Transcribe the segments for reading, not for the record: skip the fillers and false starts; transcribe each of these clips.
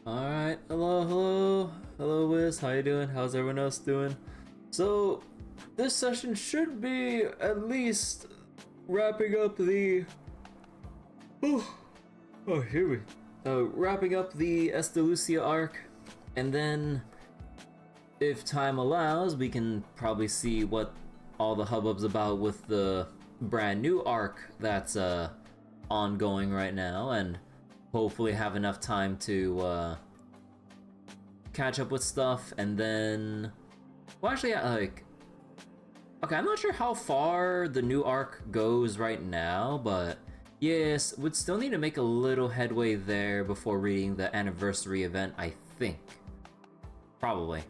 Alright, hello Wiz, how you doing? How's everyone else doing? So, this session should be at least wrapping up the... here we... wrapping up the Estalucia arc, and then, if time allows, we can probably see what all the hubbub's about with the brand new arc that's ongoing right now, and hopefully have enough time to catch up with stuff, and then... Well, actually, like... Okay, I'm not sure how far the new arc goes right now, but yes, would still need to make a little headway there before reading the anniversary event, I think. Probably.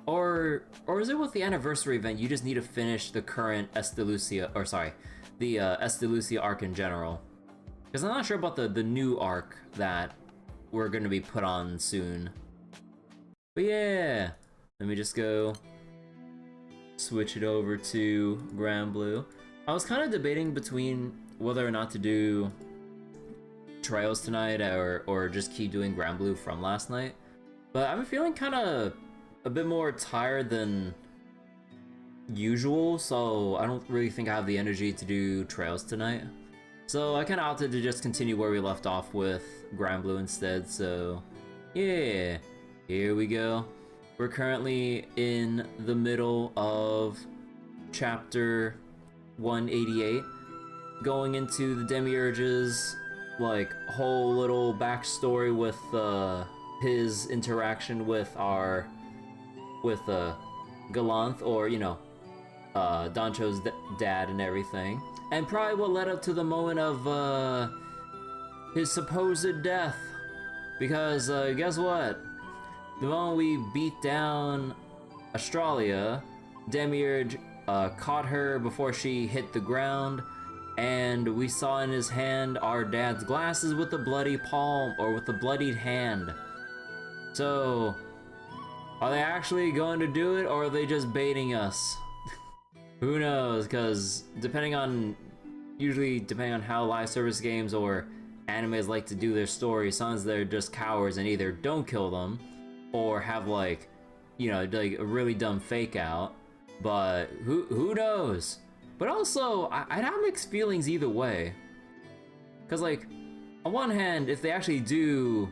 Or is it with the anniversary event, you just need to finish the current Estalucia, or sorry, the Estalucia arc in general? Because I'm not sure about the new arc that we're going to be put on soon. But yeah, let me just go switch it over to Granblue. I was kind of debating between whether or not to do Trails tonight or just keep doing Granblue from last night. But I'm feeling kind of a bit more tired than usual, so I don't really think I have the energy to do Trails tonight. So I kind of opted to just continue where we left off with Granblue instead, so yeah, here we go. We're currently in the middle of chapter 188, going into the Demiurge's like whole little backstory with his interaction with Galanth, or you know, Dancho's dad and everything. And probably what led up to the moment of his supposed death. Because guess what? The moment we beat down Estalucia, Demiurge caught her before she hit the ground, and we saw in his hand our dad's glasses with a bloody palm, or with a bloodied hand. So, are they actually going to do it, or are they just baiting us? Who knows, because usually depending on how live service games or animes like to do their story, sometimes they're just cowards and either don't kill them, or have like, you know, like a really dumb fake out, but who knows? But also, I'd have mixed feelings either way. Because like, on one hand, if they actually do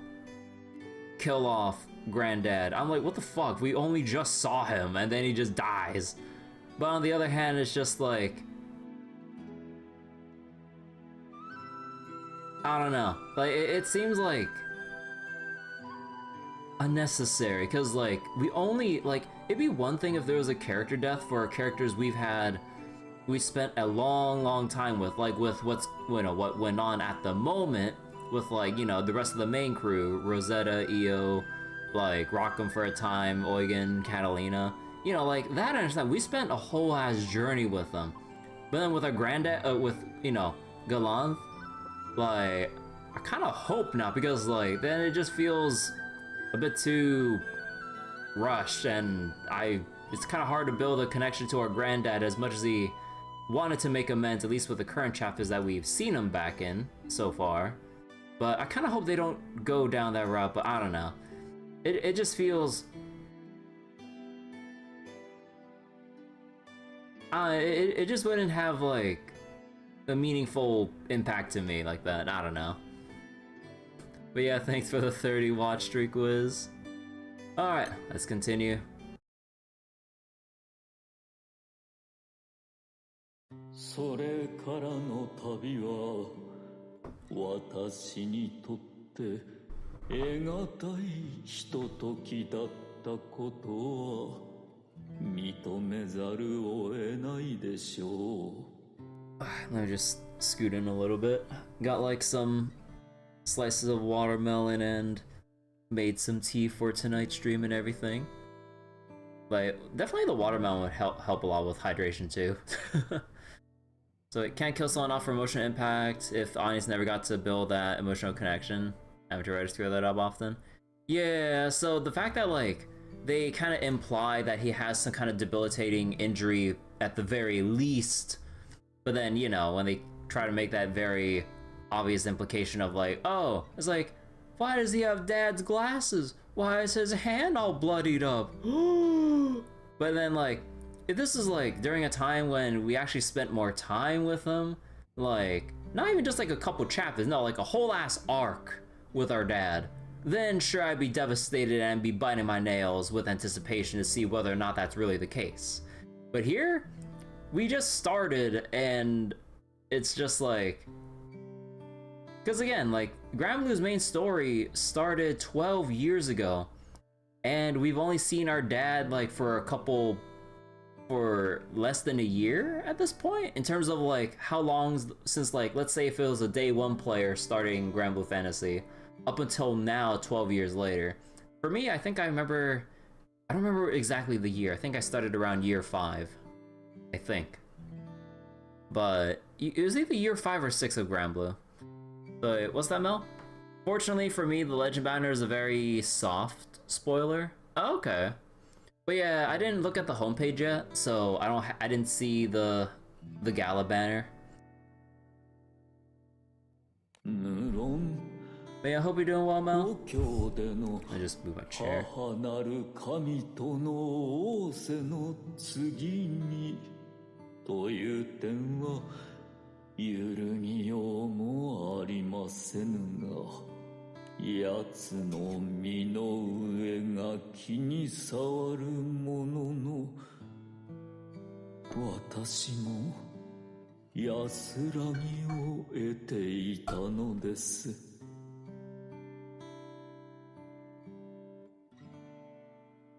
kill off Granddad, I'm like, what the fuck, we only just saw him and then he just dies. But on the other hand, it's just like, I don't know. Like, it seems like unnecessary, because like, we only, like, it'd be one thing if there was a character death for characters we spent a long time with, like with what went on at the moment with, like, you know, the rest of the main crew, Rosetta, Io, like Rockham for a time, Eugen, Catalina. You know, like, that I understand. We spent a whole ass journey with them. But then with our granddad, with, you know, Galanth, like, I kind of hope not, because, like, then it just feels a bit too rushed, and it's kind of hard to build a connection to our granddad as much as he wanted to make amends, at least with the current chapters that we've seen him back in so far. But I kind of hope they don't go down that route, but I don't know. It just feels... it just wouldn't have, like, a meaningful impact to me like that. I don't know. But yeah, thanks for the 30 watch streak, Wiz. Alright, let's continue. それからの旅は私にとって得難いひとときだったことは認めざるを得ないでしょう。 Let me just scoot in a little bit. Got like some slices of watermelon and made some tea for tonight's stream and everything. Like, definitely the watermelon would help a lot with hydration too. So it can't kill someone off for emotional impact if the audience never got to build that emotional connection. Amateur writers throw that up often. Yeah, so the fact that, like, they kind of imply that he has some kind of debilitating injury at the very least, but then, you know, when they try to make that very obvious implication of like, oh, it's like, Why does he have Dad's glasses? Why is his hand all bloodied up? But then, like, if this is like during a time when we actually spent more time with him, like, not even just like a couple chapters, no, like a whole ass arc with our dad, then sure, I'd be devastated and be biting my nails with anticipation to see whether or not that's really the case. But here, we just started and it's just like, because again, like, Granblue's main story started 12 years ago, and we've only seen our dad like for less than a year at this point, in terms of like how long since, like, let's say if it was a day one player starting Granblue Fantasy up until now, 12 years later. For me, I think I don't remember exactly the year. I think I started around year 5, I think, but it was either year 5 or 6 of Granblue. But what's that, Mel? Fortunately for me, the Legend banner is a very soft spoiler. Oh, okay. But yeah, I didn't look at the homepage yet, so I didn't see the gala banner. But yeah, I hope you're doing well, Mel. I just moved my chair. Yatsu no mi no ue ga ki ni sawaru mono no watashi mo yasuragi o ete ita no desu.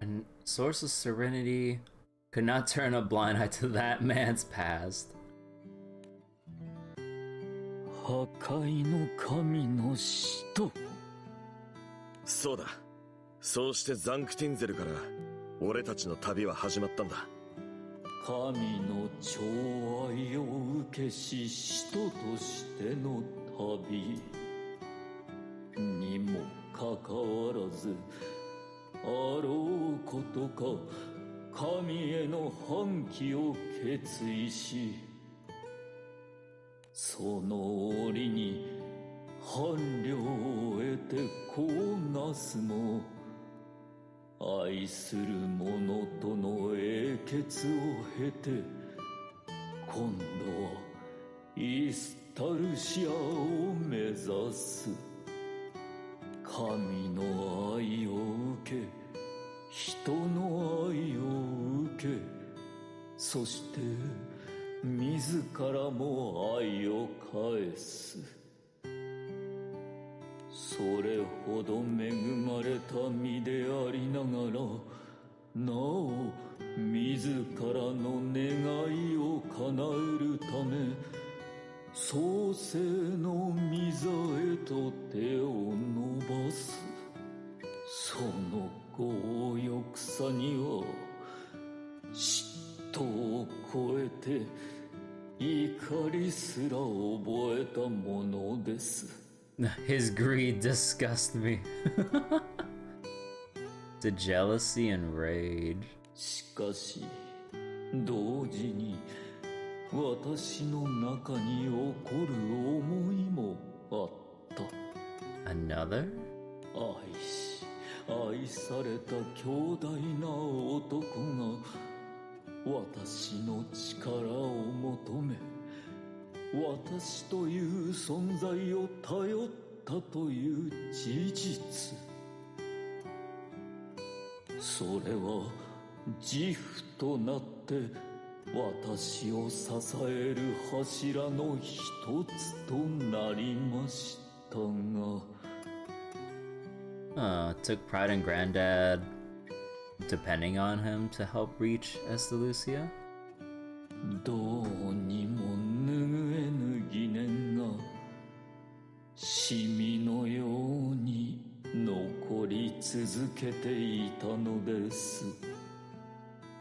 And Source of Serenity could not turn a blind eye to that man's past. 破壊の神の使徒。そうだ。そうしてザンクティンゼルから俺たちの旅は始まったんだ。神の寵愛を受けし使徒としての旅にもかかわらず、あろうことか神への反旗を決意し、その折に伴侶を得てこうなすも、愛する者との永結を経て、今度はイスタルシアを目指す。神の愛を受け、人の愛を受け、そして自らも愛を返す。それほど恵まれた身でありながら、なお自らの願いを叶えるため、創世の御座へと手を伸ばす。その強欲さには嫉妬を超えて怒りすら覚えたものです。His greed disgusts me. The jealousy and rage. しかし同時に私の中に起こる思いもあった。 Another? 愛された強大な男が私の力を求め、私という存在を頼ったという事実。それは自負となって私を支える柱の一つとなりましたが。Took pride in Granddad depending on him to help reach Estalucia? どうにも拭えぬ疑念がシミのように残り続けていたのです。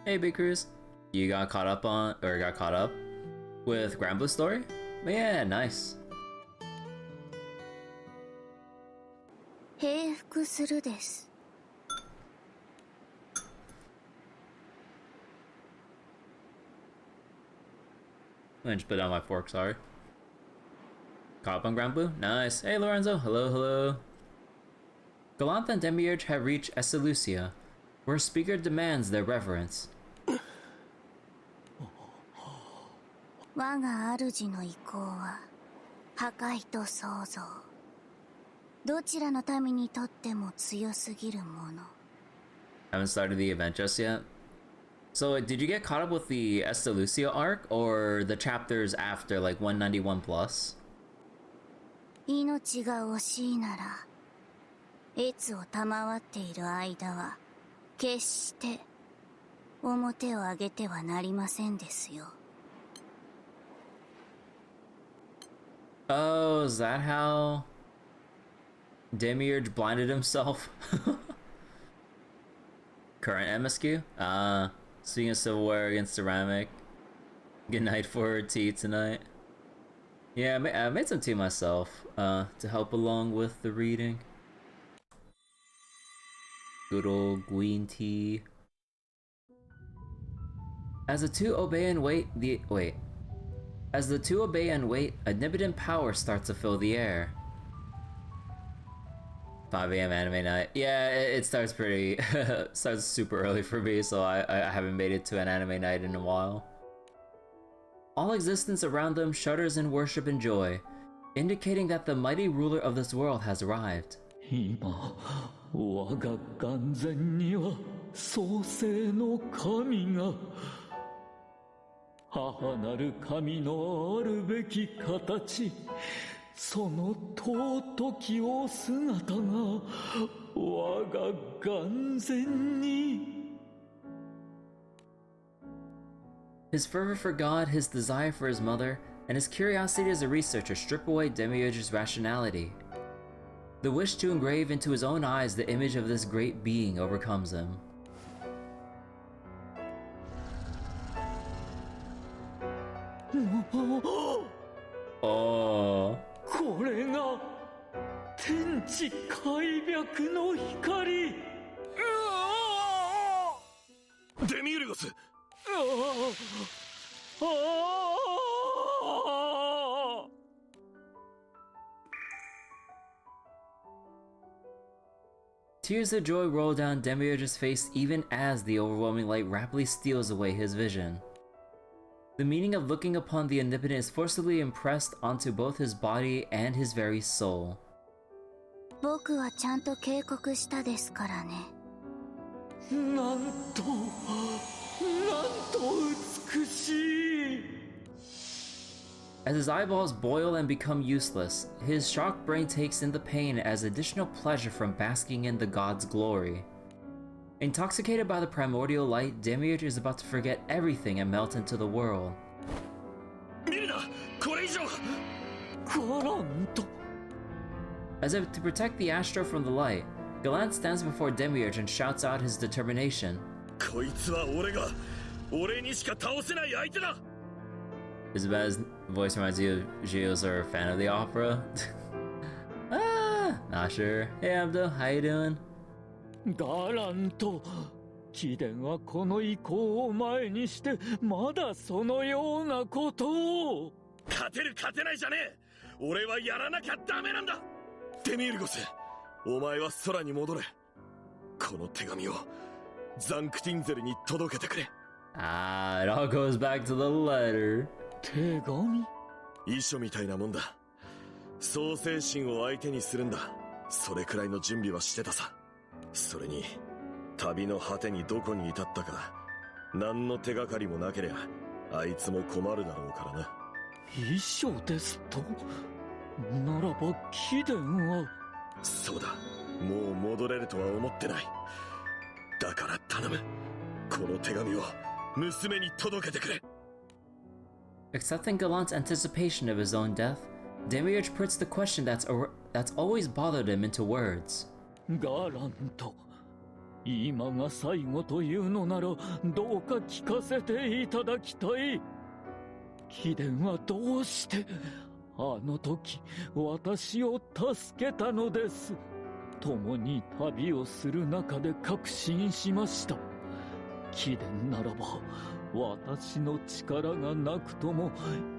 Hey, Big Cruz. You got caught up with Granblue's story? Yeah, nice. 平服するです。 I just put down my fork, sorry. Caught up on Granblue? Nice. Hey, Lorenzo. Hello, hello. Gallant and Demiurge have reached Estalucia, where speaker demands their reverence. 我が主の意向は破壊と創造。どちらの民にとっても強すぎるもの。 Haven't started the event just yet. So, did you get caught up with the Estalucia arc or the chapters after, like 191 plus? 命が惜しいなら、越を賜っている間は、決して表を上げてはなりませんですよ。Oh, is that how Demiurge blinded himself? Current MSQ? Speaking of silverware against ceramic. Good night for tea tonight. Yeah, I made some tea myself to help along with the reading. Good old green tea. As the two obey and wait, As the two obey and wait, a omnipotent power starts to fill the air. 5 a.m. anime night. Yeah, it starts pretty... starts super early for me, so I haven't made it to an anime night in a while. All existence around them shudders in worship and joy, indicating that the mighty ruler of this world has arrived. 今我が眼前には創世の神が母なる神のあるべき形その尊きお姿が我が眼前に His fervor for God, his desire for his mother, and his curiosity as a researcher strip away Demiurge's rationality. The wish to engrave into his own eyes the image of this great being overcomes him. Oh. これが天地開闢の光デミウルゴス Tears of joy roll down Demiurge's face even as the overwhelming light rapidly steals away his vision. The meaning of looking upon the omnipotent is forcibly impressed onto both his body and his very soul. 僕はちゃんと警告したですからね。なんと美しい As his eyeballs boil and become useless, his shocked brain takes in the pain as additional pleasure from basking in the god's glory. Intoxicated by the primordial light, Demiurge is about to forget everything and melt into the world. 見るなこれ以上 ガラント As if to protect the Astro from the light, Gallant stands before Demiurge and shouts out his determination. こいつは俺にしか倒せない相手だ Isabella's voice reminds you of Gios are a fan of the opera. Not sure. Hey Abdo, how you doing? ガラント貴殿はこの意向を前にしてまだそのようなことを勝てる勝てないじゃねえ俺はやらなきゃダメなんだデミウルゴスお前は空に戻れこの手紙をザンクティンゼルに届けてくれ Ah, it all goes back to the letter. 手紙遺書みたいなもんだ創世神を相手にするんだそれくらいの準備はしてたさそれに旅の果てにどこに至ったか何の手がかりもなけりゃあいつも困るだろうからな遺書ですとならば貴殿はそうだもう戻れるとは思ってないだから頼むこの手紙を娘に届けてくれ Accepting Gallant's anticipation of his own death, Demiurge puts the question that's always bothered him into words. ガラント今が最後というのならどうか聞かせていただきたい貴殿はどうしてあの時私を助けたのです共に旅をする中で確信しました貴殿ならば私の力がなくとも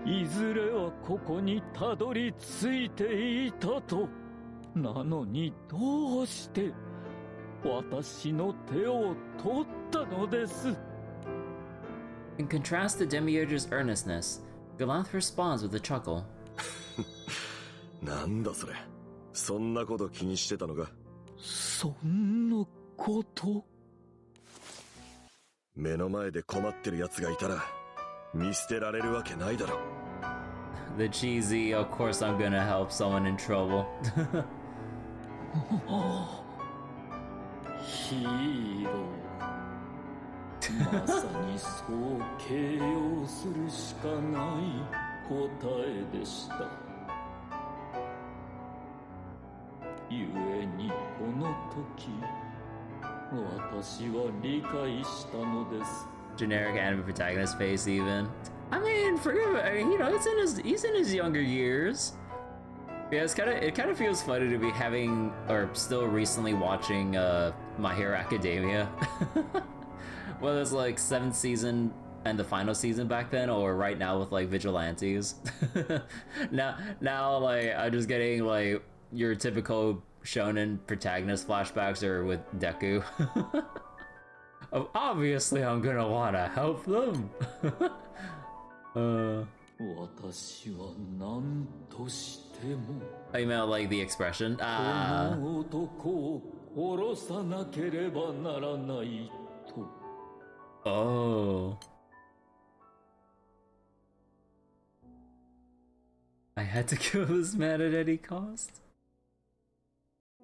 いずれはここにたどり着いていたとなのにどうして私の手を取ったのです。 In contrast to Demiurge's earnestness, Galanth responds with a chuckle. なんだそれ。そんなこと気にしてたのか。そんなこと。目の前で困ってる奴がいたら見捨てられるわけないだろ。 The cheesy, of course I'm gonna help someone in trouble. ヒーロー。まさにそう形容するしかない答えでした。ゆえにこの時、私は理解したのです。 Generic anime protagonist face even. I mean, forgive it. I mean, you know, he's in his younger years. Yeah, it kind of feels funny to be having or still recently watching My Hero Academia. Whether it's like 7th season and the final season back then, or right now with like Vigilantes. now like I'm just getting like your typical shonen protagonist flashbacks or with Deku. Obviously I'm gonna wanna help them. 私は何としても Oh, you meant like the expression? この男を殺さなければならないと。 Oh. I had to kill this man at any cost?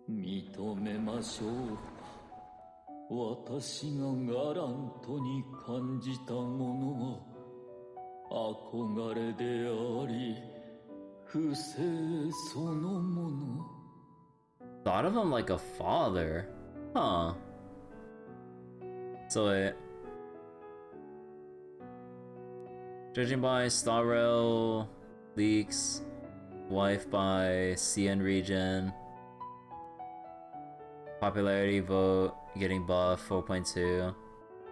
認めましょう。私がガラントに感じたものは憧れであり、不正そのもの。 Thought of him like a father? Huh. So wait. Judging by Star Rail leaks, wife by CN region, popularity vote getting buff 4.2.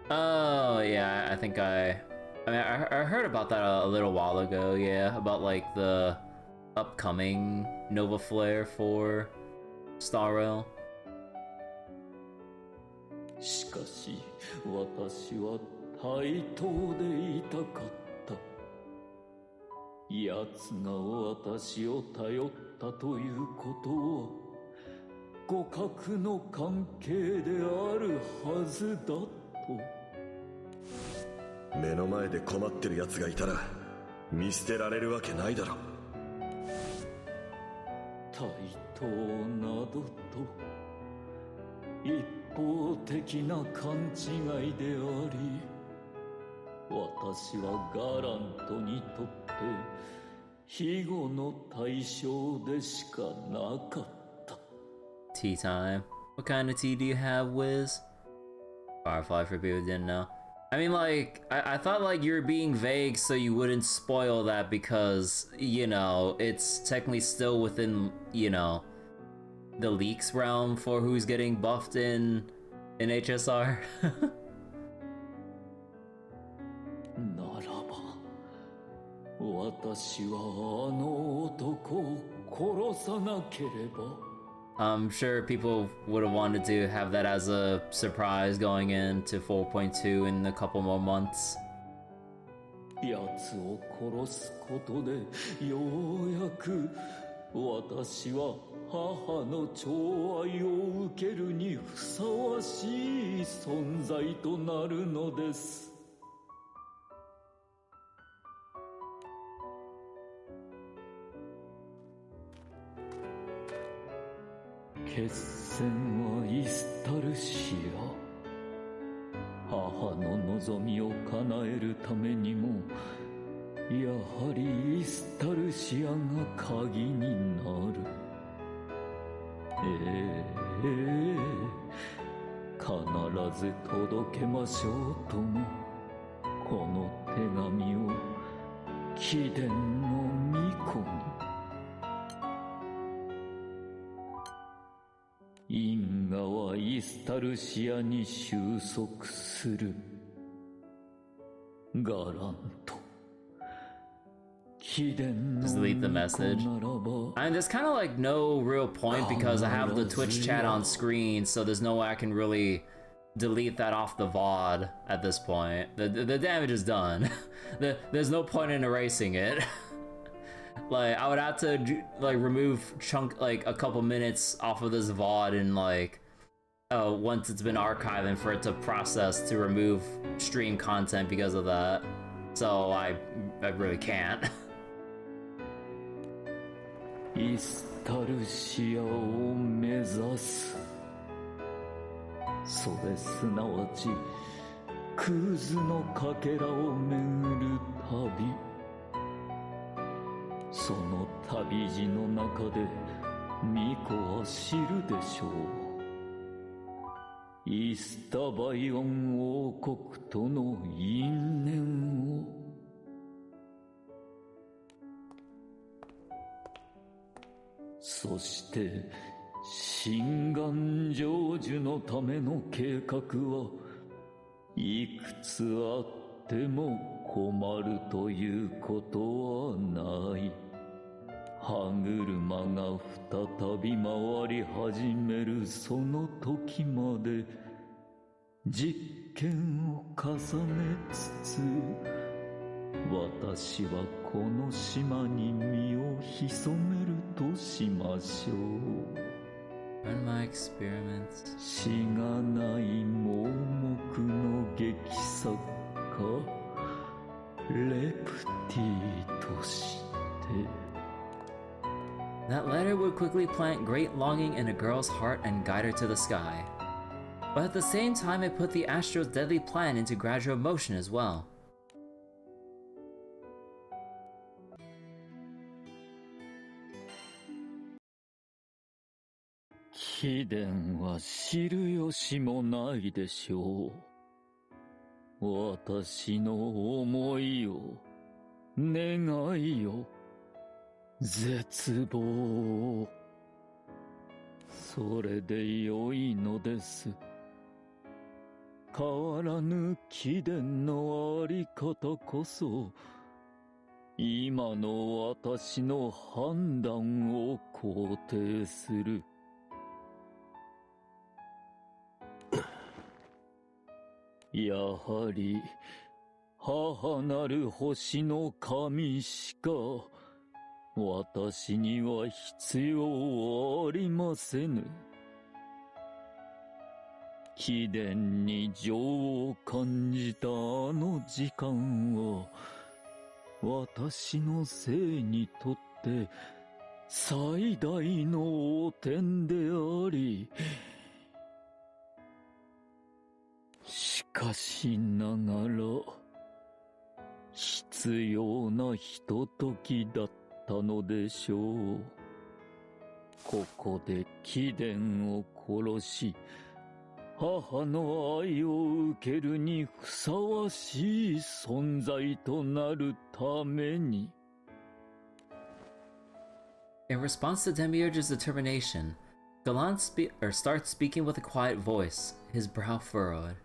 Oh yeah, I think I heard about that a little while ago. Yeah, about like the upcoming Nova Flare for Star Rail. しかし私は対等でいたかった。奴が私を頼ったということは互角の関係であるはずだと。目の前で困ってる奴がいたら見捨てられるわけないだろ。対等などと一方的な勘違いであり、私はガラントにとって庇護の対象でしかなかった。 Tea time. What kind of tea do you have, Wiz? Firefly for people who didn't know. I mean, like, I thought like you were being vague so you wouldn't spoil that because, you know, it's technically still within, you know, the leaks realm for who's getting buffed in HSR. ならば私はあの男を殺さなければ。 I'm sure people would have wanted to have that as a surprise going into 4.2 in a couple more months. 奴を殺すことでようやく私は母の寵愛を受けるにふさわしい存在となるのです。決戦はイスタルシア。母の望みを叶えるためにもやはりイスタルシアが鍵になる。必ず届けましょうとも、この手紙を貴殿の巫女に。因果はイスタルシアに収束する。ガラント、Just delete the message. I mean, there's kind of like no real point because I have the Twitch chat on screen, so there's no way I can really delete that off the VOD at this point. The damage is done. There's no point in erasing it. Like, I would have to like remove like a couple minutes off of this VOD and like once it's been archived and for it to process to remove stream content because of that. So I really can't. イスタルシアを目指す。それすなわちクズのかけらを巡る旅。その旅路の中で巫女は知るでしょう。イスタバイオン王国との因縁を。そして心願成就のための計画はいくつあっても困るということはない。歯車が再び回り始めるその時まで実験を重ねつつ私はこの島に身を潜めるとしましょう。 Run my experiments. しがない盲目の劇作家レプティとして。 That letter would quickly plant great longing in a girl's heart and guide her to the sky. But at the same time, it put the Astro's deadly plan into gradual motion as well. 貴殿は知る由もないでしょう。私の思いを、願いを、絶望を。それで良いのです。変わらぬ貴殿のあり方こそ、今の私の判断を肯定する。やはり母なる星の神しか私には必要ありませぬ。貴殿に情を感じたあの時間は私の生にとって最大の汚点であり、しかしながら必要なひとときだったのでしょう。ここで貴殿を殺し母の愛を受けるにふさわしい存在となるために。 In response to Demiurge's determination, Galant starts speaking with a quiet voice, his brow furrowed.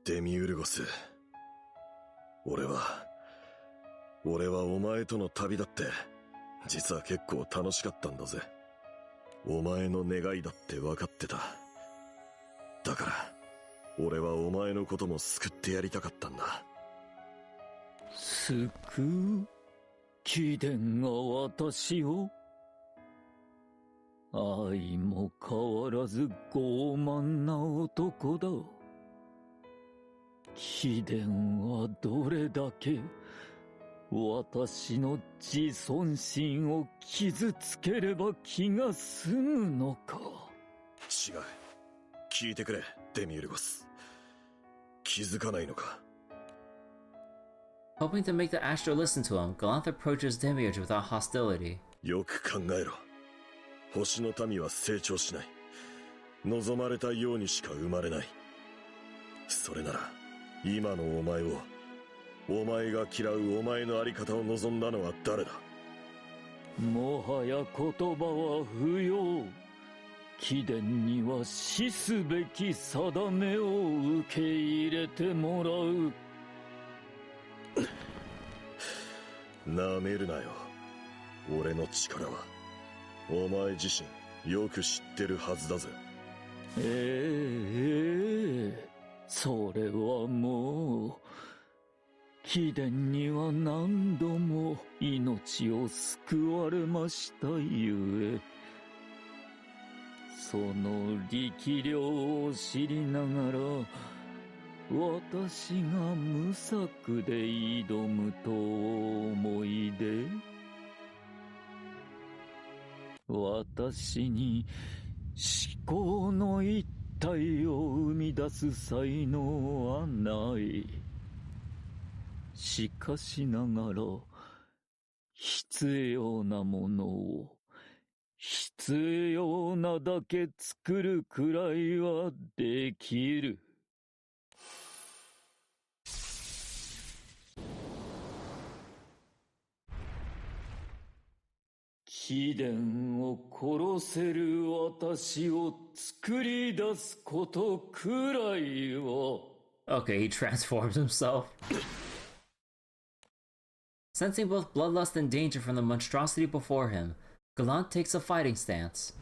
デミウルゴス、俺はお前との旅だって実は結構楽しかったんだぜ。お前の願いだって分かってた。だから俺はお前のことも救ってやりたかったんだ。救う？貴殿が私を？愛も変わらず傲慢な男だ。貴殿はどれだけ私の自尊心を傷つければ気が済むのか。違う。聞いてくれ、デミウルゴス。気づかないのか。Hoping to make the Astro listen to him, Galanth approaches Demiurge without hostility. よく考えろ。星の民は成長しない。望まれたようにしか生まれない。それなら今のお前を、お前が嫌うお前のあり方を望んだのは誰だ？もはや言葉は不要。貴殿には死すべき定めを受け入れてもらう。なめるなよ。俺の力はお前自身よく知ってるはずだぜ。それはもう貴殿には何度も命を救われましたゆえ、その力量を知りながら私が無策で挑むとお思いで、私に思考の一体を生み出す才能はない。しかしながら必要なものを必要なだけ作るくらいはできる。貴殿を殺せる私を作り出すことくらいは。 Okay, he transforms himself. Sensing both bloodlust and danger from the monstrosity before him, Gallant takes a fighting stance.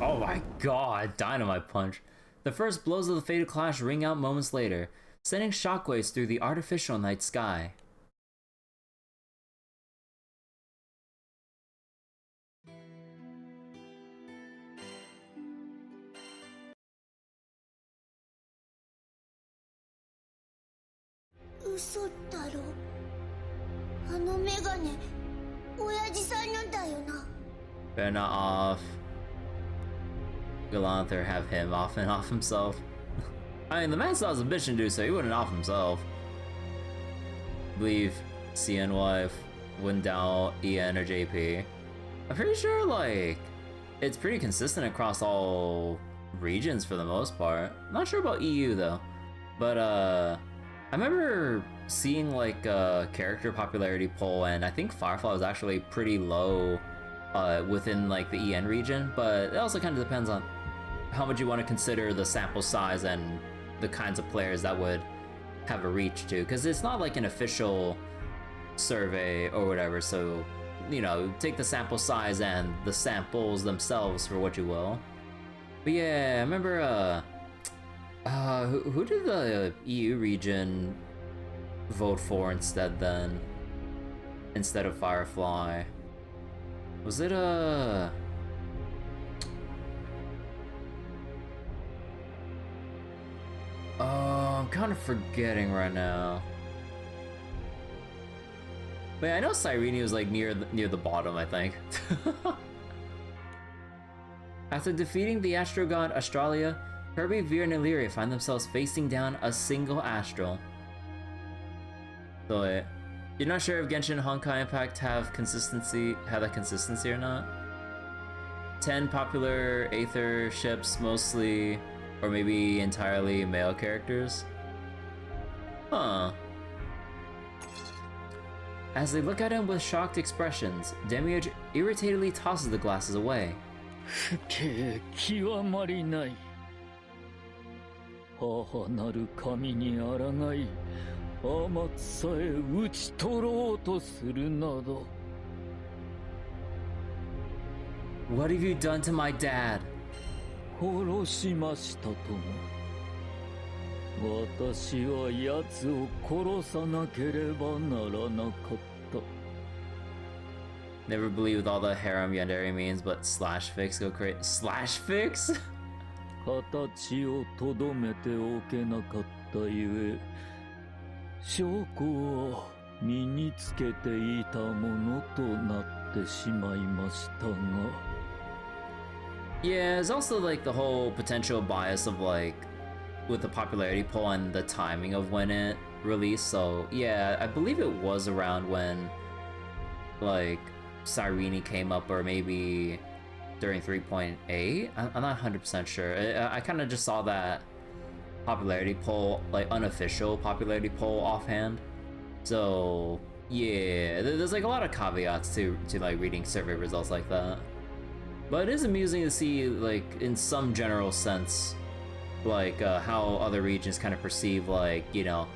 Oh my god, dynamite punch. The first blows of the fated clash ring out moments later, sending shockwaves through the artificial night sky. Better not off Gallant or have him off and off himself. I mean, the man still has a bitch to do, so he wouldn't off himself. I believe CNY wouldn't doubt EN or JP. I'm pretty sure, like, it's pretty consistent across all regions for the most part. Not sure about EU though, but I remember seeing like a character popularity poll, and I think Firefly was actually pretty low within like the EN region, but it also kind of depends on how much you want to consider the sample size and the kinds of players that would have a reach to, because it's not like an official survey or whatever, so you know, take the sample size and the samples themselves for what you will. But yeah, I remember who did the EU region vote for instead then? Instead of Firefly? Was it oh, I'm kind of forgetting right now. But yeah, I know Cyrene was like near the bottom, I think. After defeating the Astro God Australia, Kirby, Veer, and Illyria find themselves facing down a single Astral. So wait, you're not sure if Genshin and Honkai Impact have that consistency or not? 10 popular Aether ships, mostly, or maybe entirely male characters? Huh. As they look at him with shocked expressions, Demiurge irritatedly tosses the glasses away. 不敬極まりない。母なる神に抗い、天津さえ討ち取ろうとするなど。What have you done to my dad? 殺しましたとも。私は奴を殺さなければならなかった。 Never believe with all the harem yandere means, but slash fix go crazy. Slash fix? 形をとどめておけなかったゆえ、証拠は身につけていたものとなってしまいましたが。 Yeah, it's also like the whole potential bias of like with the popularity poll and the timing of when it released. So yeah, I believe it was around when like Cyrene came up, or maybe during 3.8. I'm not 100% sure. I kind of just saw that popularity poll, like unofficial popularity poll offhand. So Yeah, there's like a lot of caveats to like reading survey results like that. But it is amusing to see, like, in some general sense, like, how other regions kind of perceive, like, you know,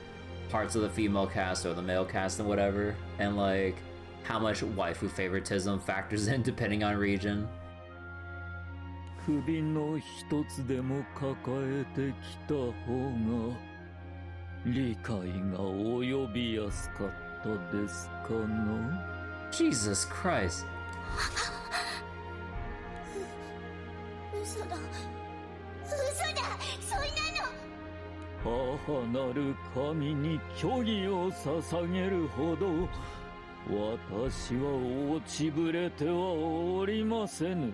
parts of the female cast or the male cast and whatever, and, like, how much waifu favoritism factors in depending on region. 首の一つでも抱えてきた方が理解が及びやすかったですかな Jesus Christ. 嘘だそんなの母なる神に虚偽を捧げるほど私は落ちぶれてはおりませぬ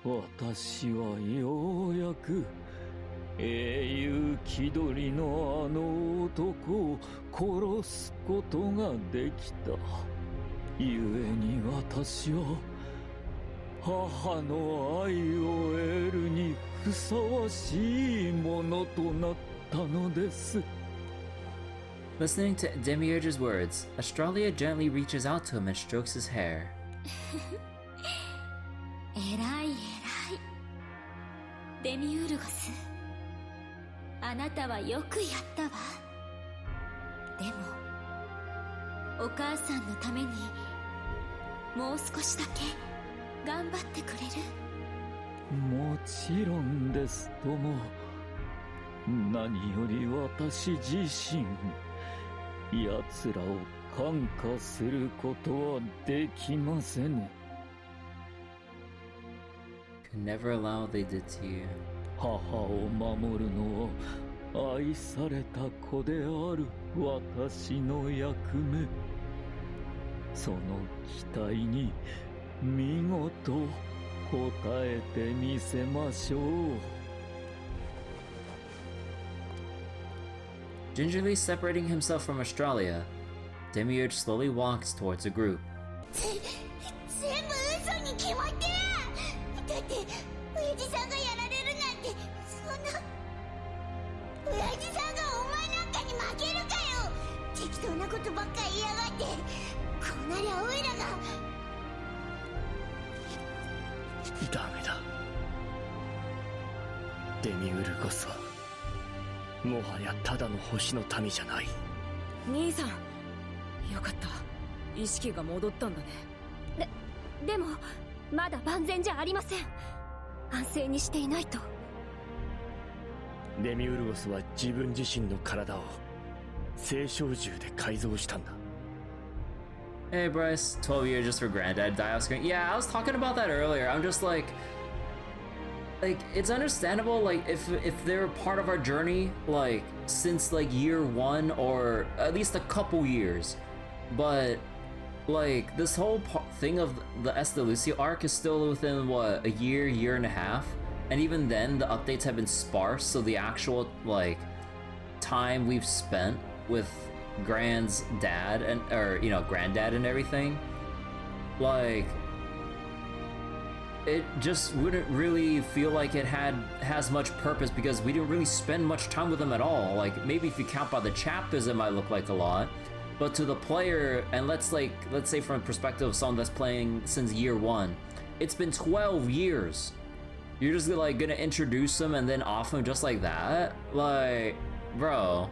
私はようやく英雄気取りのあの男を殺すことができた故に私は母の愛を得るにふさわしいものとなったのです Listening to Demiurge's words, Australia gently reaches out to him and strokes his hair. 偉いデミウルゴスあなたはよくやったわでもお母さんのためにもう少しだけ頑張ってくれるもちろんですとも何より私自身奴らを感化することはできませぬ Could never allow what they did to you. 母を守るのは愛された子である私の役目その期待に見事応えてみせましょう Gingerly separating himself from Australia, Demiurge slowly walks towards the group. 全部嘘に決まってるだって親父さんがやられるなんてそんな親父さんがお前なんかに負けるかよ適当なことばっか言いやがってこうなりゃオイラがダメだデミウルゴスはもはやただの星の民じゃない兄さんよかった意識が戻ったんだねでもまだ万全じゃありません安静にしていないとデミウルゴスは自分自身の体を青少銃で改造したんだ Hey Bryce, 12 years just for granddad die off screen. Yeah, I was talking about that earlier. I'm just like it's understandable like if they're part of our journey like since like year 1 or at least a couple years. But like this whole thing of the Estalucia arc is still within what, a year and a half, and even then the updates have been sparse, so the actual like time we've spent with Grand's dad and granddad and everything, like it just wouldn't really feel like it has much purpose because we didn't really spend much time with him at all. Like maybe if you count by the chapters it might look like a lot, but to the player, and let's say from a perspective of someone that's playing since year 1, it's been 12 years. You're just like gonna introduce him and then off him just like that? Like, bro.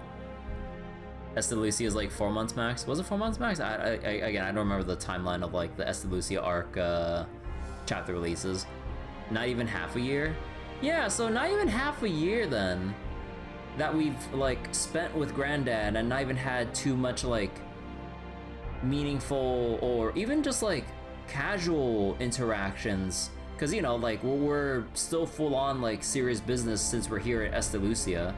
Estalucia is like 4 months max. Was it 4 months max? Again, I don't remember the timeline of like the Estalucia arc chapter releases. Not even half a year? Yeah, so not even half a year then that we've like spent with Granddad and not even had too much like meaningful or even just like casual interactions, because you know like we're still full on like serious business since we're here at Estalucia.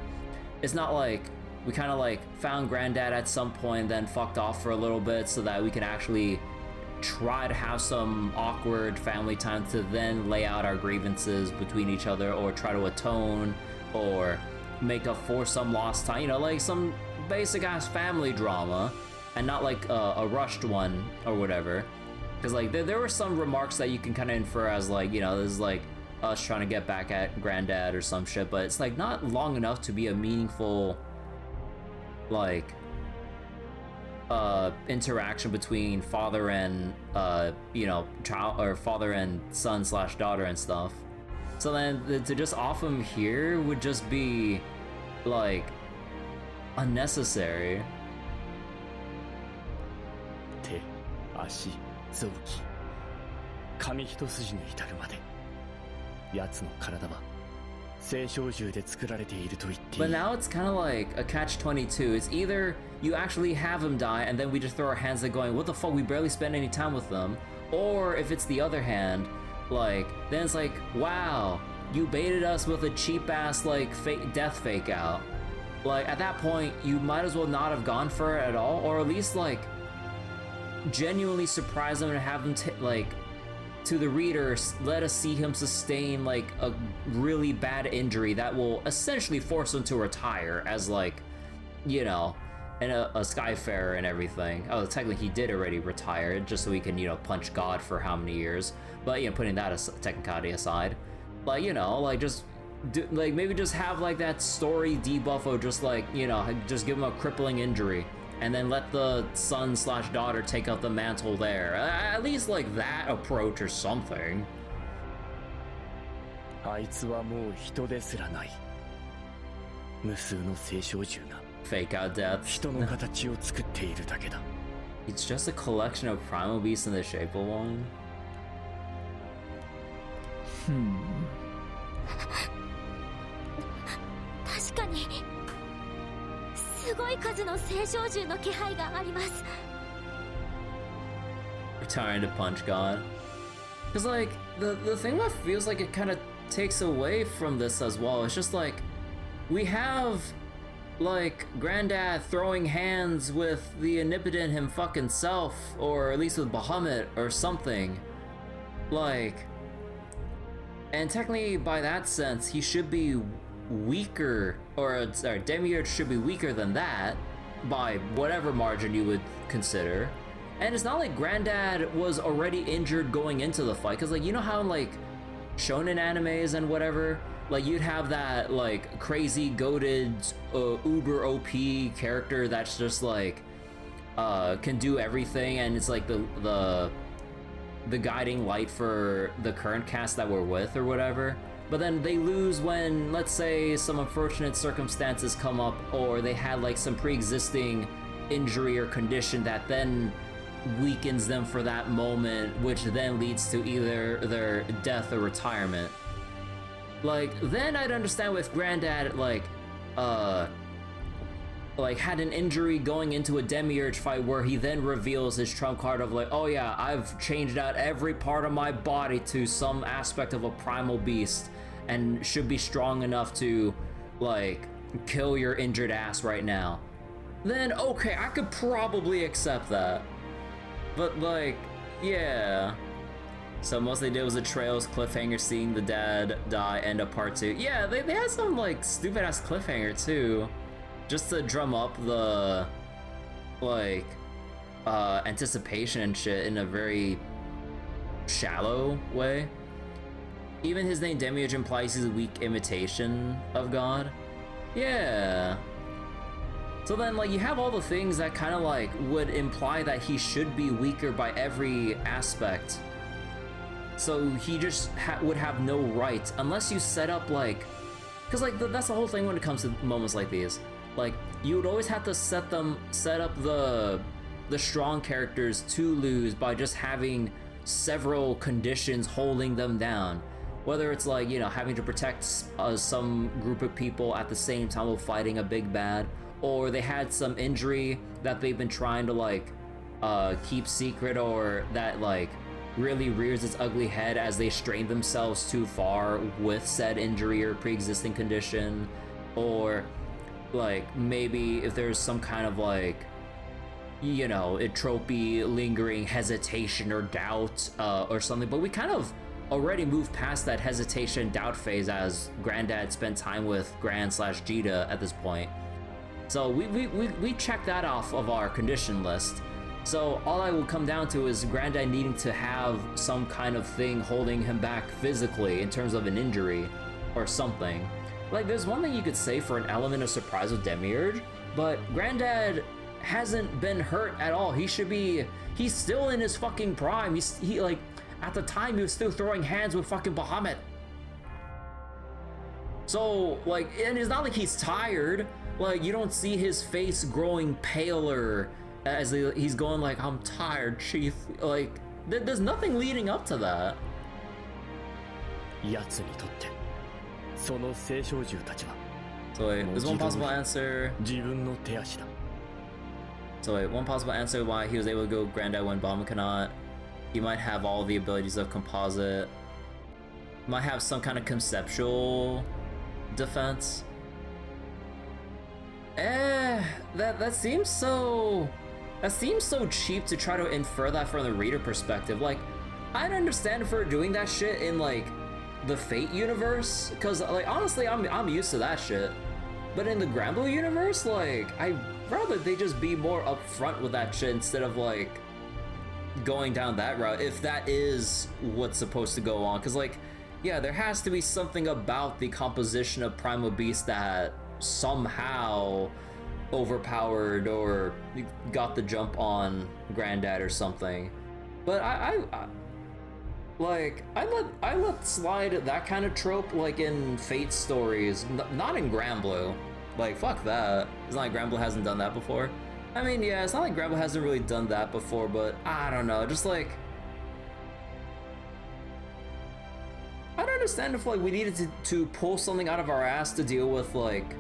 It's not like we kind of like found Granddad at some point then fucked off for a little bit so that we can actually try to have some awkward family time to then lay out our grievances between each other or try to atone or make up for some lost time, you know, like some basic ass family drama and not like a rushed one or whatever. Because like there were some remarks that you can kind of infer as like, you know, this is like us trying to get back at Granddad or some shit, but it's like not long enough to be a meaningful like interaction between father and you know, child, or father and son slash daughter and stuff. So then to just off him here would just be like unnecessary. 手、足、臓器、紙一筋に至るまで、奴の体は青少獣で作られていると言っていい。 But now it's kind of like a catch-22. It's either you actually have him die and then we just throw our hands at going, what the fuck, we barely spend any time with them. Or if it's the other hand, like, then it's like, wow, you baited us with a cheap-ass, like, death fake-out. Like, at that point, you might as well not have gone for it at all, or at least, like, genuinely surprise them and have them, like, to the reader, let us see him sustain, like, a really bad injury that will essentially force him to retire as, like, you know, and a Skyfarer and everything. Oh, technically he did already retire, just so he can, you know, punch God for how many years. But, you know, putting that technicality aside. Like, you know, like, just, like, maybe just have, like, that story debuff of just, like, you know, just give him a crippling injury. And then let the son slash daughter take out the mantle there. At least, like, that approach or something. あいつはもう人ですらない。無数の青少獣が Fake out death. 人の形を作っているだけだ。 It's just a collection of primal beasts in the shape of one. 確かにすごい数の青少獣の気配があります。 Retiring to punch God. Because, like, the thing that feels like it kind of takes away from this as well, it's just like, we have, like, Granddad throwing hands with the omnipotent him fucking self, or at least with Bahamut or something. Like, and technically by that sense, he should be weaker, or sorry, Demiurge should be weaker than that, by whatever margin you would consider. And it's not like Granddad was already injured going into the fight, because, like, you know how in, like, shonen animes and whatever, like, you'd have that, like, crazy goated uber OP character that's just, like, can do everything, and it's like the guiding light for the current cast that we're with or whatever. But then they lose when, let's say, some unfortunate circumstances come up, or they had, like, some pre-existing injury or condition that then weakens them for that moment, which then leads to either their death or retirement. Like, then I'd understand with Granddad, like had an injury going into a Demiurge fight where he then reveals his trump card of, like, oh yeah, I've changed out every part of my body to some aspect of a primal beast and should be strong enough to, like, kill your injured ass right now. Then, okay, I could probably accept that. But, like, yeah. So most they did was a Trails cliffhanger, seeing the dad die, end of part 2. Yeah, they had some, like, stupid-ass cliffhanger, too. Just to drum up the, like, anticipation and shit in a very shallow way. Even his name Demiurge implies he's a weak imitation of God. Yeah. So then, like, you have all the things that kind of, like, would imply that he should be weaker by every aspect. So he just would have no right, unless you set up, like, because, like, that's the whole thing when it comes to moments like these. Like, you would always have to set up the strong characters to lose by just having several conditions holding them down. Whether it's, like, you know, having to protect some group of people at the same time while fighting a big bad, or they had some injury that they've been trying to, like, keep secret, or that, like, really rears its ugly head as they strain themselves too far with said injury or pre-existing condition, or, like, maybe if there's some kind of, like, you know, entropy, lingering hesitation or doubt, or something. But we kind of already moved past that hesitation doubt phase as Granddad spent time with Gran/Jita at this point. So we checked that off of our condition list. So all I will come down to is Granddad needing to have some kind of thing holding him back physically in terms of an injury or something. Like, there's one thing you could say for an element of surprise with Demiurge, but Granddad hasn't been hurt at all. He's still in his fucking prime. He like, at the time he was still throwing hands with fucking Bahamut. So like, and it's not like he's tired. Like, you don't see his face growing paler as he's going like, I'm tired, chief. Like, there's nothing leading up to that. 奴にとってその聖少獣たちは So wait, there's one possible answer. 自分の手足だ So wait, one possible answer why he was able to go Granddad when Bomb cannot. He might have all the abilities of composite. Might have some kind of conceptual defense. That seems so cheap to try to infer that from the reader perspective. Like, I'd understand for doing that shit in like the Fate universe, cause like honestly I'm used to that shit. But in the Granblue universe, like, I'd rather they just be more upfront with that shit instead of like going down that route, if that is what's supposed to go on. Cause like, yeah, there has to be something about the composition of Primal Beast that somehow overpowered or got the jump on Granddad or something. But I let slide that kind of trope like in Fate stories, not in Granblue. Like, fuck that. It's not like Granblue hasn't done that before. I mean, yeah, it's not like Granblue hasn't really done that before, but I don't know, just like, I don't understand if like we needed to pull something out of our ass to deal with like,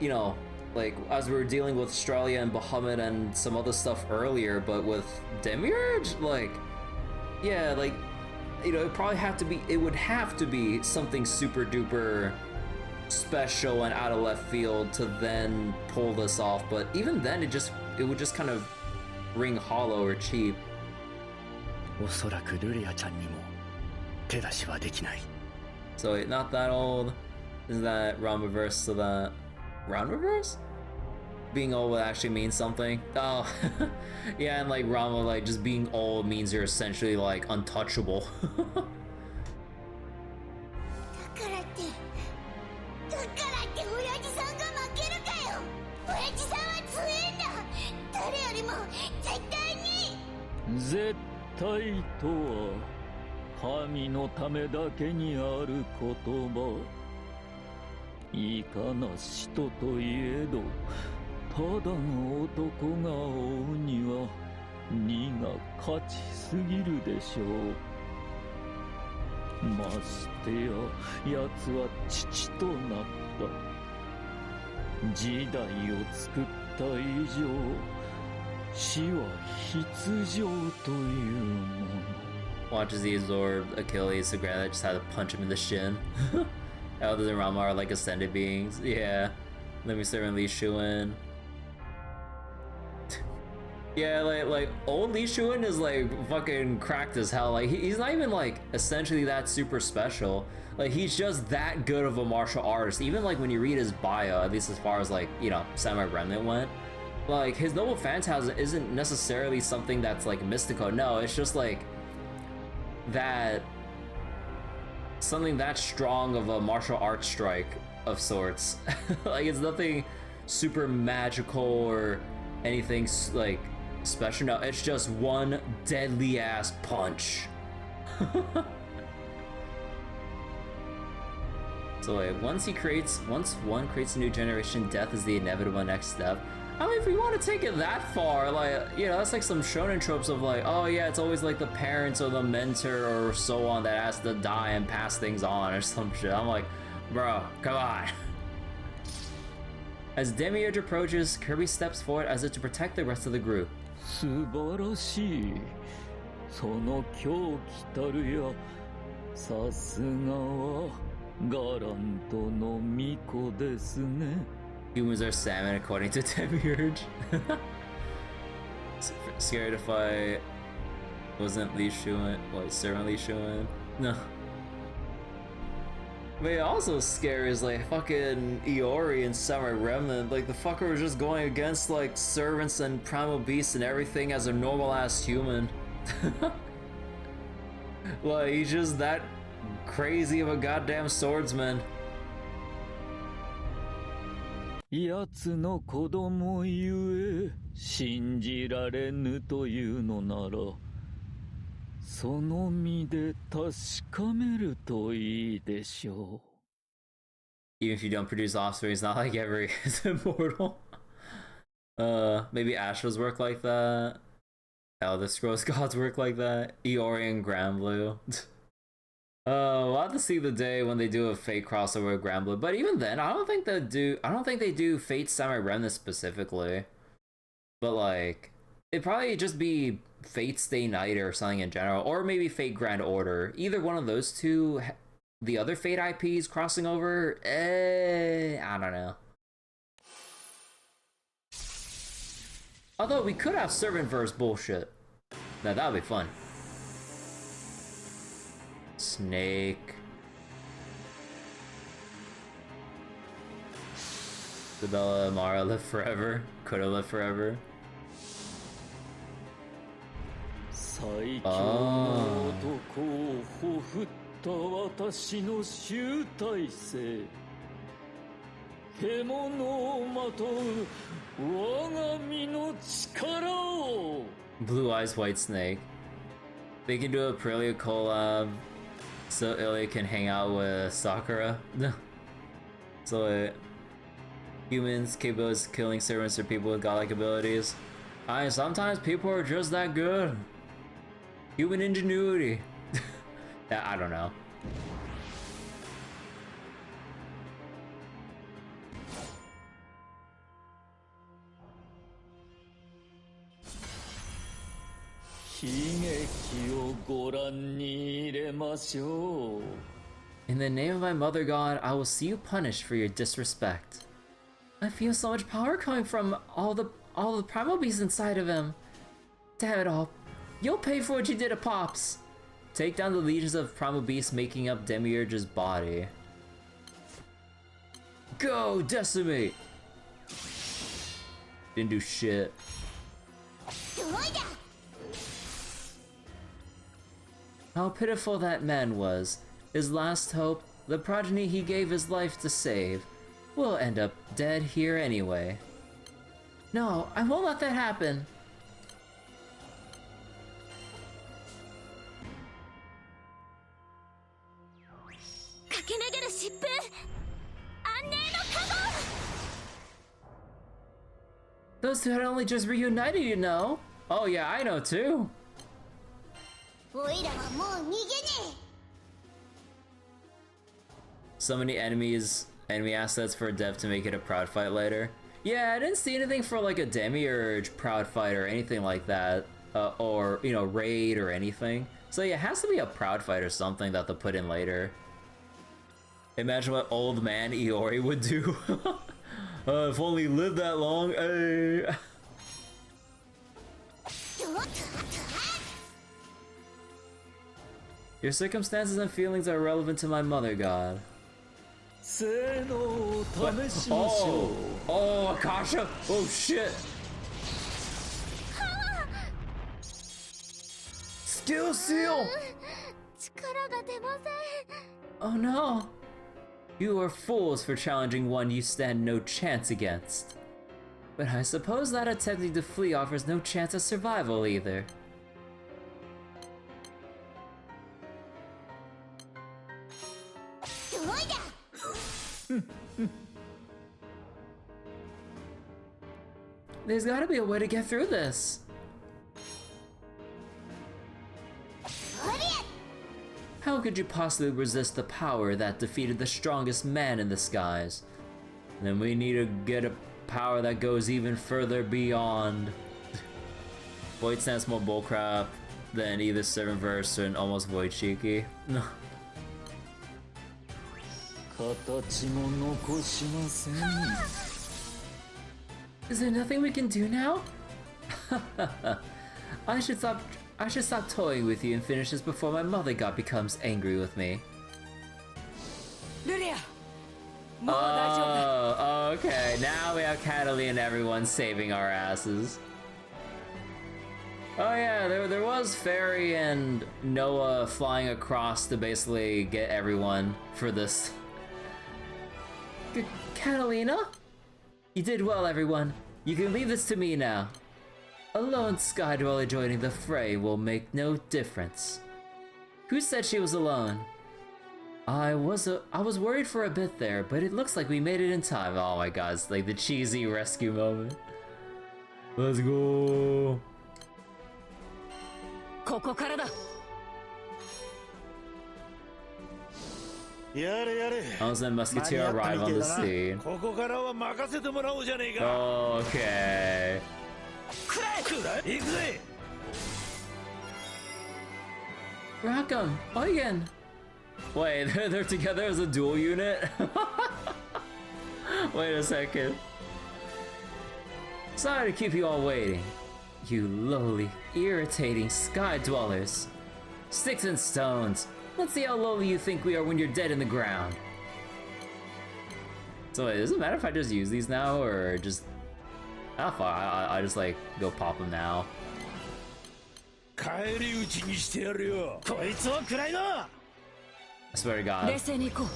you know, like as we were dealing with Australia and Bahamut and some other stuff earlier, but with Demiurge, like, yeah, like, you know, it would have to be something super duper special and out of left field to then pull this off. But even then, it would just kind of ring hollow or cheap. おそらくルリアちゃんにも手出しはできない So wait, not that old. Is that round reverse to that? Round reverse? Being old would actually mean something? Oh, yeah, and like Rama, like just being old means you're essentially like untouchable. だからって親父さんが負けるかよ。親父さんは強えんだ。誰よりも絶対に。絶対とは神のためだけにある言葉。いかなしとといえど、ただの男が追うには荷が勝ちすぎるでしょう。ましてや奴は父となった。時代を作った以上、死は必要というもの。 Watches the absorbed Achilles, the Granddad just had to punch him in the shin. Elders and Rama are like ascended beings. Yeah. Let me serve Li Shuin. Yeah, like old Li Shuin is like fucking cracked as hell. Like he's not even like essentially that super special. Like he's just that good of a martial artist. Even like when you read his bio, at least as far as like, you know, Samurai Remnant went, like his noble phantasm isn't necessarily something that's like mystical. No, it's just like that, something that strong of a martial arts strike of sorts. Like it's nothing super magical or anything like special. No, it's just one deadly ass punch. So like once one creates a new generation, death is the inevitable next step. I mean, if we want to take it that far, like, you know, that's like some shonen tropes of like, oh yeah, it's always like the parents or the mentor or so on that has to die and pass things on or some shit. I'm like, bro, come on. As Demiurge approaches, Kirby steps forward as if to protect the rest of the group. 素晴らしい。その狂気たるや、さすがはガラントの巫女ですね。 Humans are salmon according to Demiurge. Scared if I wasn't Li Shuin, what, Servant Li Shuin? No. But yeah, also scary is like fucking Iori and Samurai Remnant. Like the fucker was just going against like servants and primal beasts and everything as a normal ass human. Like he's just that crazy of a goddamn swordsman. 奴の子供ゆえ信じられぬというのならその身で確かめるといいでしょう。 Even if you don't produce offspring, it's not like every is immortal. Maybe Astra's work like that. Elder Scrolls Gods work like that. Iori and Granblue. We'll have to see the day when they do a Fate crossover with Granblue. But even then, I don't think they do Fate Samurai Remnant specifically. But like, it'd probably just be Fate Stay Night or something in general, or maybe Fate Grand Order. Either one of those two. The other Fate IPs crossing over, I don't know. Although we could have Servant-verse bullshit. Now that would be fun. Snake. Isabella Amara live forever. Could have lived forever. 最強の男をほふった私の集大成。獣をまとう我が身の力を。 Blue Eyes White Snake. They can do a Aprilia collab so Ilya can hang out with Sakura. So humans capable of killing servants or people with godlike abilities. Sometimes people are just that good. Human ingenuity. I don't know. In the name of my mother god, I will see you punished for your disrespect. I feel so much power coming from all the primal beasts inside of him. Damn it all. You'll pay for what you did to Pops. Take down the legions of primal beasts making up Demiurge's body. Go, decimate! Didn't do shit. How pitiful that man was. His last hope, the progeny he gave his life to save, will end up dead here anyway. No, I won't let that happen. Those two had only just reunited, you know. Oh yeah, I know too. So many enemy assets for a dev to make it a proud fight later. Yeah, I didn't see anything for like a Demiurge proud fight or anything like that, or you know, raid or anything. So yeah, it has to be a proud fight or something that they'll put in later. Imagine what old man Iori would do. If only he lived that long. Your circumstances and feelings are relevant to my mother god. Oh, Akasha! Oh shit! Skill seal! Oh no! You are fools for challenging one you stand no chance against. But I suppose that attempting to flee offers no chance of survival either. There's gotta be a way to get through this. How could you possibly resist the power that defeated the strongest man in the skies? Then we need to get a power that goes even further beyond. Void Stance more bullcrap than either Servant-verse or almost Void Shiki. No. Is there nothing we can do now? I should stop toying with you and finish this before my mother god becomes angry with me. Oh, okay. Now we have Catalina and everyone saving our asses. Oh yeah, there was Fairy and Noah flying across to basically get everyone for this. Catalina? You did well, everyone. You can leave this to me now. A lone Sky Dweller joining the fray will make no difference. Who said she was alone? I was worried for a bit there, but it looks like we made it in time. Oh my god, it's like the cheesy rescue moment. Let's go. ここからだ。やれやれ。 Onsen Musketeer arrive on the scene. ここからは任せてもらおうじゃねえか。Okay. くらえ。行くぜ。 Rackham, Eugen. Wait, they're together as a dual unit? Wait a second. Sorry to keep you all waiting. You lowly, irritating sky dwellers. Sticks and stones. Let's see how lowly you think we are when you're dead in the ground. So wait, does it matter if I just use these now, or just... I just like, go pop them now. 帰り討ちにしてやるよ。こいつを食らいな。 I swear to God. 冷静に行こ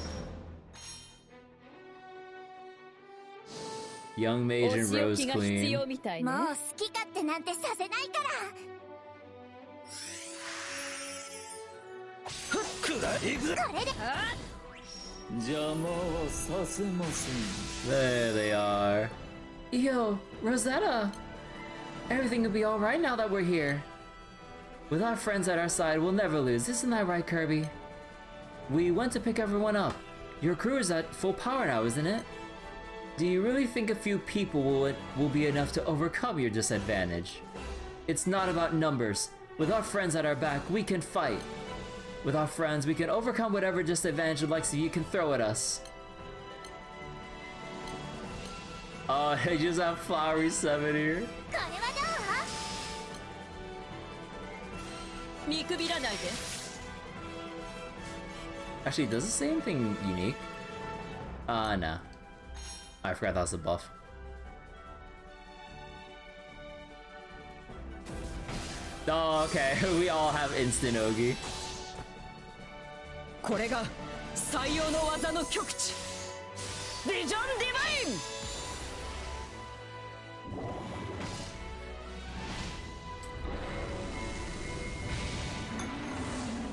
Young う。 Mage お and 仕置 Rose きが必要 Queen. みたいね。もう好き勝手なんてさせないからくらえ。行くぜ。これで邪魔はさせません。 There they are. Yo, Rosetta! Everything will be alright now that we're here. With our friends at our side, we'll never lose. Isn't that right, Kirby? We went to pick everyone up. Your crew is at full power now, isn't it? Do you really think a few people will be enough to overcome your disadvantage? It's not about numbers. With our friends at our back, we can fight. With our friends, we can overcome whatever disadvantage the likes of you can throw at us. Oh, they just have Flowery 7 here. これは見くびらないで。 Actually, does it say anything unique? No. I forgot that was a buff. Oh, okay. We all have instant Ogi. これが採用の技の極致。ビジョンディバイン。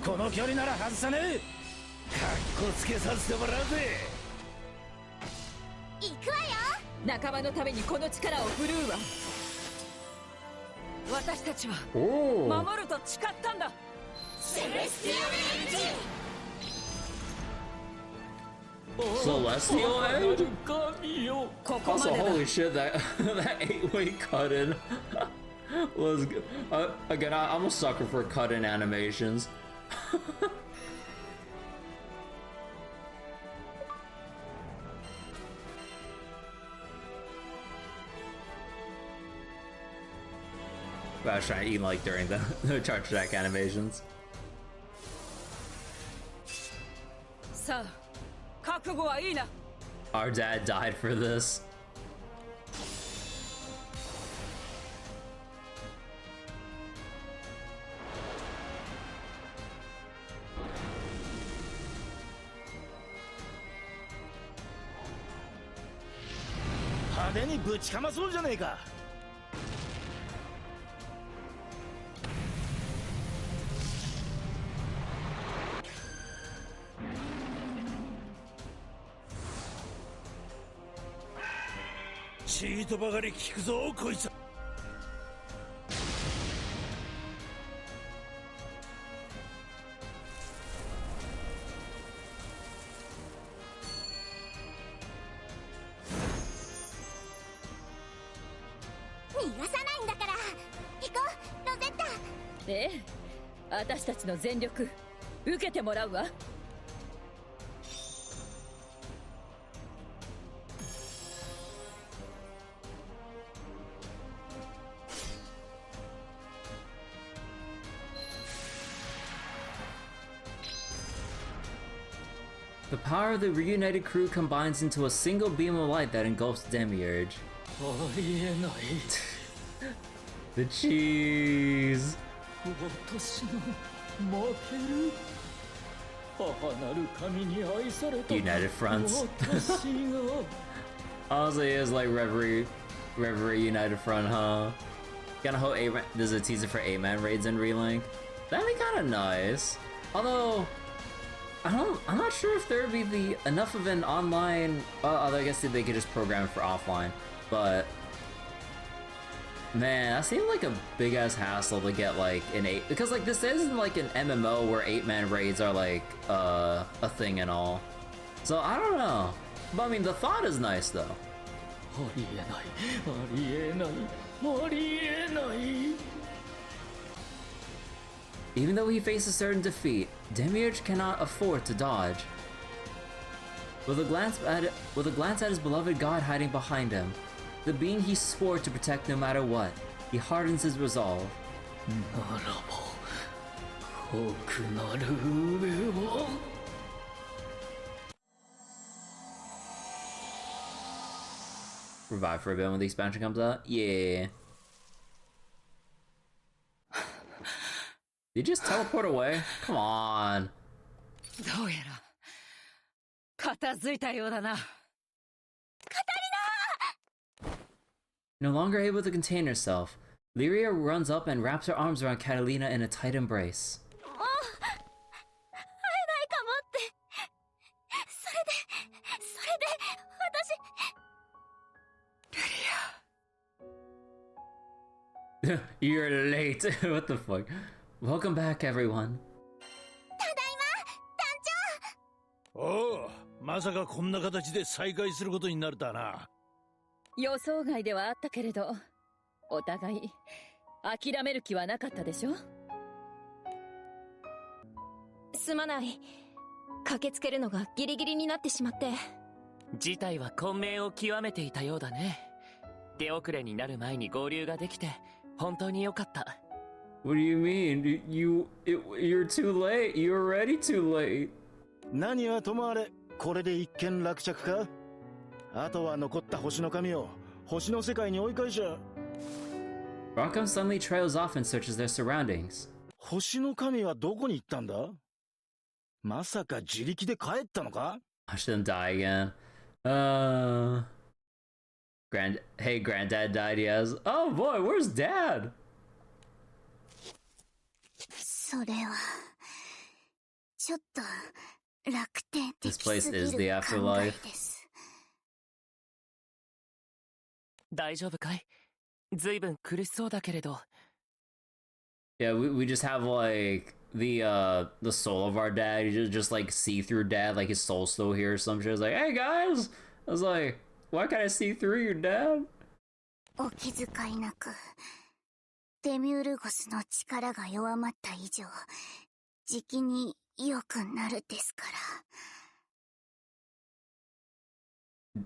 この距離なら外さねえ。かっこつけさせてもらうぜ。行くわよ。仲間のためにこの力を振るうわ。私たちは Oh. 守ると誓ったんだ。セレスティアルエンジン。 Celestial Edge? 神よ。ここま Also, でだ。 holy shit, that 8-way cut-in was good. Again, I'm a sucker for cut-in animations. I was trying to eat like during the charge attack animations. さあ、覚悟はいいな。 Our dad died for this. "派手にぶちかまそうじゃねえか。チートばかり聞くぞこいつ。逃がさないんだから行こうロゼッタ。ええ、私たちの全力受けてもらうわ。 The power of the reunited crew combines into a single beam of light that engulfs Demiurge. ありえない。 The cheese! 私の負ける。母なる神に愛された United Fronts. 私が Honestly, it is like Reverie United Front, huh? Kinda hope there's a teaser for 8-man raids in Relink. That'd be kinda nice. Although, I'm not sure if there would be enough of an online, although I guess they could just program it for offline, but man, that seems like a big ass hassle to get like an 8, because like this isn't like an MMO where 8-man raids are like a thing and all. So I don't know. But I mean, the thought is nice though. Even though he faces certain defeat, Demiurge cannot afford to dodge. With a glance at his beloved god hiding behind him, the being he swore to protect no matter what, he hardens his resolve. Revive for a bit when the expansion comes out? Yeah. Did you just teleport away? Come on. どうやら片付いたようだな。 No longer able to contain herself, Lyria runs up and wraps her arms around Catalina in a tight embrace. 会えないかもって。それで私。You're late. What the fuck? Welcome back, everyone. ただいま、団長。おお、まさかこんな形で再会することになるとはな。予想外ではあったけれど、お互い諦める気はなかったでしょ。すまない。駆けつけるのがギリギリになってしまって。事態は混迷を極めていたようだね。手遅れになる前に合流ができて本当に良かった。What do you mean? You're too late. You're already too late. 何はともあれ、これで一件落着か？あとは残った星の神を星の世界に追い返しゃ。Rockham suddenly trails off and searches their surroundings. 星の神はどこに行ったんだ？まさか自力で帰ったのか？ Watch them die again. Hey, Granddad died, yes. Oh boy, where's Dad? それはちょっと楽天的 This place すぎ is the る考え afterlife. です。大丈夫かい？ずいぶん苦しそうだけれど。Yeah, we just have like the soul of our dad. You just like see through dad, like his soul's still here or some shit. It's like, hey guys, I was like, why can't I see through your dad? お気遣いなく、デミュールゴスの力が弱まった以上、じきに良くなるですから。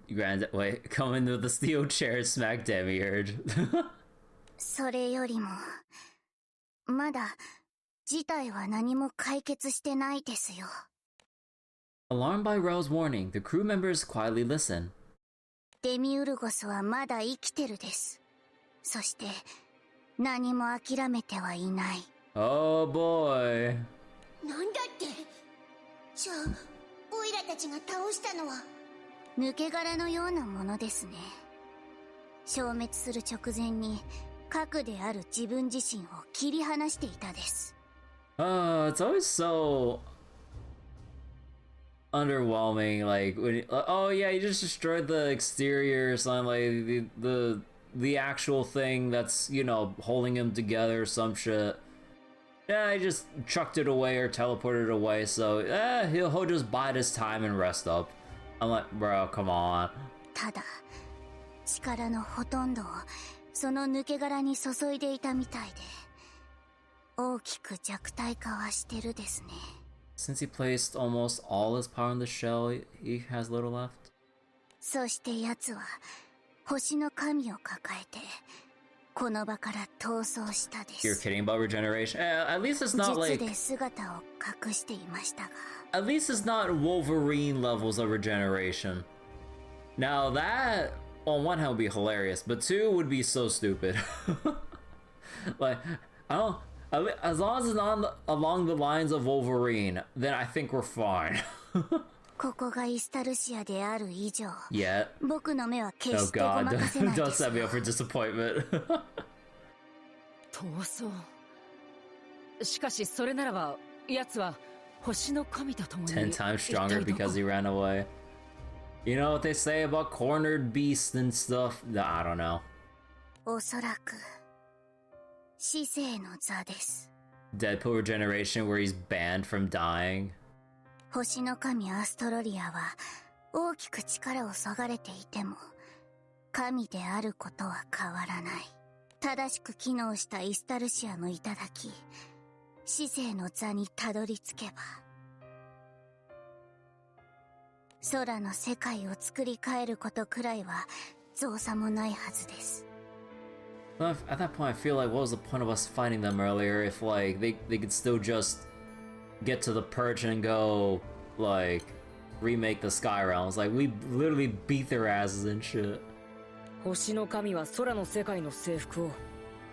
Granddad, wait, come into the steel chair and smack Demiurge. それよりも、まだ事態は何も解決してないですよ。Alarmed by Rel's warning, the crew members quietly listen. デミウルゴスはまだ生きてるです。そして何も諦めてはいない。Oh boy. なんだって？じゃあ、オイラたちが倒したのは抜け殻のようなものですね。消滅する直前に核である自分自身を切り離していたです。It's always so underwhelming. Like when, oh yeah, you just destroyed the exterior or something, like the actual thing that's, you know, holding him together or some shit. Yeah, I just chucked it away or teleported it away, so he'll just bide his time and rest up. I'm like, bro, come on. ただ、力のほとんどをその抜け殻に注いでいたみたいで、大きく弱体化はしてるですね。Since he placed almost all his power in the shell, he has little left. そして奴は星の神を抱えてこの場から逃走したです。 You're kidding about regeneration? At least it's not 術 like... で姿を隠していましたが。At least it's not Wolverine levels of regeneration. Now that, on one hand, would be hilarious, but two would be so stupid. Like, I don't... As long as it's not along the lines of Wolverine, then I think we're fine. ここがイスタルシアである以上、 Yeah. 僕の目は決 Oh してご god, まかせない don't です set me up for disappointment. 逃走。しかしそれならば奴は星の神と共に 10 times stronger because he ran away. You know what they say about cornered beasts and stuff? I don't know. おそらく死生の座です。 Deadpool regeneration where he's banned from dying. 星の神アストロリアは大きく力をそがれていても神であることは変わらない。正しく機能したイスタルシアの頂、死生の座にたどり着けば空の世界を作り変えることくらいは造作もないはずです。 At that point, I feel like, what was the point of us fighting them earlier if, like, they could still just get to the perch and go, like, remake the Sky Realms. Like, we literally beat their asses and shit. 星の神は空の世界の征服を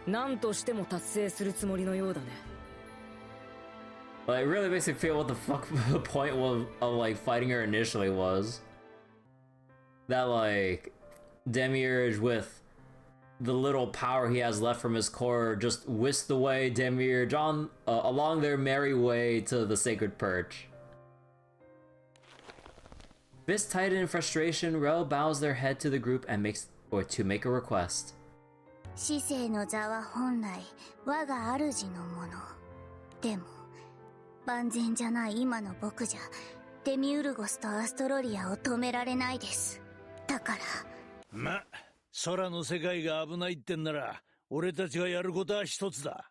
何としても達成するつもりのようだね。 Like, it really makes me feel what the fuck the point of like, fighting her initially was. That, like, Demiurge with the little power he has left from his core just whisked away Demiurge on along their merry way to the sacred perch. Fist tightened in frustration, Rel bows their head to the group and make a request. 死生の座は本来我が主のもの。でも万全じゃない今の僕じゃデミウルゴスとアストロリアを止められないです。だからま、空の世界が危ないってんなら俺たちがやることは一つだ。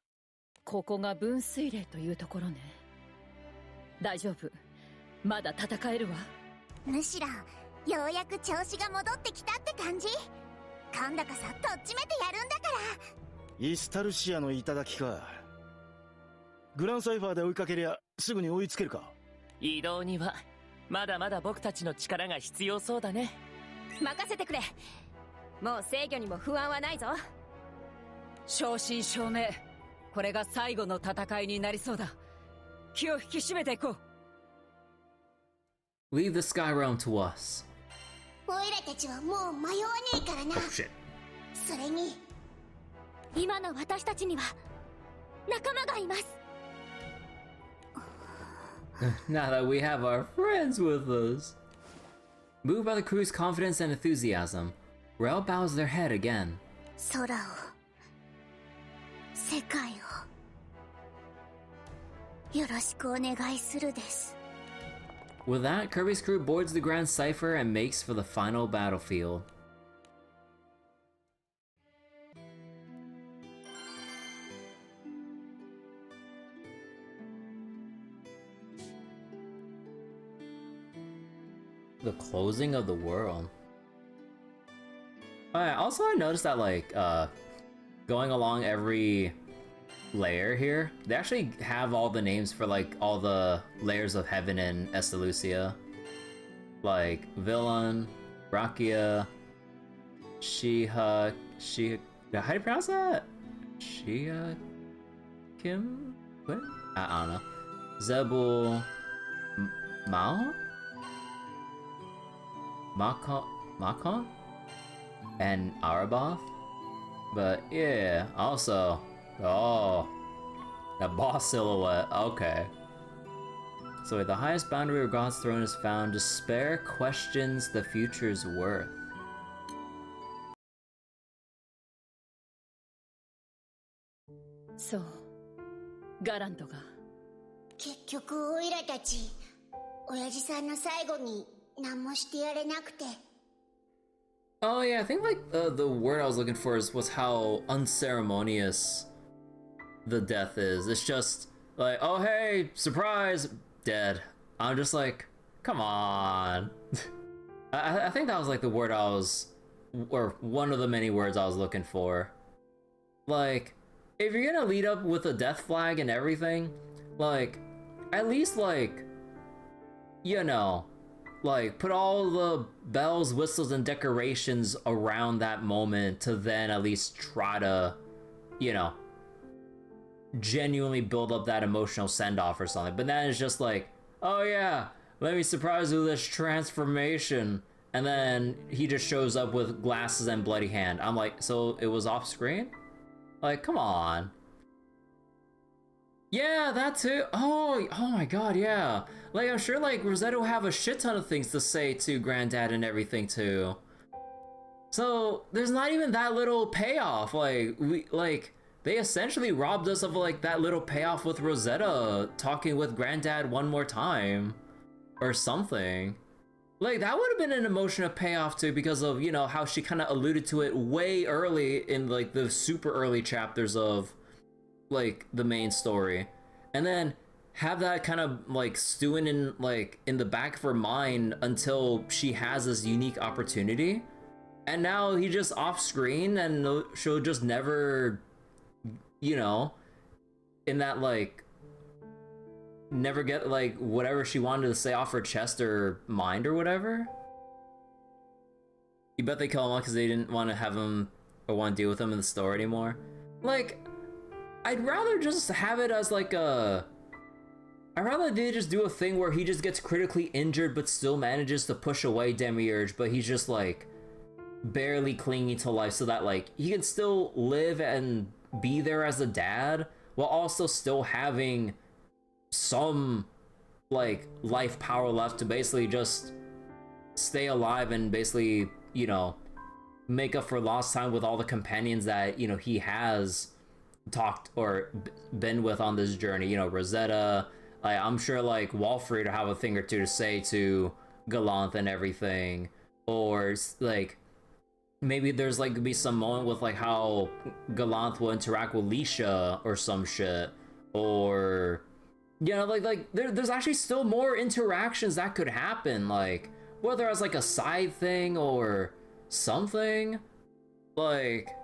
ここが分水嶺というところね。大丈夫、まだ戦えるわ。むしろようやく調子が戻ってきたって感じ。今度こそとっちめてやるんだから。イスタルシアの頂か。グランサイファーで追いかけりゃすぐに追いつけるか。移動にはまだまだ僕たちの力が必要そうだね。任せてくれ。もう制御にも不安はないぞ。正真正銘、これが最後の戦いになりそうだ。気を引き締めていこう。Leave the Sky Realm to us. オイラたちはもう迷わねえからな。Oh, shit. それに今の私たちには仲間がいます。Now that we have our friends with us. Moved by the crew's confidence and enthusiasm, Rel bows their head again. 空を、世界を、よろしくお願いするです。With that, Kirby's crew boards the Grand Cipher and makes for the final battlefield. The closing of the world. Alright, also I noticed that, like, going along every layer here, they actually have all the names for, like, all the layers of heaven in Estalucia. Like, Villain, Rakia, Shiha, how do you pronounce that? Shia Kim? What? I don't know. Zebul, Mao? Makon? And Araboth? But yeah, also, oh, that boss silhouette, okay. So where the highest boundary of God's throne is found, despair questions the future's worth. So, ガラントが結局オイラたち、親父さんの最後に何もしてやれなくて。Oh yeah, I think like the word I was looking for was how unceremonious the death is. It's just like, oh hey, surprise, dead. I'm just like, come on. I think that was like the word I was, or one of the many words I was looking for. Like, if you're gonna lead up with a death flag and everything, like, at least like, you know, like, put all the bells, whistles, and decorations around that moment to then at least try to, you know, genuinely build up that emotional send-off or something. But then it's just like, oh yeah, let me surprise you with this transformation. And then he just shows up with glasses and bloody hand. I'm like, so it was off screen? Like, come on. Yeah, that too. Oh my god, yeah. Like, I'm sure like Rosetta will have a shit ton of things to say to Granddad and everything too. So there's not even that little payoff. Like they essentially robbed us of like that little payoff with Rosetta talking with Granddad one more time or something. Like that would have been an emotional payoff too, because of, you know, how she kind of alluded to it way early in like the super early chapters of like the main story, and then have that kind of like stewing in like in the back of her mind until she has this unique opportunity, and now he just off screen and she'll just never, you know, in that like never get like whatever she wanted to say off her chest or mind or whatever. You bet they kill him off because they didn't want to have him or want to deal with him in the story anymore. Like, I'd rather just have it as like I'd rather they just do a thing where he just gets critically injured but still manages to push away Demiurge, but he's just like barely clinging to life so that like he can still live and be there as a dad while also still having some like life power left to basically just stay alive and basically, you know, make up for lost time with all the companions that, you know, he has talked or been with on this journey. You know, Rosetta, like I'm sure like Walfrey to have a thing or two to say to Galanth and everything, or like maybe there's like be some moment with like how Galanth will interact with Lisha or some shit, or you know, like there's actually still more interactions that could happen, like whether as like a side thing or something, like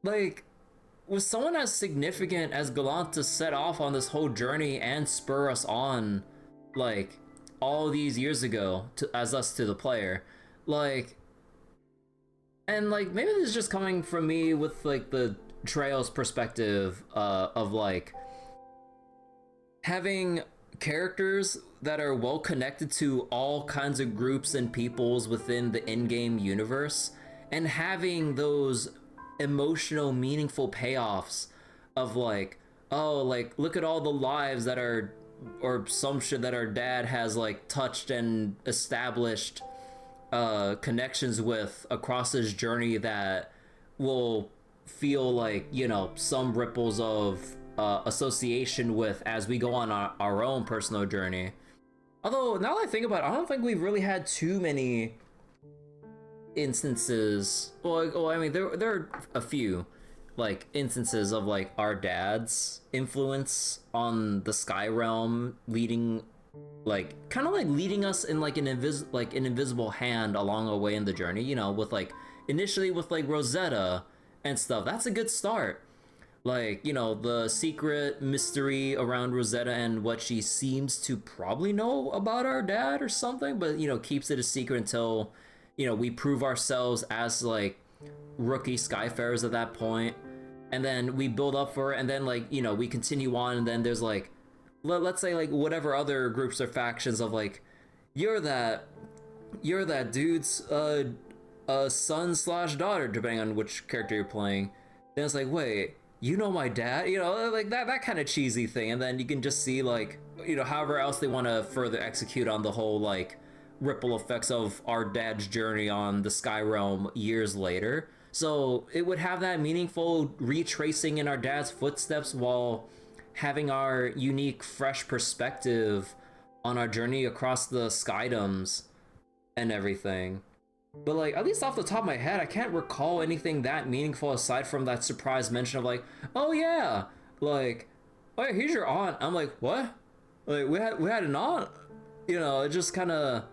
with someone as significant as Galanth to set off on this whole journey and spur us on, like all these years ago to as us to the player, like, and like maybe this is just coming from me with like the Trail's perspective of like having characters that are well connected to all kinds of groups and peoples within the in-game universe, and having those emotional meaningful payoffs of like, oh, like look at all the lives that are, or some shit that our dad has like touched and established connections with across his journey that will feel like, you know, some ripples of association with as we go on our own personal journey. Although now that I think about it, I don't think we've really had too many instances. Well, I mean, there are a few like instances of like our dad's influence on the Sky Realm leading, like kind of like leading us in like an invisible hand along the way in the journey, you know, with like initially with like Rosetta and stuff. That's a good start. Like, you know, the secret mystery around Rosetta and what she seems to probably know about our dad or something, but, you know, keeps it a secret until, you know, we prove ourselves as like rookie Skyfarers at that point. And then we build up for it, and then like, you know, we continue on, and then there's like, let's say like whatever other groups or factions of like, you're that dude's son/daughter, depending on which character you're playing. Then it's like, wait, you know my dad? You know, like that kind of cheesy thing. And then you can just see like, you know, however else they want to further execute on the whole like ripple effects of our dad's journey on the Sky Realm years later. So it would have that meaningful retracing in our dad's footsteps while having our unique, fresh perspective on our journey across the Skydoms and everything. But like, at least off the top of my head, I can't recall anything that meaningful aside from that surprise mention of like, oh yeah, like, oh yeah, here's your aunt. I'm like, what? Like, we had an aunt? You know, it just kind of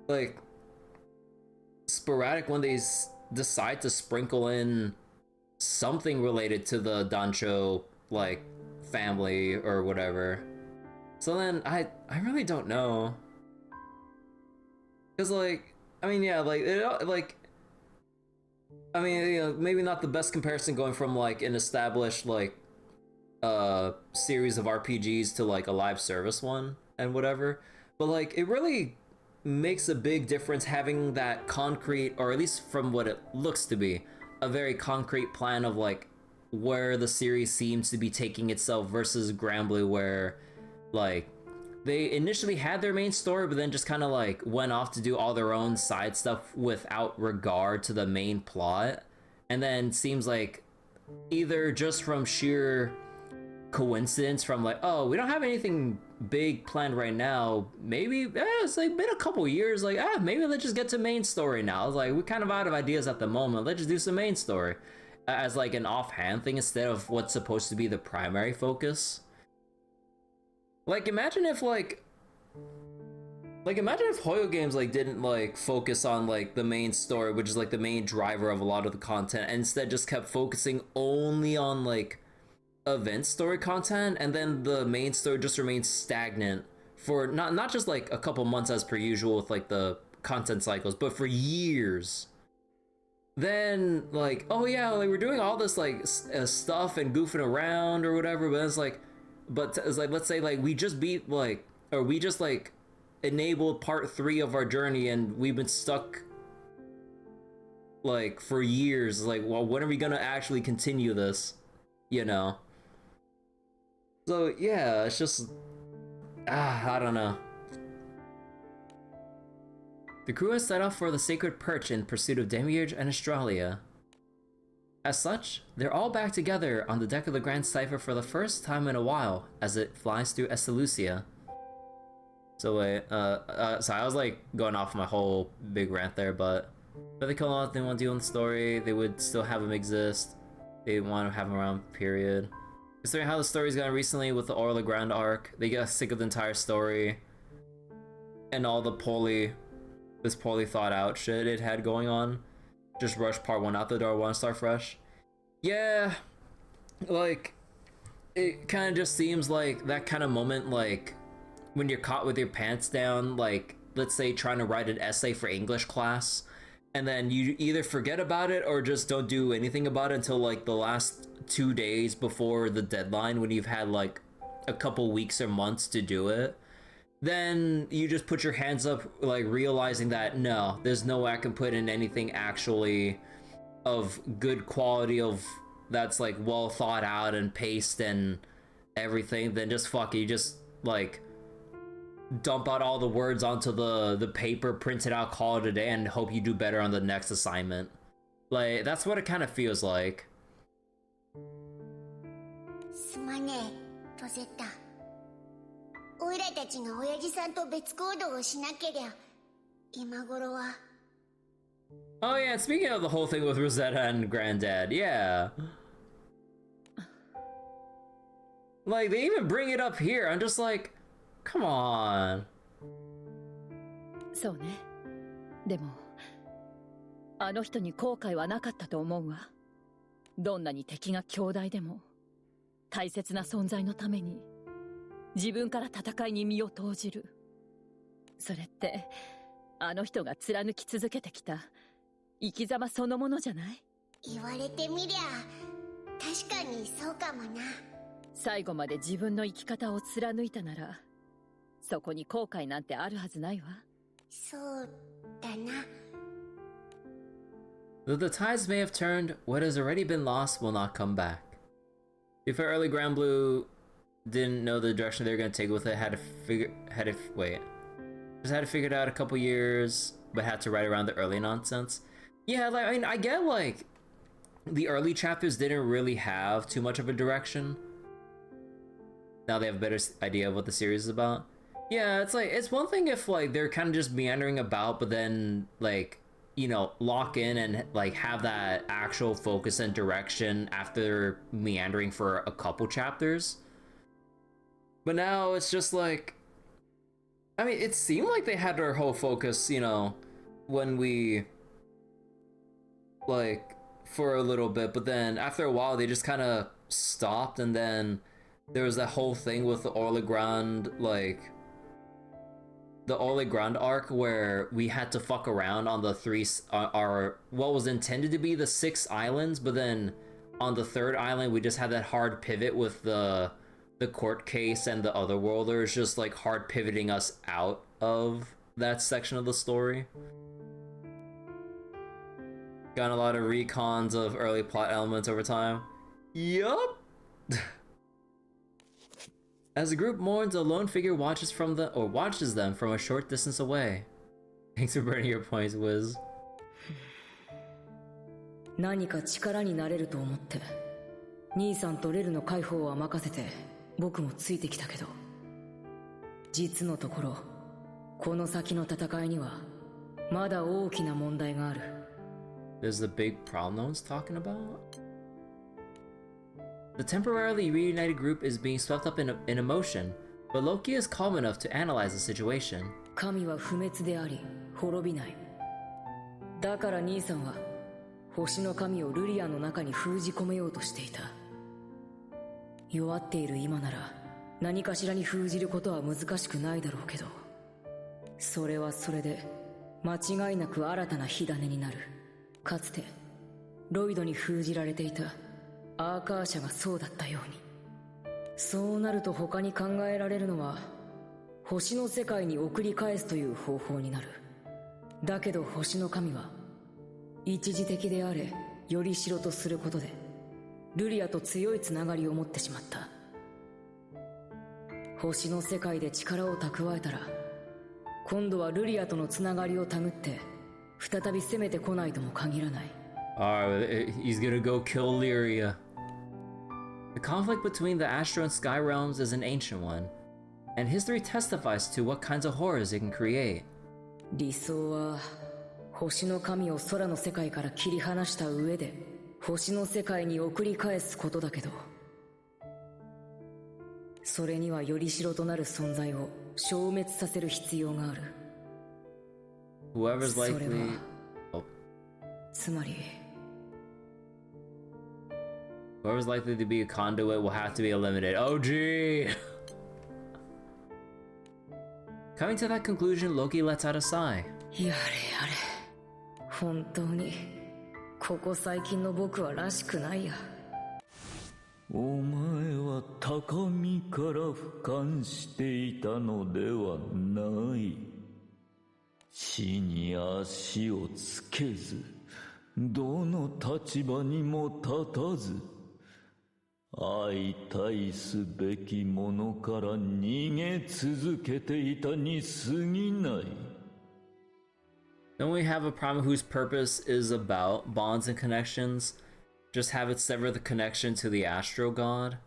like sporadic when they decide to sprinkle in something related to the Dancho like family or whatever. So then I really don't know, because like, I mean, yeah, like I mean, you know, maybe not the best comparison going from like an established like series of RPGs to like a live service one and whatever. But like it really makes a big difference having that concrete, or at least from what it looks to be, a very concrete plan of like where the series seems to be taking itself versus Granblue, where like they initially had their main story but then just kind of like went off to do all their own side stuff without regard to the main plot, and then seems like either just from sheer coincidence from like, oh, we don't have anything big planned right now, maybe it's like been a couple years, like maybe let's just get to main story now. It's like we're kind of out of ideas at the moment, let's just do some main story as like an offhand thing instead of what's supposed to be the primary focus. Like imagine if Hoyo Games like didn't like focus on like the main story, which is like the main driver of a lot of the content, and instead just kept focusing only on like event story content, and then the main story just remains stagnant for not just like a couple months as per usual with like the content cycles, but for years. Then like, oh yeah, like we're doing all this like stuff and goofing around or whatever, but it's like, let's say like we just beat like, or we just like enabled part 3 of our journey and we've been stuck like for years, like, well, when are we gonna actually continue this, you know? So yeah, it's just I don't know. The crew has set off for the Sacred Perch in pursuit of Demiurge and Estalucia. As such, they're all back together on the deck of the Grand Cipher for the first time in a while as it flies through Estalucia. So wait, so I was like going off my whole big rant there, but if they kill off, they want to deal in the story, they would still have him exist. They want to have him around, period. Considering how the story's gone recently with the Orla Grand arc, they get sick of the entire story and all the poorly thought out shit it had going on. Just rush part 1 out the door, 1 star fresh. Yeah, like it kind of just seems like that kind of moment, like when you're caught with your pants down, like let's say trying to write an essay for English class, and then you either forget about it or just don't do anything about it until like the last 2 days before the deadline, when you've had like a couple weeks or months to do it. Then you just put your hands up, like realizing that no, there's no way I can put in anything actually of good quality, of that's like well thought out and paced and everything. Then just fuck it, you just like dump out all the words onto the paper, print it out, call it a day, and hope you do better on the next assignment. Like that's what it kind of feels like. すまねえ、ロゼッタ。オイラたちが親父さんと別行動をしなけりゃ、今頃は。Oh yeah, speaking of the whole thing with Rosetta and Granddad, yeah. Like, they even bring it up here, I'm just like, come on. そうね。でも、あの人に後悔はなかったと思うわ。どんなに敵が強大でも、大切な存在のために、自分から戦いに身を投じる。それって、あの人が貫き続けてきた生き様そのものじゃない？言われてみりゃ、確かにそうかもな。最後まで自分の生き方を貫いたなら、そこに後悔なんてあるはずないわ。そうだな。Though the tides may have turned, what has already been lost will not come back. If early Granblue didn't know the direction they were going to take with it, had to figure it out a couple years, but had to write around the early nonsense. Yeah, like, I mean, I get like the early chapters didn't really have too much of a direction. Now they have a better idea of what the series is about. Yeah, it's like, it's one thing if like they're kind of just meandering about, but then like, you know, lock in and like have that actual focus and direction after meandering for a couple chapters. But now it's just like, I mean, it seemed like they had their whole focus, you know, when we like for a little bit, but then after a while they just kind of stopped, and then there was that whole thing with the Orla Grande, like the Orla Grande arc where we had to fuck around on the what was intended to be the 6 islands, but then on the third island, we just had that hard pivot with the court case and the other worlders just like hard pivoting us out of that section of the story. Got a lot of recons of early plot elements over time. Yup. As the group mourns, a lone figure watches them from a short distance away. Thanks for burning your points, Wiz. 何か力になれると思って兄さんとレルの解放は任せて僕もついてきたけど実のところこの先の戦いにはまだ大きな問題がある。 There's the big problem no one's talking about? The temporarily reunited group is being swept up in emotion, but Loki is calm enough to analyze the situation. 神は不滅であり滅びない。だから兄さんは星の神をルリアの中に封じ込めようとしていた。弱っている今なら何かしらに封じることは難しくないだろうけど、それはそれで間違いなく新たな火種になる。かつてロイドに封じられていたアーカー社がそうだったように。そうなると他に考えられるのは星の世界に送り返すという方法になる。だけど星の神は一時的であれよりしろとすることでルリアと強いつながりを持ってしまった。星の世界で力を蓄えたら今度はルリアとのつながりをたぐって再び攻めてこないとも限らない。Alright, he's gonna go kill Lyria. The conflict between the Astro and Sky realms is an ancient one, and history testifies to what kinds of horrors it can create. 理想は星の神を空の世界から切り離した上で星の世界に送り返すことだけど、それにはよりしろとなる存在を消滅させる必要がある。 Whoever's likely... つまり Whoever's likely to be a conduit will have to be eliminated. Oh gee! Coming to that conclusion, Loki lets out a sigh. やれやれ、本当にここ最近の僕はらしくないや。お前は高みから俯瞰していたのではない。地に足をつけず、どの立場にも立たず、相対すべきものから逃げ続けていたに過ぎない。Don't we have a primal whose purpose is about bonds and connections? Just have it sever the connection to the Astro God?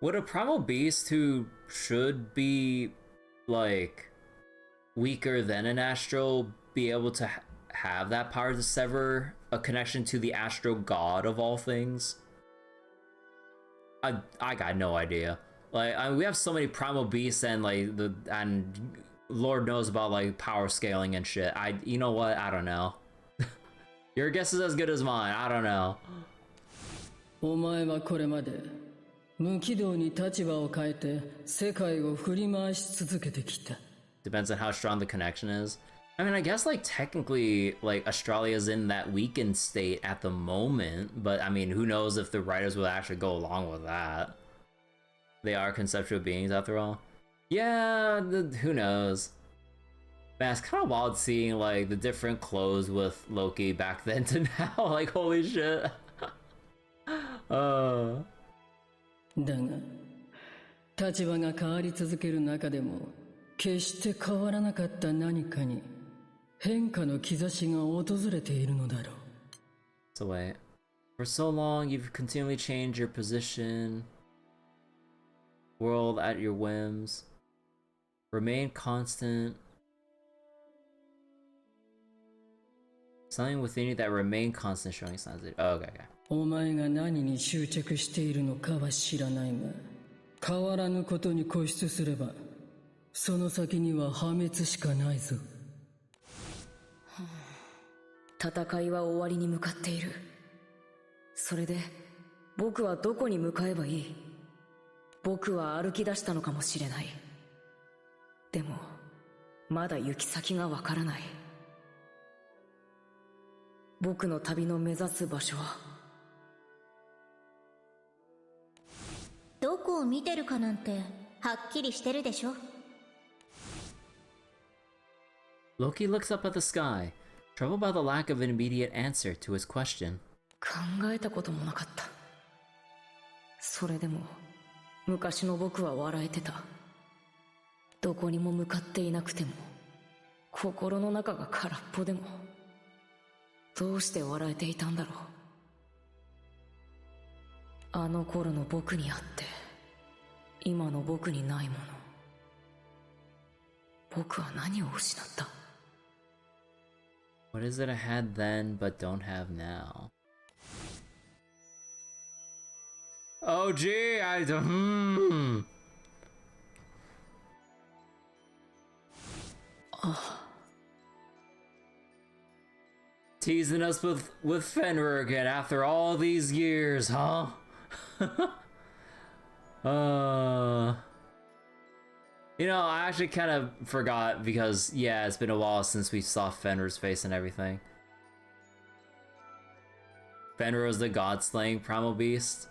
Would a primal beast who should be, like, weaker than an Astro be able to have that power to sever a connection to the Astro God of all things? I got no idea. Like, we have so many primal beasts and, like, and Lord knows about, like, power scaling and shit. You know what? I don't know. Your guess is as good as mine. I don't know. お前はこれまで無軌道に立場を変えて世界を振り回し続けてきた。 Depends on how strong the connection is. I mean, I guess, like, technically, like, Australia's in that weakened state at the moment, but I mean, who knows if the writers will actually go along with that. They are conceptual beings after all. Yeah, who knows? Man, it's kind of wild seeing, like, the different clothes with Loki back then to now. Like, holy shit. だが、立場が変わり続ける中でも、決して変わらなかった何かに変化の兆しが訪れているのだろう。 So wait. For so long, you've continually changed your position, world at your whims. Remain constant. Something within you that remain constant showing signs of... Oh, okay. お前が何に執着しているのかは知らないが、変わらぬことに固執すれば、その先には破滅しかないぞ。戦いは終わりに向かっている。それで僕はどこに向かえばいい？僕は歩き出したのかもしれない。でもまだ行き先がわからない。僕の旅の目指す場所は。どこを見てるかなんてはっきりしてるでしょ。Loki looks up at the sky, troubled by the lack of an immediate answer to his question. 考えたこともなかった。それでも昔の僕は笑えてた。どこにも向かっていなくても心の中が空っぽでもどうして笑えていたんだろう。あの頃の僕にあって今の僕にないもの。僕は何を失った？ What is it I had then but don't have now? Oh gee, I don't. Teasing us with Fenrir again after all these years, huh? You know, I actually kind of forgot because, yeah, it's been a while since we saw Fenrir's face and everything. Fenrir was the god-slaying primal beast.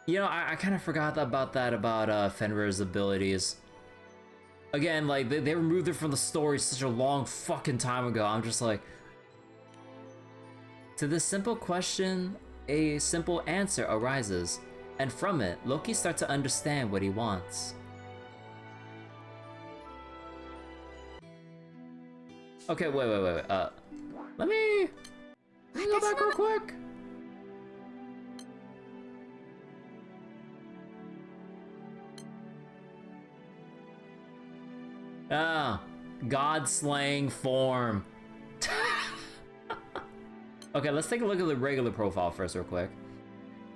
You know, I kind of forgot about that, about Fenrir's abilities. Again, like, they removed it from the story such a long fucking time ago. I'm just like... To this simple question, a simple answer arises. And from it, Loki starts to understand what he wants. Okay, wait. Let me go back real quick. Ah, god-slaying form. Okay, let's take a look at the regular profile first real quick.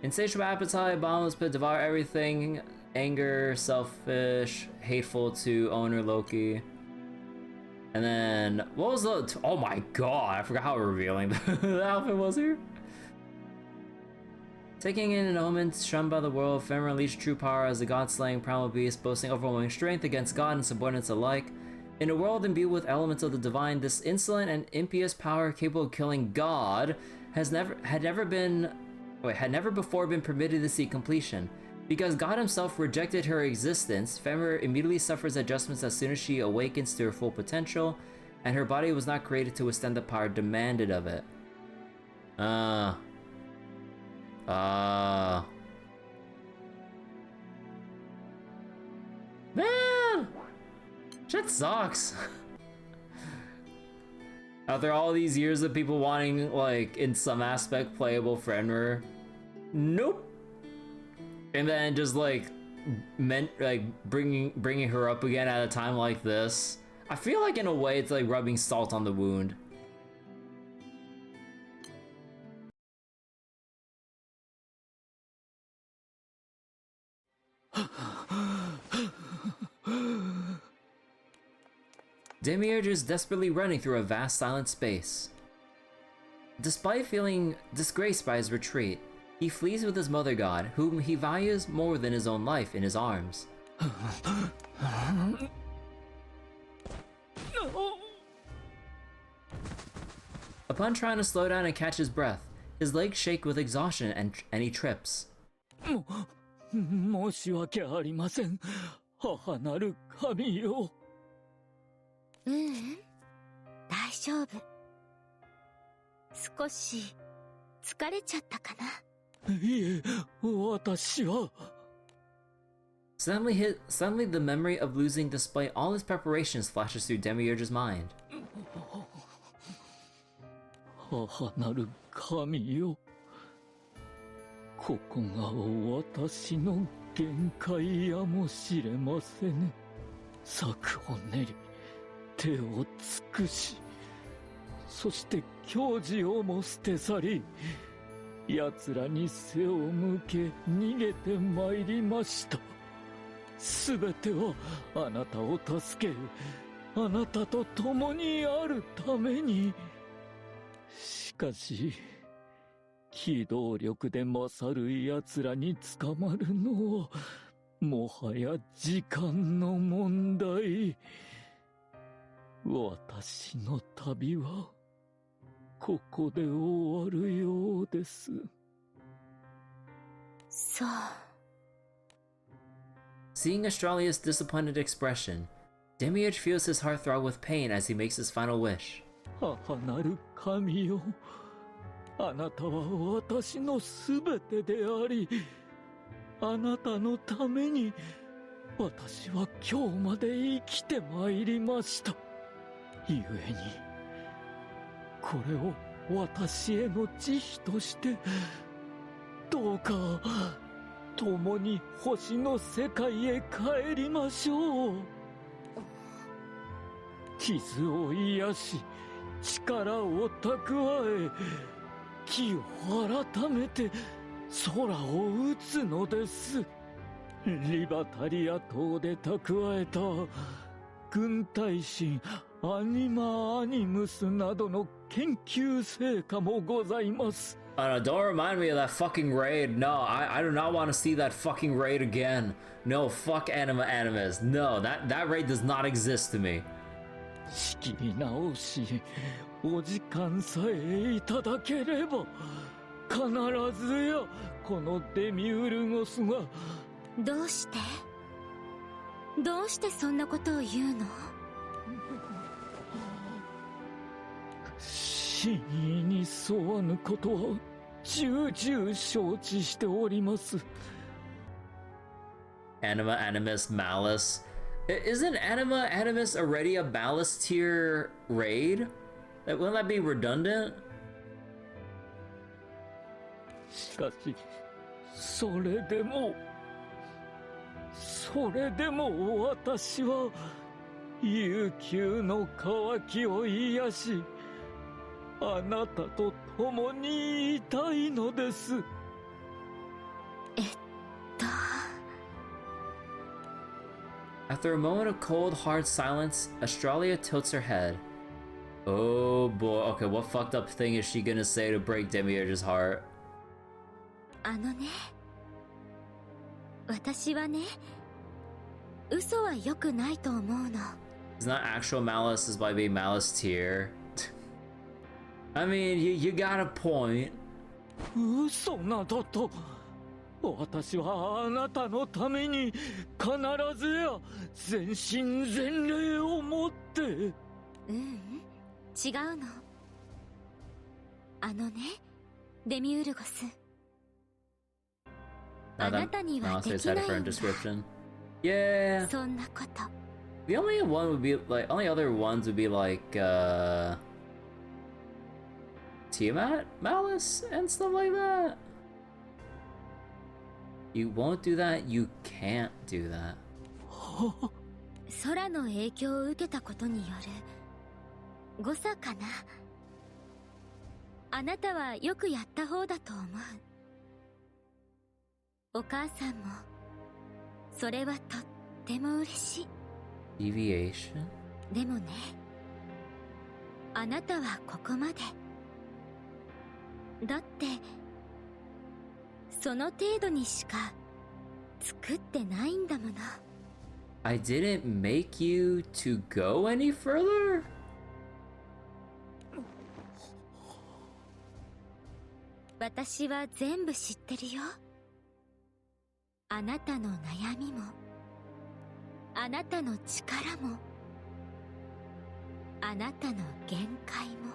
Insatiable appetite, bottomless pit, devour everything, anger, selfish, hateful to owner Loki. And then, what was the, oh my god, I forgot how revealing the outfit was here. Taking in an omen shunned by the world, Fenrir unleashed true power as a god-slaying primal beast, boasting overwhelming strength against god and subordinates alike. In a world imbued with elements of the divine, this insolent and impious power capable of killing God had never before been permitted to see completion. Because God himself rejected her existence, Fenrir immediately suffers adjustments as soon as she awakens to her full potential, and her body was not created to withstand the power demanded of it. Man! Shit sucks. After all these years of people wanting, like, in some aspect, playable Fenrir, nope. And then just like bringing her up again at a time like this. I feel like in a way it's like rubbing salt on the wound. Demiurge is desperately running through a vast silent space. Despite feeling disgraced by his retreat, he flees with his mother god, whom he values more than his own life, in his arms. Upon trying to slow down and catch his breath, his legs shake with exhaustion and he trips. 申し訳ありません。母なる神よ。大丈夫。少し疲れちゃったかな。いえ、私は。Suddenly the memory of losing despite all his preparations flashes through Demiurge's mind. 母なる神よ。ここが私の限界やもしれませぬ。策を練り、手を尽くし、そして矜持をも捨て去り、奴らに背を向け逃げてまいりました。すべてはあなたを助け、あなたと共にあるために。しかし、機動力で勝る奴らに捕まるのは、もはや時間の問題。私の旅はここで終わるようです。そう。Seeing Australia's disappointed expression, Demiurge feels his heart throb with pain as he makes his final wish. 母なる神よ、あなたは私のすべてであり、あなたのために私は今日まで生きてまいりました。故にこれを私への慈悲としてどうか共に星の世界へ帰りましょう。傷を癒し力を蓄え、気を改めて空を打つのです。リバタリア島で蓄えた軍隊心、アニマ・アニムスなどの研究成果もございます。Don't remind me of that fucking raid. No, I do not want to see that fucking raid again. No, fuck Anima Animus. No, that raid does not exist to me. 仕切り直し、お時間さえいただければ、必ずやこのデミウルゴスが。どうしてそんなことを言うの？真意に沿わぬことは重々承知しております。Anima Animus Malice. Isn't Anima Animus already a Malice tier raid? Wouldn't that be redundant? しかし、それでも私は悠久の渇きを癒し、あなたと共にいたいのです。After a moment of cold, hard silence, Australia tilts her head. Oh boy, okay, what fucked up thing is she gonna say to break Demiurge's heart? 私はね、嘘は良くないと思うの。It's not actual malice, it's by being malice tier. I mean, you got a point. 嘘などと、私はあなたのために必ずや全身全霊をもって。違うの。デミウルゴス。あなたにはできないんだ。Yeah. そんなこと。The only other ones would be like, Tiamat Malice and stuff like that. You won't do that, you can't do that. 空の影響を受けたことによる誤差かな。あなたはよくやった方だと思う。お母さんもそれはとっても嬉しい。Deviation? でもね、あなたはここまで。だってその程度にしか作ってないんだもの。I didn't make you to go any further? 私は全部知ってるよ。あなたの悩みも、あなたの力も、あなたの限界も。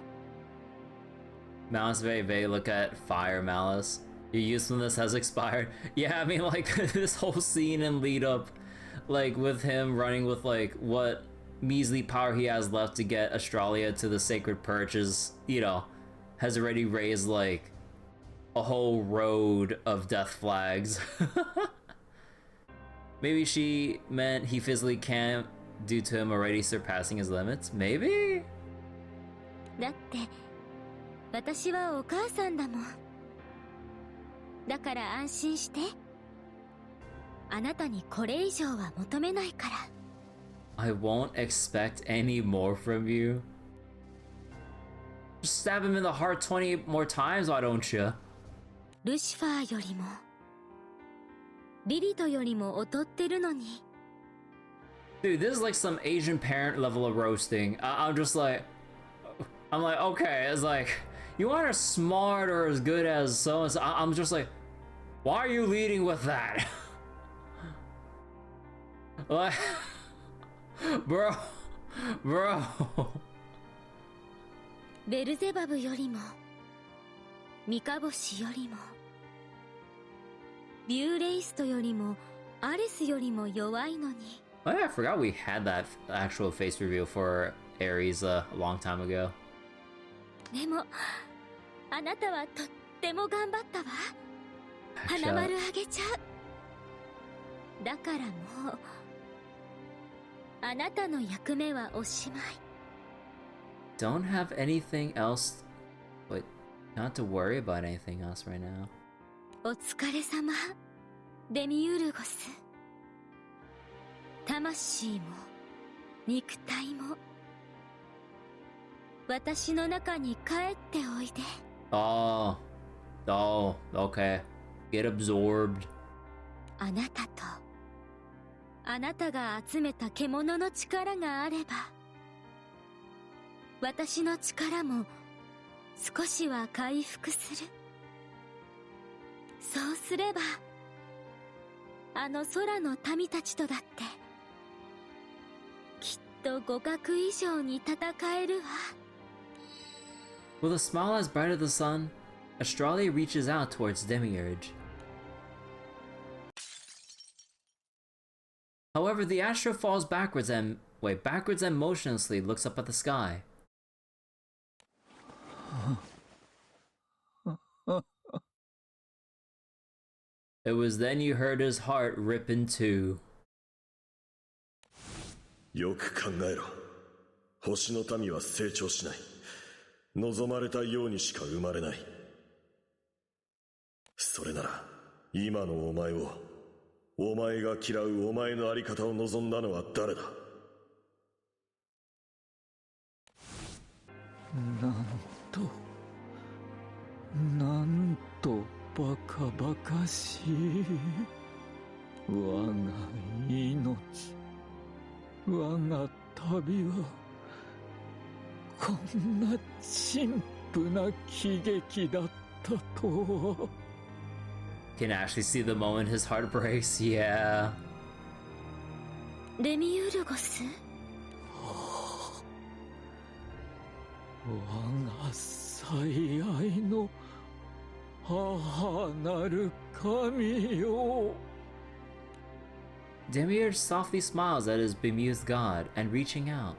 Malice Vey look at Fire Malice. Your usefulness has expired. Yeah, I mean, like, this whole scene and lead up, like, with him running with, like, what measly power he has left to get Australia to the Sacred Perch is, you know, has already raised, like, a whole road of death flags. Maybe she meant he physically can't due to him already surpassing his limits? Maybe? だって、私はお母さんだもん。だから安心して。あなたにこれ以上は求めないから。I won't expect any more from you. Just stab him in the heart 20 more times, why don't you? ルシファーよりも、リリトよりも劣ってるのに。Dude, this is like some Asian parent level of roasting. I'm just like, I'm like, okay, it's like, you aren't as smart or as good as so and so. I'm just like, why are you leading with that? Like, bro. ベルゼバブよりもミカボシよりもビューレイストよりもアレスよりも弱いのに。I forgot we had that actual face reveal for Ares a long time ago. でもあなたはとっても頑張ったわ。花丸あげちゃう。だからもうあなたの役目はおしまい。Don't have anything else, but not to worry about anything else right now. お疲れ様、デミウルゴス。魂も肉体も私の中に帰っておいで。Oh, okay. Get absorbed. あなたとあなたが集めた獣の力があれば私の力も少しは回復する。そうすればあの空の民たちとだってきっと互角以上に戦えるわ。 With a smile as bright as the sun, Australia reaches out towards Demiurge. However, the Astro falls backwards and motionlessly looks up at the sky. It was then you heard his heart rip in two. よく考えろ。星の民は成長しない。望まれたようにしか生まれない。それなら、今のお前を、お前が嫌うお前のあり方を望んだのは誰だ？なんとバカバカしい。我が命、我が旅はこんな陳腐な喜劇だったとは。 Can actually see the moment his heart breaks, yeah. レミウルゴス、我が最愛の母なる神よ。 Demiurge softly smiles at his bemused god and reaching out.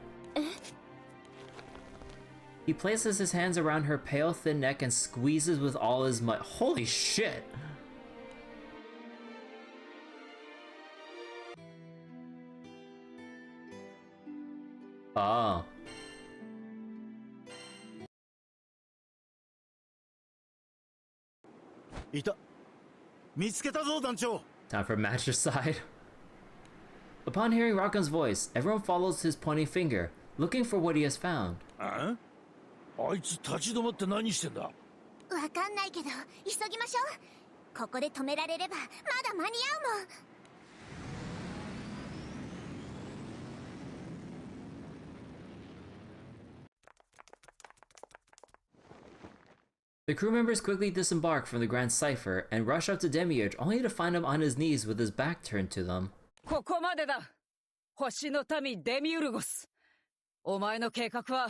He places his hands around her pale thin neck and squeezes with all his might. Holy shit! Oh. Time for matricide. Upon hearing Rockon's voice, everyone follows his pointing finger, looking for what he has found. あいつ立ち止まって何してんだ？わかんないけど急ぎましょう。ここで止められればまだ間に合うもん。 The crew members quickly disembark from the Grand Cipher and rush up to Demiurge, only to find him on his knees with his back turned to them. ここまでだ。星の民デミウルゴス。お前の計画は。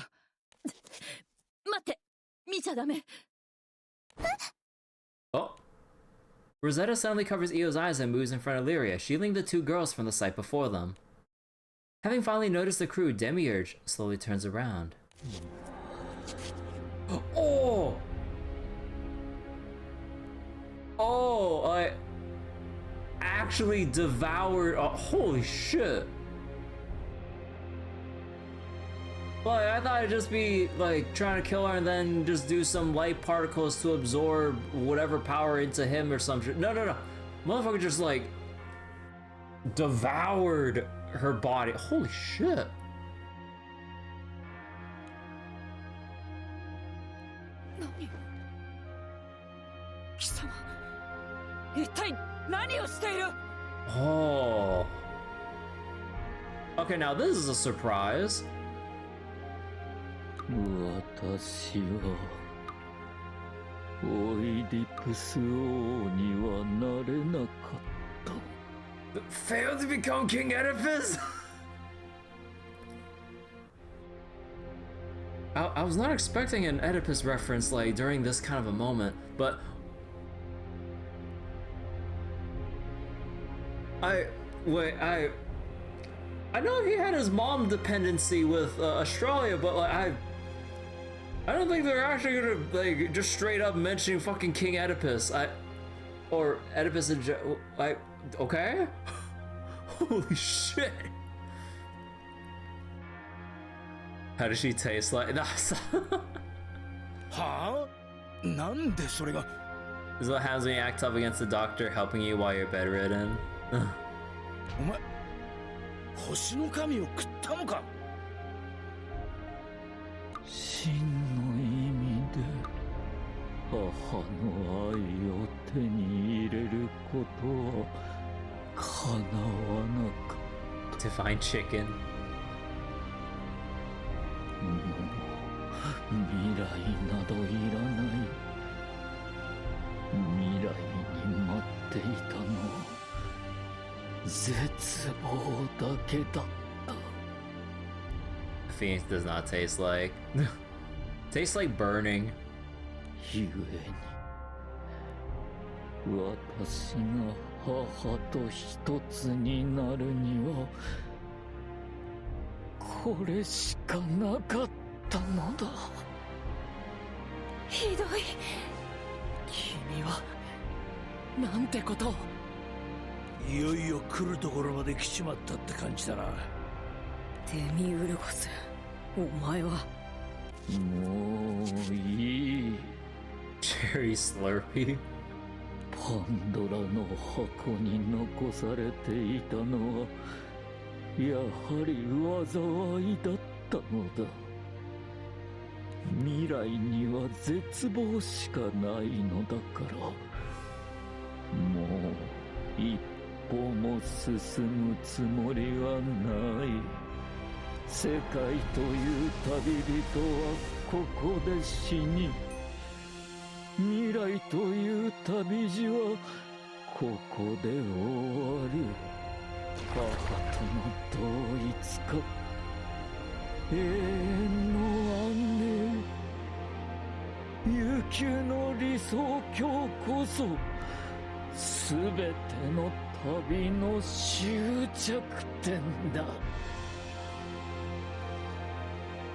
待って、見ちゃダメ。Oh. Rosetta suddenly covers Eo's eyes and moves in front of Lyria, shielding the two girls from the sight before them. Having finally noticed the crew, Demiurge slowly turns around. Oh! Oh, I actually devoured. Oh, holy shit! Like, I thought it'd just be like trying to kill her and then just do some light particles to absorb whatever power into him or some shit. No. Motherfucker just like devoured her body. Holy shit. Oh. Okay, now this is a surprise. 私はオイディプス王にはなれなかった。 Failed to become King Oedipus? I was not expecting an Oedipus reference like during this kind of a moment, but I know he had his mom dependency with Australia, but like I don't think they're actually gonna like just straight up mentioning fucking King Oedipus. Or Oedipus in okay? Holy shit! How does she taste like? Huh? なんでそれが? This is what happens when you act tough against the doctor helping you while you're bedridden. お前、星の神を食ったのか? 真の意味で母の愛を手に入れることは叶わなかった。 Divine chicken. もう未来などいらない。未来に待っていたのは絶望だけだった。 Phoenix does not taste like. Tastes like burning. ゆえに私が母と一つになるにはこれしかなかったのだ。ひどい。君はなんてことを。いよいよ来るところまで来ちまったって感じだな。デミウルゴス、お前は。もういい。 Cherry Slurpee. パンドラの箱に残されていたのはやはり災いだったのだ。未来には絶望しかないのだからもう一歩も進むつもりはない。世界という旅人はここで死に、未来という旅路はここで終わる。母との同一か永遠の安寧、悠久の理想郷こそすべての旅の終着点だ。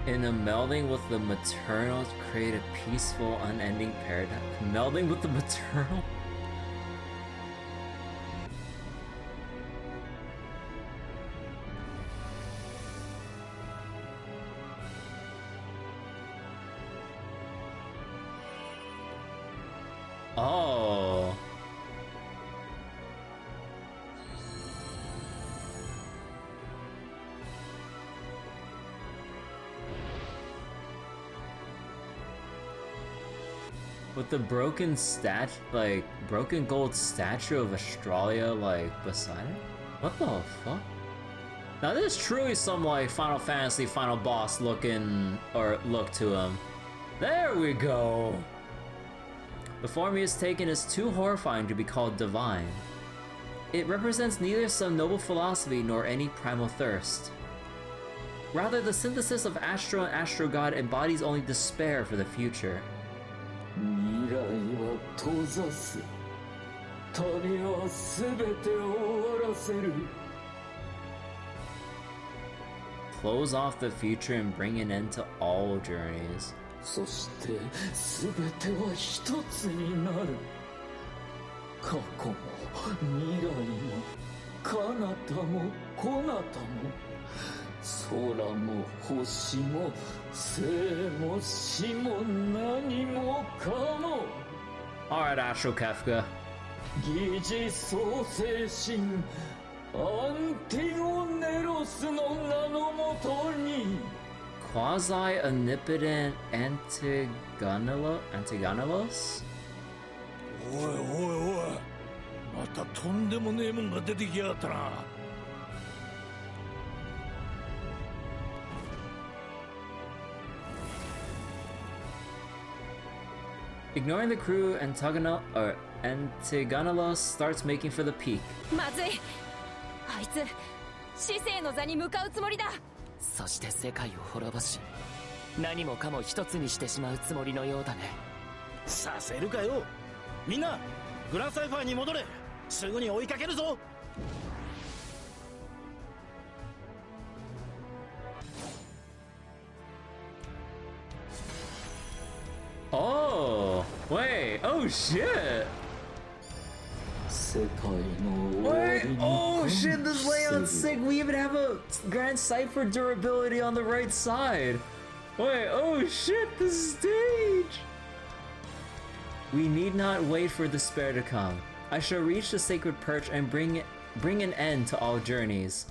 In a melding with the maternal to create a peaceful, unending paradigm. Melding with the maternal? Oh. With the broken broken gold statue of Australia, like, beside it? What the fuck? Now this is truly some, like, Final Fantasy final boss looking, or look to him. There we go! The form he has taken is too horrifying to be called divine. It represents neither some noble philosophy nor any primal thirst. Rather, the synthesis of Astro and Astro God embodies only despair for the future. 未来は閉ざす。旅はすべて終わらせる。 Close off the future and bring an end to all journeys. そしてすべては一つになる。過去も未来も彼方もこなたも空も星も生も死も何もかも。 Alright, Astro Kefka. 疑似創生神アンティゴネロスの名のもとに Quasi-omnipotent Antigonelos? おいおいおい、またとんでもねえもんが出てきやがったな。Ignoring the crew, Antigonalos starts making for the peak. まずい。あいつ、死生の座に向かうつもりだ。そして世界を滅ぼし、何もかも一つにしてしまうつもりのようだね。させるかよ。みんなグランサイファーに戻れ。すぐに追いかけるぞ。Oh, wait, oh shit! Wait, oh shit, this layout's sick! We even have a Grand Cipher durability on the right side! Wait, oh shit, the stage! We need not wait for despair to come. I shall reach the sacred perch and bring an end to all journeys.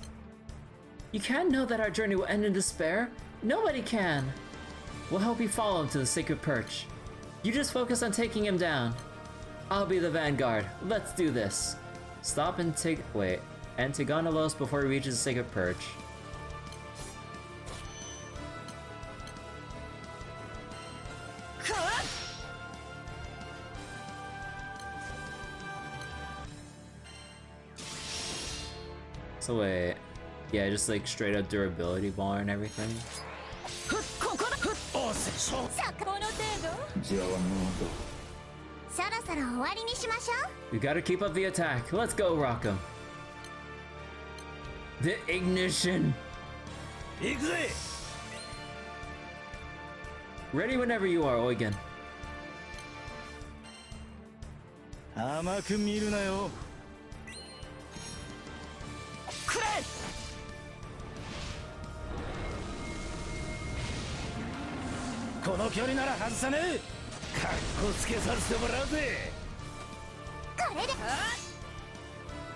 You can't know that our journey will end in despair? Nobody can! We'll help you follow him to the sacred perch. You just focus on taking him down. I'll be the vanguard. Let's do this. Stop and wait. Antigonalos before he reaches the sacred perch. So wait. Yeah, just like straight up durability bar and everything. We gotta keep up the attack. Let's go, Rockham. The ignition. Ready whenever you are, Eugen. 甘く見るなよ。くれ。この距離なら外さねえ。かっこつけさせてもらうぜ。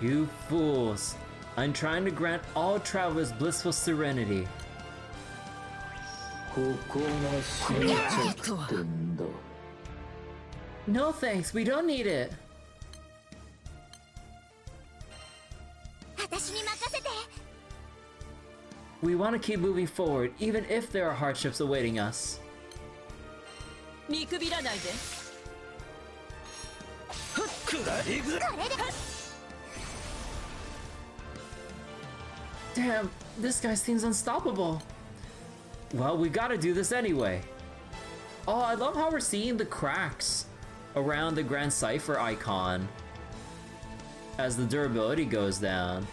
You fools. I'm trying to grant all travelers blissful serenity. No thanks, we don't need it. We want to keep moving forward, even if there are hardships awaiting us. Damn, this guy seems unstoppable. Well, we gotta do this anyway. Oh, I love how we're seeing the cracks around the Grand Cipher icon as the durability goes down.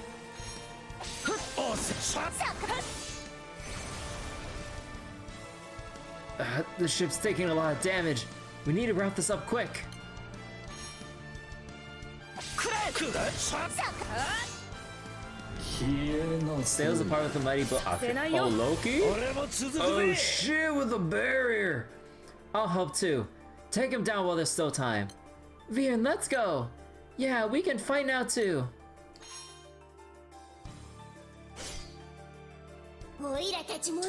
The ship's taking a lot of damage. We need to wrap this up quick. Sails apart with the mighty boat. Oh, Loki? Oh shit, with a barrier! I'll help too. Take him down while there's still time. Viren, let's go! Yeah, we can fight now too.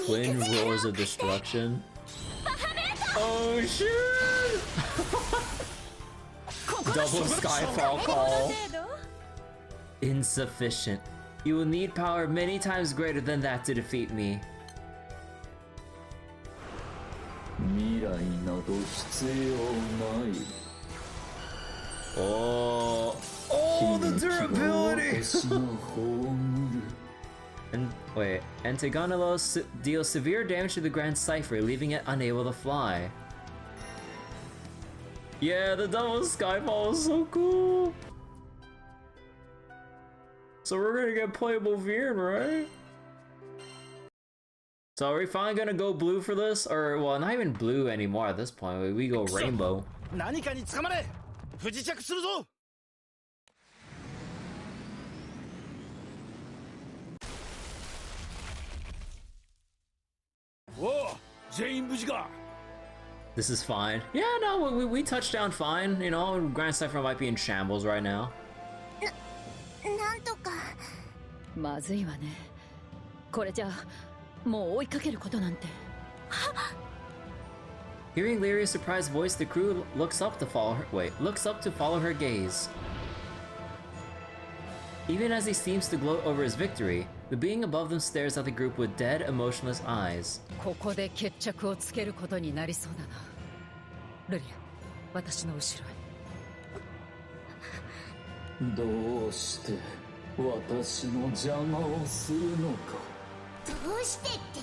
Twin roars of destruction. Oh shit! Double Skyfall call. Insufficient. You will need power many times greater than that to defeat me. Oh, the durability! And wait, Antigonalos deals severe damage to the Grand Cipher, leaving it unable to fly. Yeah, the double Skyfall is so cool. So we're gonna get playable Viren, right? So are we finally gonna go blue for this? Or, well, not even blue anymore at this point. We go rainbow. This is fine. Yeah, no, we touched down fine. You know, Grand Cipher might be in shambles right now. まずいわね。これじゃもう追いかけることなんて。Hearing Lyria's surprised voice, the crew looks up to follow her gaze. Even as he seems to gloat over his victory, the being above them stares at the group with dead, emotionless eyes. ここで決着をつけることになりそうだな。ルリア、私の後ろへ。どうして私の邪魔をするのか。どうしてって、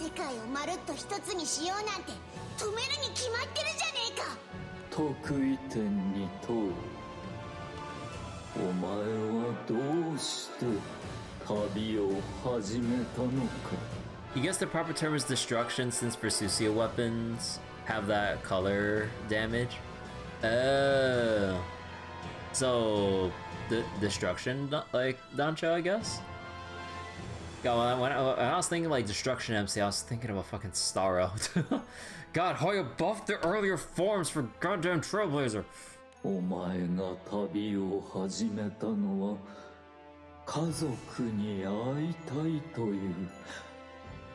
世界をまるっと一つにしようなんて止めるに決まってるじゃねえか。得意点に問う。お前はどうして旅を始めたのか。You guess the proper term is destruction since Versusia weapons have that color damage? Oh. So, destruction, like, Dancho, I guess? God, when I was thinking, like, destruction MC, I was thinking about fucking Starro. God, Hoya buffed the earlier forms for goddamn Trailblazer. お前が旅を始めたのは家族に会いたいという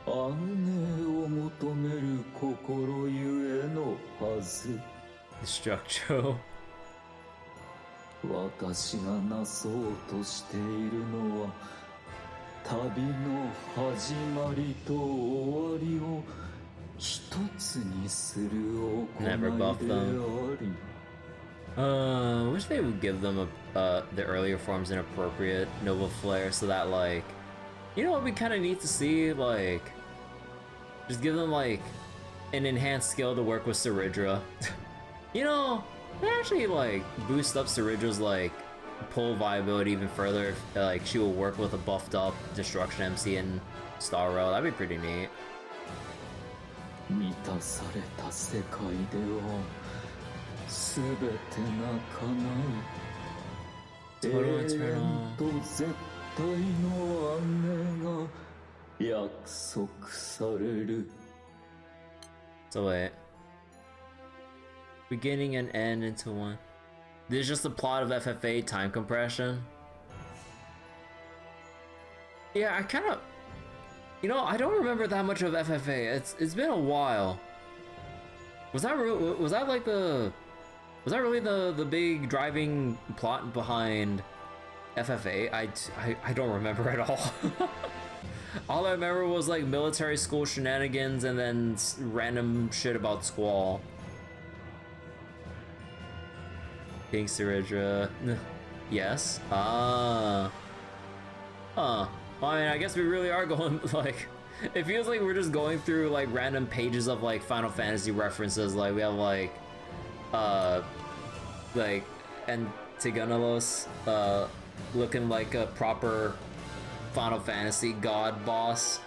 安寧を求める心ゆえのはず。Destructo. 私がなそうとしているのは旅の始まりと終わりを一つにする行いであり。Wish they would give them the earlier forms an appropriate Nova Flare so that, like, you know what we kind of need to see, like, just give them, like, an enhanced skill to work with Saridra. You know, they actually, like, boost up Saridra's, like, pull viability even further if, like, she will work with a buffed up Destruction MC and Starro. That'd be pretty neat. 満たされた世界では全てが叶う。永遠と絶対の安寧が約束される。 So wait. Beginning and end into one. This is just the plot of FFA time compression. Yeah, I kind of... You know, I don't remember that much of FFA. It's been a while. Was that like the... Was that really the big driving plot behind FFA? I don't remember at all. All I remember was like military school shenanigans and then random shit about Squall. King Saridra. Yes. Ah. Huh. Well, I mean, I guess we really are going, like... It feels like we're just going through, like, random pages of, like, Final Fantasy references. Like, we have, like... Antigonelos, looking like a proper Final Fantasy god boss.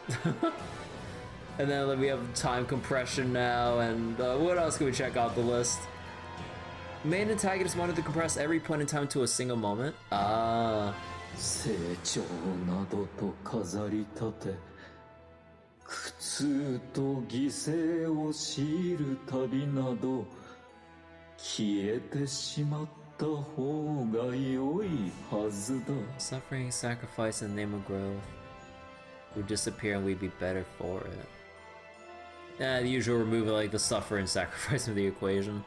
And then like, we have time compression now, and what else can we check out the list? Main antagonist wanted to compress every point in time to a single moment. Ah. 成長などと飾り立て苦痛と犠牲を強いる旅など消えてしまった方が良いはずだ。 Suffering, sacrifice, and name of growth would disappear and we'd be better for it. The usual removal, like the suffer and sacrifice from the equation.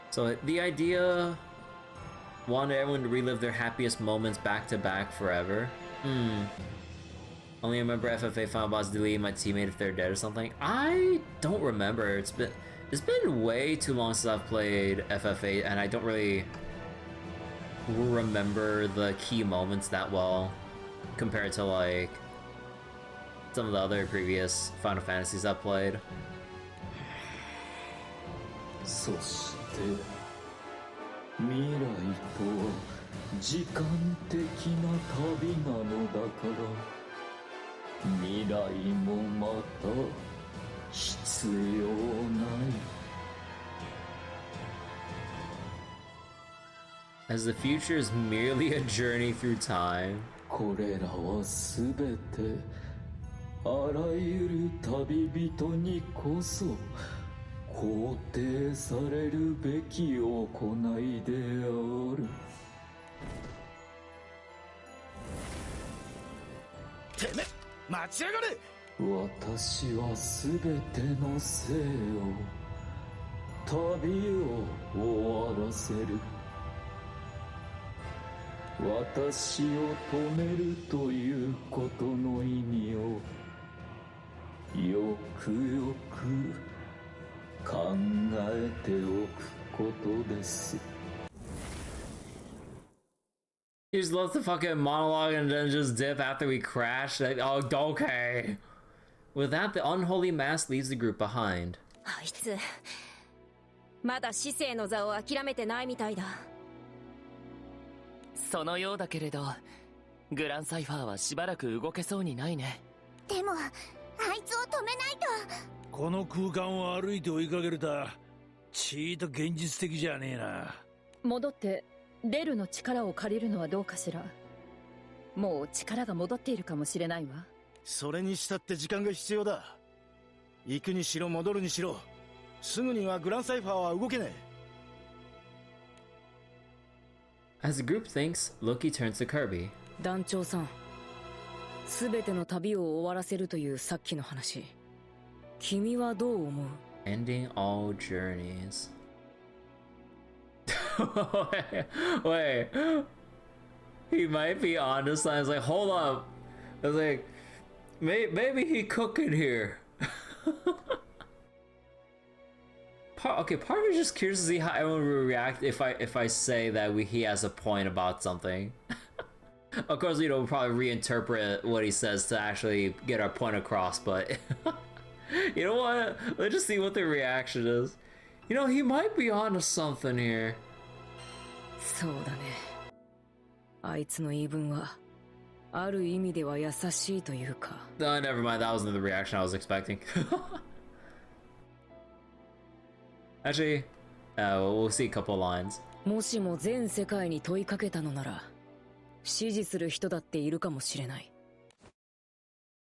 So the idea wanted everyone to relive their happiest moments back to back forever. Only remember FFA final boss deleting my teammate if they're dead or something. I don't remember. It's been way too long since I've played FFA, and I don't really remember the key moments that well compared to like some of the other previous Final Fantasies I've played. そして未来とは時間的な旅なのだから未来もまた必要ない。 As the future is merely a journey through time. これらはすべてあらゆる旅人にこそ肯定されるべき行いである。てめえ、待ちやがれ。私はすべての生を旅を終わらせる。私を止めるということの意味をよくよく考えておくことです。 You just love to fucking monologue and then just dip after we crash. Like, oh, okay. With that, the unholy mass leaves the group behind. あいつまだ市政の座を諦めてないみたいだ。そのようだけれど、グランサイファーはしばらく動けそうにないね。でもあいつを止めないと。この空間を歩いて追いかけるたちーと現実的じゃねえな。戻ってレルの力を借りるのはどうかしら。もう力が戻っているかもしれないわ。それにしたって時間が必要だ。行くにしろ戻るにしろすぐにはグランサイファーは動けねえ。 As the group thinks, Loki turns to Kirby. 団長さん、すべての旅を終わらせるというさっきの話、君はどう思う？ Ending all journeys. wait. He might be on this line. I was like, hold up. I was like, maybe he cooking here. Okay, part of me is just curious to see how everyone will react if I say that he has a point about something. Of course, you know, we'll probably reinterpret what he says to actually get our point across, but you know what? Let's just see what the reaction is. You know, he might be onto something here. そうだね。あいつの言い分はある意味では優しいというか。No, never mind. That wasn't the reaction I was expecting. Actually, we'll see a couple lines. もしも全世界に問いかけたのなら、支持する人だっているかもしれない。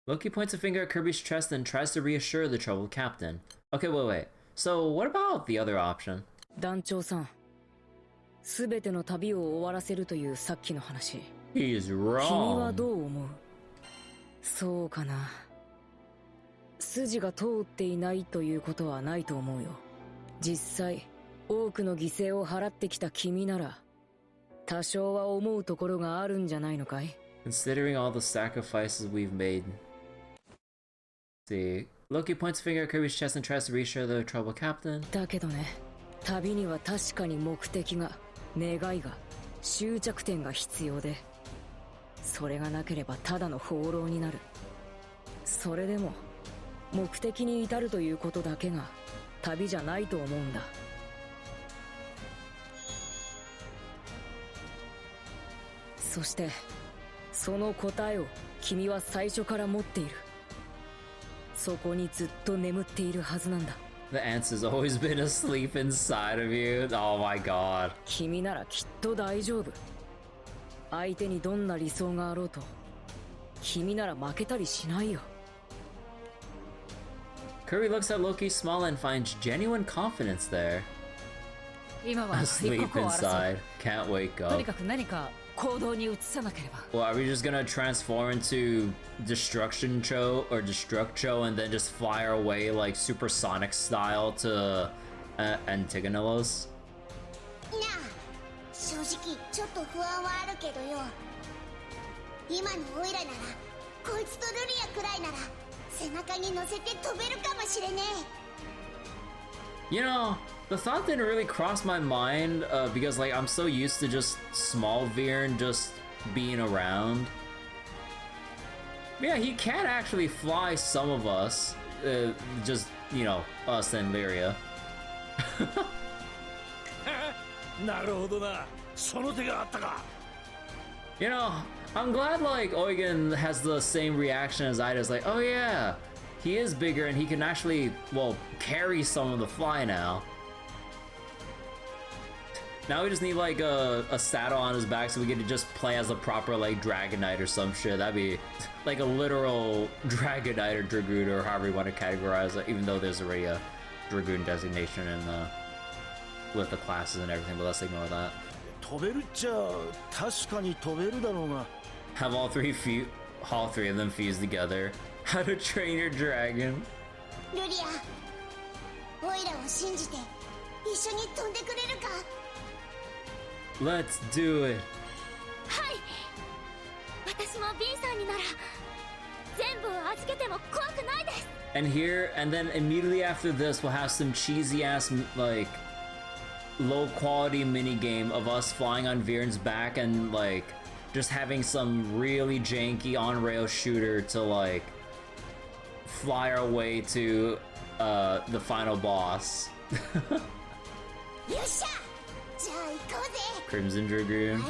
Loki points a finger at Kirby's chest and tries to reassure the troubled captain. Okay, wait. So, what about the other option? 団長さん、すべての旅を終わらせるというさっきの話。He's wrong. 君はどう思う？そうかな。筋が通っていないということはないと思うよ。実際、多くの犠牲を払ってきた君なら、多少は思うところがあるんじゃないのかい？ Considering all the sacrifices we've made. See, Loki points a finger at Kirby's chest and tries to reassure the troubled captain. だけどね、旅には確かに目的が、願いが、終着点が必要で、それがなければただの放浪になる。それでも、目的に至るということだけが、旅じゃないと思うんだ。そしてその答えを君は最初から持っている。そこにずっと眠っているはずなんだ。 The answer's always been asleep inside of you. Oh my god. 君ならきっと大丈夫。相手にどんな理想があろうと、君なら負けたりしないよ。Kirby looks at Loki's smile and finds genuine confidence there. 今は Asleep inside. Can't wake と up. にかく何か行動に移さなければ。 Well, are we just gonna transform into Destruction Cho or Destruct Cho and then just fly our way like supersonic style to Antigonelos? なあ、正直ちょっと不安はあるけどよ。今のオイラなら、こいつとルリアくらいなら背中に乗せて飛べるかもしれねえ。 You know, the thought didn't really cross my mind because like I'm so used to just small Veern just being around. But yeah, he can actually fly some of us, just, you know, us and Lyria. なるほどな。その手があったか。 You know, I'm glad like Eugen has the same reaction as I do. It's like, oh yeah, he is bigger and he can actually, well, carry some of the fly now. Now we just need like a saddle on his back so we get to just play as a proper like Dragon Knight or some shit. That'd be like a literal Dragon Knight or Dragoon or however you want to categorize it, even though there's already a Dragoon designation in with the classes and everything, but let's ignore that. 飛べるっちゃ確かに飛べるだろうが。 Have all three of them fuse together. How to train your dragon. ルリア、オイラを信じて一緒に飛んでくれるか？ Let's do it. はい。私も B さんになら全部を預けても怖くないです。 And then immediately after this, we'll have some cheesy ass like low quality mini game of us flying on Viren's back and like just having some really janky on-rail shooter to like fly our way to the final boss. Crimson Dragoon.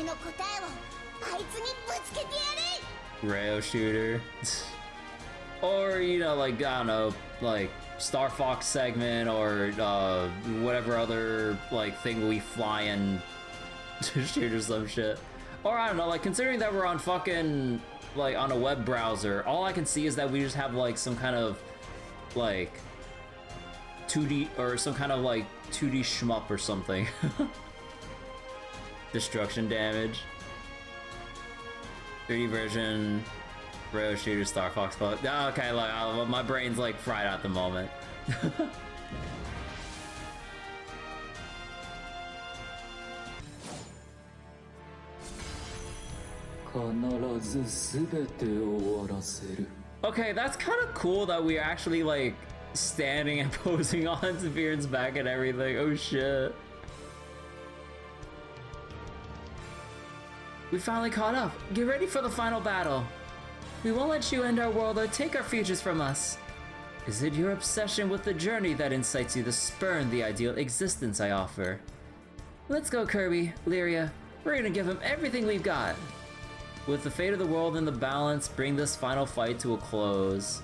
Rail shooter. Or, you know, like, I don't know, like Star Fox segment or whatever other like thing we fly and shoot or some shit. Or I don't know, like considering that we're on fucking like on a web browser, all I can see is that we just have like some kind of like 2D or some kind of like 2D shmup or something. Destruction damage. 3D version, rail shooter, Star Fox Club. Okay, like my brain's like fried at the moment. Okay, that's kind of cool that we're actually like standing and posing on Viren's back and everything. Oh shit. We finally caught up. Get ready for the final battle. We won't let you end our world or take our futures from us. Is it your obsession with the journey that incites you to spurn the ideal existence I offer? Let's go, Kirby, Lyria. We're gonna give him everything we've got. With the fate of the world in the balance, bring this final fight to a close.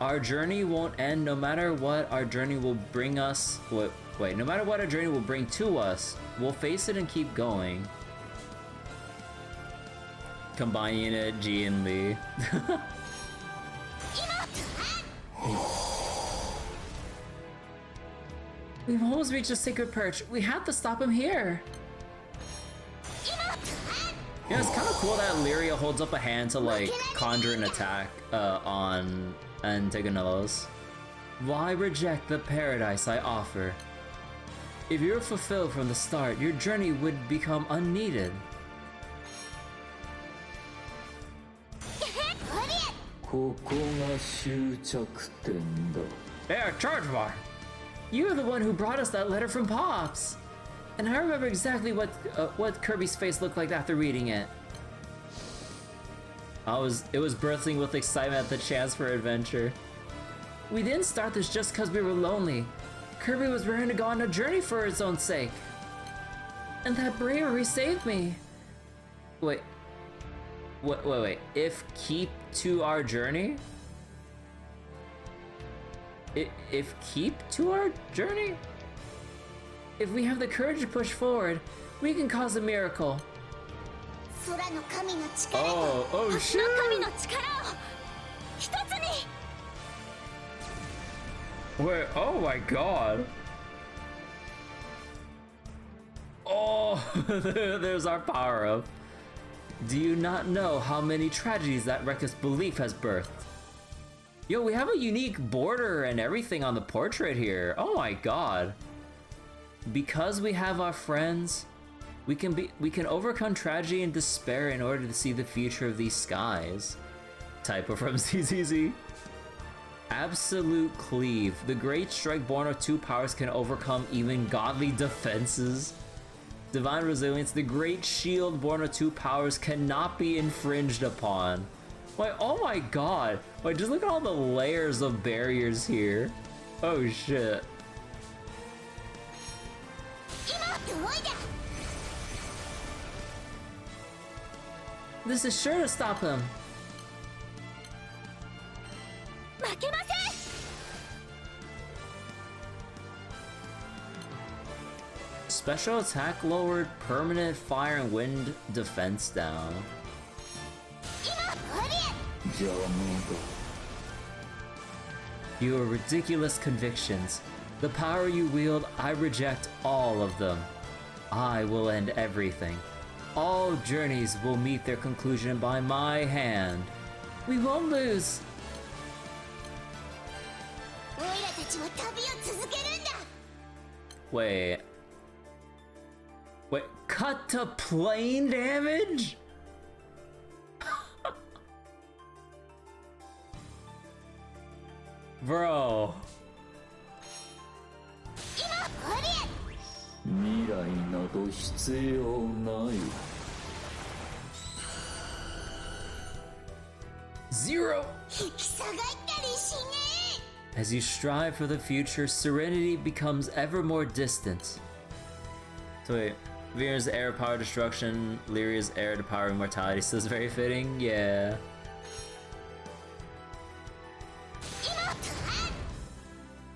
Our journey won't end no matter what our journey will bring us. Wait, no matter what our journey will bring to us, we'll face it and keep going. Combining it, G and Lee. We've almost reached a sacred perch. We have to stop him here. Yeah, it's kind of cool that Lyria holds up a hand to like conjure an attack on Antagonelos. Why reject the paradise I offer? If you're fulfilled from the start, your journey would become unneeded. There, Chargebar! You're the one who brought us that letter from Pops! And I remember exactly what Kirby's face looked like after reading it. It was bursting with excitement at the chance for adventure. We didn't start this just because we were lonely. Kirby was ready to go on a journey for its own sake. And that bravery saved me. Wait. If keep to our journey? If keep to our journey? If we have the courage to push forward, we can cause a miracle. Oh shit! Wait, oh my god. Oh, there's our power up. Do you not know how many tragedies that reckless belief has birthed? Yo, we have a unique border and everything on the portrait here. Oh my god. Because we have our friends, we can overcome tragedy and despair in order to see the future of these skies. Typo from ZZZ. Absolute Cleave. The great strike born of two powers can overcome even godly defenses. Divine Resilience. The great shield born of two powers cannot be infringed upon. Wait, oh my god. Wait, just look at all the layers of barriers here. Oh shit. This is sure to stop him. Special attack lowered, permanent fire and wind defense down. Your ridiculous convictions. The power you wield, I reject all of them. I will end everything. All journeys will meet their conclusion by my hand. We won't lose. Wait, cut to plane damage? Bro. など必要ない。 Zero! 引き下がったりしね As you strive for the future, serenity becomes ever more distant. So wait, Vir's air to power destruction, Lyria's air to power immortality. So it's very fitting, yeah.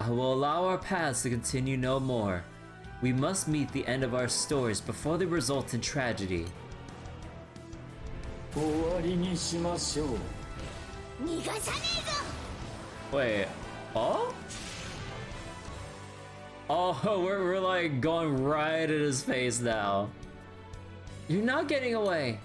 I will allow our paths to continue no more. We must meet the end of our stories before they result in tragedy. 終わりにしましょう。逃がさねえぞ Wait, oh? Oh, we're like going right at his face now. You're not getting away.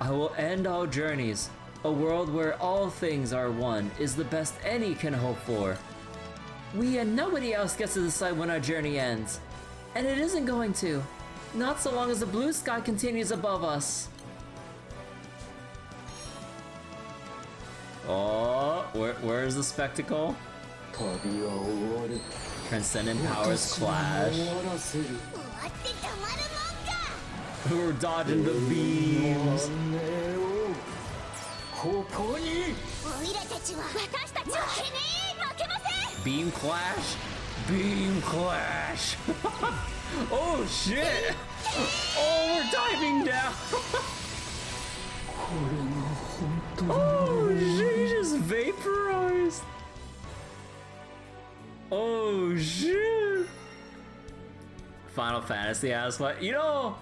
I will end all journeys. A world where all things are one is the best any can hope for. We and nobody else gets to decide when our journey ends. And it isn't going to. Not so long as the blue sky continues above us. Oh, where's the spectacle? 旅は終わる。 Transcendent powers clash. 終わらせる。 終わってたまるもんか We're dodging the beams. ここに。オイラたちは私たちは負けねえ負けません Beam clash? Beam clash! Oh shit! Oh, we're diving down! Oh shit, he just vaporized! Oh shit! Final Fantasy ass fight. You know,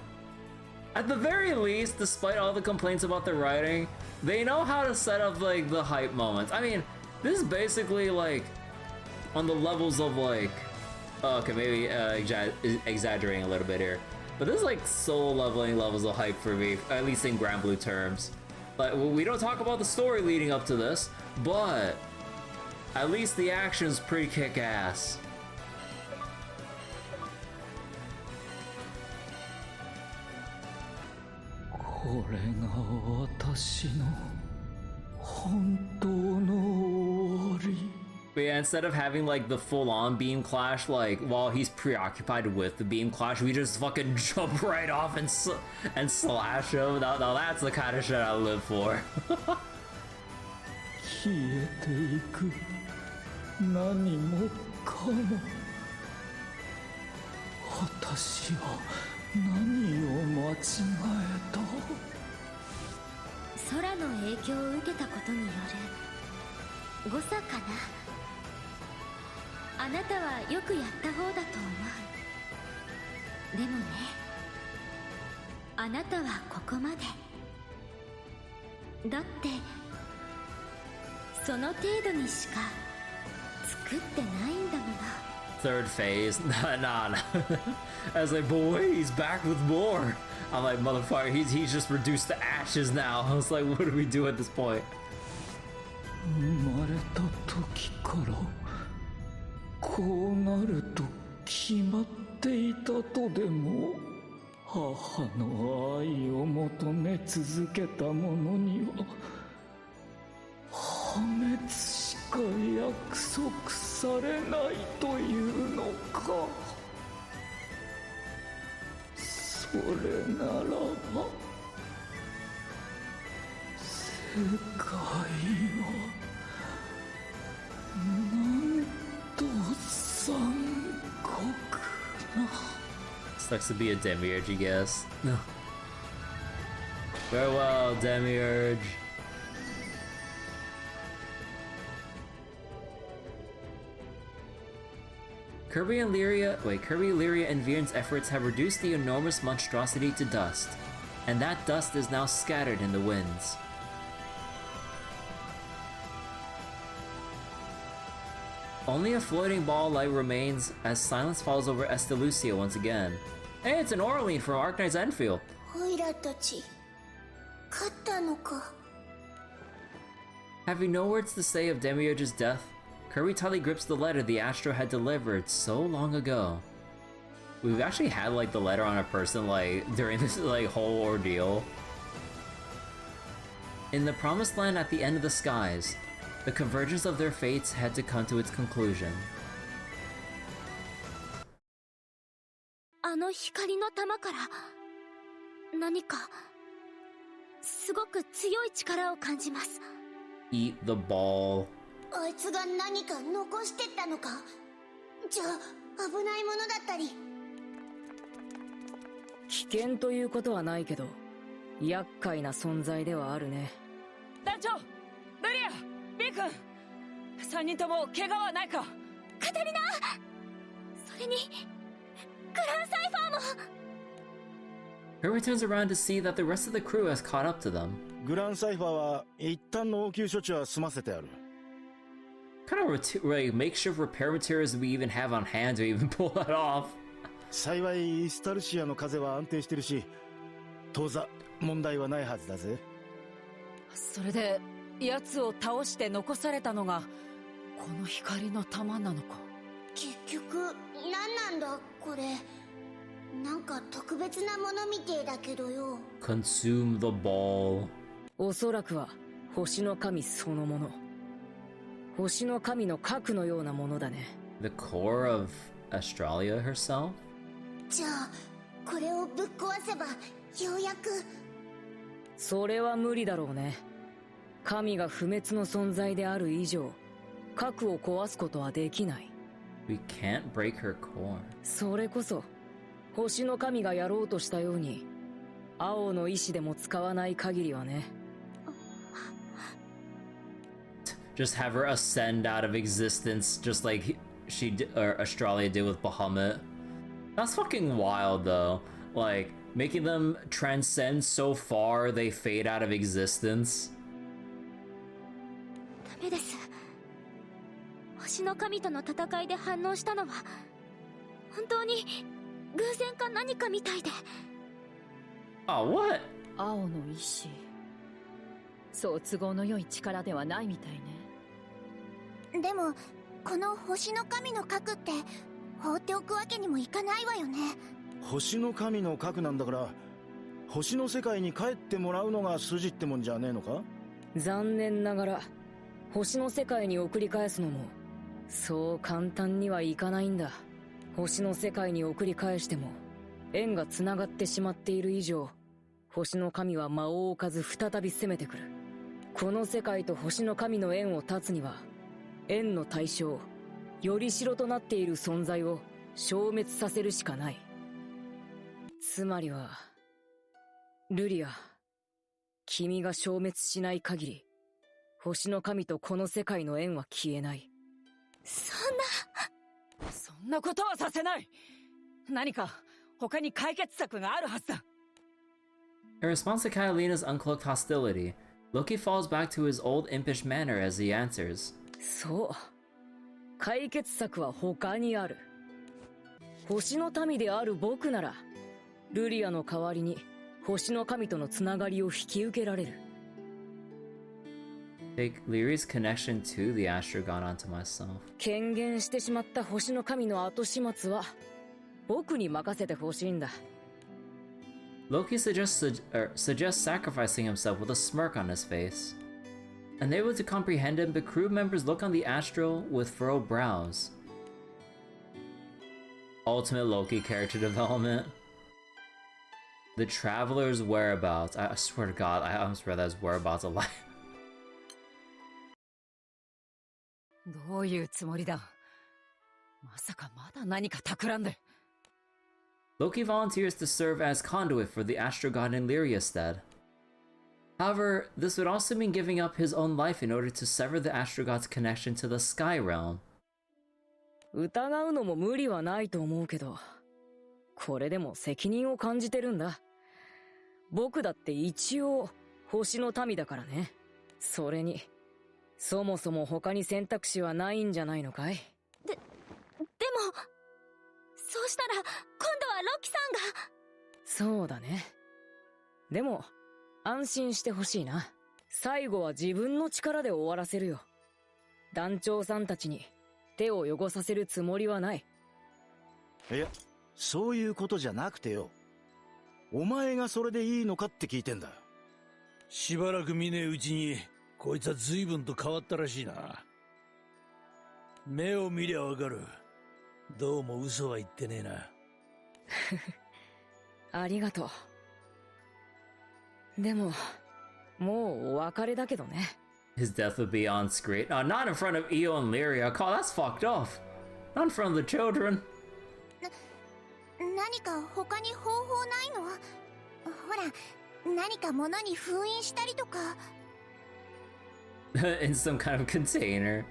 at the very least, despite all the complaints about the writing, they know how to set up like the hype moments. I mean, this is basically like on the levels of like, okay, maybe exaggerating a little bit here, but this is like soul leveling levels of hype for me, at least in Granblue terms. Like, we don't talk about the story leading up to this, but at least the action's pretty kick-ass. これが私の本当の終わり。 But yeah, instead of having like the full-on beam clash, like while he's preoccupied with the beam clash, we just fucking jump right off and slash him. Now that's the kind of shit I live for. 消えていく何もかも。私は何を間違えた。空の影響を受けたことによる誤差かな。あなたはよくやった方だと思う。でもね、あなたはここまで。だってその程度にしか作ってないんだもの。 Third phase, nah. I was like, boy, he's back with more. I'm like, motherfucker, he's just reduced to ashes now. I was like, what do we do at this point? 生まれた時からこうなると決まっていたとでも。母の愛を求め続けた者には破滅しか約束されないというのか。それならば世界はなんと残酷な。 Sucks to be a demiurge, I guess. No. Farewell, demiurge. Kirby, Lyria, and Virn's efforts have reduced the enormous monstrosity to dust, and that dust is now scattered in the winds. Only a floating ball light remains as silence falls over Estalucia once again. Hey, it's an Orlean from Arknight's Enfield. オイラたち勝ったのか。 Having no words to say of Demiurge's death, Kirby tightly grips the letter the Astro had delivered so long ago. We've actually had like the letter on a person like during this like whole ordeal. In the promised land at the end of the skies, the convergence of their fates had to come to its conclusion. の光の玉から何かすごく強い力を感じます。 Eat the ball. あいつが何か残してったのか。じゃあ危ないものだったり。危険ということはないけど厄介な存在ではあるね。団長、ルリア、ビー君、3人とも怪我はないか。カタリナ、それにグランサイファーも。 Kirby turns around to see that the rest of the crew has caught up to them. グランサイファーは一旦の応急処置は済ませてある。Kind of makeshift repair materials we even have on hand to even pull that off. 幸いイスタルシアの風は安定してるし、当座問題はないはずだぜ。それで奴を倒して残されたのがこの光の玉なのか。結局何なんだこれ。なんか特別なものみてえだけどよ。 Consume the ball. おそらくは星の神そのもの。星の神の核のようなものだね。 The core of Estalucia herself? じゃあこれをぶっ壊せばようやく。それは無理だろうね。神が不滅の存在である以上核を壊すことはできない。 We can't break her core. それこそ星の神がやろうとしたように青の意志でも使わない限りはね。Just have her ascend out of existence, just like Australia did with Bahamut. That's fucking wild, though. Like making them transcend so far they fade out of existence. ダメです。星の神との戦いで反応したのは本当に偶然か何かみたいで。Oh, what? 青の意志、そう都合の良い力ではないみたいね。でもこの星の神の核って放っておくわけにもいかないわよね。星の神の核なんだから星の世界に帰ってもらうのが筋ってもんじゃねえのか。残念ながら星の世界に送り返すのもそう簡単にはいかないんだ。星の世界に送り返しても縁がつながってしまっている以上星の神は間を置かず再び攻めてくる。この世界と星の神の縁を断つには縁の対象よりしろとなっている存在を消滅させるしかない。つまりはルリア、君が消滅しない限り星の神とこの世界の縁は消えない。そんなことはさせない。何か他に解決策があるはずだ。 In response to Catalina's uncloaked hostility, Loki falls back to his old impish manner as he answers. そう、解決策は他にある。星の民である僕ならルリアの代わりに星の神とのつながりを引き受けられる。Take Lyri's connection to the Astro God onto myself. 権限してしまった星の神の後始末は僕に任せてほしいんだ。Loki suggests sacrificing himself with a smirk on his face. Unable to comprehend him, the crew members look on the Astral with furrowed brows. Ultimate Loki character development. The Traveler's whereabouts. I swear to God, I almost read that as whereabouts of life. どういうつもりだ。まさかまだ何か企んで。Loki volunteers to serve as conduit for the Astro God in Lyriastead. However, this would also mean giving up his own life in order to sever the Astro God's connection to the Sky Realm. 疑うのも無理はないと思うけど、これでも責任を感じてるんだ。僕だって一応星の民だからね。それにそもそも他に選択肢はないんじゃないのかい。でもそうしたら今度はロキさんが。そうだね。でも安心してほしいな。最後は自分の力で終わらせるよ。団長さんたちに手を汚させるつもりはない。いや、そういうことじゃなくてよ。お前がそれでいいのかって聞いてんだ。しばらく見ねえうちにこいつは随分と変わったらしいな。目を見りゃわかる。どうも嘘は言ってねえな。ありがとう。でも、もうお別れだけどね。His death would be on screen. Not in front of Io and Lyria. Call, that's fucked off. Not in front of the children. 何か他に方法ないの？ほら、何か物に封印したりとか。In some kind of container. っ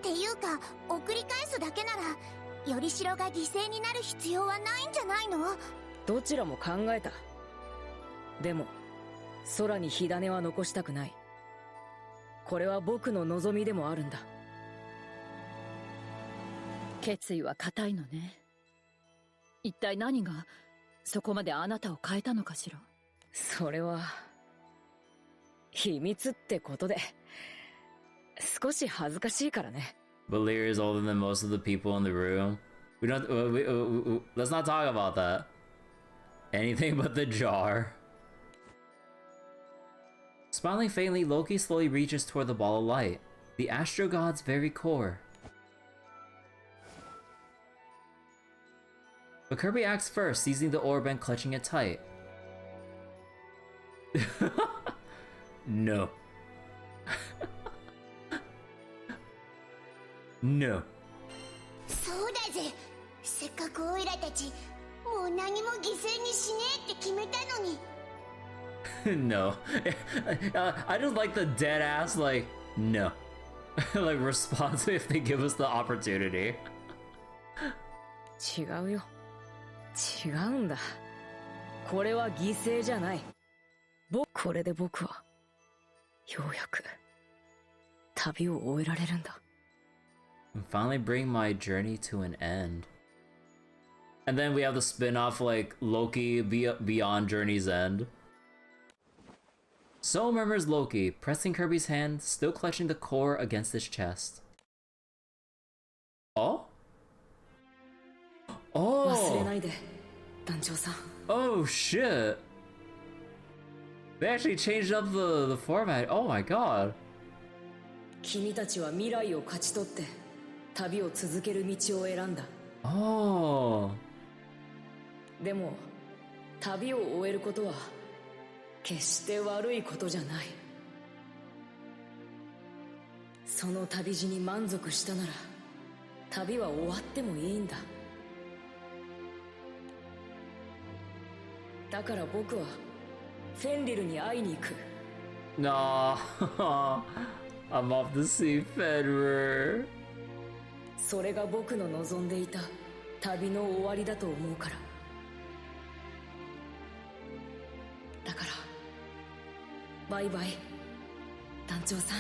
ていうか、送り返すだけなら、よりしろが犠牲になる必要はないんじゃないの？どちらも考えた。でも、空に火種は残したくない。これは僕の望みでもあるんだ。決意は固いのね。一体何がそこまであなたを変えたのかしら。それは秘密ってことで、少し恥ずかしいからね。But Lyria is older than most of the people in the room. We don't. Let's not talk about that. Anything but the jar. Smiling faintly, Loki slowly reaches toward the ball of light, the Astro God's very core. But Kirby acts first, seizing the orb and clutching it tight. No. No. そうだぜ。せっかくオイラたち、もう何も犠牲にしねえって決めたのに。No. I just like the dead ass, like, no. Like, response if they give us the opportunity. 違うよ。違うんだ。これは犠牲じゃない。これで僕は、ようやく、旅を終えられるんだ。And finally bring my journey to an end. And then we have the spin-off, like, Loki Beyond Journey's End. So murmurs Loki, pressing Kirby's hand, still clutching the core against his chest. Oh? Oh! Oh shit! They actually changed up the format. Oh my god. 君たちは未来を勝ち取って旅を続ける道を選んだ。Oh. でも旅を終えることは決して悪いことじゃない。その旅路に満足したなら旅は終わってもいいんだ。だから僕はフェンリルに会いに行く。No. I'm off to see Fenrir. それが僕の望んでいた旅の終わりだと思うから。だからバイバイ団長さん。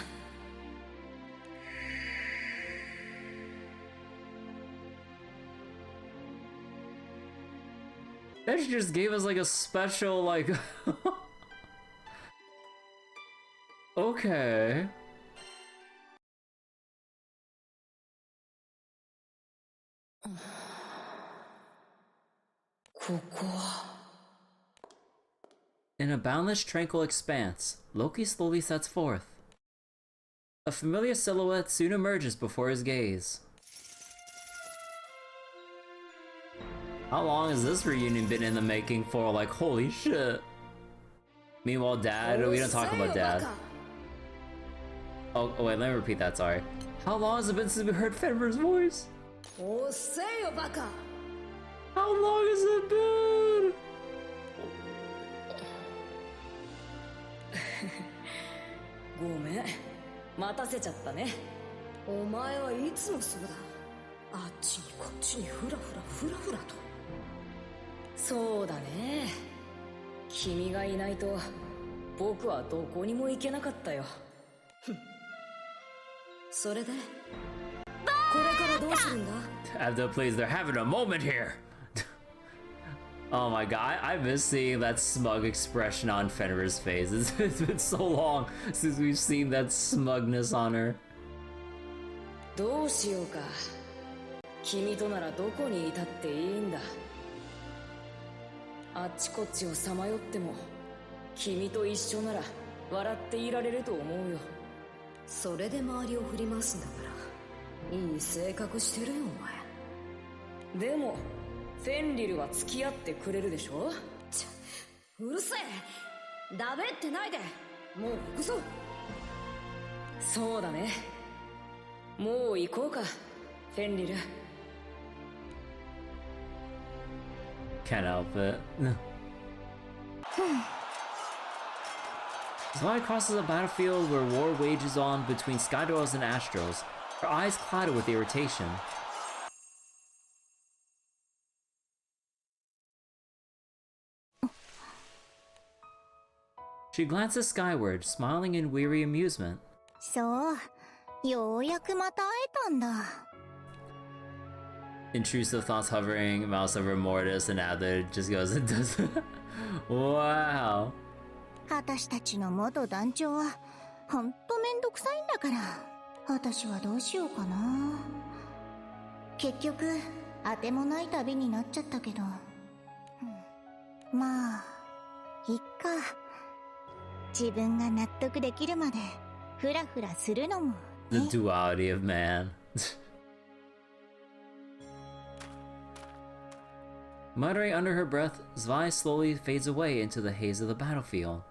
Then she just gave us like a special, like... Okay. In a boundless, tranquil expanse, Loki slowly sets forth. A familiar silhouette soon emerges before his gaze. How long has this reunion been in the making for? Like, holy shit. Meanwhile, Dad, we don't talk about Dad. Oh, wait, let me repeat that, sorry. How long has it been since we heard Fenrir's voice? How long has it been? ごめん、待たせちゃったね。お前はいつもそうだ。あっちにこっちにフラフラと。そうだね。君がいないと僕はどこにも行けなかったよ。それでこれからどうするんだ？ Abdo, please, they're having a moment here. Oh my god, I miss seeing that smug expression on Fenrir's face. It's been so long since we've seen that smugness on her. どうしようか。君とならどこにいたっていいんだ。あっちこっちをさまよっても君と一緒なら笑っていられると思うよ。それで周りを振り回すんだからいい性格してるよお前。でもフェンリルは付き合ってくれるでしょ。うるせえ、だべってないで、もう行くぞ。そうだね、もう行こうか、フェンリル。 Can't help it. Zwei crosses a battlefield where war wages on between Skydorls and Astros, her eyes clouded with irritation. She glances skyward, smiling in weary amusement. そう、ようやくまた会えたんだ。 Intrusive thoughts hovering, mouse over Mortis, and Adler just goes and does it. Wow. 私たちの元団長はほんとめんどくさいんだから、私はどうしようかな。結局当てもない旅になっちゃったけど、まあいっか。自分が納得できるまでフラフラするのも、The duality of man. Muttering under her breath, Zwei slowly fades away into the haze of the battlefield.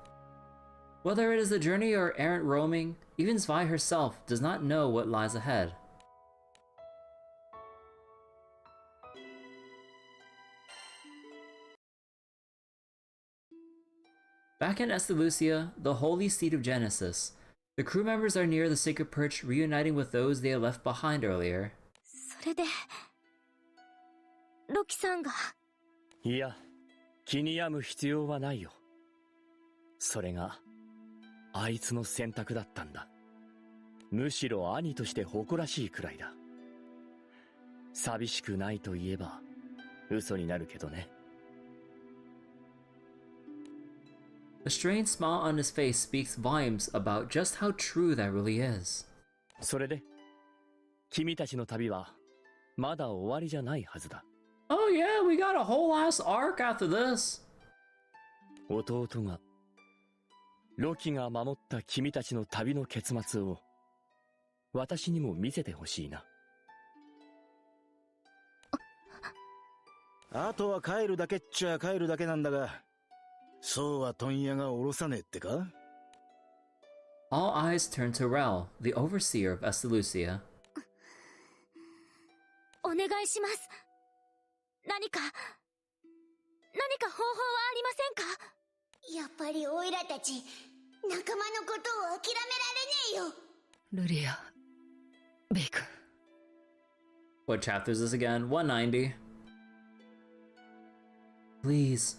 Whether it is a journey or errant roaming, even Zwei herself does not know what lies ahead. Back in Estalucia, the holy seat of Genesis, the crew members are near the sacred perch, reuniting with those they had left behind earlier. それでロキさんが。いや、気に病む必要はないよ。それがあいつの選択だったんだ。むしろ兄として誇らしいくらいだ。寂しくないと言えば嘘になるけどね。A strained smile on his face speaks volumes about just how true that really is. それで君たちの旅はまだ終わりじゃないはずだ。Oh yeah, we got a whole ass arc after this. 弟がロキが守った君たちの旅の結末を私にも見せてほしいな。あとは帰るだけっちゃ帰るだけなんだが、そうは問屋が下ろさねえってか？ All eyes turn to Rel, the overseer of Estalucia. お願いします。何か方法はありませんか？やっぱりオイラたち仲間のことを諦められねえよ。ルリア、ベイ君。 What chapter is this again? 190. Please.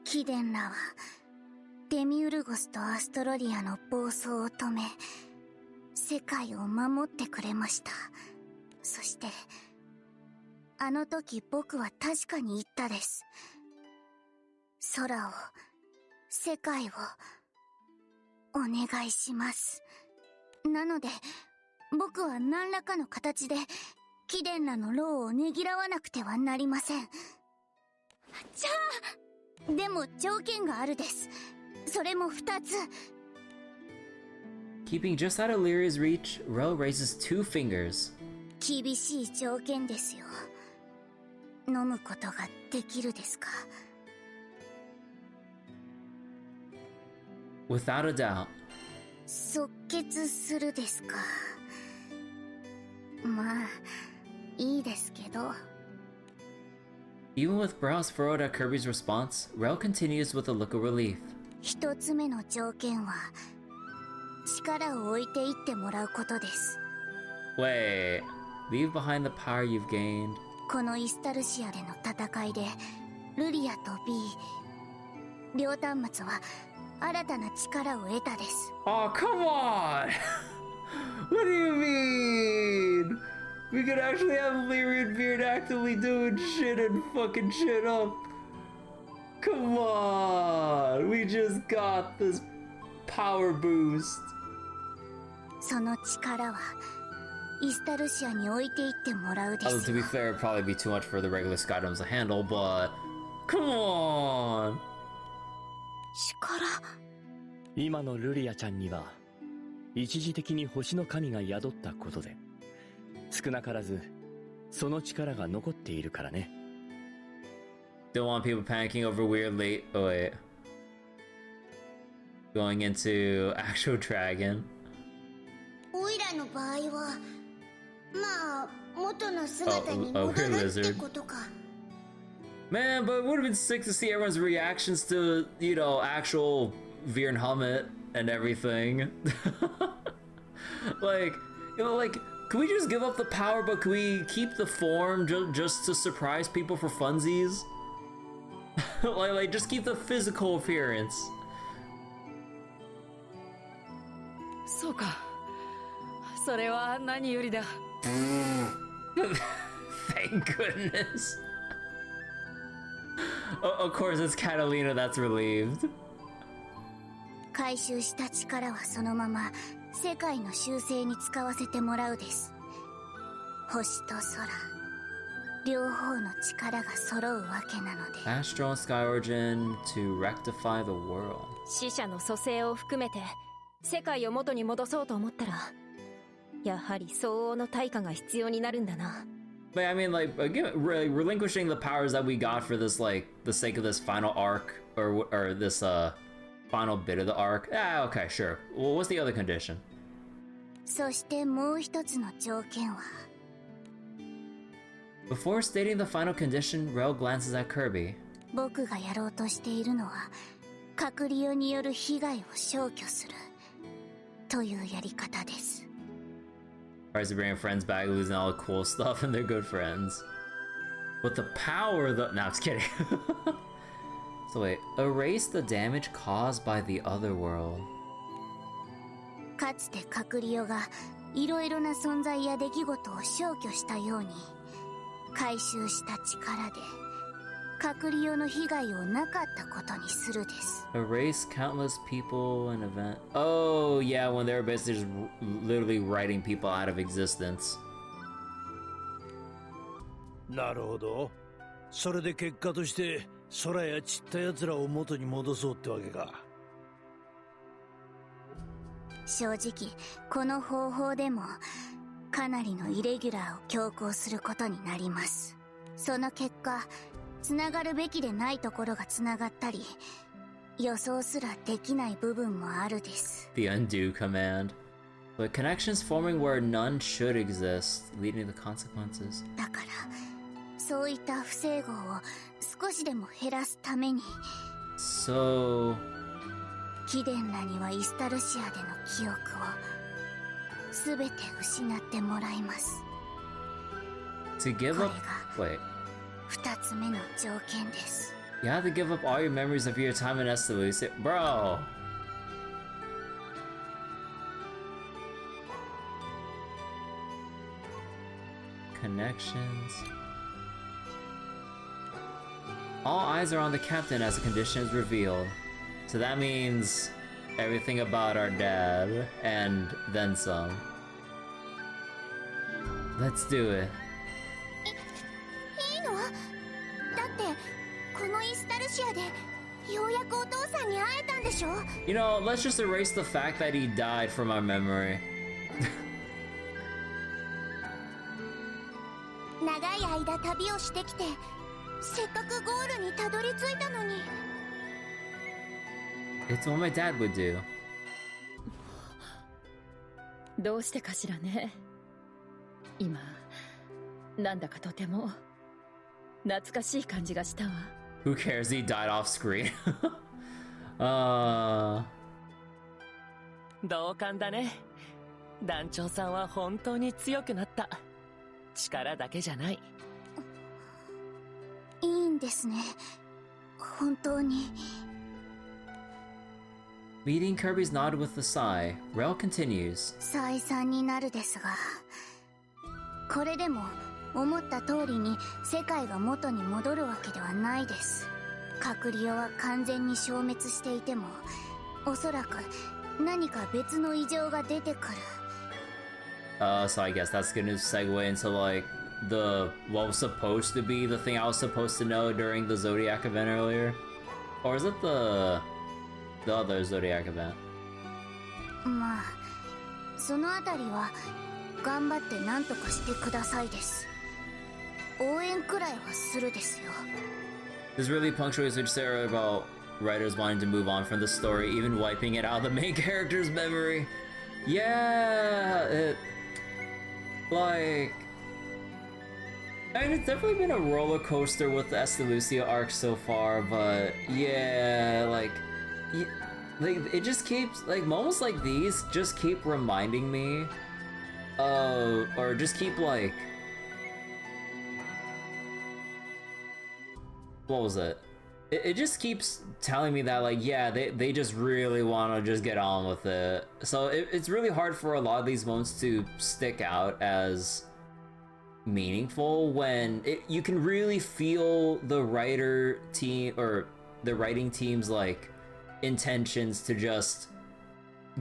貴殿らはデミウルゴスとアストロリアの暴走を止め、世界を守ってくれました。そしてあの時僕は確かに言ったです。空を、世界をお願いします。なので僕は何らかの形で貴殿らの労をねぎらわなくてはなりません。じゃあでも条件があるです。それも2つ。 Keeping just out of Lyria's reach, Rel raises 2 fingers. 厳しい条件ですよ。飲むことができるですか？ Without a doubt. 即決するですか？まあいいですけど。 Even with brows furrowed at Kirby's response, Rel continues with a look of relief. 1つ目の条件は力を置いていってもらうことです。 Wait, leave behind the power you've gained. このイスタルシアでの戦いでルリアと B 両端末は新たな力を得たです。 Oh, come on! What do you mean? We could actually have Lyria and Beard actively doing shit and fucking shit up. Come on! We just got this power boost. その力はイスタルシアに置いていってもらうですよ。 Although to be fair, it'd probably be too much for the regular Skydoms to handle, but come on! 力。今のルリアちゃんには一時的に星の神が宿ったことで少なからずその力が残っているからね。 Don't want people panicking over weird late. Oh wait. Going into actual dragon. オイラの場合はまあ元の姿に戻るってことか。 Man, but it would have been sick to see everyone's reactions to, you know, actual Veer Helmet and everything. Like, you know, like, can we just give up the power, but can we keep the form just to surprise people for funsies? like, just keep the physical appearance. そうか。それは何よりだ。Thank goodness. Of course, it's Catalina that's relieved. 回収した力はそのまま世界の修正に使わせてもらうです。星と空、両方の力が揃うわけなので。Astral and Sky Origin to rectify the world. 死者の蘇生を含めて世界を元に戻そうと思ったら、やはり相応の対価が必要になるんだな。But I mean, like, again, relinquishing the powers that we got for this, like, the sake of this final arc, or this, final bit of the arc. Ah, okay, sure. Well, what's the other condition? そしてもう一つの条件は。Before stating the final condition, Rel glances at Kirby. 僕がやろうとしているのは、隔離による被害を消去するというやり方です。Tries to bring friends back, losing all the cool stuff, and they're good friends. With the power, no, I'm just kidding. So wait, erase the damage caused by the other world. かつて隔離がいろいろな存在や出来事を消去したように、回収した力で隔離の被害をなかったことにするです。Erase countless people and event. Oh yeah, when they were basically just literally writing people out of existence. なるほど。それで結果として空や散った奴らを元に戻そうってわけか。正直この方法でもかなりのイレギュラーを強行することになります。その結果、つながるべきでないところがつながったり、予想すらできない部分もあるです。The undo command. But connections forming where none should exist, leading to consequences. だからそういった不整合を少しでも減らすために。So 貴殿らにはイスタルシアでの記憶をすべて失ってもらいます。 to give up. Wait. 二つ目の条件です。 You have to give up all your memories of your time in Estalucia, bro. Connections. All eyes are on the captain as the condition is revealed. So that means everything about our dad and then some. Let's do it. いいの？だってこのイスタルシアでようやくお父さんに会えたんでしょ？ You know, let's just erase the fact that he died from our memory. 長い間旅をしてきて、せっかくゴールにたどり着いたのに。It's what my dad would do. どうしてかしらね。今なんだかとても懐かしい感じがしたわ。 Who cares? He died off screen. 同感だね。団長さんは本当に強くなった。力だけじゃない。いいんですね。本当に。Meeting Kirby's nod with a sigh, Rel continues. 再三になるですが、これでも思った通りに世界が元に戻るわけではないです。隔離は完全に消滅していても、おそらく何か別の異常が出てくる。So I guess that's gonna segue into like what was supposed to be the thing I was supposed to know during the Zodiac event earlier? Or is it the other Zodiac event? まあ、そのあたりは頑張って何とかしてくださいです。応援くらいはするですよ。 This really punctuates what you said earlier about writers wanting to move on from the story, even wiping it out of the main character's memory. Yeah, like, I mean, it's definitely been a roller coaster with the Estalucia arc so far, but yeah, like it just keeps, like, moments like these just keep reminding me of, or just keep, like, what was it? It just keeps telling me that, like, yeah, they just really want to just get on with it. So it's really hard for a lot of these moments to stick out as meaningful when you can really feel the writer team or the writing team's, like, intentions to just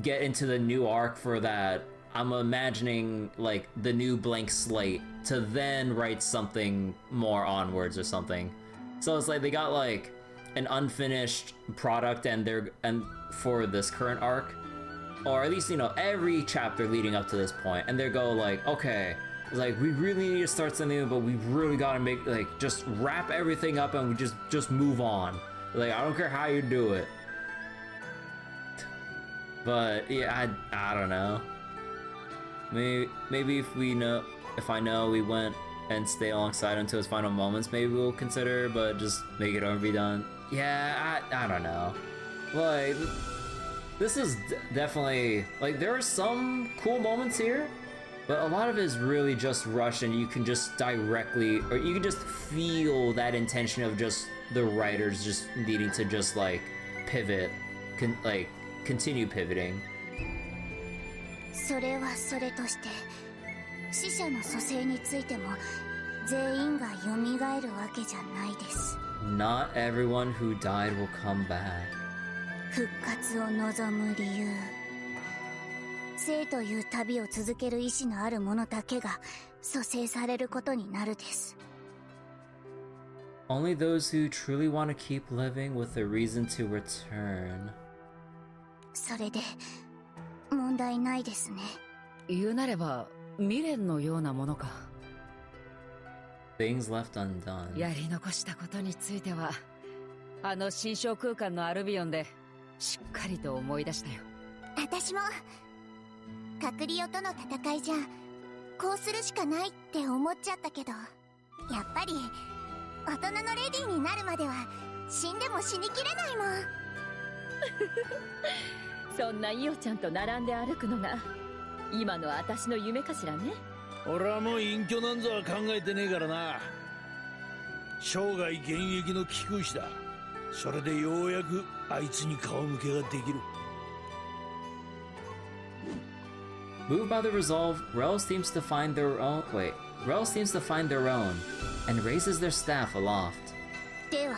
get into the new arc for that. I'm imagining, like, the new blank slate to then write something more onwards or something. So it's like they got, like, an unfinished product and for this current arc, or at least, you know, every chapter leading up to this point, and they go like, okay, it's like, we really need to start something new, but we really gotta make, like, just wrap everything up and we just move on. Like, I don't care how you do it. But yeah, I don't know. Maybe if I know we went and stay alongside until his final moments, maybe we'll consider, but just make it over and be done. Yeah, I don't know. Like, this is definitely, like, there are some cool moments here, but a lot of it is really just rushed, and you can just directly, or you can just feel that intention of just the writers just needing to just, like, pivot, like, continue pivoting. それはそれとして、死者の蘇生についても全員が蘇るわけじゃないです。Not everyone who died will come back. 復活を望む理由、生という旅を続ける意志のある者だけが蘇生されることになるです。Only those who truly want to keep living with a reason to return. それで問題ないですね。言うなれば未練のようなものか。Things left undone. やり残したことについては、あの新象空間のアルビオンでしっかりと思い出したよ。私もカクリオとの戦いじゃこうするしかないって思っちゃったけど、やっぱり大人のレディーになるまでは死んでも死にきれないもん。そんなイオちゃんと並んで歩くのが今の私の夢かしらね。俺はもう隠居なんぞは考えてねえからな。生涯現役の貴公子だ。それでようやくあいつに顔向けができる。Moved by the resolve, Rel seems to find their own and raises their staff aloft. では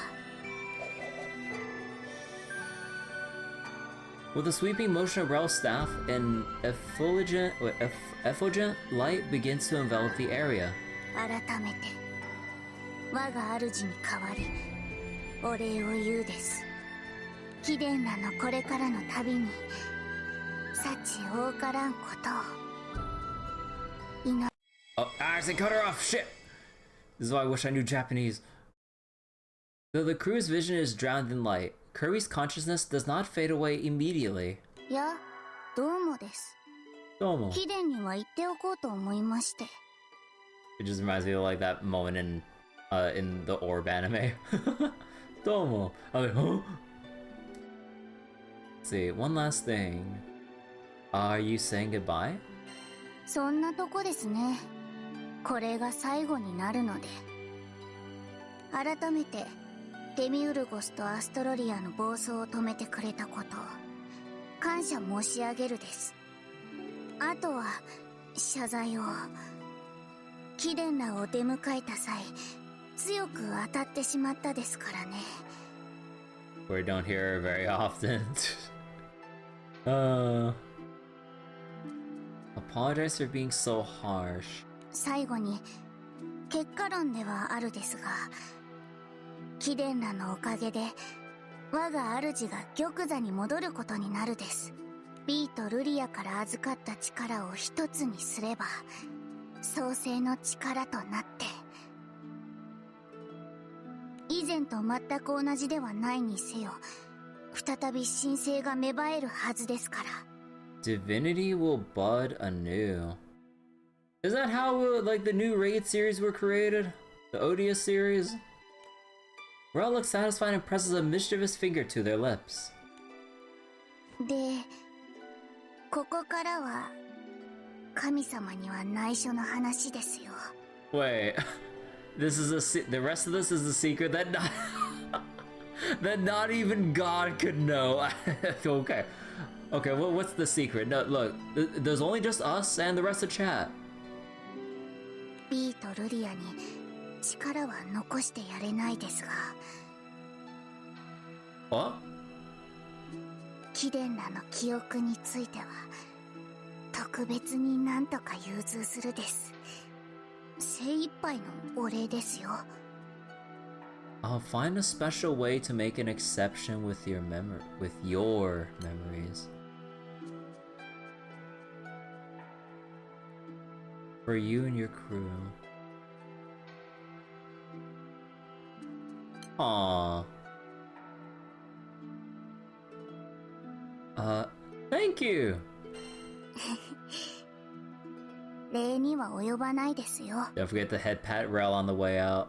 With a sweeping motion of Rel's staff, an effulgent light begins to envelop the area. 改めて我が主に代わりお礼を言うです。貴殿らのこれからの旅に幸多からんことを祈る。 Oh, I accidentally cut her off! Shit! This is why I wish I knew Japanese. Though the crew's vision is drowned in light, Kirby's consciousness does not fade away immediately. いや、どうもです。どうも。貴殿には言っておこうと思いまして。 It just reminds me of, like, that moment in the Orb anime. どうも。I'm like, huh? Let's see, one last thing. Are you saying goodbye? そんなとこですね。これが最後になるので。改めてデミウルゴスとアストロリアの暴走を止めてくれたこと感謝申し上げるです。あとは謝罪を。貴殿らを出迎えた際強く当たってしまったですからね。 We don't hear her very often. Apologize for being so harsh. 最後に結果論ではあるですが、貴殿らのおかげで我が主が玉座に戻ることになるです。ビーとルリアから預かった力を一つにすれば創世の力となって以前と全く同じではないにせよ、再び神聖が芽生えるはずですから。Divinity will bud anew. Is that how like the new raid series were created? The Odious series? Rel looks satisfied and presses a mischievous finger to their lips. で、ここからは神様には内緒の話ですよ。Wait, this is the rest of this is a secret that not that not even God could know. Okay, okay. What's the secret? No, look, there's only just us and the rest of chat. B とルリアに力は残してやれないですが。What? 貴殿らの記憶については特別に何とか融通するです。精一杯のお礼ですよ。I'll find a special way to make an exception with your memories. For you and your crew. Aww. Thank you! 礼には及ばないですよ。 Don't forget the head pat Rel on the way out.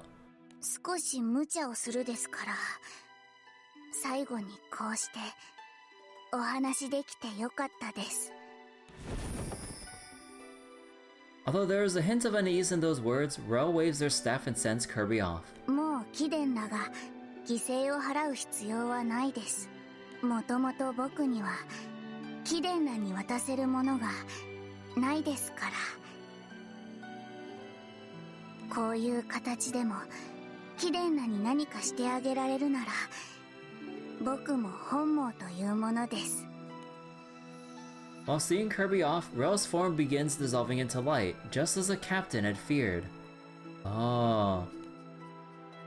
少し無茶をするですから、最後にこうしてお話できてよかったです。 Although there is a hint of unease in those words, Rel waves their staff and sends Kirby off. もう貴殿らが犠牲を払う必要はないです。もともと僕には貴殿らに渡せるものがないですから。こういう形でも貴殿らに何かしてあげられるなら、僕も本望というものです。 While seeing Kirby off, Rel's form begins dissolving into light, just as the captain had feared. Oh.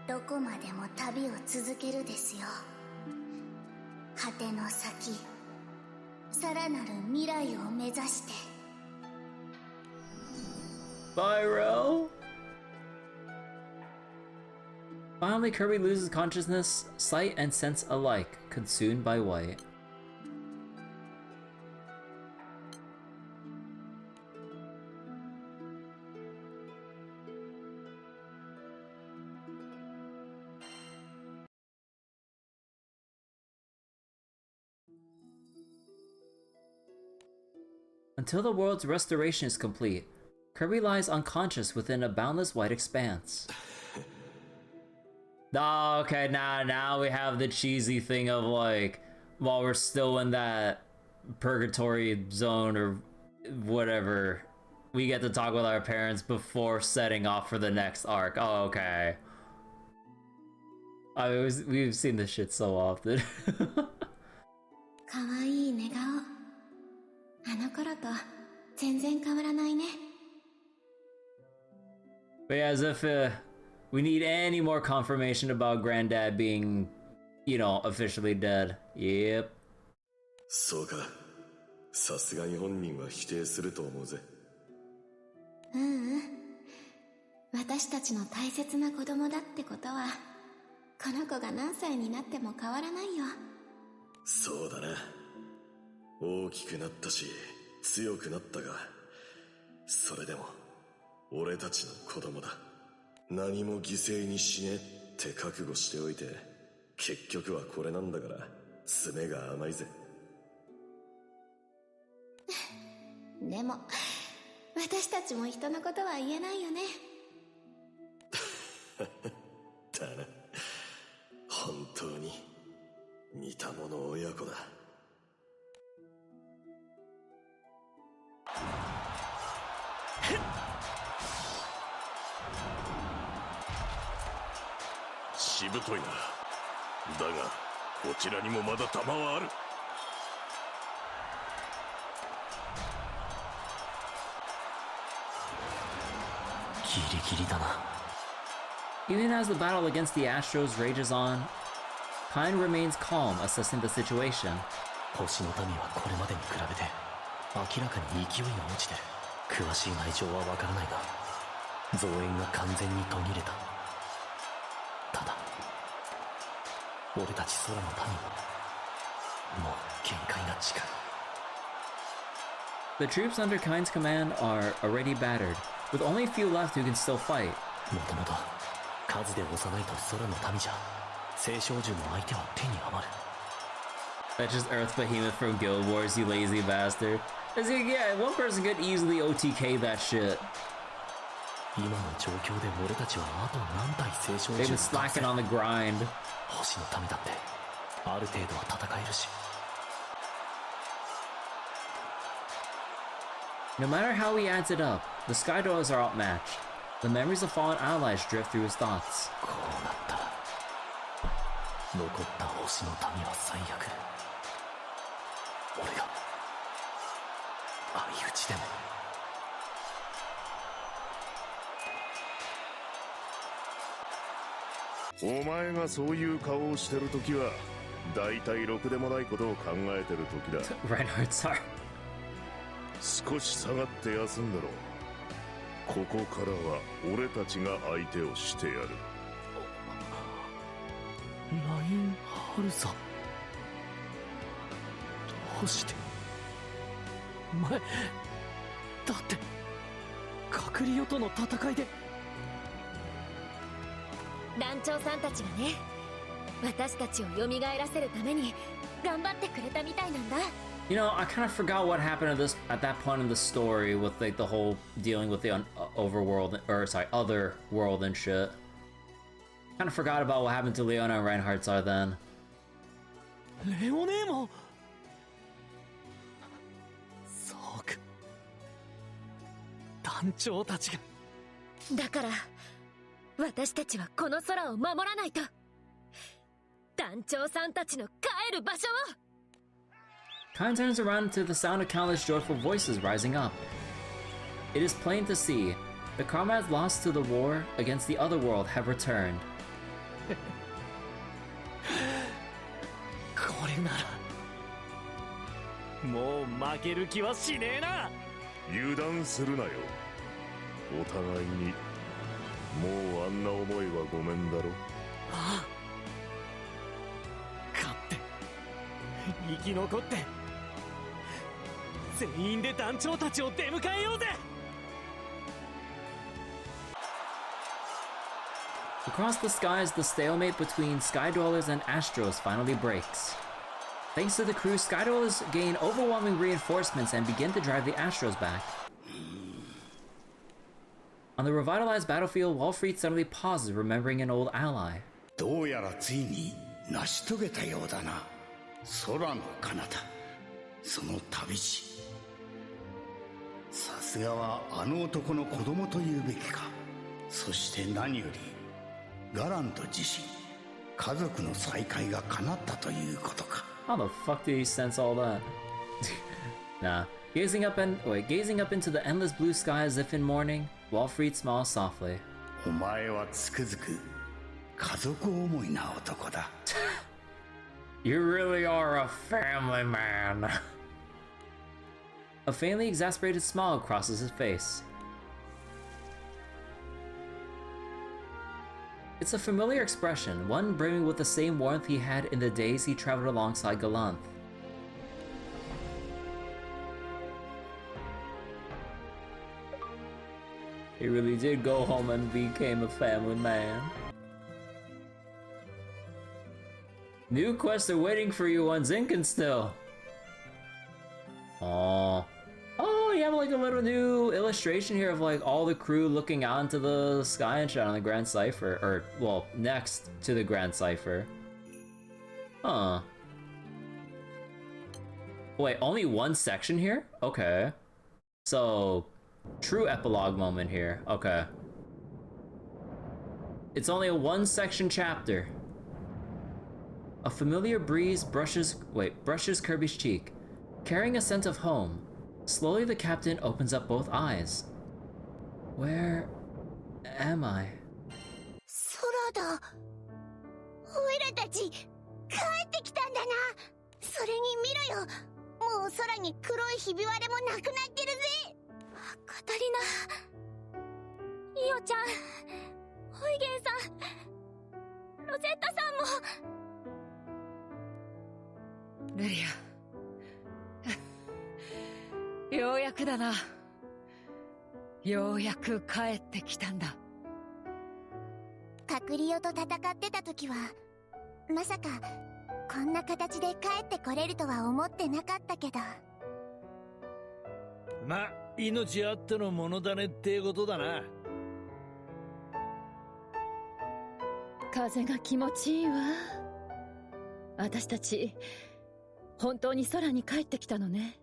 どこまでも旅を続けるですよ。果ての先、さらなる未来を目指して。 Bye, Rel! Finally, Kirby loses consciousness, sight and sense alike, consumed by white. Until the world's restoration is complete, Kirby lies unconscious within a boundless white expanse. Oh, okay, now we have the cheesy thing of like, while we're still in that purgatory zone or whatever, we get to talk with our parents before setting off for the next arc. Oh, okay. We've seen this shit so often. かわいい寝顔。あの頃と全然変わらないね。 But yeah, as if we need any more confirmation about Granddad being, you know, officially dead. Yep. そうか。さすがに本人は否定すると思うぜ。私たちの大切な子供だってことは、この子が何歳になっても変わらないよ。そうだな。大きくなったし、強くなったが、それでも俺たちの子供だ。何も犠牲にしねって覚悟しておいて、結局はこれなんだから、爪が甘いぜ。でも、私たちも人のことは言えないよね。だな。本当に似た者親子だ。しぶといな。だがこちらにもまだ弾はある。ギリギリだな。 Even as the battle against the Astros rages on, Kine remains calm, assessing the situation. 星の民はこれまでに比べて明らかに勢いが落ちてる。詳しい内情はわからないが、増援が完全に途切れた。ただ俺たち空の民ももう限界が近い。 The troops under Kind's command are already battered, with only a few left who can still fight. もともと数で幼いと空の民じゃ青少獣の相手は手に余る。 That's just Earth Behemoth from Guild Wars, you lazy bastard. It's like, yeah, one person could easily OTK that shit. 今の状況で俺たちはあと何体青少 They've 獣 been slacking on the grind. 星の民だってある程度は戦えるし。 No matter how he adds it up, the Sky Dwellers are outmatched. The memories of fallen allies drift through his thoughts. こうなったら残った星の民は最悪。俺が相打ちでも。お前がそういう顔をしてるときはだいたいろくでもないことを考えてるときだ。 Reinhardt, sorry. 少し下がって休んだろ。ここからは俺たちが相手をしてやる。ラインハルさん、どうして前だって隔離よとの戦いで。団長さんたちがね、私たちを蘇らせるために頑張ってくれたみたいなんだ。You know, I kind of forgot what happened at that point in the story with like the whole dealing with the overworld, or sorry, other world and shit. Kind of forgot about what happened to Leona and Reinhardt's are then. レオネーもそうか、団長たちが。だから私たちはこの空を守らないと。団長さんたちの帰る場所を。Kind turns around to the sound of countless joyful voices rising up. It is plain to see, the comrades lost to the war against the other world have returned. これならもう負ける気はしねえな。油断するなよ。お互いにもうあんな思いはごめんだろ。ああ、勝って生き残って全員で団長たちを出迎えようぜ。 Across the skies, the stalemate between Sky Dwellers and Astros finally breaks. Thanks to the crew, Sky Dwellers gain overwhelming reinforcements and begin to drive the Astros back. On the revitalized battlefield, Wallfried suddenly pauses, remembering an old ally. どうやらついに成し遂げたようだな。空の彼方、その旅路。さすがはあの男の子供というべきか。そして何よりガラント自身、家族の再会が叶ったということか。 How the fuck did he sense all that? Nah. Gazing up into the endless blue sky as if in mourning, Wallfried smiles softly. お前はつくづく家族思いな男だ。You really are a family man. A faintly exasperated smile crosses his face. It's a familiar expression, one brimming with the same warmth he had in the days he traveled alongside Galanth. He really did go home and became a family man. New quests are waiting for you on Zinken still. Aww. Oh, you have like a little new illustration here of like all the crew looking out into the sky and shit on the Grand Cipher. Or, well, next to the Grand Cipher. Huh. Wait, only one section here? Okay. So, true epilogue moment here. Okay. It's only a one section chapter. A familiar breeze brushes Kirby's cheek, carrying a scent of home. Slowly the captain opens up both eyes. Where am I? 空だ。オイラたち帰ってきたんだな。それに見ろよ。もう空に黒いひび割れもなくなってるぜ。カタリナ、イオちゃん、ホイゲンさん、ロゼッタさんも。ルリア。ようやくだな。ようやく帰ってきたんだ。カクリオと戦ってた時はまさかこんな形で帰ってこれるとは思ってなかったけど。ま、命あってのものだねってことだな。風が気持ちいいわ。私たち本当に空に帰ってきたのね。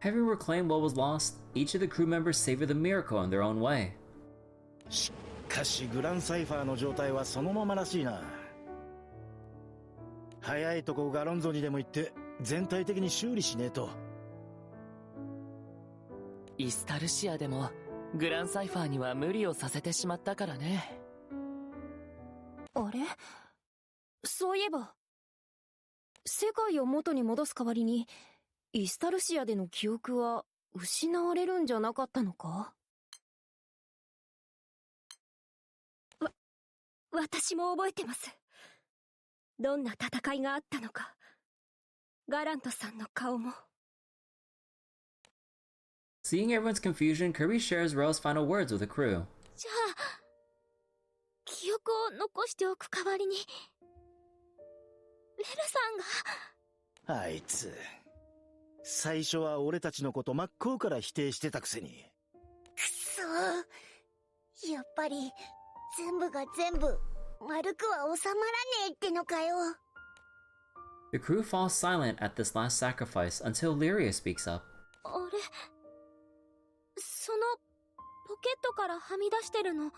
Having reclaimed what was lost, each of the crew members savored the miracle in their own way. しかしグランサイファーの状態はそのままらしいな。早いとこガロンゾにでも行って全体的に修理しねえと。イスタルシアでもグランサイファーには無理をさせてしまったからね。あれ？そういえば世界を元に戻す代わりにイスタルシアでの記憶は失われるんじゃなかったのか？私も覚えてます。どんな戦いがあったのか。ガラントさんの顔も。Seeing everyone's confusion, Kirby shares Rel's final words with the crew. じゃあ記憶を残しておく代わりにレルさんが。あいつ最初は俺たちのこと真っ向から否定してたくせに。くそー、やっぱり全部が全部丸くは収まらねえってのかよ。The crew falls silent at this last sacrifice until Lyria speaks up. あれ、そのポケットからはみ出してるの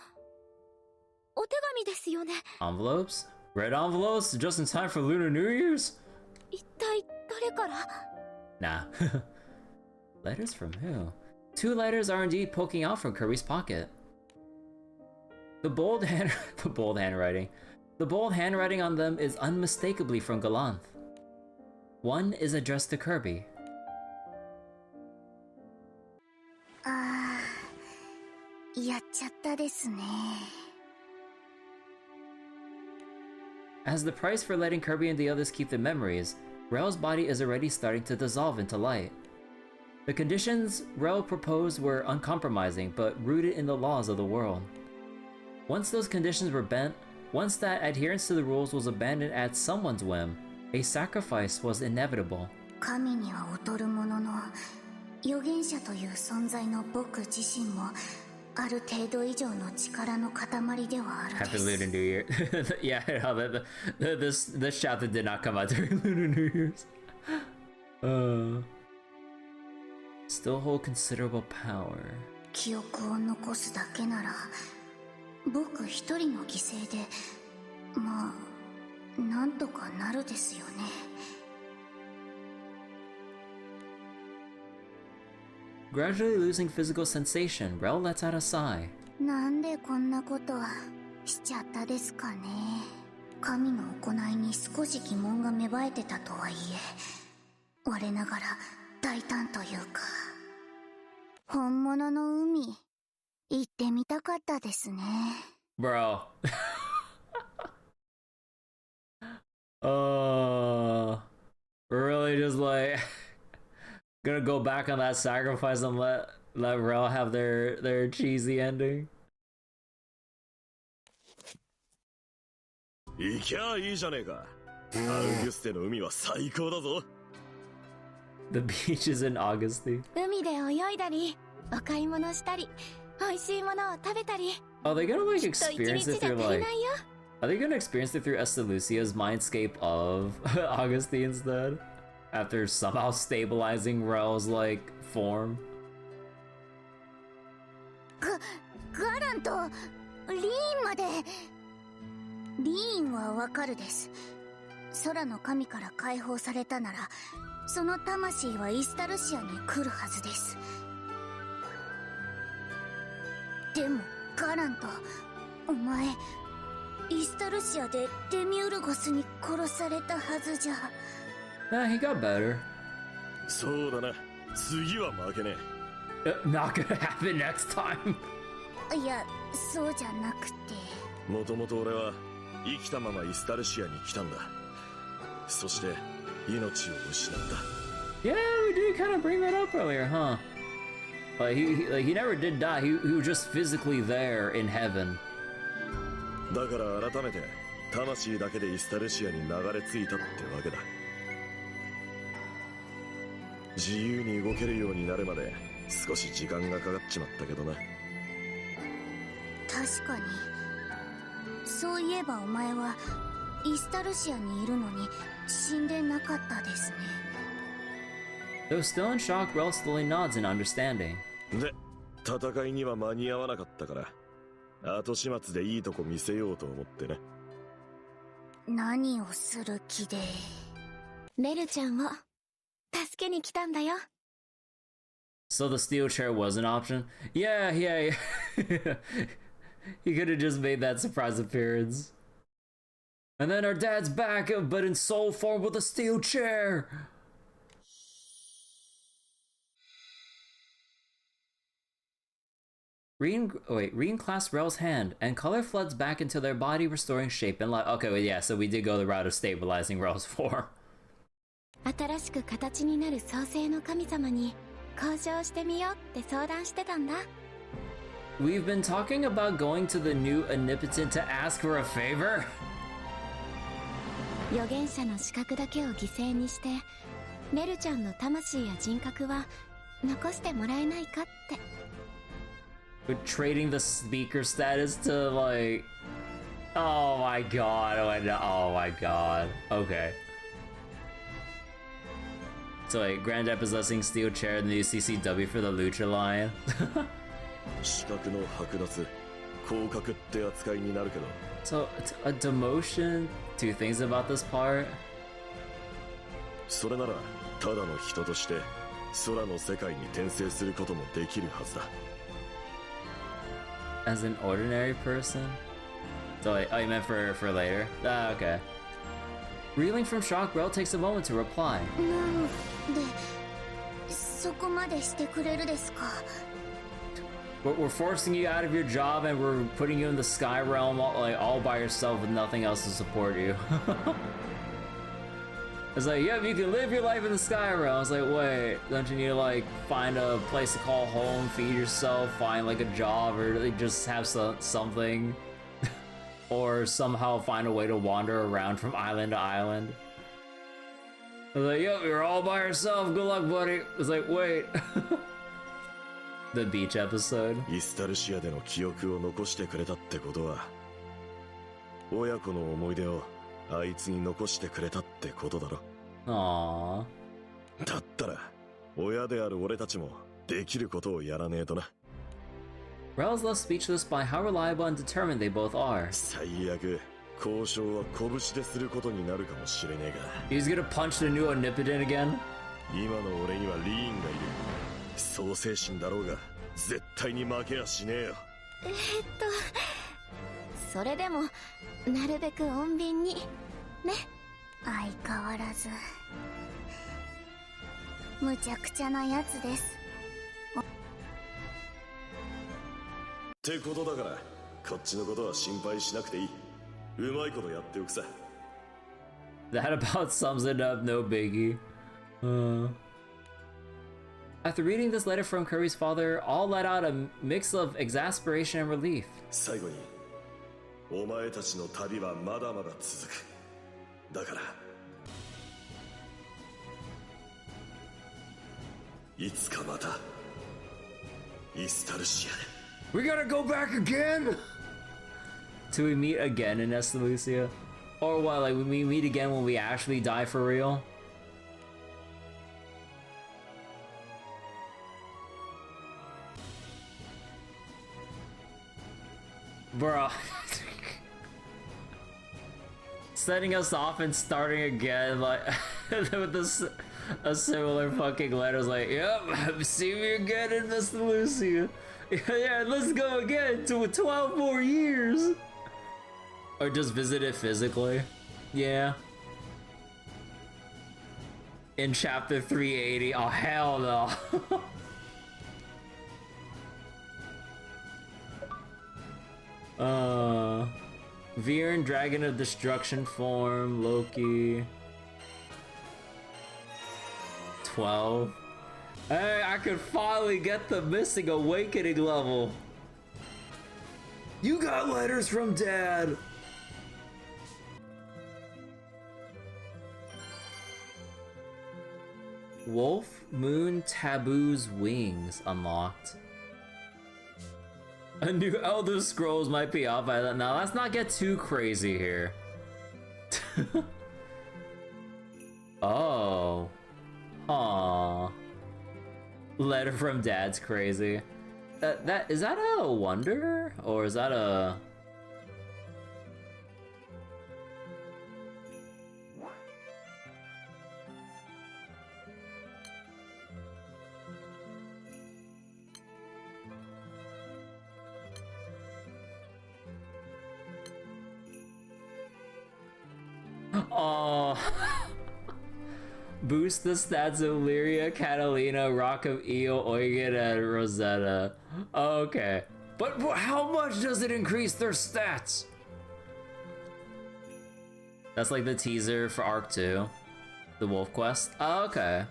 お手紙ですよね。 Envelopes? Red envelopes just in time for Lunar New Year's? 一体誰から？ Nah. Letters from who? 2 letters are indeed poking out from Kirby's pocket. The bold handwriting on them is unmistakably from Galanth. One is addressed to Kirby. ああ、やっちゃったですね。As the price for letting Kirby and the others keep the memories, Rel's body is already starting to dissolve into light. The conditions Rel proposed were uncompromising but rooted in the laws of the world. Once those conditions were bent, once that adherence to the rules was abandoned at someone's whim, a sacrifice was inevitable. 神には劣るものの、預言者という存在の僕自身もある程度以上の力の塊ではあるんです。 Happy Lunar New Year. Yeah, no, this chapter did not come out during Lunar New Year's. Still hold considerable power. 記憶を残すだけなら僕一人の犠牲でまあなんとかなるですよね。Gradually losing physical sensation, Rel lets out a sigh. なんでこんなことしちゃったですかね。神の行いに少し疑問が芽生えてたとはいえ、我ながら大胆というか本物の海行ってみたかったですね。 Bro. Really just like gonna go back on that sacrifice and let Rel have their cheesy ending. 行きゃいいじゃねえか。アウグステの海は最高だぞ。 The beaches in Augusty. 海で泳いだりお買い物したり美味しいものを食べたり。 Are they gonna like experience it through like? Are they gonna experience it through Estalucia's mindscape of Augusty instead? After somehow stabilizing Rel's like form? ガランとリーンまで。リーンはわかるです。空の神から解放されたならその魂はイスタルシアに来るはずです。でもガランとお前イスタルシアでデミウルゴスに殺されたはずじゃ。Nah, he got better. そうだな。次は負けねえ。Not gonna happen next time. いや、そうじゃなくて。もともと俺は生きたままイスタルシアに来たんだ。そして命を失った。 Yeah, we did kind of bring that up earlier, huh? Like he never did die. He was just physically there in heaven. だから改めて魂だけでイスタルシアに流れ着いたってわけだ。自由に動けるようになるまで少し時間がかかっちまったけどな。確かに。そういえばお前はイスタルシアにいるのに死んでなかったですね。 Though still in shock, Rel slowly nods in understanding. で、戦いには間に合わなかったから後始末でいいとこ見せようと思ってね。何をする気で。メルちゃんを助けに来たんだよ。 So the steel chair was an option? Yeah. He could have just made that surprise appearance. And then our dad's back, but in soul form with a steel chair! Reen clasps Rel's hand, and color floods back into their body, restoring shape and life. Okay, well, yeah, so we did go the route of stabilizing Rel's form. 新しく形になる創世の神様に交渉してみようって相談してたんだ。 We've been talking about going to the new Omnipotent to ask for a favor? 預言者の資格だけを犠牲にしてメルちゃんの魂や人格は残してもらえないかって。 We're trading the speaker status to like... Oh my god, oh my god. Okay. So wait, Granddad possessing steel chair, the new CCW for the Lucha Lion. 資格の剥奪、降格って扱いになるけど。 So, a demotion? Two things about this part? それなら、ただの人として空の世界に転生することもできるはずだ。 As an ordinary person? So wait, oh, you meant for later? Ah, okay. Reeling from shock, Rel takes a moment to reply. なんでそこまでしてくれるですか。 We're forcing you out of your job and we're putting you in the sky realm all by yourself with nothing else to support you. It's like, yep, you can live your life in the sky realm. I was like, wait, don't you need to like find a place to call home, feed yourself, find like a job, or like, just have something? Or somehow find a way to wander around from island to island? I was like, yep, you're all by yourself, good luck, buddy. I was like, wait. The beach episode. イスタルシアでの記憶を残してくれたってことは、親子の思い出をあいつに残してくれたってことだろ。Aww. だったら、親である俺たちもできることをやらねえとな。Rel's left speechless by how reliable and determined they both are. 最悪、交渉は拳ですることになるかもしれねえが。He's gonna punch the new Omnipotent again? 今の俺にはリーンがいる。創世神だろうが絶対に負けやしねえよ。それでもなるべく穏便にね。相変わらずむちゃくちゃなやつです。ってことだからこっちのことは心配しなくていい。うまいことやっておくさ。 That about sums it up, no biggie. After reading this letter from Curry's father, all let out a mix of exasperation and relief. 最後に、お前たちの旅はまだまだ続く。だから、いつかまた、イスタルシアで。 We gotta go back again! Till we meet again in Estalucia? Or what, like we meet again when we actually die for real? Bro. Setting us off and starting again, like, with this, a similar fucking letter, like, yep, see me again in Estalucia. Yeah, let's go again to 12 more years. Or just visit it physically. Yeah. In chapter 380, oh hell no. Viren, Dragon of Destruction form, Loki. 12. Hey, I could finally get the missing awakening level. You got letters from Dad. Wolf Moon Taboo's Wings unlocked. A new Elder Scrolls might be out by that. Now, let's not get too crazy here. Oh. Aww. Letter from Dad's crazy. Is that a wonder? Or is that a... Oh, boost the stats of Lyria, Catalina, Rock of Eel, Eugen, and Rosetta. Okay, but how much does it increase their stats? That's like the teaser for Arc 2, the Wolf Quest. Oh, okay.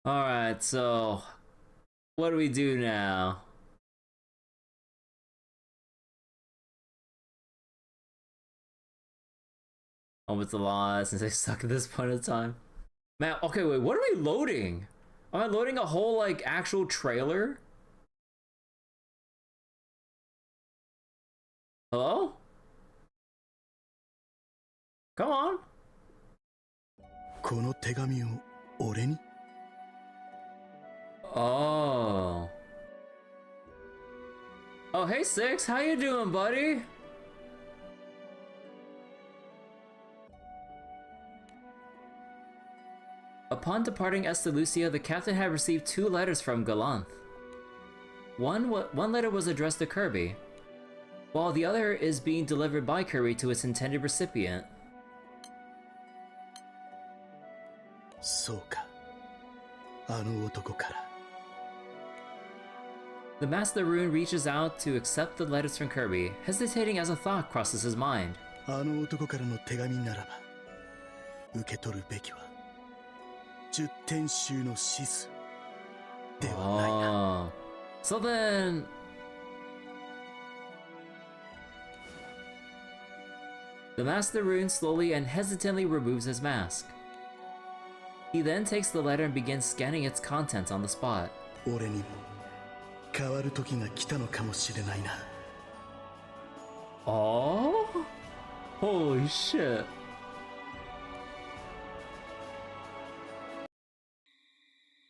Alright, so what do we do now? Oh, it's a lot since I suck at this point in time. Man, okay, wait, what are we loading? Am I loading a whole, like, actual trailer? Hello? Come on. この手紙を俺に? Oh. Oh, hey Six, how you doing, buddy? Upon departing Estalucia, the captain had received 2 letters from Galanth. One letter was addressed to Kirby, while the other is being delivered by Kirby to its intended recipient. そうか。あの男から。 The Master Rune reaches out to accept the letters from Kirby, hesitating as a thought crosses his mind. あの男からの手紙ならば、受け取るべきは10天衆のシスではないな。So then... The Master Rune slowly and hesitantly removes his mask. He then takes the letter and begins scanning its contents on the spot. 俺にも変わる時が来たのかもしれないな。 Oh? Holy shit.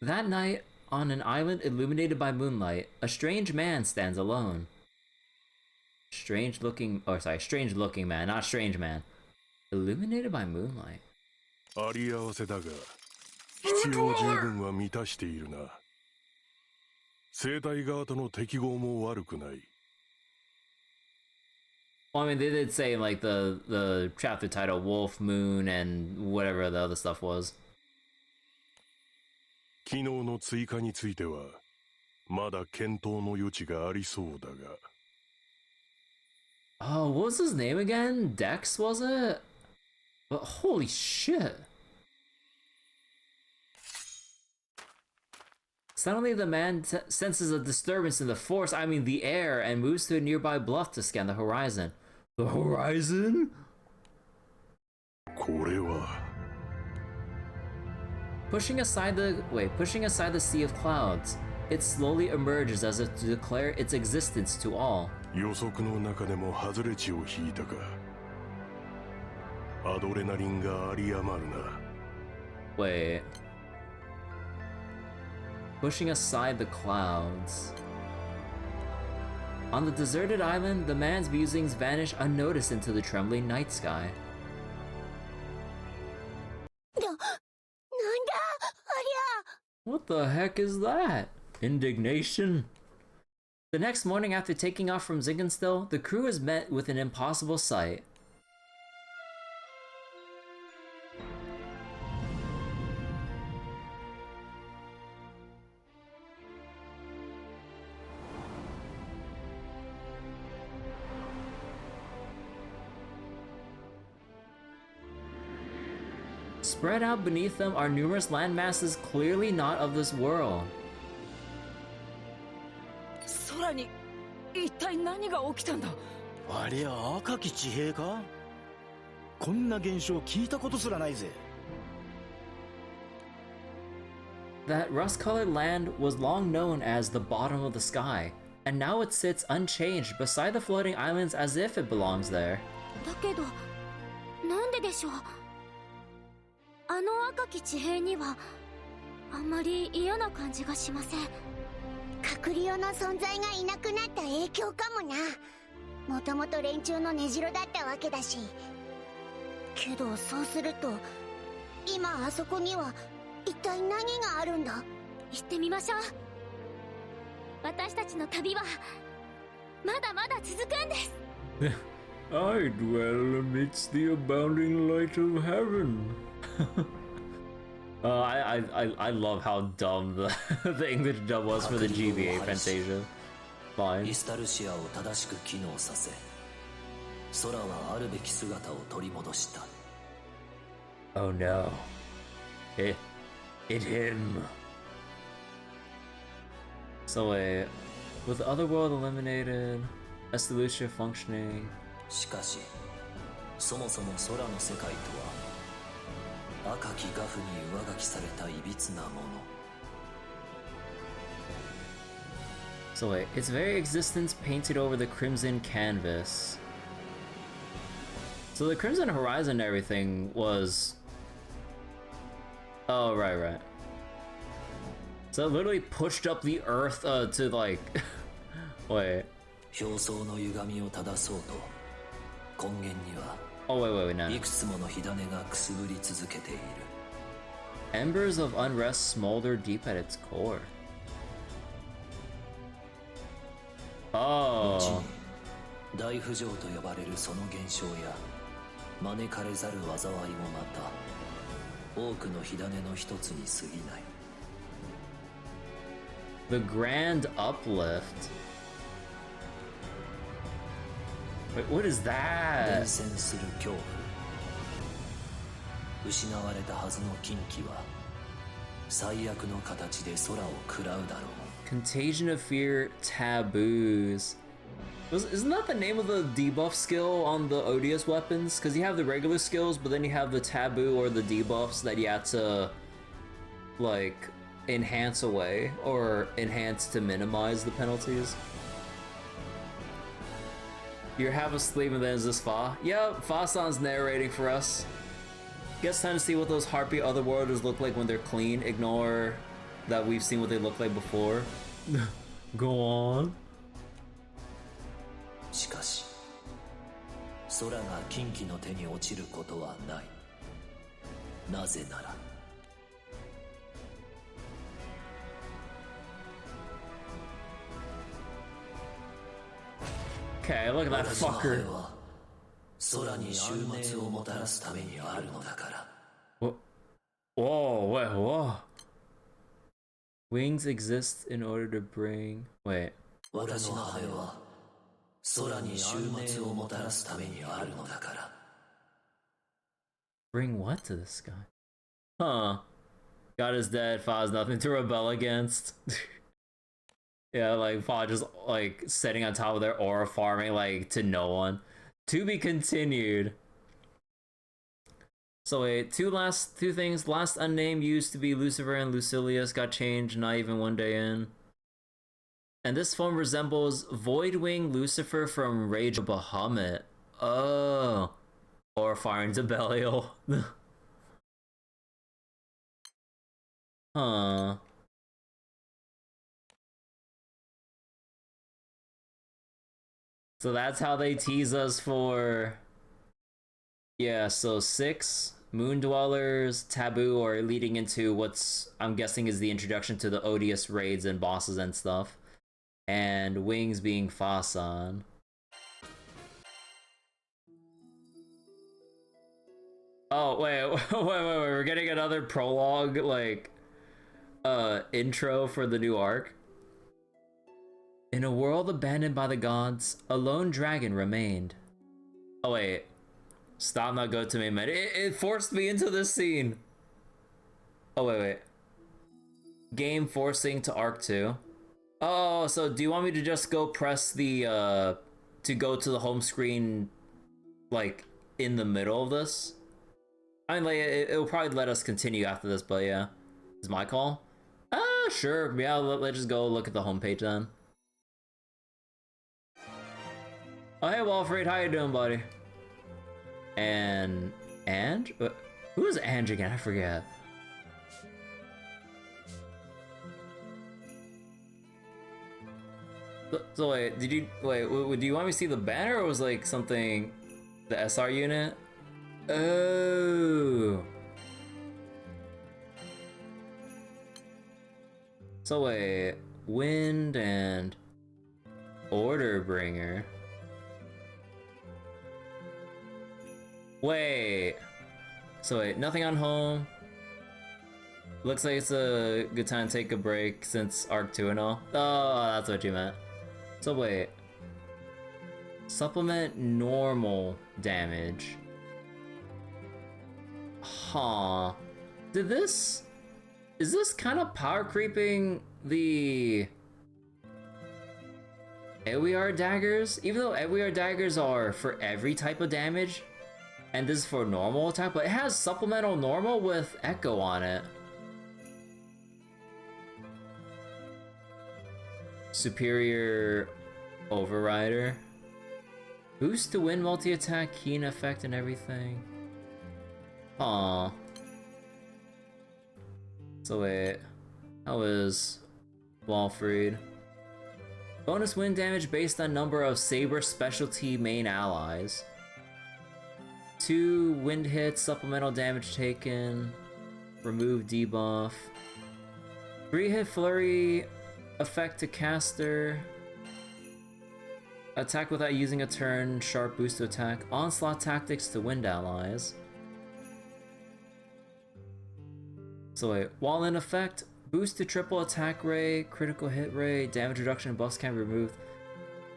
That night, on an island illuminated by moonlight, a strange man stands alone. Strange looking man, not strange man. Illuminated by moonlight. あり合わせだが、必要十分は満たしているな。生体側との適合も悪くない。 Well, I mean, they did say like the chapter title, Wolf, Moon, and whatever the other stuff was. 機能の追加については、まだ検討の余地がありそうだが。 Oh, what was his name again? Dex, was it? But holy shit. Suddenly the man senses a disturbance in the force, I mean the air, and moves to a nearby bluff to scan the horizon. The horizon? これは Pushing aside the sea of clouds, it slowly emerges as if to declare its existence to all. 予測の中でも外れ値を引いたか。アドレナリンが有り余るな。 Wait. Pushing aside the clouds. On the deserted island, the man's musings vanish unnoticed into the trembling night sky. What the heck is that? Indignation? The next morning after taking off from Zinkenstill, the crew is met with an impossible sight. Spread out beneath them are numerous land masses clearly not of this world. 空に一体何が起きたんだ。ありゃ赤き地平か。こんな現象聞いたことすらないぜ。That rust-colored land was long known as the bottom of the sky, and now it sits unchanged beside the floating islands as if it belongs there. だけどなんででしょう。あの赤き地平にはあんまり嫌な感じがしません。閣僚の存在がいなくなった影響かもな。もともと連中の根城だったわけだし。けどそうすると今あそこには一体何があるんだ。行ってみましょう。私たちの旅はまだまだ続くんです。I dwell amidst the abounding light of heaven. I love how dumb the English dub was for the GBA Fantasia line. イスタルシアを正しく機能させ、空はあるべき姿を取り戻した。Oh no. It him. So wait, with the other world eliminated, Estalucia functioning. しかし、そもそも空の世界とは赤き画譜に上書きされたいびつなもの。So wait, its very existence painted over the crimson canvas. So the Crimson Horizon and everything was... Oh, right. So it literally pushed up the earth to like... Wait. 表層の歪みを正そうと、根源には Oh, wait, no. いくつもの火種がくすぶり続けている。Embers of unrest smolder deep at its core. Oh. 後に大浮上と呼ばれるその現象や招かれざる災いもまた多くの火種の一つに過ぎない。 The Grand Uplift. Wait, what is that? 伝染する恐怖。失われたはずの禁忌は最悪の形で空を喰らうだろう。 Contagion of Fear Taboos. Isn't that the name of the debuff skill on the odious weapons? Because you have the regular skills, but then you have the taboo or the debuffs that you have to, like, enhance away or enhance to minimize the penalties. You have a sleep and then is this Fa? Yep, Fa-san's narrating for us. Guess time to see what those Harpy Otherworlders look like when they're clean. Ignore that we've seen what they look like before. Go on. しかし、空が禁忌の手に落ちることはない。なぜなら。Okay, look at that fucker. 空に終末をもたらすためにあるのだから。Whoa, wait, whoa. Wings exist in order to bring... Wait. 私の羽は空に終末をもたらすためにあるのだから。 Bring what to the sky? Huh. God is dead, Fa has nothing to rebel against. Yeah, like Fa just like sitting on top of their aura farming like to no one. To be continued. So wait, two things. Last unnamed used to be Lucifer and Lucilius, got changed not even one day in. And this form resembles Voidwing Lucifer from Rage of Bahamut. Oh. Or Fire into Belial. Huh. So that's how they tease us for... Yeah, so 6 Moon Dwellers, Taboo, or leading into what's, I'm guessing, is the introduction to the odious raids and bosses and stuff. and wings being Fasan. Oh, wait, wait, we're getting another prologue, like, intro for the new arc. In a world abandoned by the gods, a lone dragon remained. Oh, wait. Stop, not go to me, man. It forced me into this scene. Oh, wait. Game forcing to arc 2. Oh, so do you want me to just go press the, to go to the home screen, like, in the middle of this? I mean, like, it'll probably let us continue after this, but yeah. Is my call? Sure. Yeah, let's just go look at the homepage then. Oh, hey, Walfred, how you doing, buddy? And... Who is Ange again? I forget. So wait, do you want me to see the banner, or was like something... the SR unit? Oh. So wait, Wind and Order Bringer. Wait. So wait, nothing on home. Looks like it's a good time to take a break since Arc 2 and all. Oh, that's what you meant. So wait. Supplement normal damage. Huh. Is this kind of power creeping the AoE daggers? Even though AoE daggers are for every type of damage, and this is for normal attack, but it has supplemental normal with Echo on it. Superior Overrider. Boost to win multi-attack, keen effect and everything. Aw. So wait, how is Walfried? Bonus wind damage based on number of Saber specialty main allies. 2 wind hits, supplemental damage taken. Remove debuff. 3 hit flurry effect to caster. Attack without using a turn, sharp boost to attack. Onslaught tactics to wind allies. So wait, while in effect, boost to triple attack rate, critical hit rate, damage reduction and buffs can be removed.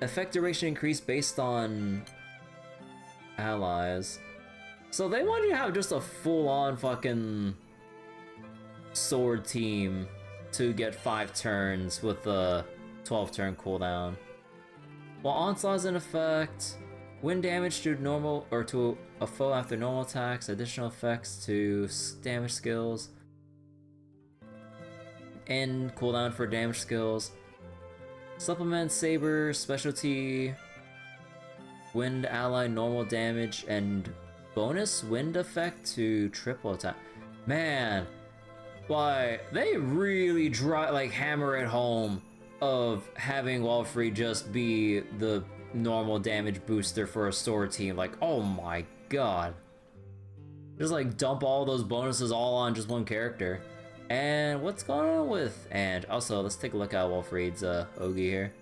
Effect duration increased based on allies. So they want you to have just a full-on fucking sword team to get 5 turns with a 12-turn cooldown. While Onslaught is in effect, wind damage to normal or to a foe after normal attacks, additional effects to damage skills, and cooldown for damage skills. Supplement Saber specialty, wind ally normal damage, and bonus wind effect to triple attack. Man, why they really hammer it home of having Walfried just be the normal damage booster for a sword team. Like, oh my god. Just like dump all those bonuses all on just one character. And what's going on with Ange? Also, let's take a look at Walfried's Ogi here.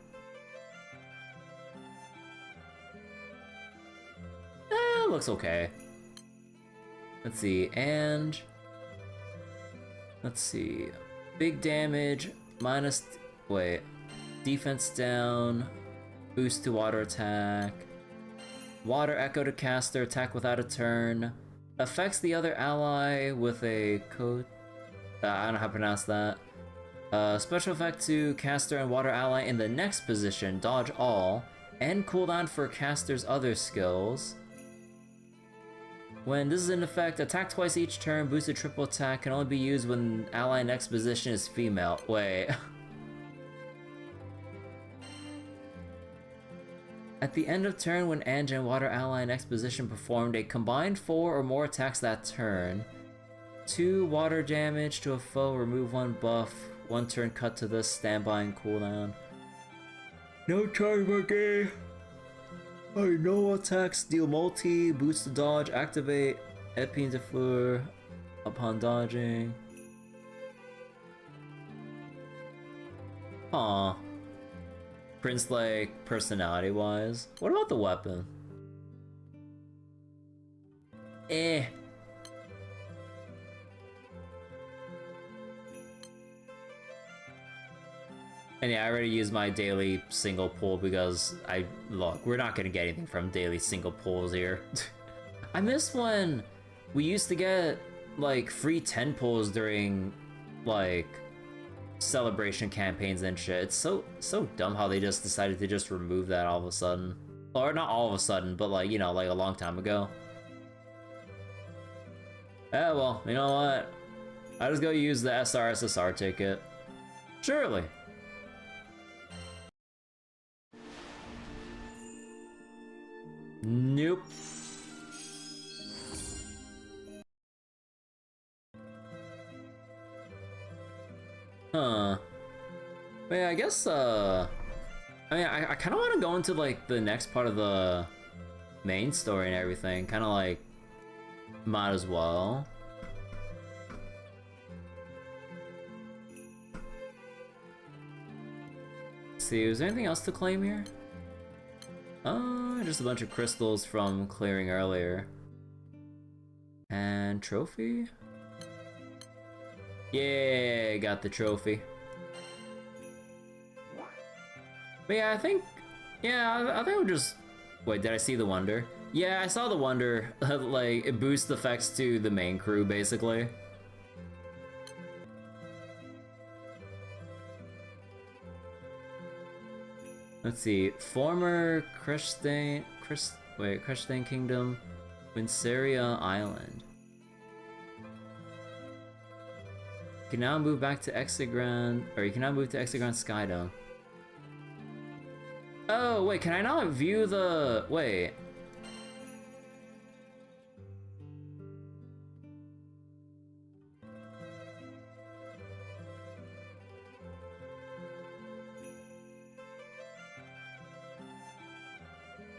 Looks okay. Let's see, Ange. Let's see. Big damage, defense down, boost to water attack, water echo to caster, attack without a turn, affects the other ally with a code. I don't know how to pronounce that. Special effect to caster and water ally in the next position, dodge all, and cooldown for caster's other skills. When this is in effect, attack twice each turn, boosted triple attack, can only be used when ally next position is female. Wait. At the end of turn, when Ange and water ally next position performed a combined 4 or more attacks that turn, 2 water damage to a foe, remove 1 buff, 1 turn cut to this, standby and cooldown. No charge, okay. Alright, no attacks, deal multi, boost to dodge, activate, épine de fleur upon dodging. Aw. prince-like personality-wise. What about the weapon? Eh. And yeah, I already used my daily single pull because look, we're not gonna get anything from daily single pulls here. I miss when we used to get like free 10 pulls during like celebration campaigns and shit. It's so dumb how they just decided to just remove that all of a sudden. Or not all of a sudden, but like, you know, like a long time ago. Yeah, well, you know what? I just go use the SRSSR ticket. Surely. Nope. Huh. But yeah, I guess, I mean, I kind of want to go into, like, the next part of the main story and everything. Kind of, like, might as well. Let's see, is there anything else to claim here? Just a bunch of crystals from clearing earlier. And trophy? Yeah, got the trophy. But yeah, I think we'll just... Wait, did I see the wonder? Yeah, I saw the wonder. Like, it boosts effects to the main crew, basically. Let's see. Former Crestane Kingdom, Winseria Island. You can now move back to Exegran, or you can now move to Exegran Skydome. Oh, wait, can I not view the... Wait.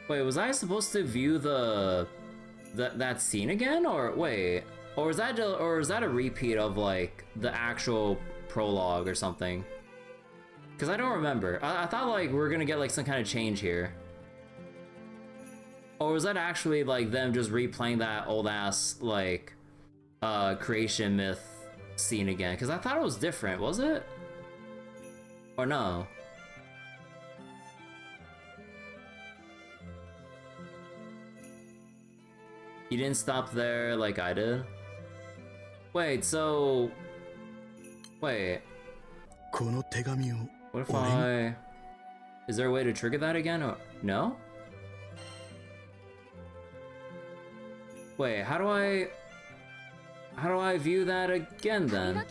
Wait, was I supposed to view that scene again, or wait, or is that a repeat of like the actual prologue or something? Because I don't remember. I thought like we were gonna get like some kind of change here, or was that actually like them just replaying that old ass like creation myth scene again? Because I thought it was different. Was it? Or no? You didn't stop there like I did? Wait, so... Wait. What if I... Is there a way to trigger that again, or... No? Wait, how do I view that again, then?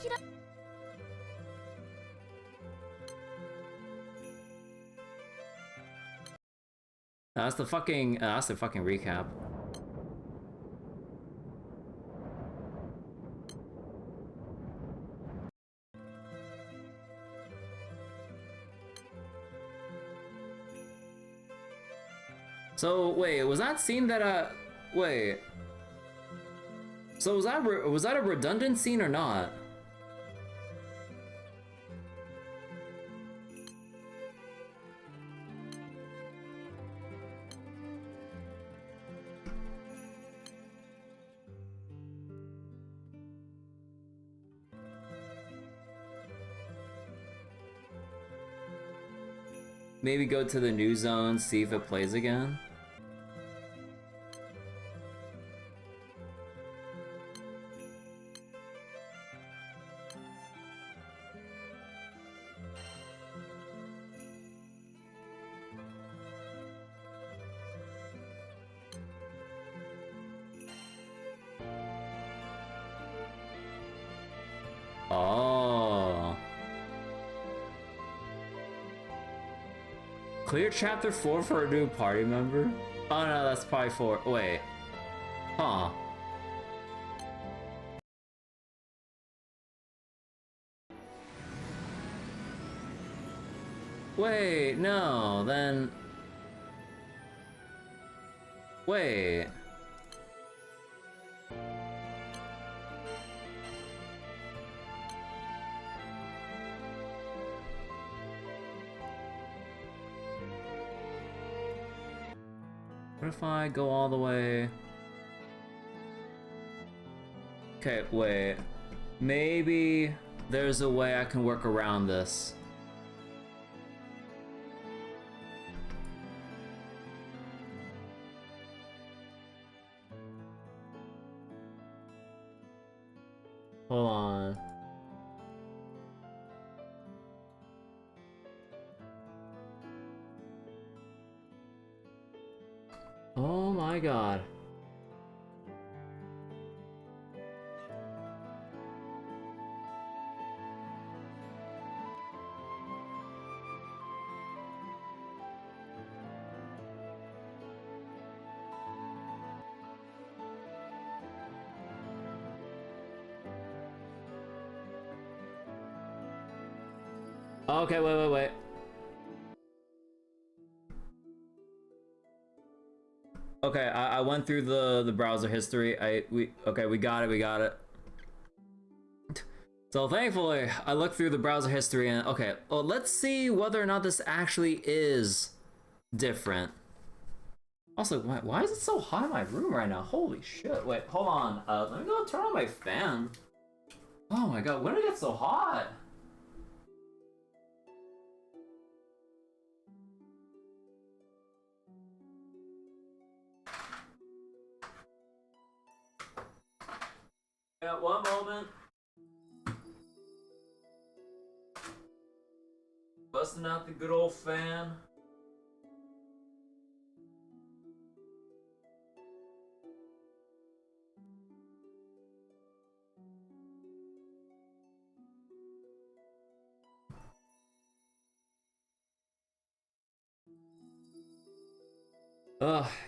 That's the fucking recap. So wait, was that scene that wait. So was that a redundant scene or not? Maybe go to the new zone, see if it plays again. Oh. Clear chapter 4 for a new party member? Oh no, that's probably 4. Wait. Huh. Wait, no, then... Wait. What if I go all the way? Okay, wait. Maybe there's a way I can work around this. Hold on. Oh my god. Okay, wait. Okay, I went through the browser history. We got it. So thankfully, I looked through the browser history and okay, well, let's see whether or not this actually is different. Also, why is it so hot in my room right now? Holy shit! Wait, hold on. Let me go turn on my fan. Oh my god, when did it get so hot? Yeah, one moment. Busting out the good old fan.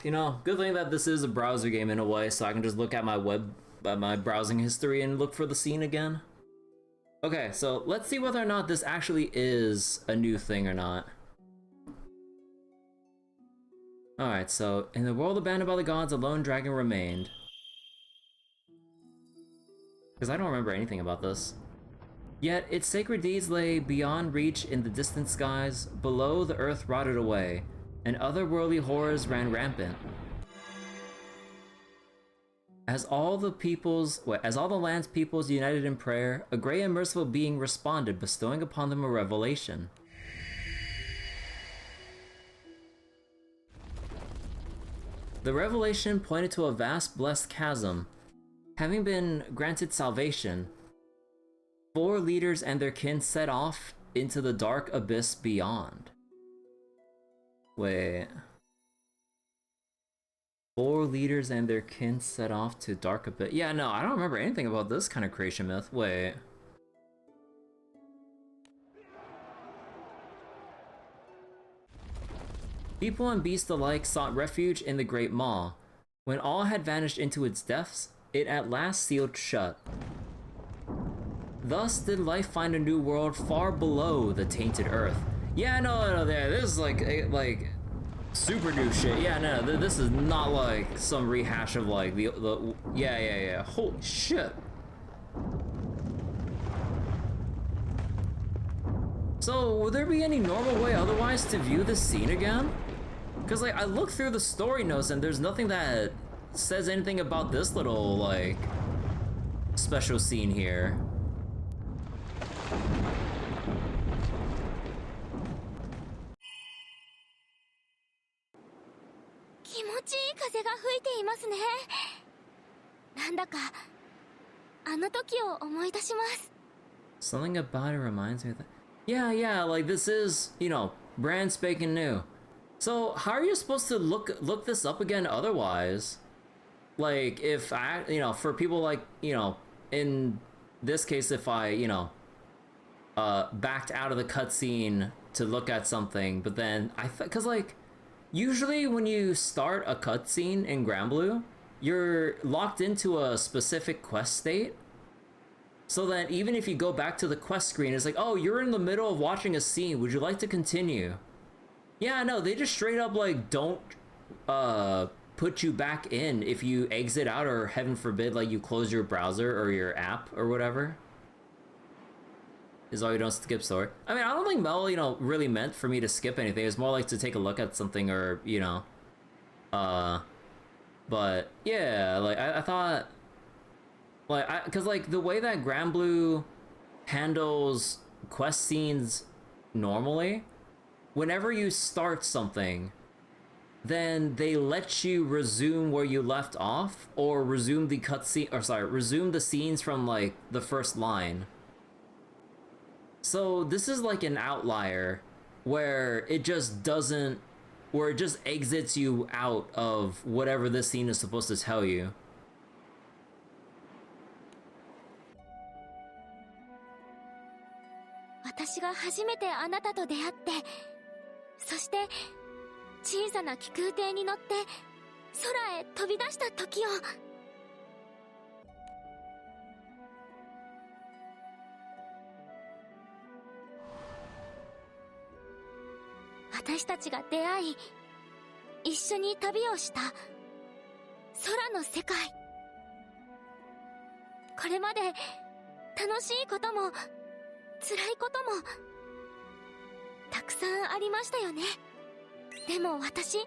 You know, good thing that this is a browser game in a way, so I can just look at my browsing history and look for the scene again. Okay, so let's see whether or not this actually is a new thing or not. Alright, so in the world abandoned by the gods, a lone dragon remained. Because I don't remember anything about this. Yet its sacred deeds lay beyond reach in the distant skies. Below, the earth rotted away, and otherworldly horrors ran rampant. As all the land's peoples united in prayer, a great and merciful being responded, bestowing upon them a revelation. The revelation pointed to a vast blessed chasm. Having been granted salvation, 4 leaders and their kin set off into the dark abyss beyond. Wait. 4 leaders and their kin set off to dark abyss. Yeah, no, I don't remember anything about this kind of creation myth. Wait. People and beasts alike sought refuge in the Great Maw. When all had vanished into its depths, it at last sealed shut. Thus did life find a new world far below the tainted earth. Yeah, no, this is like super new shit. Yeah, no, this is not like some rehash of like the yeah. Holy shit. So, would there be any normal way otherwise to view this scene again? Because like I looked through the story notes and there's nothing that says anything about this little like special scene here. Something about it reminds me of that. Yeah, like this is, you know, brand spanking new. So how are you supposed to look this up again otherwise? Like if I, you know, for people like, you know, in this case, if I, you know, backed out of the cutscene to look at something, but then cause like, usually when you start a cutscene in Granblue, you're locked into a specific quest state. So that even if you go back to the quest screen, it's like, oh, you're in the middle of watching a scene, would you like to continue? Yeah, no, they just straight up like don't put you back in if you exit out, or heaven forbid, like you close your browser or your app or whatever. Is all you don't skip story. I mean, I don't think Mel, you know, really meant for me to skip anything. It's more like to take a look at something or, you know, But yeah, like I thought, like because like the way that Granblue handles quest scenes normally, whenever you start something, then they let you resume where you left off, or resume the cutscene, or sorry, resume the scenes from like the first line. So this is like an outlier where it just doesn't, where it just exits you out of whatever this scene is supposed to tell you.私が初めてあなたと出会って、そして小さな気空艇に乗って空へ飛び出した時を。私たちが出会い、一緒に旅をした空の世界。これまで楽しいことも辛いこともたくさんありましたよね。でも私、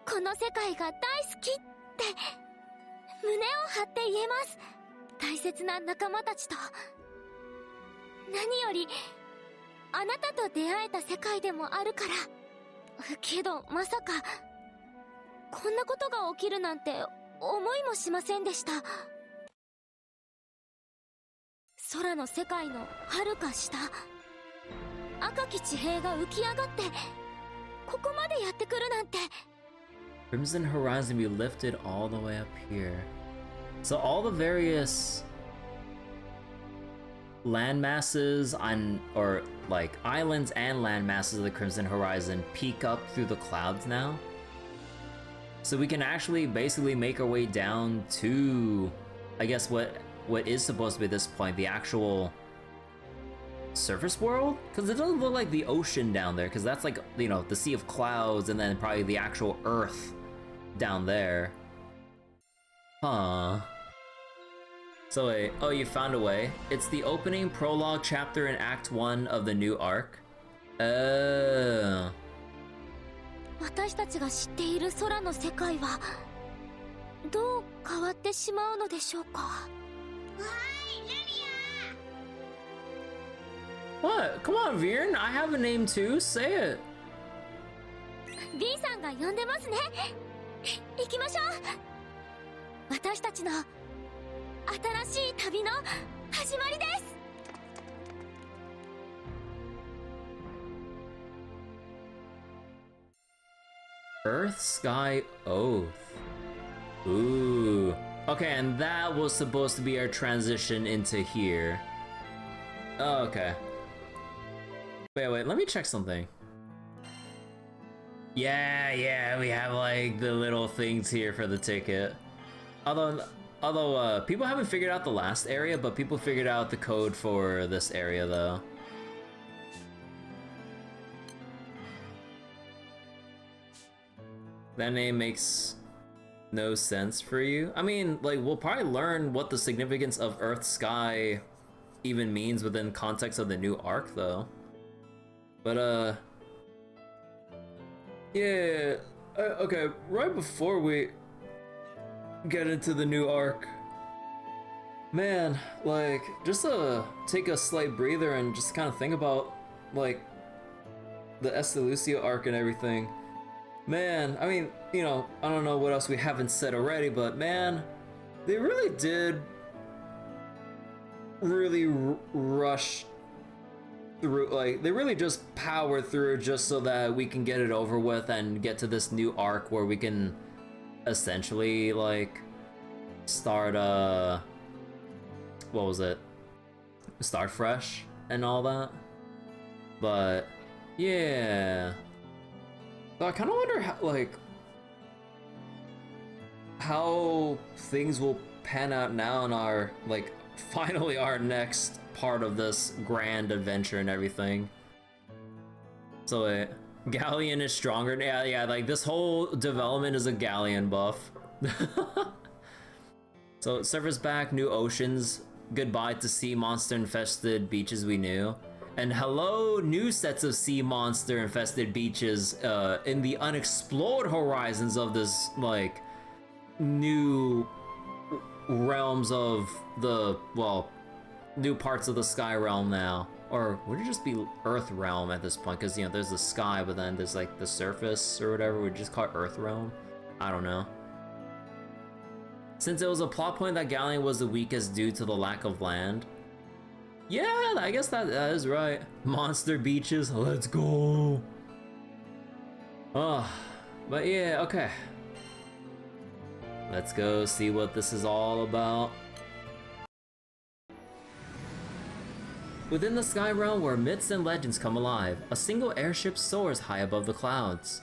この世界が大好きって胸を張って言えます。大切な仲間たちと。何よりあなたと出会えた世界でもあるから。けどまさかこんなことが起きるなんて思いもしませんでした。空の世界の遥か下、赤き地平が浮き上がってここまでやってくるなんて。 Crimson Horizon be lifted all the way up here. So all the various land masses on, or like islands and land masses of the Crimson Horizon peek up through the clouds now. So we can actually basically make our way down to, I guess what is supposed to be at this point, the actual surface world? Because it doesn't look like the ocean down there, because that's like, you know, the sea of clouds and then probably the actual earth down there. Huh. So wait, oh, you found a way. It's the opening prologue chapter in Act 1 of the new arc. Oh. 私たちが知っている空の世界はどう変わってしまうのでしょうか。 What? Come on, Viren. I have a name too. Say it. B さんが呼んでますね。行きましょう。私たちの新しい旅の始まりです。Earth Sky Oath. Ooh. Okay, and that was supposed to be our transition into here. Oh, okay. Wait, let me check something. Yeah, we have like the little things here for the ticket. Although people haven't figured out the last area, but people figured out the code for this area though. That name makes no sense for you. I mean, like, we'll probably learn what the significance of Earth Sky even means within context of the new arc though. But yeah, okay, right before we get into the new arc, man, like, just take a slight breather and just kind of think about like the Estalucia arc and everything. Man, I mean, you know, I don't know what else we haven't said already, but man, they really did really rush through, like, they really just powered through just so that we can get it over with and get to this new arc where we can essentially, like, start, what was it? Start fresh and all that. But, yeah. So I kind of wonder how, like, how things will pan out now in our, like, finally our next part of this grand adventure and everything. So wait, Galleon is stronger. Yeah, like this whole development is a Galleon buff. So surface back, new oceans, goodbye to sea monster infested beaches we knew. And hello, new sets of sea monster infested beaches in the unexplored horizons of this, like, new realms of the, well, new parts of the Sky Realm now. Or would it just be Earth Realm at this point? Because, you know, there's the sky, but then there's, like, the surface or whatever. Would just call it Earth Realm? I don't know. Since it was a plot point that Gallian was the weakest due to the lack of land. Yeah, I guess that is right. Monster beaches, let's go. Oh, but yeah, okay. Let's go see what this is all about. Within the Sky Realm where myths and legends come alive, a single airship soars high above the clouds.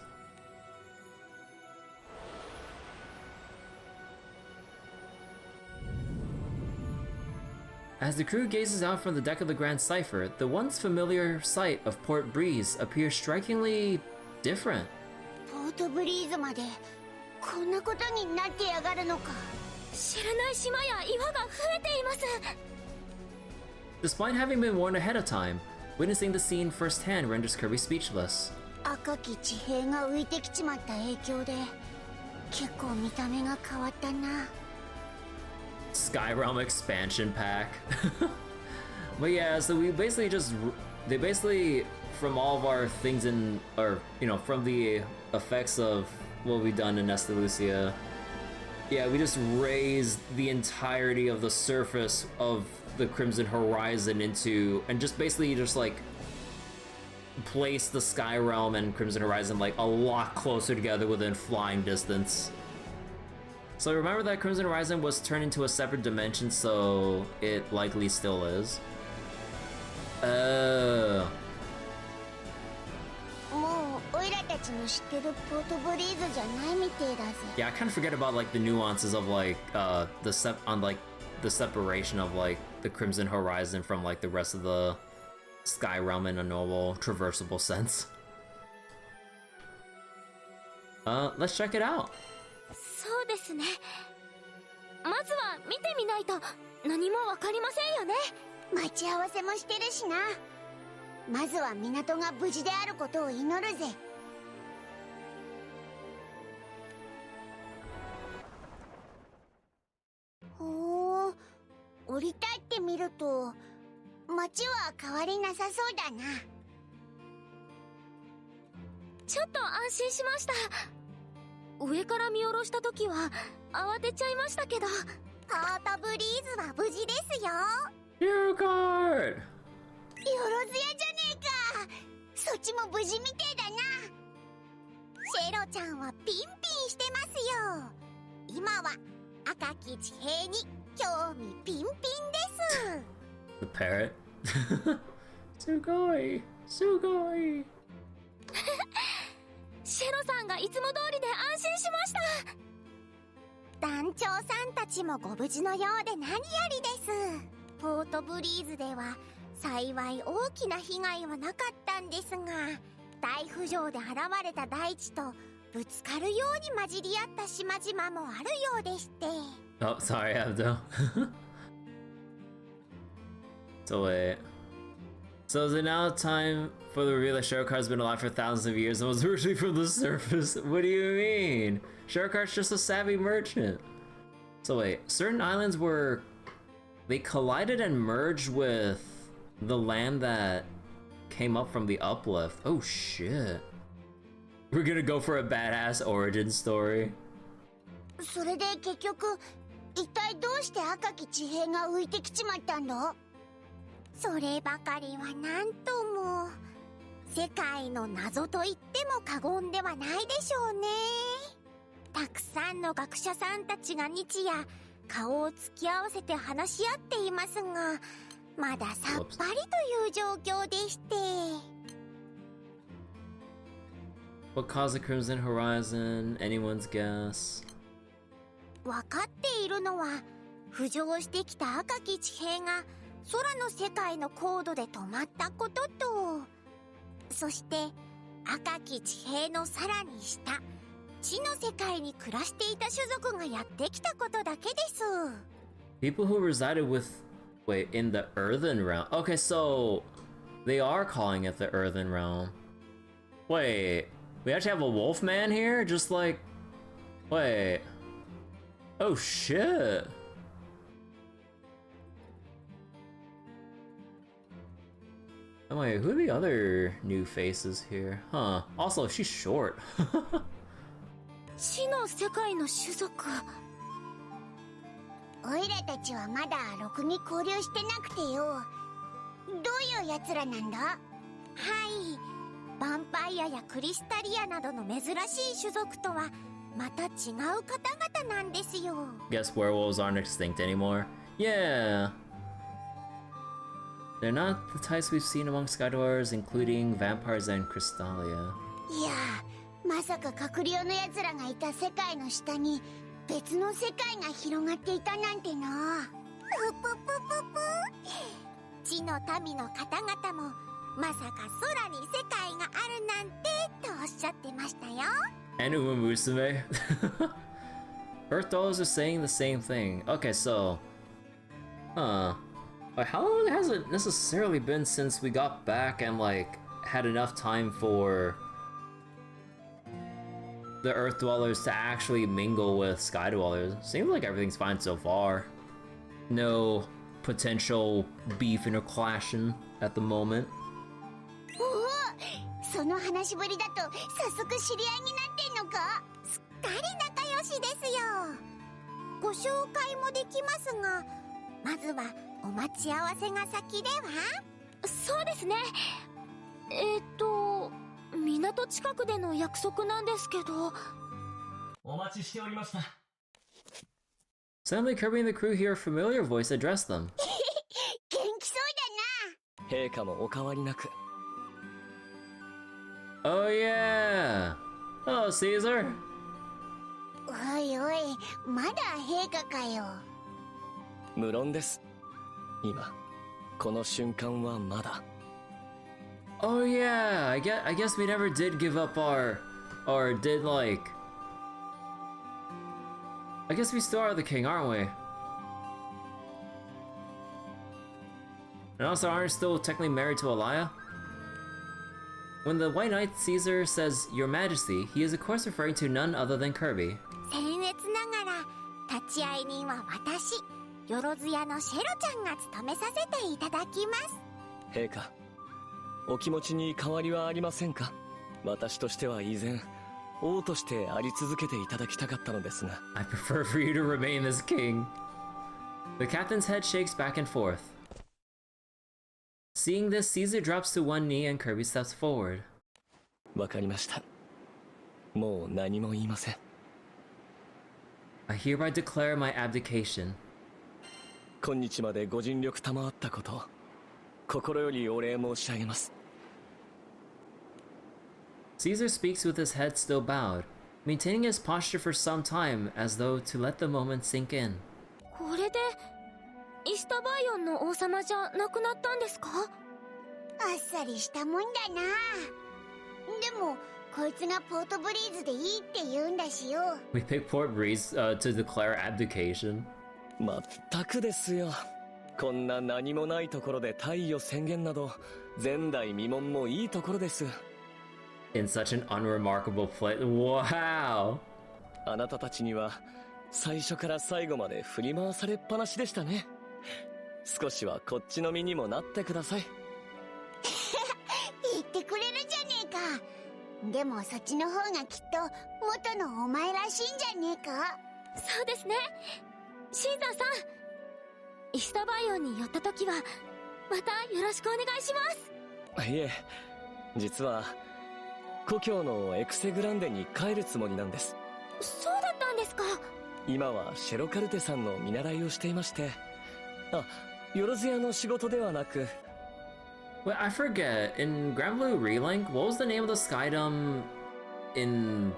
As the crew gazes out from the deck of the Grand Cipher, the once familiar sight of Port Breeze appears strikingly different. Port Breeze までこんなことになってやがるのか。知らない島や岩が増えています。Despite having been warned ahead of time, witnessing the scene firsthand renders Kirby speechless. 赤き地平が浮いてきちまった影響で結構見た目が変わったな。Sky Realm expansion pack. But yeah, so we basically they basically, from all of our things in, or, you know, from the effects of what we've done in Estalucia, yeah, we just raised the entirety of the surface of the Crimson Horizon into, and just basically just like place the Sky Realm and Crimson Horizon like a lot closer together within flying distance. So remember that Crimson Horizon was turned into a separate dimension, so it likely still is. Oh. Yeah, I kind of forget about like the nuances of like the separation of like the Crimson Horizon from like the rest of the Sky Realm in a normal traversable sense. Let's check it out. そうですね。まずは見てみないと何もわかりませんよね。待ち合わせもしてるしな。まずは港が無事であることを祈るぜ。ほう、降り立ってみると街は変わりなさそうだな。ちょっと安心しました。上から見下ろした時は慌てちゃいましたけど。ポートブリーズは無事ですよ。Hero card! よろずやじゃねえか。そっちも無事みてえだな。シェロちゃんはピンピンしてますよ。今は赤き地平に興味ピンピンです。The parrot? すごい、すごい。シェロさんがいつも通りで安心しました。団長さんたちもご無事のようで何よりです。ポートブリーズでは幸い大きな被害はなかったんですが、大浮上で現れた大地とぶつかるように混じり合った島々もあるようでして。Oh, sorry, Abdo. So wait. So is it now time for the reveal that Sharkar's been alive for thousands of years and was originally from the surface? What do you mean? Sharkar's just a savvy merchant. So wait, certain islands were... They collided and merged with the land that came up from the uplift. Oh shit. We're gonna go for a badass origin story. それで結局、一体どうして赤き地平が浮いてきちまったんだ？そればかりはなんとも世界の謎と言っても過言ではないでしょうね。たくさんの学者さんたちが日夜顔を突き合わせて話し合っていますが、まださっぱりという状況でして。What caused the Crimson Horizon? Anyone's guess? わかっているのは、浮上してきた赤き地平が空の世界の高度で止まったことと、そして赤き地平のさらに下、地の世界に暮らしていた種族がやってきたことだけです。People who resided with... Wait, in the Earthen Realm. Okay, so... They are calling it the Earthen Realm. Wait, we actually have a wolf man here? Just like... Wait. Oh shit. Oh wait, who are the other new faces here? Huh. Also, she's short. 死の世界の種族。オイラたちはまだろくに交流してなくてよ。どういう奴らなんだ？はい。ヴァンパイアやクリスタリアなどの珍しい種族とはまた違う方々なんですよ。Guess werewolves aren't extinct anymore. Yeah. They're not the types we've seen among Skydwars, including vampires and Crystalia. いや、まさか閣僚の奴らがいた世界の下に別の世界が広がっていたなんてな。ぷぷぷぷぷ。地の民の方々もまさか空に世界があるなんてとおっしゃってましたよ。And Uma Musume. Earth Dwellers are saying the same thing. Okay, so... Huh. Like, how long has it necessarily been since we got back and, like, had enough time for the Earth Dwellers to actually mingle with Sky Dwellers? Seems like everything's fine so far. No potential beefing or clashing at the moment. その話ぶりだと早速知り合いになってんのか？すっかり仲良しですよ。ご紹介もできますが、まずはお待ち合わせが先では？そうですね。港近くでの約束なんですけど。お待ちしておりました。Suddenly Kirby and the crew hear a familiar voice address them. 元気そうだな。陛下もお変わりなく。Oh yeah! Hello, Caesar! おいおい、まだ陛下かよ。無論です。今、この瞬間はまだ。Oh yeah, I guess we never did give up or did like... I guess we still are the king, aren't we? And also aren't still technically married to Alaya? When the White Knight Caesar says, Your Majesty, he is of course referring to none other than Kirby. 僭越ながら、立会人は私、よろず屋のシェロちゃんが務めさせていただきます。陛下、お気持ちに変わりはありませんか？私としては依然、王としてあり続けていただきたかったのですが。I prefer for you to remain as king. The captain's head shakes back and forth. Seeing this, Caesar drops to one knee and Kirby steps forward. わかりました。もう何も言いません。I hereby declare my abdication. 今日までご尽力賜ったこと、心よりお礼申し上げます。Caesar speaks with his head still bowed, maintaining his posture for some time as though to let the moment sink in. これでイスタバイオンの王様じゃなくなったんですか？あっさりしたもんだな。でもこいつがポートブリーズでいいって言うんだしよ。We pick Port Breeze to declare abdication. まったくですよ。こんな何もないところで退位を宣言など前代未聞もいいところです。In such an unremarkable place. Wow! あなたたちには最初から最後まで振り回されっぱなしでしたね。少しはこっちの身にもなってください。言ってくれるじゃねえか。でもそっちの方がきっと元のお前らしいんじゃねえか。そうですね。シーザーさん、イスタバイオンに寄った時はまたよろしくお願いします。いえ、実は故郷のエクセグランデに帰るつもりなんです。そうだったんですか。今はシェロカルテさんの見習いをしていまして、よろず屋の仕事ではなく。Wait, I forget. In Granblue Relink, what was the name of the Skydom in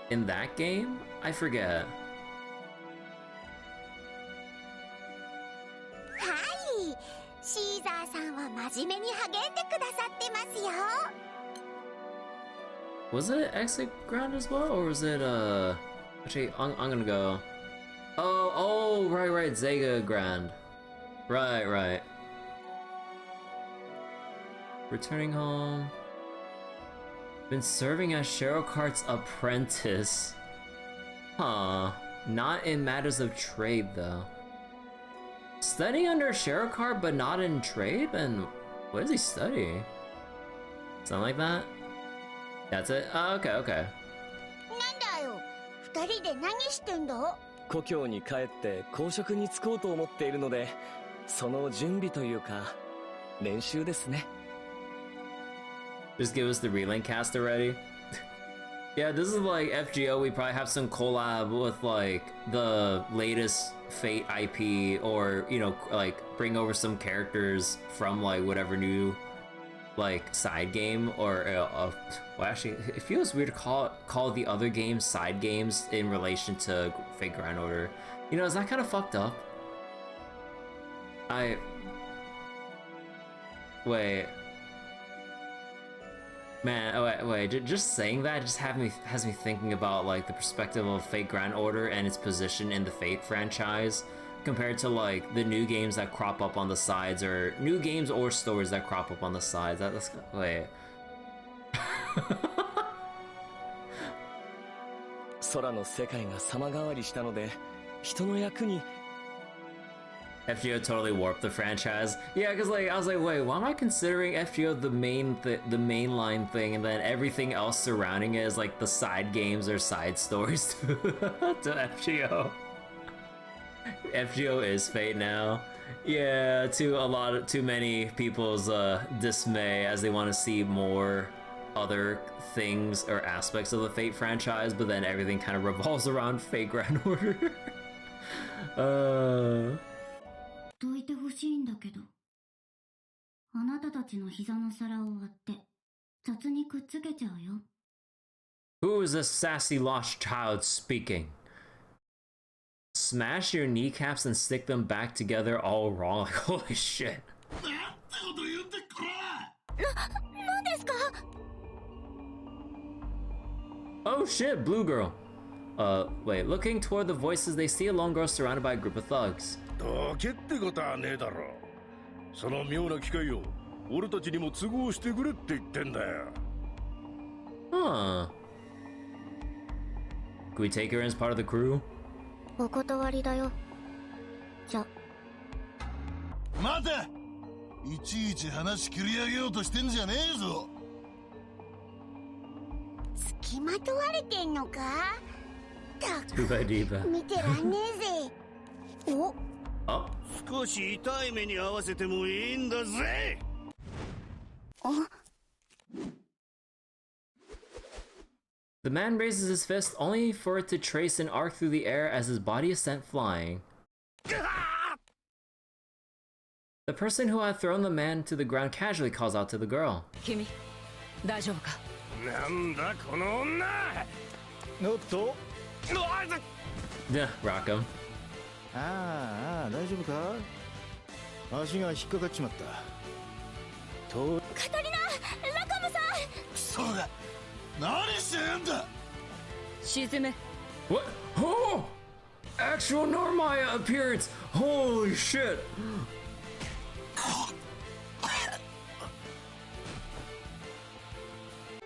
that game? I forget. はい、シーザーさんは真面目に励んでくださってますよ。Was it Exit Ground as well, or was it Actually, I'm gonna go. Oh, right, Zega Grand. Right. Returning home. Been serving as Sherokard's apprentice. Huh. Not in matters of trade, though. Studying under Sherokard, but not in trade? And what does he study? Something like that? That's it? Oh, okay, okay. なんだよ、二人で何してんだ？故郷に帰って公職に就こうと思っているので、その準備というか、練習ですね。Just give us the relink cast already. Yeah, this is like FGO. We probably have some collab with like the latest Fate IP, or you know, like bring over some characters from like whatever new like side game, or well, actually, it feels weird to call the other games side games in relation to Fate Grand Order. You know, is that kind of fucked up? Wait. Man, oh, wait, just saying that just has me thinking about like the perspective of Fate Grand Order and its position in the Fate franchise compared to like the new games that crop up on the sides, or new games or stories that crop up on the sides. That's wait. 空の世界が様変わりしたので、人の役に FGO totally warped the franchise. Yeah, because like I was like, wait, why am I considering FGO the mainline thing, and then everything else surrounding it is like the side games or side stories to FGO. FGO is Fate now. Yeah, to too many people's dismay, as they want to see more other things or aspects of the Fate franchise, but then everything kind of revolves around Fate Grand Order. どいてほしいんだけど、あなたたちの膝の皿を割って雑にくっつけちゃうよ。 Who is this sassy lost child speaking? Smash your kneecaps and stick them back together all wrong. Like, holy shit. なんですか? Oh shit, Blue Girl. Wait, looking toward the voices, they see a lone girl surrounded by a group of thugs. どけってことはねえだろ。その妙な機会を俺たちにも都合してくれって言ってんだよ。Huh. Could we take her as part of the crew? お断りだよ。じゃ。待て！いちいち話切り上げようとしてんじゃねえぞ。付きまとわれてんのか？たく、見てらんねえぜ。お？ 少し痛い目に合わせてもいいんだぜ。The man raises his fist only for it to trace an arc through the air as his body is sent flying. The person who had thrown the man to the ground casually calls out to the girl. 君、大丈夫か? なんだこの女。おっと。Yeah, rock him. ああ、大丈夫か？足が引っかかっちまった。カタリナ、ラカムさん。クソが、何してんだ。沈め。What? Oh! Actual Normaya appearance. Holy shit.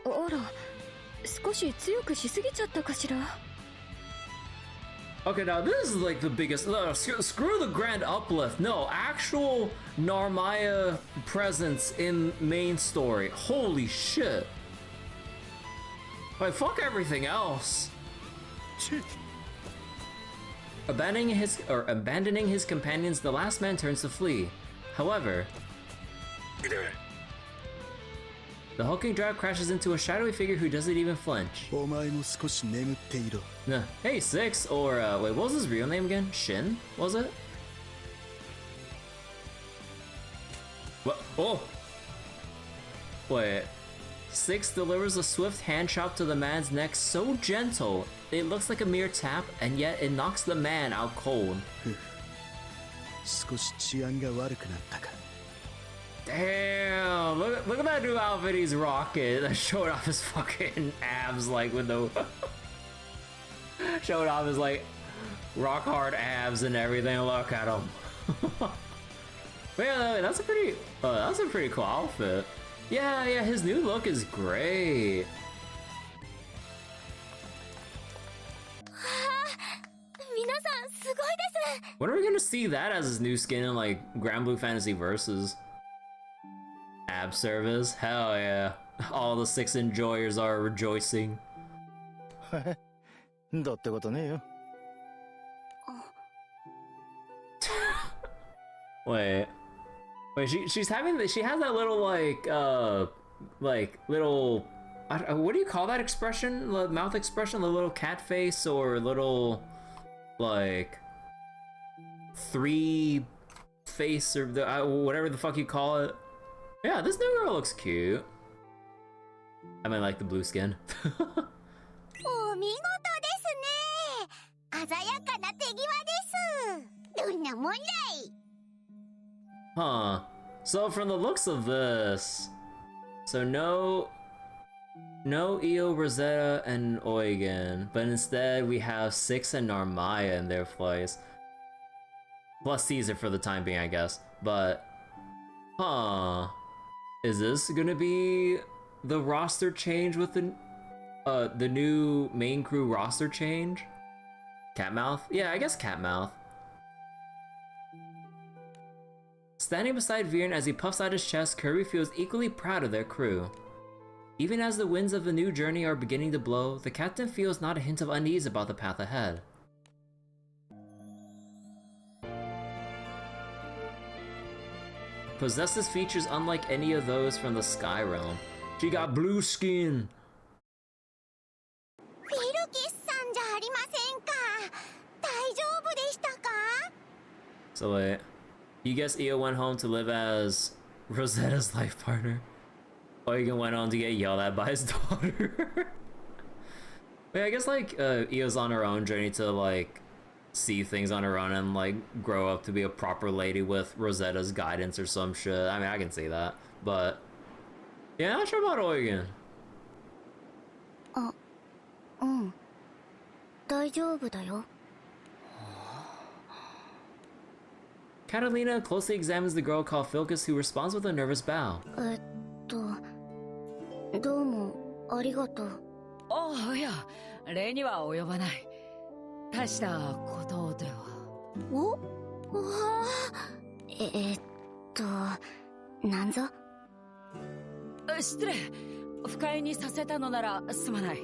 あら、少し強くしすぎちゃったかしら。 Okay, now this is like the biggest. Screw the grand uplift. No, actual Narmaya presence in main story. Holy shit. Like, fuck everything else. Abandoning his companions, the last man turns to flee. However, the hulking drive crashes into a shadowy figure who doesn't even flinch. Hey, Six, or wait, what was his real name again? Shin, was it? What? Oh! Wait. Six delivers a swift hand chop to the man's neck so gentle, it looks like a mere tap, and yet it knocks the man out cold. Damn, look at that new outfit he's rocking. That showed off his fucking abs, like with the showed off his like rock hard abs and everything. Look at him. But yeah, that's a pretty cool outfit. Yeah, his new look is great. When are we gonna see that as his new skin in like Granblue Fantasy Versus? Ab service? Hell yeah. All the 6 enjoyers are rejoicing. どうってことねえよ。Wait, she has that little like little, what do you call that expression? The mouth expression, the little cat face or little like 3 face or whatever the fuck you call it. Yeah, this new girl looks cute. I mean, like the blue skin. Huh. So from the looks of this, so no Io, Rosetta, and Eugen, but instead we have 6 and Narmaya in their place. Plus Caesar for the time being, I guess. But, huh. Is this gonna be the roster change with the new main crew roster change? Catmouth? Yeah, I guess Catmouth. Standing beside Viren as he puffs out his chest, Kirby feels equally proud of their crew. Even as the winds of the new journey are beginning to blow, the captain feels not a hint of unease about the path ahead. Possesses features unlike any of those from the Sky Realm. She got blue skin! So wait, you guess Io went home to live as Rosetta's life partner? Eugen went on to get yelled at by his daughter. Wait, I guess like Io's on her own journey to like see things on her own and like grow up to be a proper lady with Rosetta's guidance or some shit. I mean, I can see that, but yeah, not sure about Eugen. Catalina closely examines the girl called Filcus, who responds with a nervous bow. Oh, いや、礼には及ばない。大したことでは。お？なんぞ？失礼。不快にさせたのならすまない。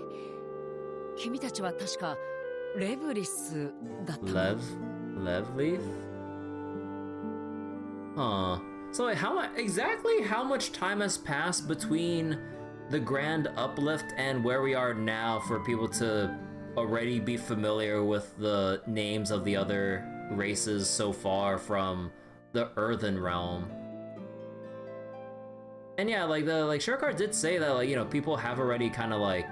君たちは確かレブリスだったの。Levleaf? Huh. So wait, exactly how much time has passed between the grand uplift and where we are now for people to already be familiar with the names of the other races so far from the Earthen Realm? And yeah, like Shurikar did say that, like, you know, people have already kind of like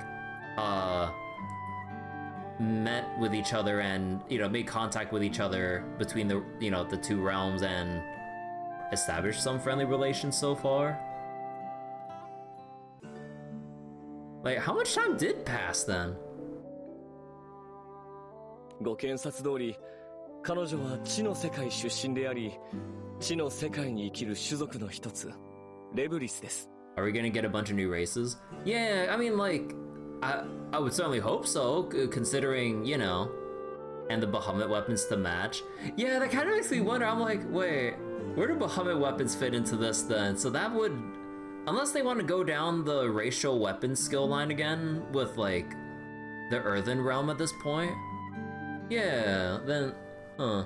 met with each other and, you know, made contact with each other between the, you know, the 2 realms and established some friendly relations so far. Like, how much time did pass then? ご検察通り、彼女は地の世界出身であり、地の世界に生きる種族の一つ、レブリスです。Are we gonna get a bunch of new races? Yeah, I mean, like, I would certainly hope so, considering, you know, and the Bahamut weapons to match. Yeah, that kind of makes me wonder. I'm like, wait, where do Bahamut weapons fit into this then? So that would, unless they want to go down the racial weapons skill line again with like the Earthen Realm at this point. Yeah, then, huh.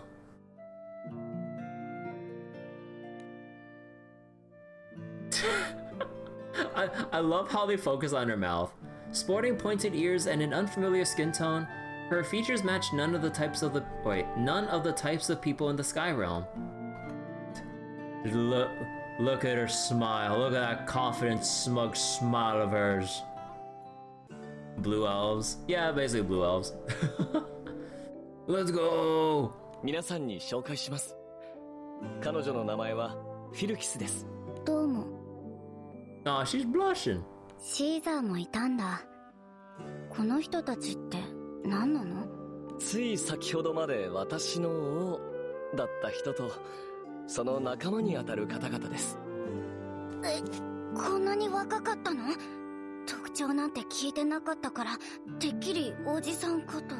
I love how they focus on her mouth. Sporting pointed ears and an unfamiliar skin tone, her features match none of the types of people in the Sky Realm. Look at her smile. Look at that confident, smug smile of hers. Blue elves? Yeah, basically blue elves. Let's go! 皆さんに紹介します。彼女の名前はフィルキスです。どうも。Aw, she's blushing. シーザーもいたんだ。この人たちって何なの？つい先ほどまで私の王だった人とその仲間にあたる方々です。こんなに若かったの？特徴なんて聞いてなかったから、てっきりおじさんかと。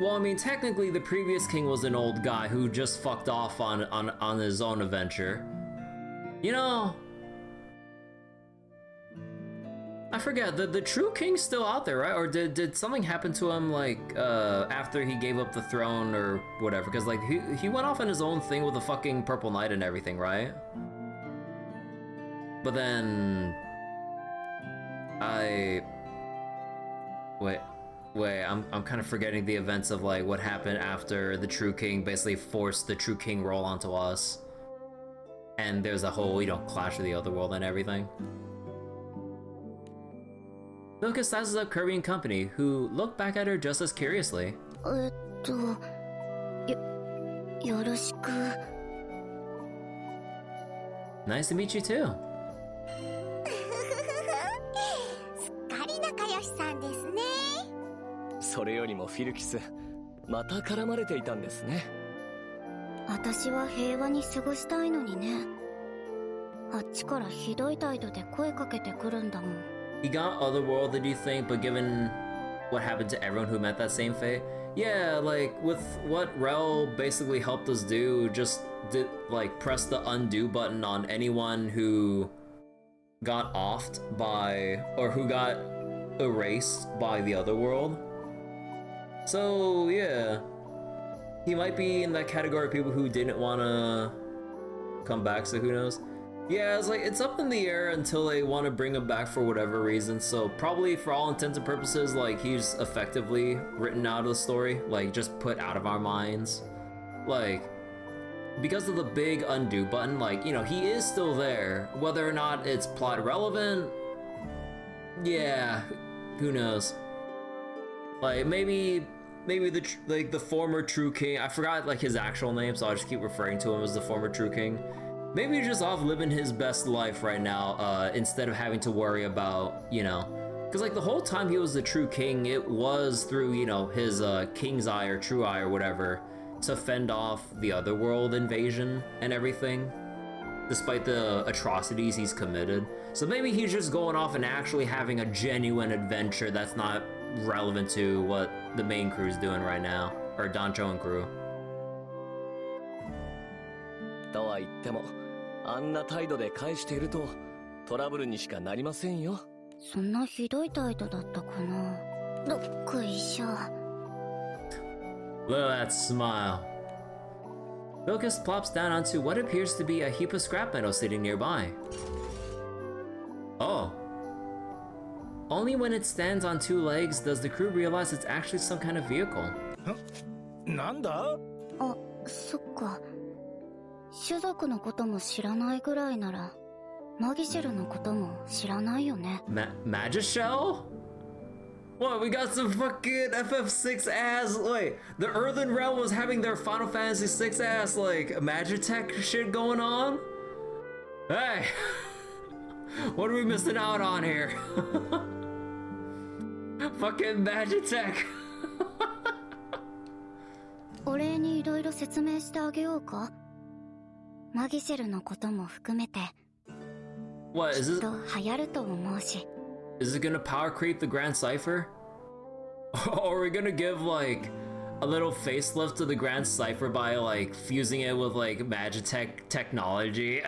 Well, I mean, technically, the previous king was an old guy who just fucked off on his own adventure. You know, I forget, the true king's still out there, right? Or did something happen to him, like, after he gave up the throne or whatever? Because, like, he went off on his own thing with the fucking Purple Knight and everything, right? But then... Wait, I'm kind of forgetting the events of, like, what happened after the True King basically forced the True King role onto us. And there's a whole, you know, clash of the other world and everything. Loki sizes up Kirby and company, who look back at her just as curiously. よろしく。 Nice to meet you too. すっかり仲良しさんですね。それよりもフィルキス、また絡まれていたんですね。私は平和に過ごしたいのにね。あっちからひどい態度で声かけてくるんだもん。 He got otherworldly, you think, but given what happened to everyone who met that same fate, yeah, like with what Rel basically helped us do, just did like press the undo button on anyone who got offed by or who got erased by the other world. So yeah, he might be in that category of people who didn't want to come back. So who knows? Yeah, it's like, it's up in the air until they want to bring him back for whatever reason, so probably for all intents and purposes, like, he's effectively written out of the story, like, just put out of our minds. Like, because of the big undo button, like, you know, he is still there. Whether or not it's plot relevant, yeah, who knows. Like, maybe the former True King, I forgot, like, his actual name, so I'll just keep referring to him as the former True King. Maybe he's just off living his best life right now, instead of having to worry about, you know, because like the whole time he was the True King, it was through, you know, his King's Eye or True Eye or whatever, to fend off the otherworld invasion and everything, despite the atrocities he's committed. So maybe he's just going off and actually having a genuine adventure that's not relevant to what the main crew's doing right now, or Dancho and crew. とは言っても、あんな態度で返しているとトラブルにしかなりませんよ。そんなひどい態度だったかな。どっこいしょ。Look at that smile. Focus plops down onto what appears to be a heap of scrap metal sitting nearby. Oh. Only when it stands on two legs does the crew realize it's actually some kind of vehicle. なんだ？あ、そっか。種族のことも知らないぐらいなら、マギシェルのことも知らないよね。Magishell? What, we got some fucking FF6 ass, like, the Earthen Realm was having their Final Fantasy 6 ass, like, Magitech shit going on? Hey! What are we missing out on here? Fucking Magitech! お礼にいろいろ説明してあげようか。マギシェルのことも含めて。What is this? きっと流行ると思うし。Is it gonna power creep the Grand Cipher? Or are we gonna give like a little facelift to the Grand Cipher by like fusing it with like Magitech technology?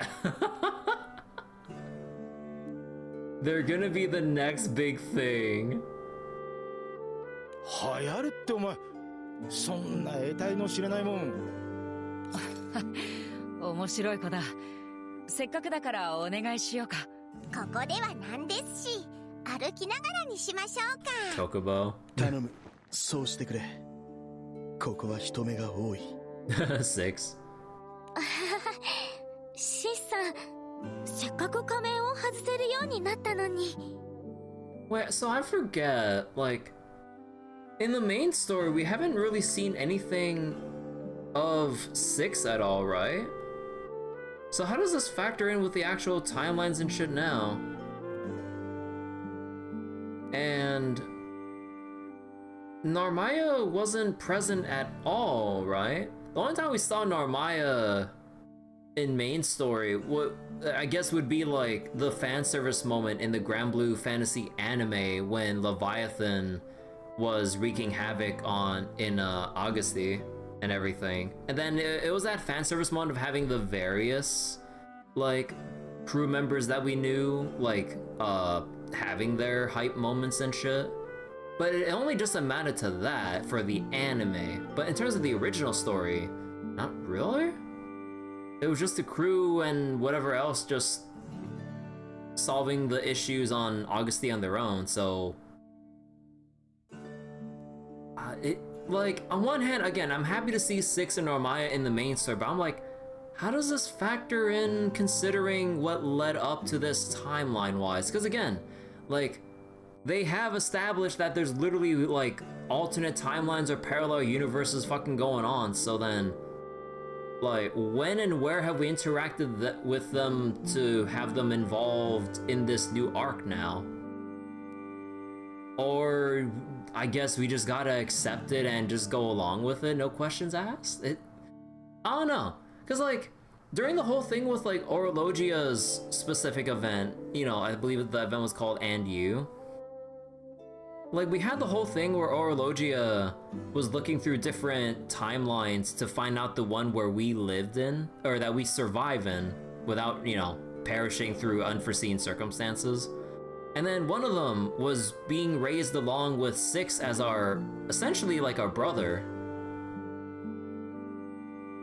They're gonna be the next big thing. 流行るってお前、そんな得体の知れないもん。面白い子だ。せっかくだからお願いしようか。ここではなんですし、歩きながらにしましょうか。Chocobo. 頼む、そうしてくれ。ここは人目が多い。6. シスさん、せっかく仮面を外せるようになったのに。Wait, so I forget, like, in the main story, we haven't really seen anything of 6 at all, right? So how does this factor in with the actual timelines and shit now? And Narmaya wasn't present at all, right? The only time we saw Narmaya in main story, what I guess would be like the fan service moment in the Granblue fantasy anime when Leviathan was wreaking havoc in Auguste and everything. And then it was that fan service moment of having the various like crew members that we knew like having their hype moments and shit. But it only just amounted to that for the anime. But in terms of the original story, not really. It was just the crew and whatever else just solving the issues on Auguste on their own. So it like on one hand, again, I'm happy to see Six and Normaya in the main story, but I'm like, how does this factor in considering what led up to this timeline wise? Because again, like they have established that there's literally like alternate timelines or parallel universes fucking going on. So then like when and where have we interacted with them to have them involved in this new arc now? Or I guess we just gotta accept it and just go along with it, no questions asked? I don't know. Cause like, during the whole thing with like Orologia's specific event, you know, I believe the event was called And You. Like, we had the whole thing where Orologia was looking through different timelines to find out the one where we lived in, or that we survive in, without, you know, perishing through unforeseen circumstances. And then one of them was being raised along with Six as our, essentially like our brother.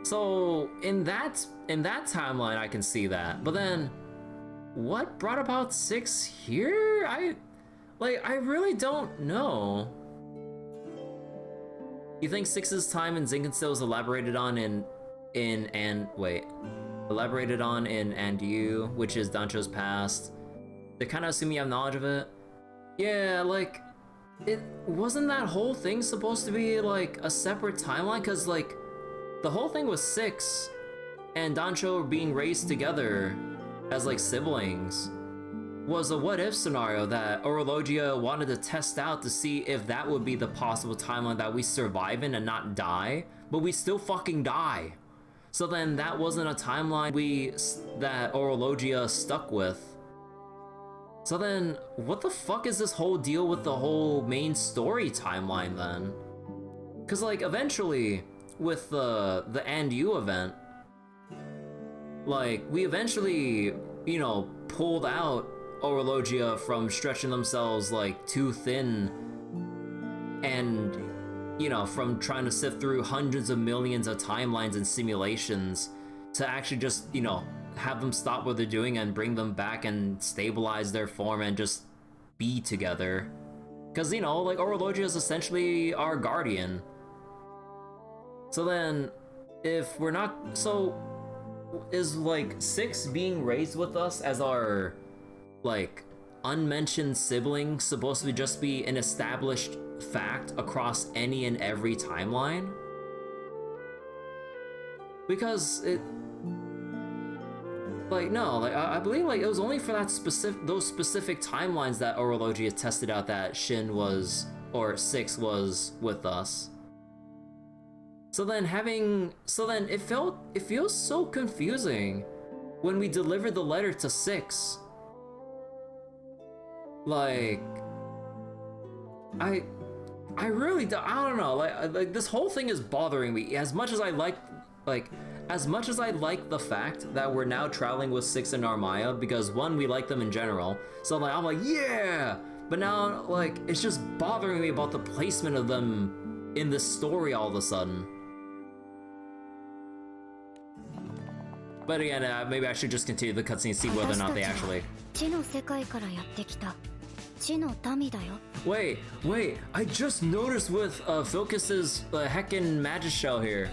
So in that timeline I can see that, but then what brought about Six here? I really don't know. You think Six's time in Zinkenstill is elaborated on in And You, which is Dancho's past? They kind of assume you have knowledge of it. Yeah, like, it wasn't that whole thing supposed to be like a separate timeline? Cause like, the whole thing was Six and Dancho being raised together as like siblings was a what if scenario that Orologia wanted to test out to see if that would be the possible timeline that we survive in and not die, but we still fucking die. So then that wasn't a timeline that Orologia stuck with. So then what the fuck is this whole deal with the whole main story timeline then? Cause like eventually with the And You event, like we eventually, you know, pulled out Orologia from stretching themselves like too thin and, you know, from trying to sift through hundreds of millions of timelines and simulations to actually just, you know, have them stop what they're doing and bring them back and stabilize their form and just be together. Because, you know, like Orologia is essentially our guardian. So then, if we're not, so is like Six being raised with us as our like unmentioned sibling supposed to just be an established fact across any and every timeline? Because it, like, no, like I believe like it was only for that those specific timelines that Orologia tested out that Shin was, or Six was with us. So then it feels so confusing when we delivered the letter to Six. Like, I really don't, I don't know, like this whole thing is bothering me. As much as I like the fact that we're now traveling with Six and Narmaya, because one, we like them in general, so like I'm like, yeah, but now like it's just bothering me about the placement of them in this story all of a sudden. But again, maybe I should just continue the cutscene and see whether or not they actually... Wait, I just noticed with Filcus's heckin' Magishell here.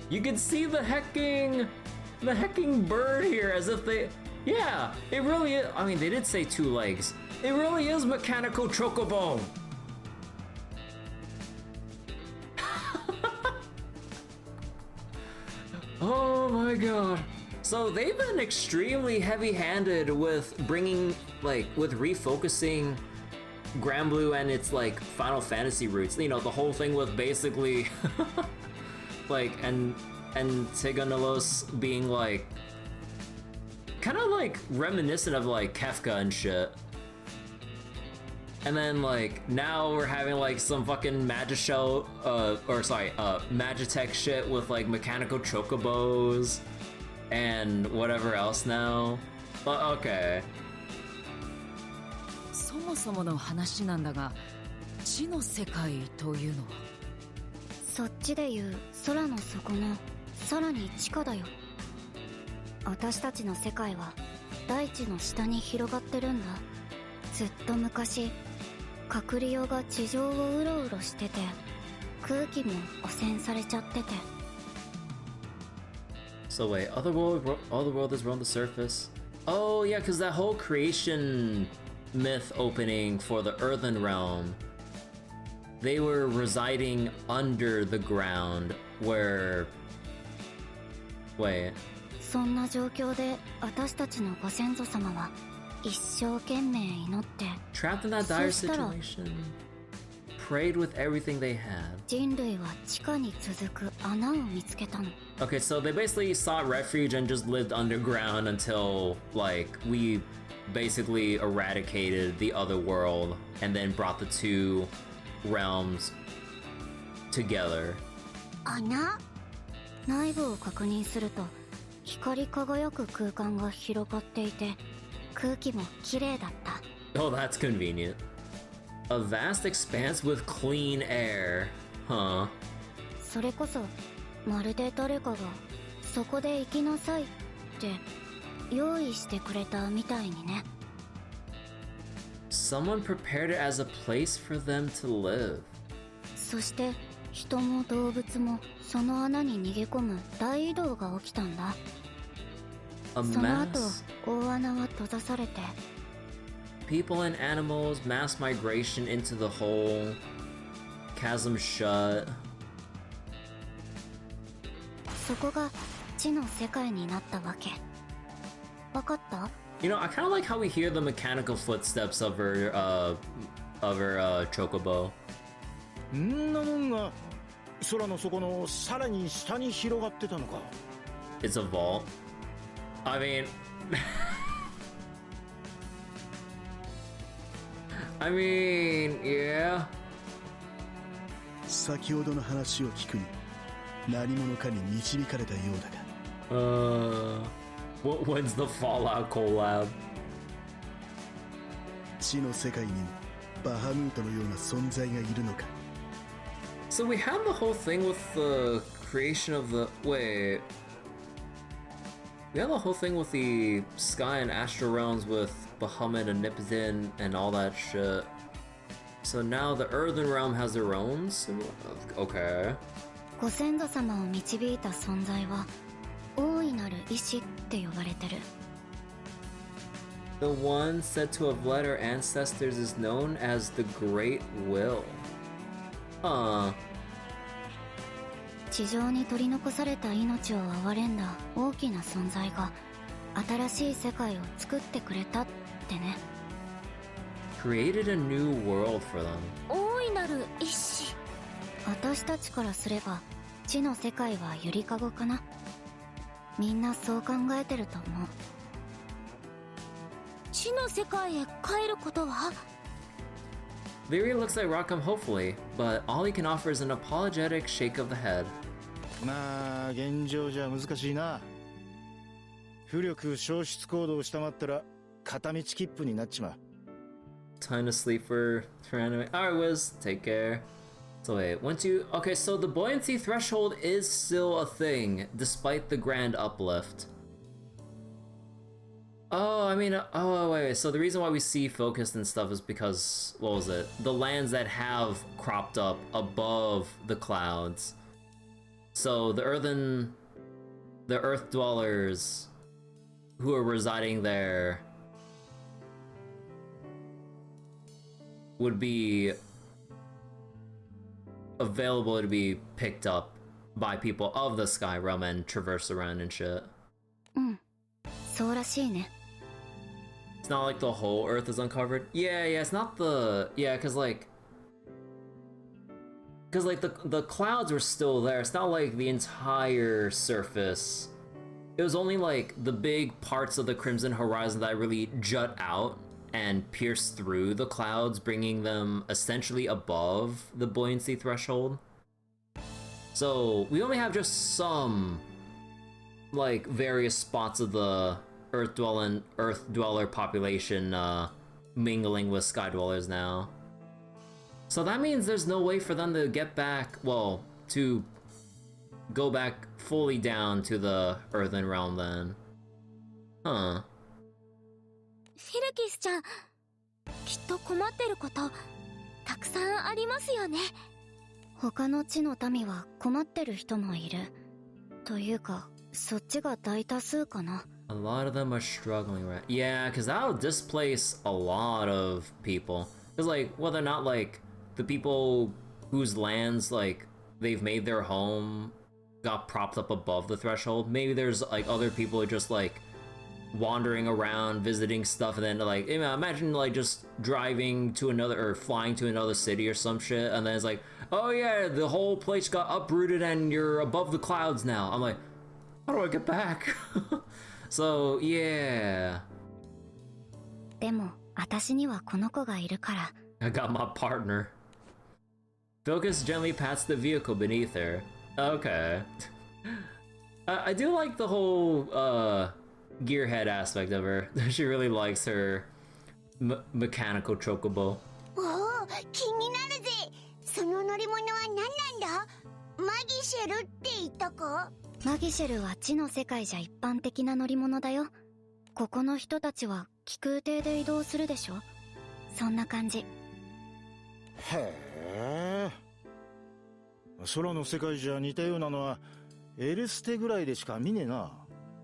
You can see the hecking bird here as if they... Yeah, it really is. I mean, they did say 2 legs. It really is mechanical chocobo. Oh my god. So they've been extremely heavy-handed with bringing, like, with refocusing Granblue and its, like, Final Fantasy roots. You know, the whole thing with basically, like, and and Tiganelos being like kind of like reminiscent of like Kefka and shit. And then like now we're having like some fucking Magitech shit with like mechanical chocobos and whatever else now. But okay. そもそもの話なんだが、地の世界というのは。そっちでいう空の底のさらに地下だよ。私たちの世界は大地の下に広がってるんだ。ずっと昔、隔離用が地上をうろうろしてて、空気も汚染されちゃってて。So wait, all the world is around the surface. Oh yeah, because that whole creation myth opening for the Earthen Realm, they were residing under the ground where... Wait. そんな状況で私たちのご先祖様は一生懸命祈って Trapped in that dire situation, prayed with everything they had. 人類は地下に続く穴を見つけたの。 Okay, so they basically sought refuge and just lived underground until, like, we basically eradicated the other world and then brought the two realms together. 穴？内部を確認すると光り輝く空間が広がっていて空気も綺麗だった。 Oh, that's convenient. A vast expanse with clean air. Huh. それこそまるで誰かがそこで行きなさいって用意してくれたみたいにね。 Someone prepared it as a place for them to live. そして人も動物もその穴に逃げ込む大移動が起きたんだ。その後大穴は閉ざされて People and animals, mass migration into the hole, chasm shut. そこが地の世界になったわけ。わかった？ You know, I kind of like how we hear the mechanical footsteps of her chocobo. んなもんが空の底のさらに下に広がってたのか。 It's a vault. I mean... I mean, yeah. 先ほどの話を聞くに何者かに導かれたようだが。When's the Fallout collab? 地の世界にもバハムートのような存在がいるのか。 So we had the whole thing with the creation of the... Wait... We had the whole thing with the Sky and Astral Realms with Bahamut and Nipizin and all that shit. So now the Earthen Realm has their own? Okay. ご先祖様を導いた存在は大いなる意志って呼ばれてる。 The one said to have led our ancestors is known as the Great Will. Huh. 地上に取り残された命を憐れんだ大きな存在が新しい世界を作ってくれたってね。 Created a new world for them. 大いなる意志。私たちからすれば地の世界はゆりかごかな。みんなそう考えてると思う。地の世界へ帰ることは？ Lyria looks like Rockham hopefully, but all he can offer is an apologetic shake of the head. まあ現状じゃ難しいな。浮力消失行動を下回ったら片道切符になっちまう。 Time to sleep for anime. Alright, Wiz, take care. So wait, once you... Okay, so the buoyancy threshold is still a thing, despite the grand uplift. Oh, I mean, oh, wait, so the reason why we see focused and stuff is because, what was it? The lands that have cropped up above the clouds. So the earth dwellers who are residing there would be available to be picked up by people of the Sky Realm and traverse around and shit. そうらしいね。 It's not like the whole Earth is uncovered. Yeah, it's not the... Yeah, because like... because like the clouds were still there. It's not like the entire surface. It was only like the big parts of the Crimson Horizon that really jut out and pierce through the clouds, bringing them essentially above the buoyancy threshold. So we only have just some like various spots of the Earth Dweller population mingling with Sky Dwellers now. So that means there's no way for them to get back, well, to go back fully down to the Earthen Realm then. Huh. フィルキスちゃん、きっと困ってることたくさんありますよね。他の地の民は困ってる人もいる。というか、そっちが大多数かな。A lot of them are struggling, right? Yeah, because that'll displace a lot of people. Because, like, whether or not, like, the people whose lands, like, they've made their home got propped up above the threshold, maybe there's, like, other people who just, like, wandering around, visiting stuff, and then, like, you know, imagine, like, just driving to another, or flying to another city or some shit, and then it's like, oh yeah, the whole place got uprooted and you're above the clouds now. I'm like, how do I get back? So, yeah. でも、私にはこの子がいるから。I got my partner. Focus gently pats the vehicle beneath her. Okay. I do like the whole, gearhead aspect of her. She really likes her mechanical chocobo. おお、気になるぜ。その乗り物は何なんだ？マギシェルって言ったか？マギシェルは地の世界じゃ一般的な乗り物だよ。ここの人たちは気空艇で移動するでしょ？そんな感じ。へえ。空の世界じゃ似たようなのはエルステぐらいでしか見ねえな。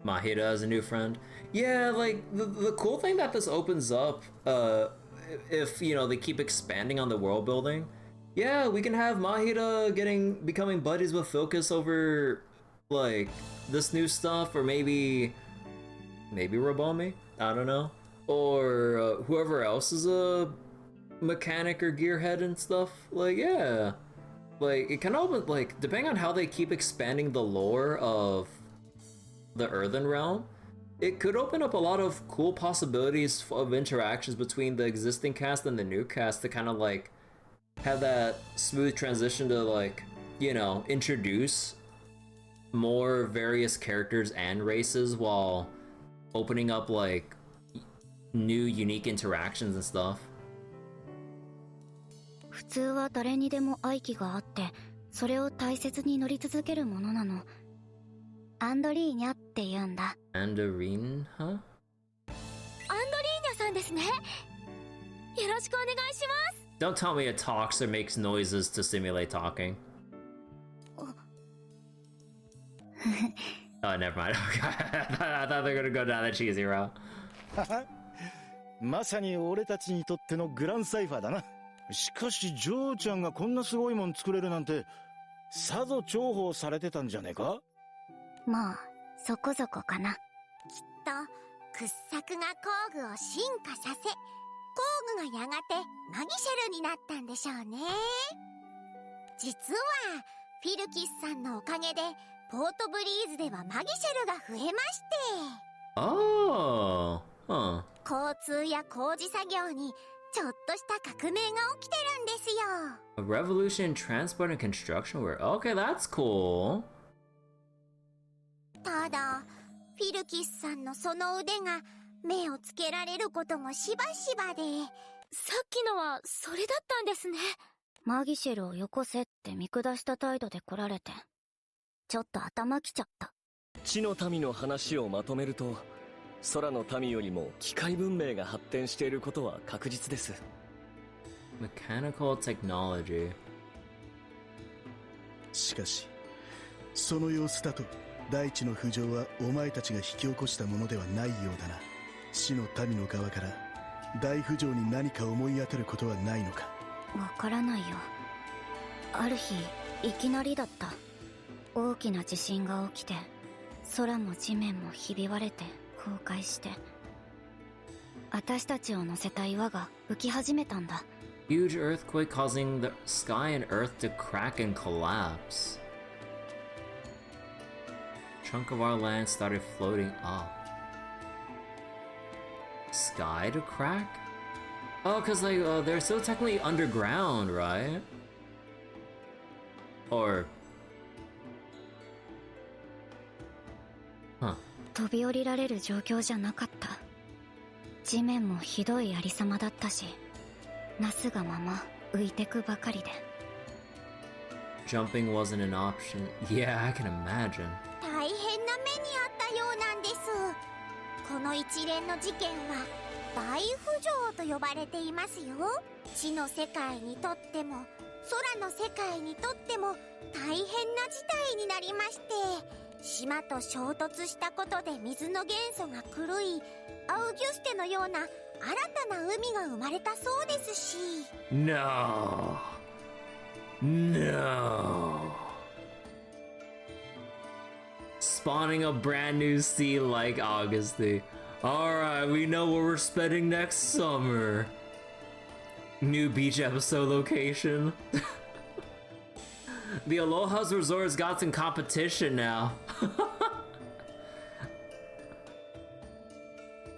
Mahida as a new friend. Yeah, like the cool thing that this opens up, if you know they keep expanding on the world building, yeah, we can have Mahida becoming buddies with Focus over like this new stuff, or maybe Robomi, I don't know, or whoever else is a mechanic or gearhead and stuff. Like, yeah, like it can open, like, depending on how they keep expanding the lore of the Earthen Realm, it could open up a lot of cool possibilities of interactions between the existing cast and the new cast to kind of like have that smooth transition to, like, you know, introduce more various characters and races while opening up like new unique interactions and stuff. 普通は誰にでも愛機があって、それを大切に乗り続けるものなの。アンドリーニャって言うんだ。アンドリーニャ？アンドリーニャさんですね。よろしくお願いします。Don't tell me it talks or makes noises to simulate talking. Oh, never mind. I thought they were gonna go down that cheesy route. まさに俺たちにとってのグランサイファーだな。しかしジョーちゃんがこんなすごいもん作れるなんてさぞ重宝されてたんじゃねえか？まあそこそこかな。きっと掘削が工具を進化させ、工具がやがてマギシェルになったんでしょうね。実はフィルキスさんのおかげでポートブリーズではマギシェルが増えまして、Oh, huh. 交通や工事作業にちょっとした革命が起きてるんですよ。A revolution in transport and construction work. Okay, that's cool. ただフィルキスさんのその腕が目をつけられることもしばしばで。さっきのはそれだったんですね。マギシェルをよこせって見下した態度で来られて、ちょっと頭きちゃった。地の民の話をまとめると、空の民よりも機械文明が発展していることは確実です。Mechanical technology. しかしその様子だと大地の浮上はお前たちが引き起こしたものではないようだな。死の民の側から大浮上に何か思い当たることはないのか？わからないよ。ある日いきなりだった。大きな地震が起きて、空も地面もひび割れて崩壊して、私たちを乗せた岩が浮き始めたんだ。Huge earthquake causing the sky and earth to crack and collapse. Chunk of our land started floating up. Sky to crack? Oh, cause like they're still technically underground, right? Or... Huh. 飛び降りられる状況じゃなかった。地面もひどいありさまだったし、なすがまま浮いてくばかりで。Jumping wasn't an option. Yeah, I can imagine. 大変な目にあったようなんです。この一連の事件は大不浄と呼ばれていますよ。地の世界にとっても空の世界にとっても大変な事態になりまして、島と衝突したことで水の元素が狂い、アウギュステのような新たな海が生まれたそうですし。 No. No. Spawning a brand new sea like Augusty. Alright, we know where we're spending next summer. New beach episode location. The Aloha's Resort's got some competition now.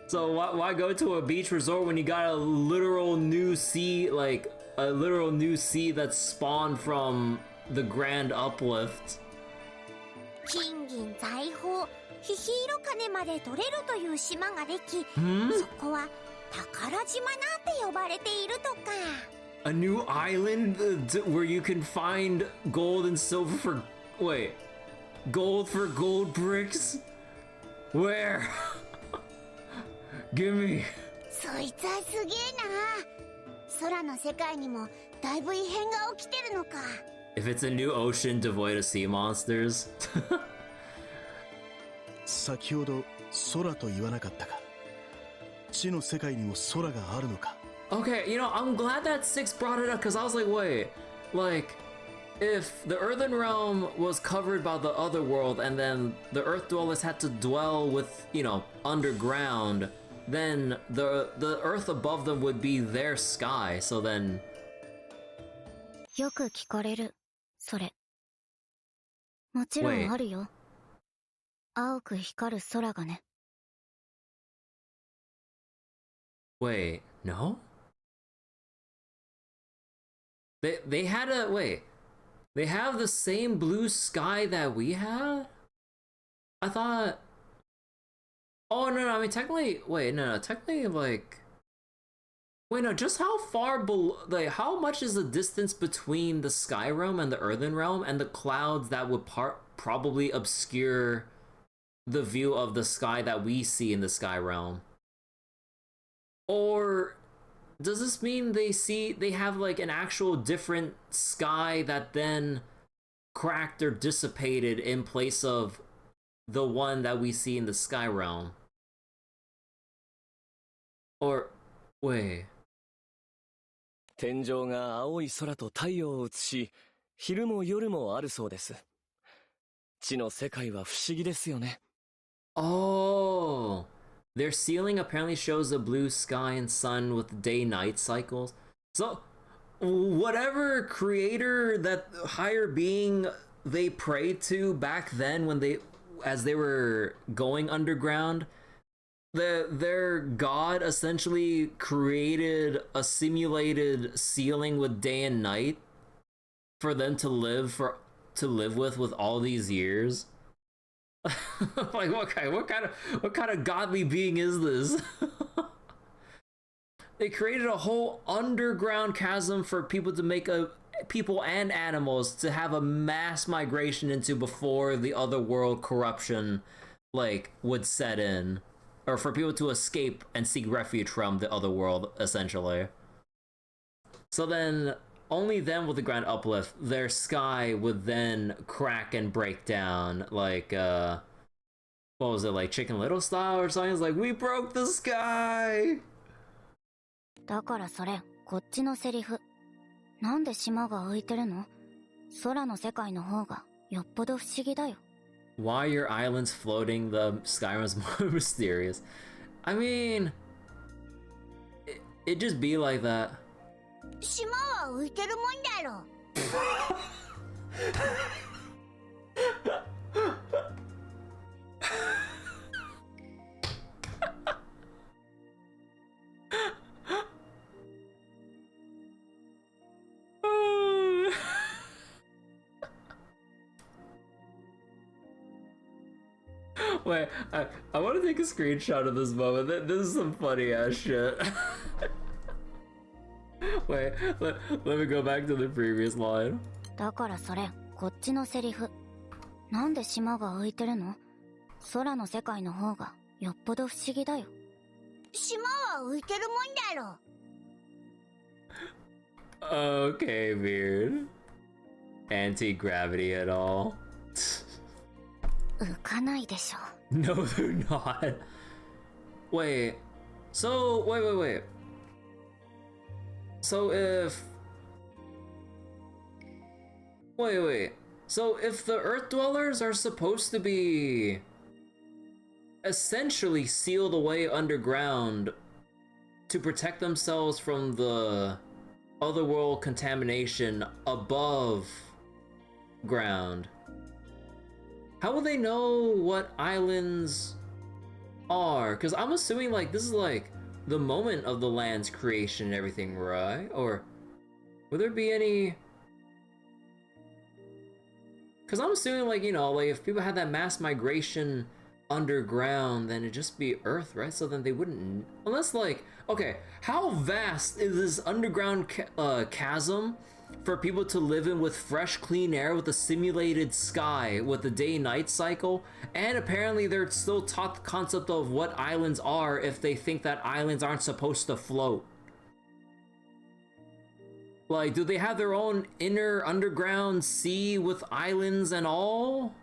So why go to a beach resort when you got a literal new sea, like a literal new sea that's spawned from the Grand Uplift? 金銀財宝、ヒヒイロカネまで取れるという島ができ、そこは宝島なんて呼ばれているとか。A new island where you can find gold and silver for... Wait. Gold for gold bricks? Where? Give me... そいつはすげえな。空の世界にもだいぶ異変が起きてるのか。If it's a new ocean devoid of sea monsters. 先ほど空と言わなかったか。地の世界にも空があるのか。Okay, you know, I'm glad that Six brought it up, because I was like, wait, like, if the Earthen Realm was covered by the other world and then the Earth Dwellers had to dwell with, you know, underground, then the Earth above them would be their sky, so then... よく聞かれる、それ。もちろんあるよ。青く光る空がね。Wait, no? They had a... Wait. They have the same blue sky that we had? I thought... Oh, no, I mean, technically... Wait, no, technically, like... Wait, no, just how far below... Like, how much is the distance between the Sky Realm and the Earthen Realm and the clouds that would probably obscure the view of the sky that we see in the Sky Realm? Or... does this mean they have like an actual different sky that then cracked or dissipated in place of the one that we see in the Sky Realm? Or, wait. 天井が青い空と太陽を映し、昼も夜もあるそうです。地の世界は不思議ですよね。Oh. Their ceiling apparently shows a blue sky and sun with day-night cycles. So, whatever creator, that higher being they prayed to back then as they were going underground, their god essentially created a simulated ceiling with day and night for them to live with all these years. Like what kind of godly being is this? They created a whole underground chasm for people to make people and animals to have a mass migration into before the other world corruption like would set in, or for people to escape and seek refuge from the other world essentially. So then only then with the Grand Uplift, their sky would then crack and break down, like, what was it, like Chicken Little style or something? It's like, we broke the sky! だからそれ、こっちのセリフ。なんで島が浮いてるの？空の世界の方がよっぽど不思議だよ。Why are your islands floating? The Skyrim's more mysterious. I mean, it just be like that. 島は浮いてるもんだろ。Wait, I want to take a screenshot of this moment. This is some funny ass shit. Wait, let me go back to the previous line. だからそれ、こっちのセリフ。なんで島が浮いてるの？空の世界の方がよっぽど不思議だよ。島は浮いてるもんだろ。Okay, weird. Anti-gravity at all? 浮かないでしょ。No, they're not. Wait. So, wait. So if... Wait. So if the Earth Dwellers are supposed to be... essentially sealed away underground to protect themselves from the otherworld contamination above ground, how will they know what islands are? Because I'm assuming like this is like the moment of the land's creation and everything, right? Or would there be any... Because I'm assuming like, you know, like if people had that mass migration underground, then it'd just be Earth, right? So then they wouldn't... Unless like... Okay, how vast is this underground chasm for people to live in with fresh, clean air, with a simulated sky, with the day-night cycle? And apparently they're still taught the concept of what islands are if they think that islands aren't supposed to float. Like, do they have their own inner underground sea with islands and all?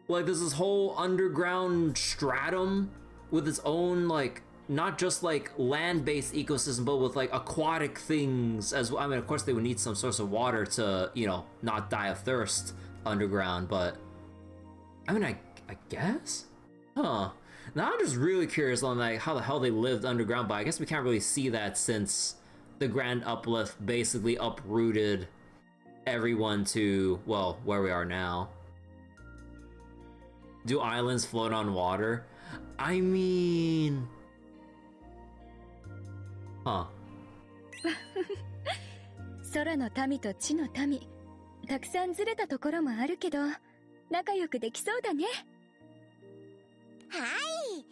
Like, there's this whole underground stratum with its own, like, not just like land-based ecosystem, but with like aquatic things as well. I mean, of course they would need some source of water to, you know, not die of thirst underground, but I mean, I guess? Huh. Now I'm just really curious on like how the hell they lived underground, but I guess we can't really see that since the Grand Uplift basically uprooted everyone to, well, where we are now. Do islands float on water? I mean... Huh. 空の民と地の民、たくさんずれたところもあるけど、仲良くできそうだね。はい、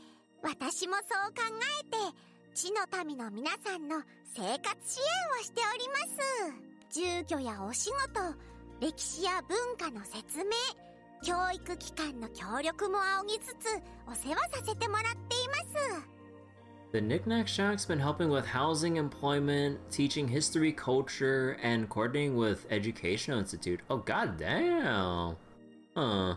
私もそう考えて、地の民の皆さんの生活支援をしております。住居やお仕事、歴史や文化の説明、教育機関の協力も仰ぎつつ、お世話させてもらっています。The Knickknack Shack's been helping with housing, employment, teaching history, culture, and coordinating with Educational Institute. Oh, goddamn. Huh.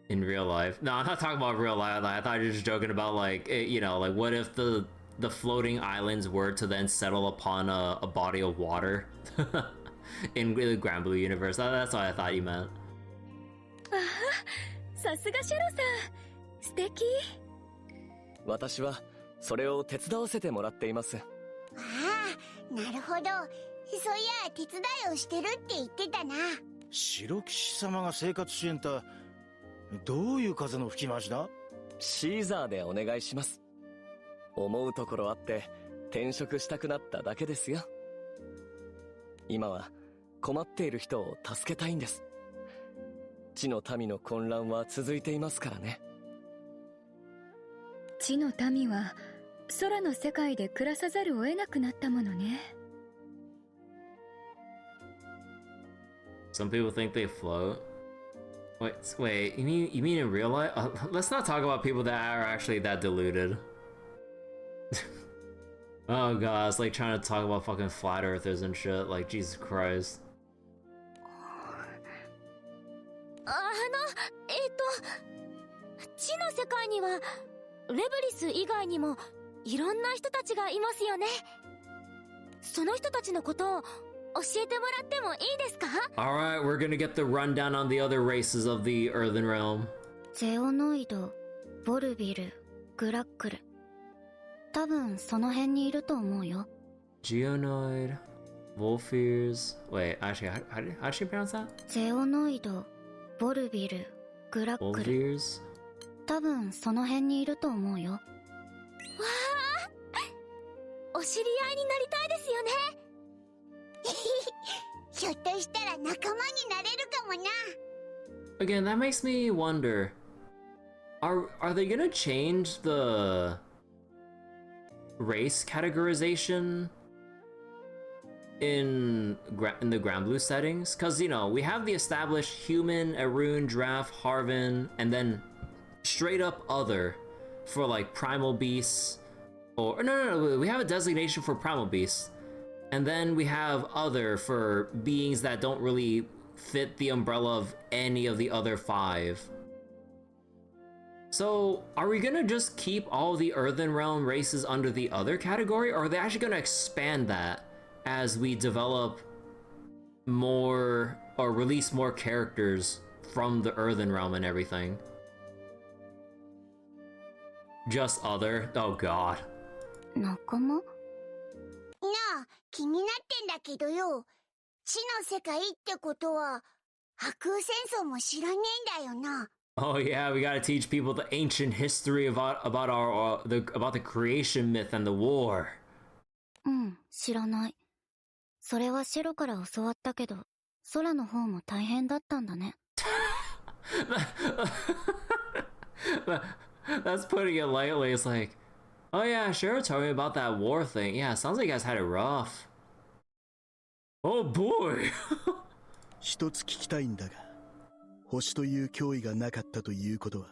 In real life. No, I'm not talking about real life. I thought you were just joking about, like, you know, like, what if the floating islands were to then settle upon a body of water? In the Granblue universe. That's what I thought you meant. ああ、さすがシャロさん。素敵。私はそれを手伝わせてもらっています。ああ、なるほど。そういや手伝いをしてるって言ってたな。白騎士様が生活支援とどういう風の吹き回しだ？シーザーでお願いします。思うところあって転職したくなっただけですよ。今は困っている人を助けたいんです。地の民の混乱は続いていますからね。地の民は空の世界で暮らさざるを得なくなったものね。Some people think they float. Wait, you mean in real life? Let's not talk about people that are actually that deluded. Oh god, it's like trying to talk about fucking flat earthers and shit. Like, Jesus Christ. 地の世界にはレブリス以外にもいろんな人たちがいますよね。その人たちのことを教えてもらってもいいですか？ Alright, we're gonna get the rundown on the other races of the Earthen Realm. ゼオノイド、ボルビル、グラックル。多分その辺にいると思うよ。 Geonoid, Wolfiers. Wait, actually, how do you pronounce that? ゼオノイド、ボルビル、グラックル。 Wolfiers? 多分その辺にいると思うよ。わあ、お知り合いになりたいですよね。ひょっとしたら仲間になれるかもな。 Again, that makes me wonder. Are they gonna change the race categorization in the Granblue settings? Because, you know, we have the established human, Arun, Draft, Harvin, and then straight up other for like primal beasts. Or no, we have a designation for primal beasts. And then we have other for beings that don't really fit the umbrella of any of the other 5. So, are we gonna just keep all the Earthen Realm races under the other category, or are they actually gonna expand that as we develop more, or release more characters from the Earthen Realm and everything? Just other? Oh god. 仲間？なあ、気になってんだけどよ。地の世界ってことは、破空戦争も知らねえんだよな。Oh yeah, we gotta teach people the ancient history about the creation myth and the war. うん、知らない。それはシェロから教わったけど、空の方も大変だったんだね。That's putting it lightly. It's like, oh yeah, sure, tell me about that war thing. Yeah, sounds like you guys had it rough. Oh boy! 一つ聞きたいんだが、星という脅威がなかったということは、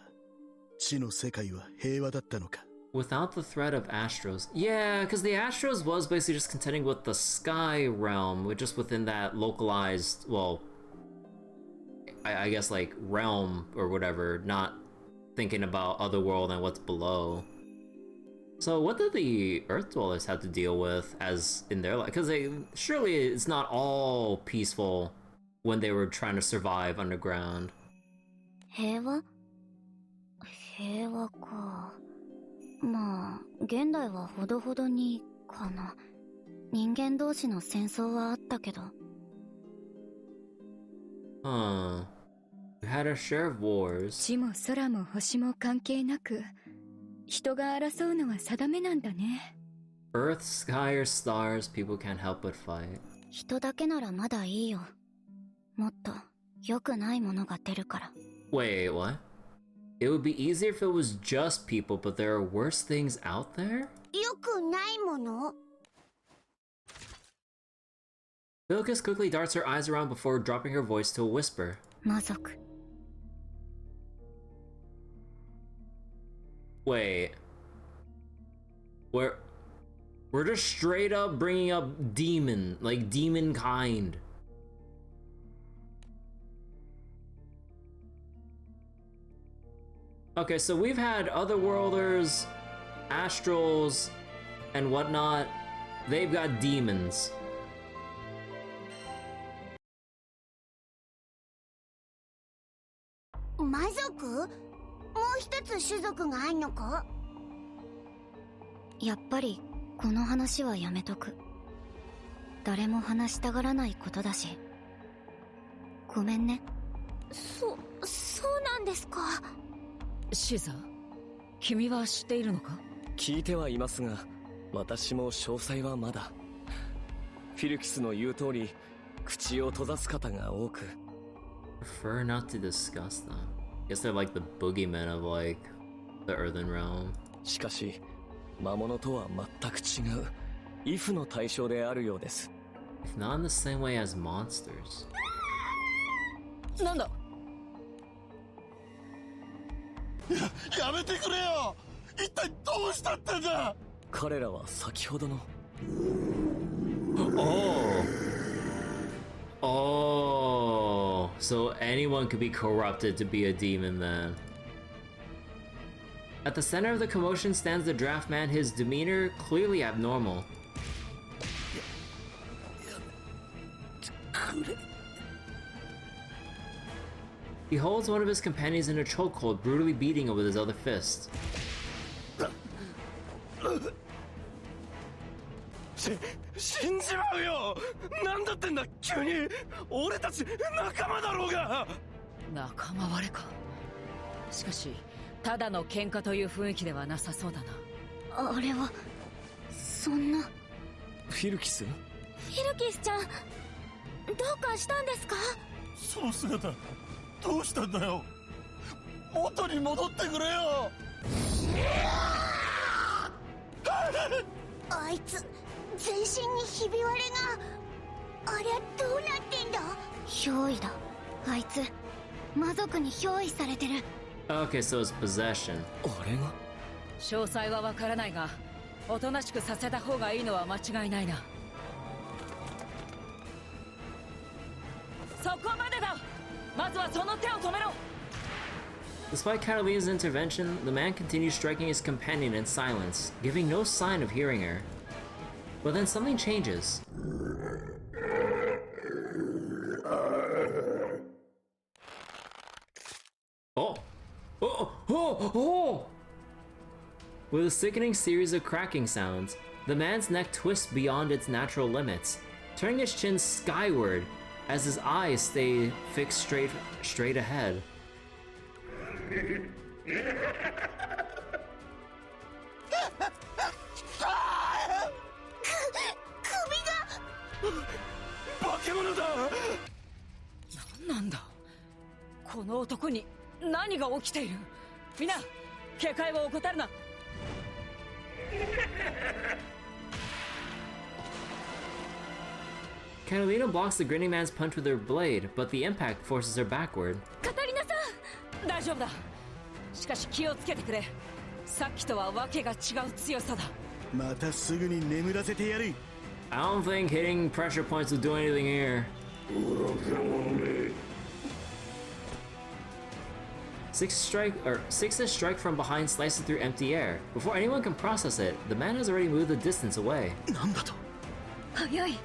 地の世界は平和だったのか? Without the threat of Astros. Yeah, because the Astros was basically just contending with the Sky Realm, just within that localized, well, I guess like realm or whatever, not thinking about Otherworld and what's below. So what did the Earth Dwellers have to deal with as in their life? Because surely it's not all peaceful when they were trying to survive underground. 平和？平和か。まあ、現代はほどほどにかな。人間同士の戦争はあったけど。Huh. We had our share of wars. 地も空も星も関係なく、人が争うのは定めなんだね。Earth, sky, or stars, people can't help but fight. 人だけならまだいいよ。もっと良くないものが出るから。Wait, what? It would be easier if it was just people, but there are worse things out there? 良くないもの? Bilkis quickly darts her eyes around before dropping her voice to a whisper. 魔族。Wait. We're just straight up bringing up demon, like demon kind. Okay, so we've had Otherworlders, Astrals, and whatnot. They've got demons. Mazoku? もう一つ種族があんのか? やっぱりこの話はやめとく。誰も話したがらないことだし。ごめんね。そうなんですか。シーザー、君は知っているのか？聞いてはいますが、私も詳細はまだ。フィルキスの言う通り、口を閉ざす方が多く。Prefer not to discuss them. Guess they're like the boogeymen of like the Earthen Realm. しかし、魔物とは全く違う、イフの対象であるようです。If not in the same way as monsters. なんだ? やめてくれよ。一体どうしたってんだ。彼らは先ほどの。Oh, so anyone could be corrupted to be a demon then. At the center of the commotion stands the draft man, his demeanor clearly abnormal. He holds one of his companions in a chokehold, brutally beating him with his other fist. 死んじまうよ。なんだってんだ急に。俺たち仲間だろうが。仲間割れか。しかしただの喧嘩という雰囲気ではなさそうだな。あれはそんな。フィルキス？フィルキスちゃん、どうかしたんですか？その姿どうしたんだよ。元に戻ってくれよ。あいつ全身にひび割れが。ありゃどうなってんだ。憑依だ。あいつ魔族に憑依されてる。 Okay, so it's possession. 俺が？詳細はわからないが、おとなしくさせた方がいいのは間違いないな。そこまでだ。まずはその手を止めろ。Despite Catalina's intervention, the man continues striking his companion in silence, giving no sign of hearing her. But then something changes. Oh! Oh! Oh! Oh! With a sickening series of cracking sounds, the man's neck twists beyond its natural limits, turning his chin skyward as his eyes stay fixed straight ahead. Catalina blocks the grinning man's punch with her blade, but the impact forces her backward. カタリナさん、大丈夫だ。しかし気をつけてくれ。さっきとはわけが違う強さだ。またすぐに眠らせてやる。I don't think hitting pressure points will do anything here. Six's strike from behind slices through empty air. Before anyone can process it, the man has already moved the distance away. なんだと？早い。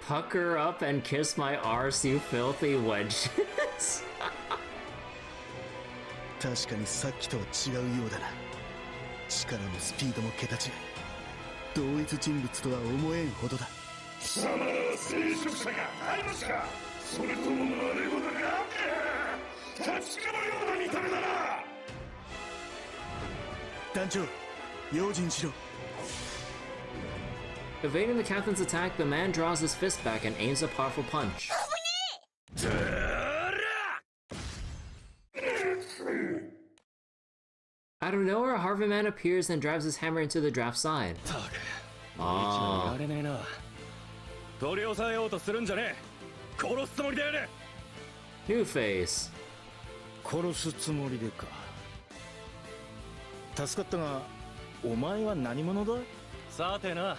Pucker up and kiss my arse, you filthy wenches. 確かにさっきとは違うようだな。力もスピードも桁違い。同一人物とは思えんほどだ。貴様らは聖職者がありますか。それとも真似事があって立ちこのような見た目だな。団長、用心しろ。 Evading the captain's attack, the man draws his fist back and aims a powerful punch. Out of nowhere, a Harvey man appears and drives his hammer into the draft's side. Ah. New face. 殺すつもりでか。助かったが、お前は何者だ？さてな。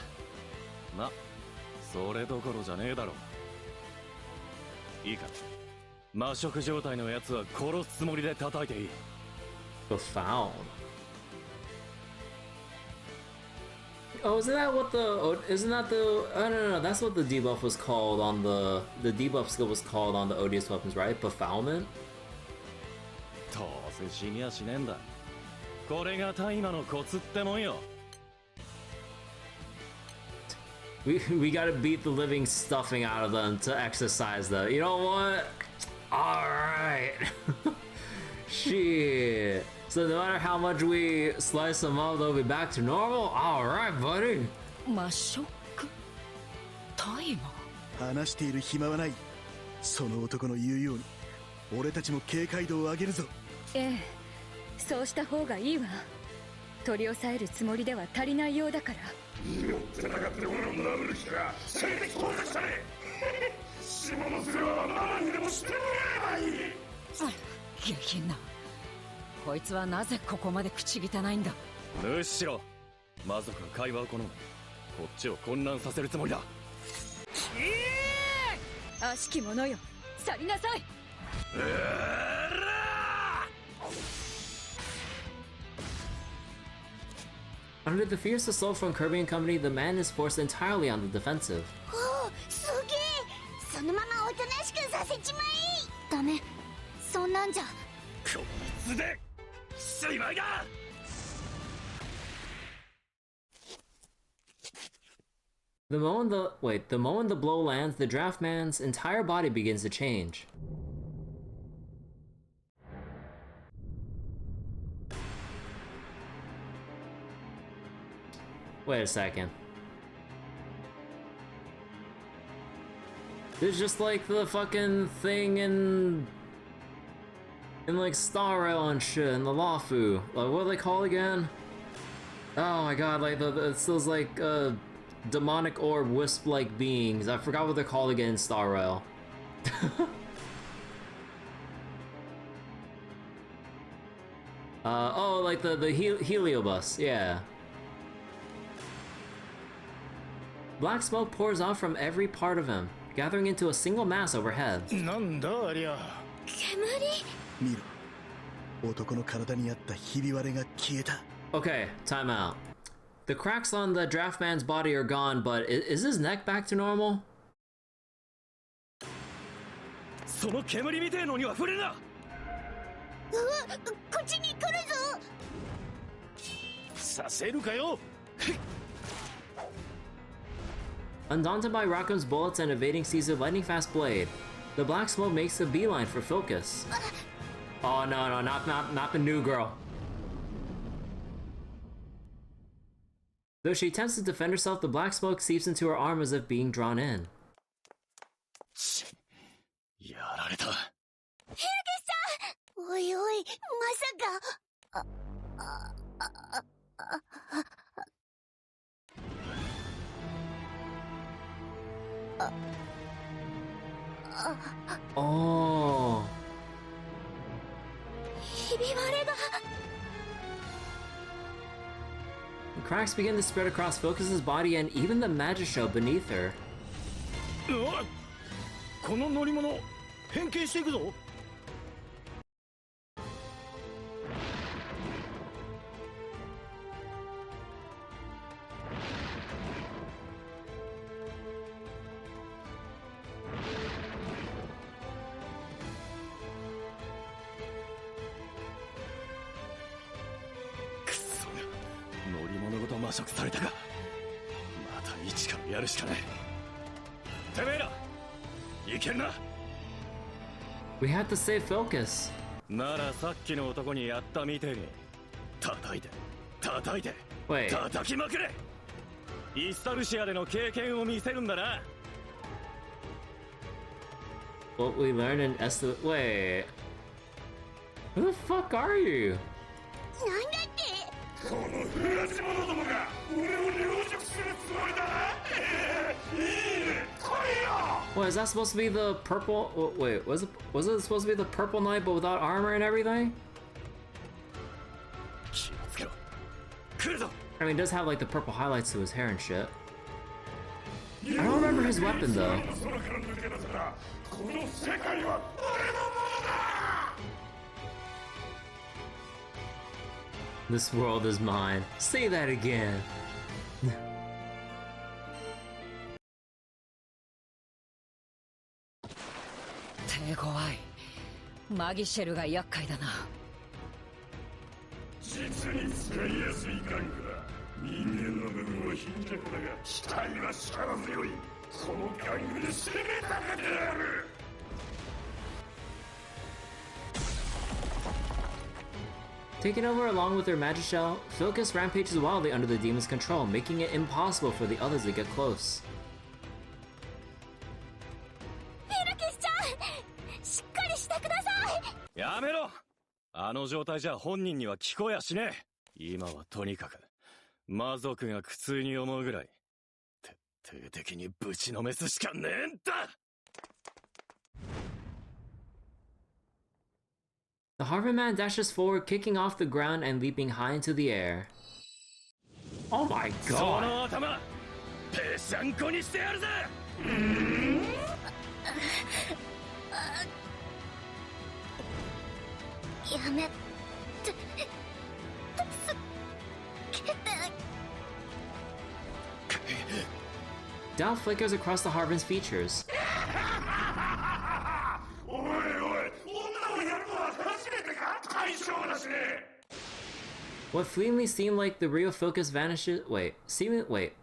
ま、それどころじゃねえだろ。いいか。魔食状態のやつは殺すつもりで叩いていい。Profound. Oh, isn't that what the? Isn't that the? Oh no, that's what the debuff was called on the debuff skill was called on the odious weapons, right? Befoulment. どうせ死にやしねえんだ。これが大麻のコツってもんよ。We gotta beat the living stuffing out of them to exercise them. You know what? Alright. Shit. So no matter how much we slice them up, they'll be back to normal? Alright, buddy. 魔食？大麻？話している暇はない。その男の言うように、俺たちも警戒度を上げるぞ。ええ、そうした方がいいわ。取り押さえるつもりでは足りないようだから。 寄ってなかった俺を殴る気か。せめて攻撃したね。下の面はママにでもしてもらえばいい。下品な。こいつはなぜここまで口汚いんだ。むしろ魔族が会話を好む。こっちを混乱させるつもりだ。悪しき者よ、去りなさい。Under the fierce assault from Kirby and company, the man is forced entirely on the defensive. おお、すげえ。そのままおとなしくさせちまえ。ダメ、そんなんじゃ。こいつでしまいだ。The moment the blow lands, the draftman's entire body begins to change. Wait a second. There's just like the fucking thing in like Star Rail and shit, and the Lafu. Like, what are they called again? Oh my god, like it's those like demonic orb wisp-like beings. I forgot what they're called again in Star Rail. Oh, like the heliobus, yeah. Black smoke pours out from every part of him, gathering into a single mass overhead. Okay, time out. The cracks on the draftman's body are gone, but is his neck back to normal? Undaunted by Rakum's bullets and evading Caesar's lightning-fast blade, the black smoke makes a beeline for Focus. Oh no, not the new girl. Though she attempts to defend herself, the black smoke seeps into her arm as if being drawn in. Oh. The cracks begin to spread across Focus's body and even the magic show beneath her. We have to save Focus. Wait. What we learned in Estalucia. Wait. Who the fuck are you? What, is that supposed to be the purple? Wait, was it supposed to be the purple knight but without armor and everything? I mean, it does have like the purple highlights to his hair and shit. I don't remember his weapon though. This world is mine. Say that again. Taken over along with their magic shell, Focus rampages wildly under the demon's control, making it impossible for the others to get close. The Harvard dashes forward, kicking off the ground and leaping high into the air. Oh my god! Doubt flickers across the Harvin's features. What fleetingly seemed like the real focus vanishes. What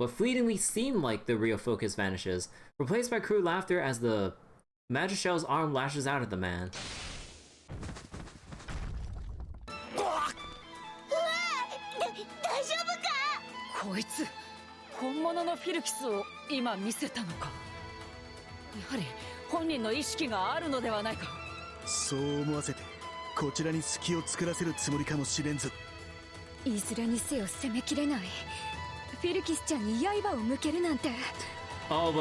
fleetingly seemed like the real focus vanishes, replaced by crude laughter as the Magichel's arm lashes out at the man. 大丈夫か。こいつ本物のフィルキスを今見せたのか。やはり本人の意識があるのではないか。そう思わせてこちらに隙を作らせるつもりかもしれんぞ。いずれにせよ攻めきれない。フィルキスちゃんに刃を向けるなんて。 Oh,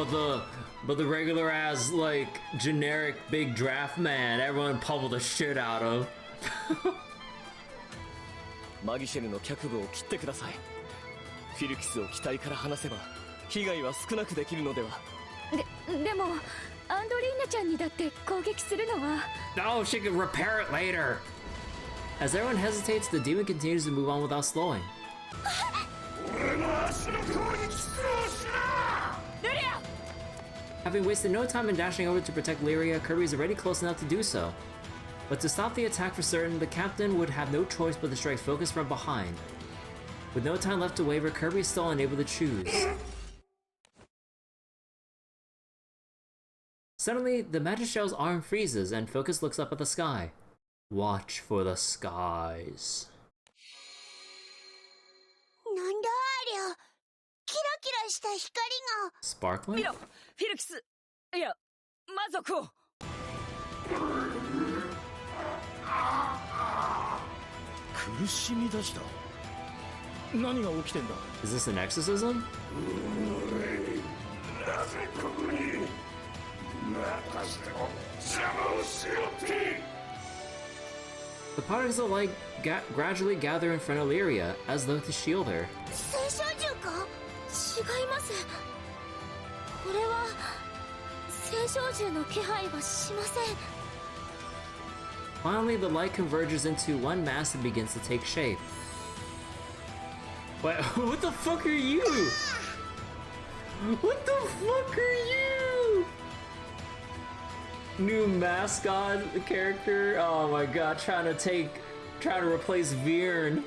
but the regular ass like generic big draft man, everyone pummeled the shit out of. マギシェルの脚部を切ってください。フィルキスを機体から離せば被害は少なくできるのでは。でもアンドリーナちゃんにだって攻撃するのは。 No, she can repair it later. As everyone hesitates, the demon continues to move on without slowing. Having wasted no time in dashing over to protect Lyria, Kirby is already close enough to do so. But to stop the attack for certain, the captain would have no choice but to strike focus from behind. With no time left to waver, Kirby is still unable to choose. Suddenly, the Magichel's arm freezes and Focus looks up at the sky. Watch for the skies. なんだありゃ。キラキラした光が。 Sparkling? 見ろ、フィルキス。いや、魔族を。苦しみ出した。何が起きてんだ。 Is this an exorcism? なぜここに。またしても邪魔をしよって。 The particles of light gradually gather in front of Lyria, as though to shield her. 聖少獣か。違います。これは聖少獣の気配はしません。 Finally, the light converges into one mass and begins to take shape. Wait, what the fuck are you? What the fuck are you? New mascot character? Oh my god, trying to replace Viren.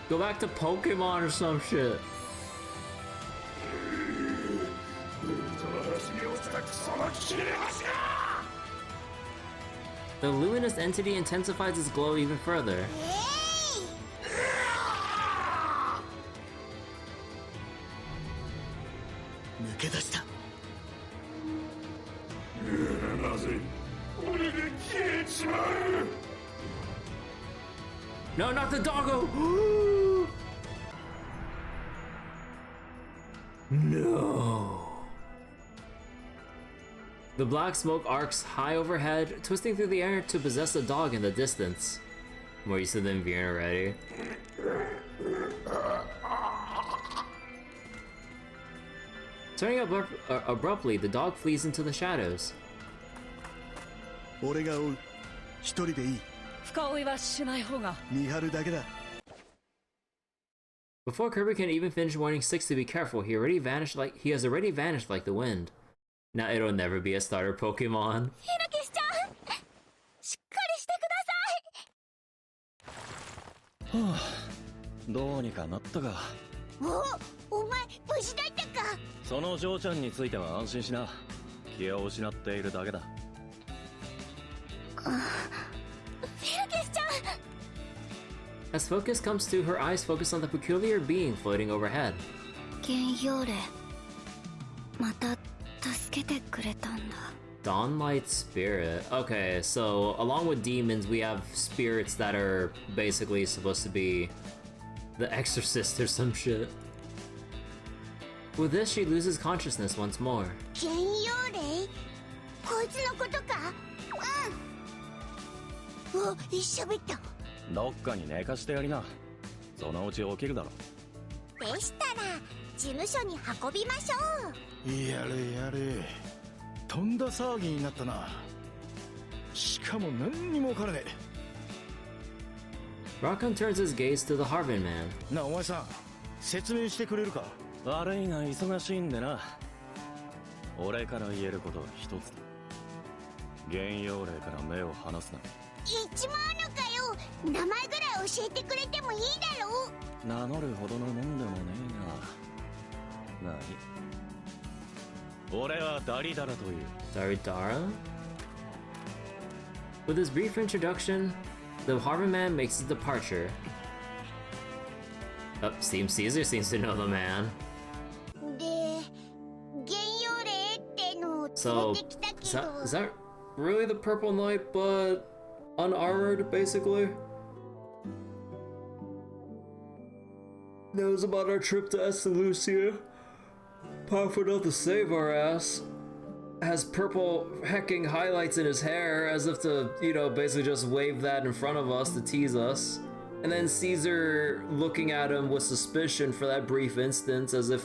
Go back to Pokemon or some shit. The luminous entity intensifies its glow even further. No, not the doggo! No. The black smoke arcs high overhead, twisting through the air to possess a dog in the distance. More used to than Viren already. Turning abruptly, the dog flees into the shadows. Before Kirby can even finish warning Six to be careful, he has already vanished like the wind. Now it'll never be a starter Pokemon. はあ、どうにかなったか。お前無事だったか。その嬢ちゃんについては安心しな。気を失っているだけだ。フィルキスちゃん。 As focus comes to, her eyes focus on the peculiar being floating overhead. 幻陽霊。また助けてくれたんだ。 Dawnlight Spirit. Okay, so along with demons, we have spirits that are basically supposed to be the exorcist or some shit. With this, she loses consciousness once more. 幻陽霊？こいつのことか？うん。お、喋った。どっかに寝かしてやりな。そのうち起きるだろ。でしたら事務所に運びましょう。やれやれ。とんだ騒ぎになったな。しかも何にも分からねえ。Raccoon turns his gaze to the Harvin man. なあお前さん、説明してくれるか。悪いが忙しいんでな。俺から言えることは一つだ。幻陽霊から目を離すな。言っちまうのかよ。名前ぐらい教えてくれてもいいだろう。名乗るほどのもんでもねえが。まあいい。俺はダリダラという。Daridara? With his brief introduction, the Harbor Man makes his departure. Oh, Steam Caesar seems to know the man. So, is that really the Purple Knight, but unarmored, basically? Knows about our trip to Estalucia. Powerful enough to save our ass. Has purple hecking highlights in his hair, as if to, you know, basically just wave that in front of us to tease us. And then Caesar looking at him with suspicion for that brief instance, as if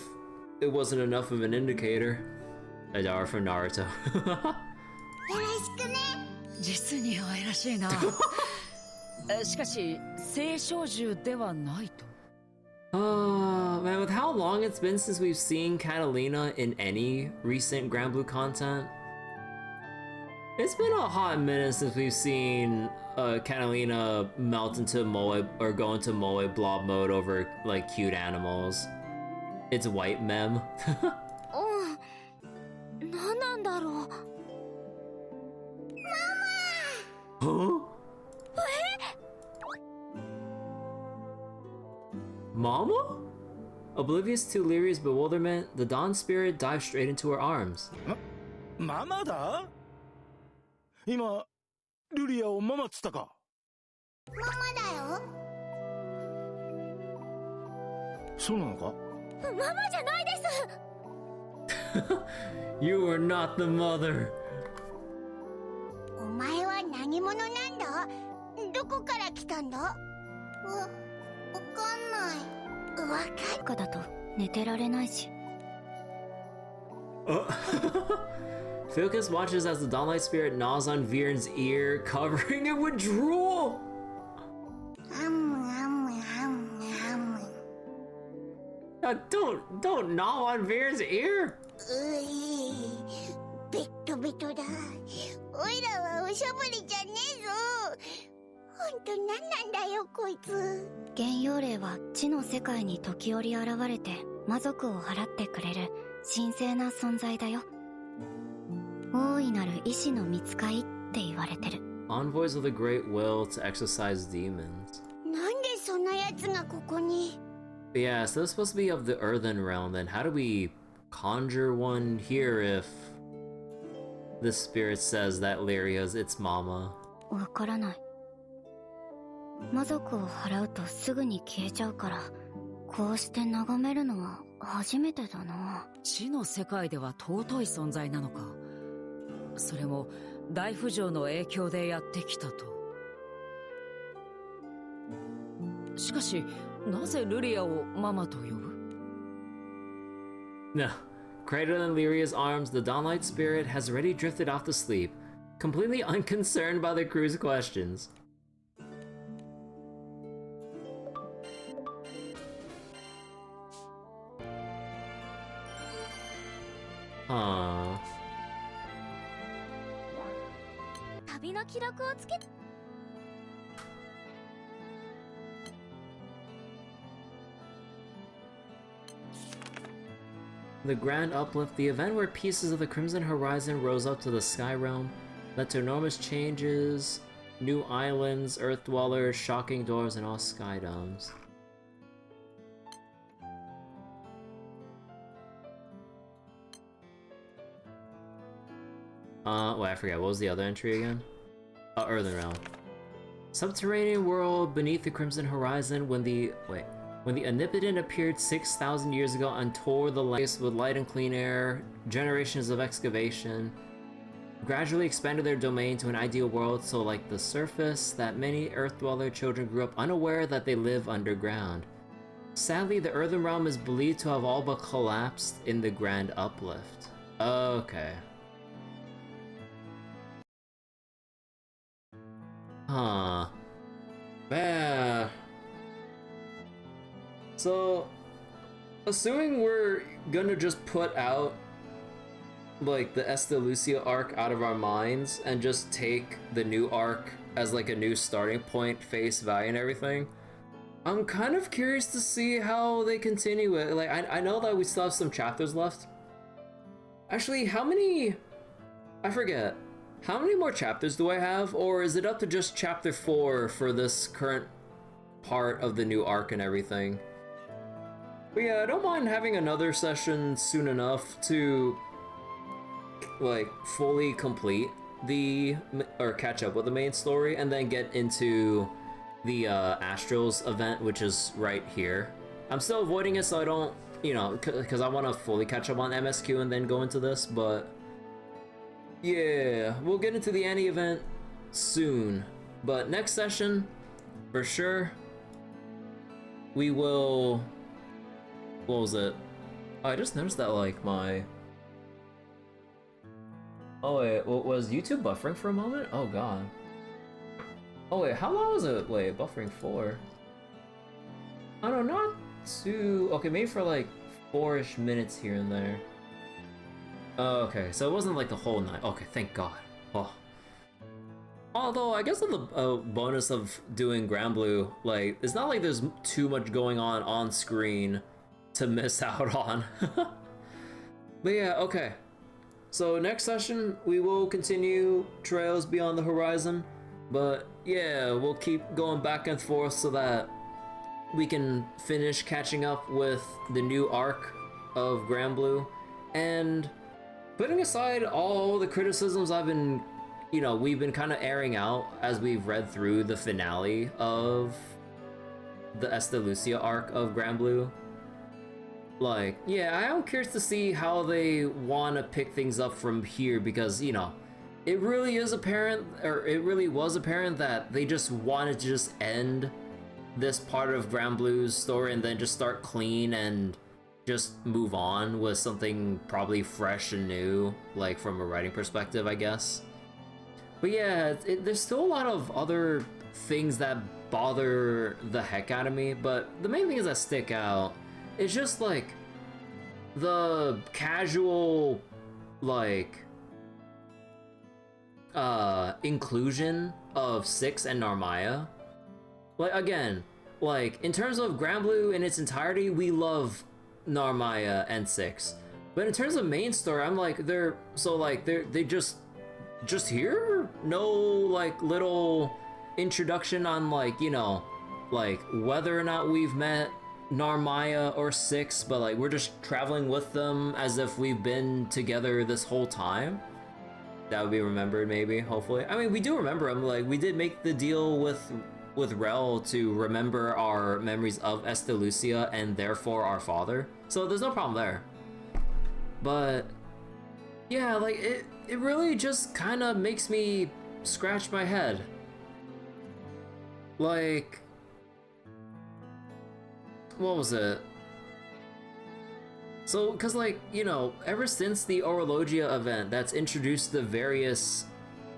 it wasn't enough of an indicator. Adara from Naruto. 実に愛らしいな。しかし、聖少獣ではないと。Man, with how long it's been since we've seen Catalina in any recent Granblue content, it's been a hot minute since we've seen Catalina melt into Moe or go into Moe blob mode over like cute animals. It's white mem. 何なんだろう。Huh? Mama? Oblivious to Lyria's bewilderment, the Dawn Spirit dives straight into her arms. ママだ？今、ルリアをママっつったか？ママだよ。そうなのか？ママじゃないです。You are not the mother. お前は何者なんだ？どこから来たんだ？わかんない。若い子だと寝てられないし。Filkus watches as the Dawnlight Spirit gnaws on Viren's ear, covering it with drool. Don't gnaw on Viren's ear. ベットベトだ。おいらはおしゃぶりじゃねえぞ。ほんと何なんだよこいつ。幻陽霊は地の世界に時折現れて魔族を払ってくれる神聖な存在だよ。大いなる意志の見つかいって言われてる。Envoys of the Great Will to exorcise demons. なんでそんなやつがここに？ Yeah, so it's supposed to be of the Earthen Realm, then how do we conjure one here if the spirit says that Lyria's its mama? わからない。魔族を払うとすぐに消えちゃうから、こうして眺めるのは初めてだな。地の世界では尊い存在なのか。それも大不浄の影響でやってきたと。しかし、なぜルリアをママと呼ぶ？ No. Cradled in Lyria's arms, the Dawnlight Spirit has already drifted off to sleep, completely unconcerned by the crew's questions. Huh. 旅の記録をつけ。The Grand Uplift, the event where pieces of the Crimson Horizon rose up to the Sky Realm, led to enormous changes, new islands, Earth Dwellers, shocking doors, and all Sky Domes. Wait, I forgot, what was the other entry again? Earthen Realm. Subterranean world beneath the Crimson Horizon when the Omnipotent appeared 6,000 years ago and tore the lands with light and clean air, generations of excavation, gradually expanded their domain to an ideal world so like the surface that many Earth Dweller children grew up unaware that they live underground. Sadly, the Earthen Realm is believed to have all but collapsed in the Grand Uplift. Okay. Huh. Yeah. So, assuming we're gonna just put out like the Estalucia arc out of our minds and just take the new arc as like a new starting point, face value and everything, I'm kind of curious to see how they continue it. Like, I know that we still have some chapters left. Actually, how many... I forget. How many more chapters do I have? Or is it up to just chapter 4 for this current part of the new arc and everything? But yeah, I don't mind having another session soon enough to, like, fully complete the... or catch up with the main story and then get into the Astrals event, which is right here. I'm still avoiding it so I don't, you know, because I want to fully catch up on MSQ and then go into this, but yeah, we'll get into the Annie event soon. But next session, for sure, we will... What was it? Oh, I just noticed that, like, my... Oh wait, was YouTube buffering for a moment? Oh god. Oh wait, how long was it? Wait, buffering for? I don't know, not too... Okay, maybe for like 4-ish minutes here and there. Oh, okay, so it wasn't like the whole night. Okay, thank god. Oh. Although, I guess the bonus of doing Granblue, like, it's not like there's too much going on screen to miss out on. But yeah, okay. So next session, we will continue Trails Beyond the Horizon. But yeah, we'll keep going back and forth so that we can finish catching up with the new arc of Granblue. And putting aside all the criticisms I've been, you know, we've been kind of airing out as we've read through the finale of the Estalucia arc of Granblue. Like, yeah, I am curious to see how they want to pick things up from here because, you know, it really is apparent, or it really was apparent that they just wanted to just end this part of Granblue's story and then just start clean and just move on with something probably fresh and new, like from a writing perspective, I guess. But yeah, there's still a lot of other things that bother the heck out of me, but the main things that stick out is just like the casual, like, inclusion of Six and Narmaya. Like, again, like, in terms of Granblue in its entirety, we love Narmaya and Six. But in terms of main story, I'm like, they just here? No, like, little introduction on, like, you know, like, whether or not we've met Narmaya or Six, but, like, we're just traveling with them as if we've been together this whole time. That would be remembered, maybe, hopefully. I mean, we do remember them. Like, we did make the deal with Rel to remember our memories of Estalucia and therefore our father. So there's no problem there. But yeah, like, it really just kind of makes me scratch my head. Like, what was it? So, because, like, you know, ever since the Orologia event that's introduced the various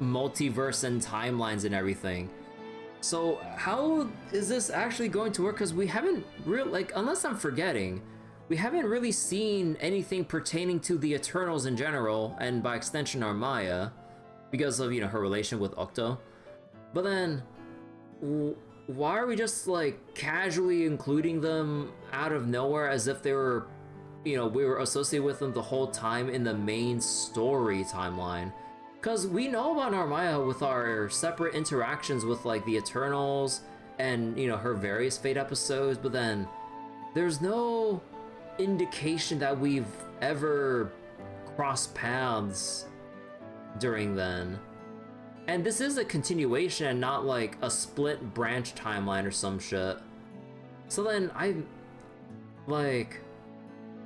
multiverse and timelines and everything, so how is this actually going to work? Because we haven't really, like, unless I'm forgetting, we haven't really seen anything pertaining to the Eternals in general, and by extension Narmaya, because of, you know, her relation with Octo. But then, why are we just, like, casually including them out of nowhere as if they were, you know, we were associated with them the whole time in the main story timeline? Because we know about Narmaya with our separate interactions with, like, the Eternals and, you know, her various Fate episodes, but then there's no indication that we've ever crossed paths during then. And this is a continuation and not, like, a split branch timeline or some shit. So then I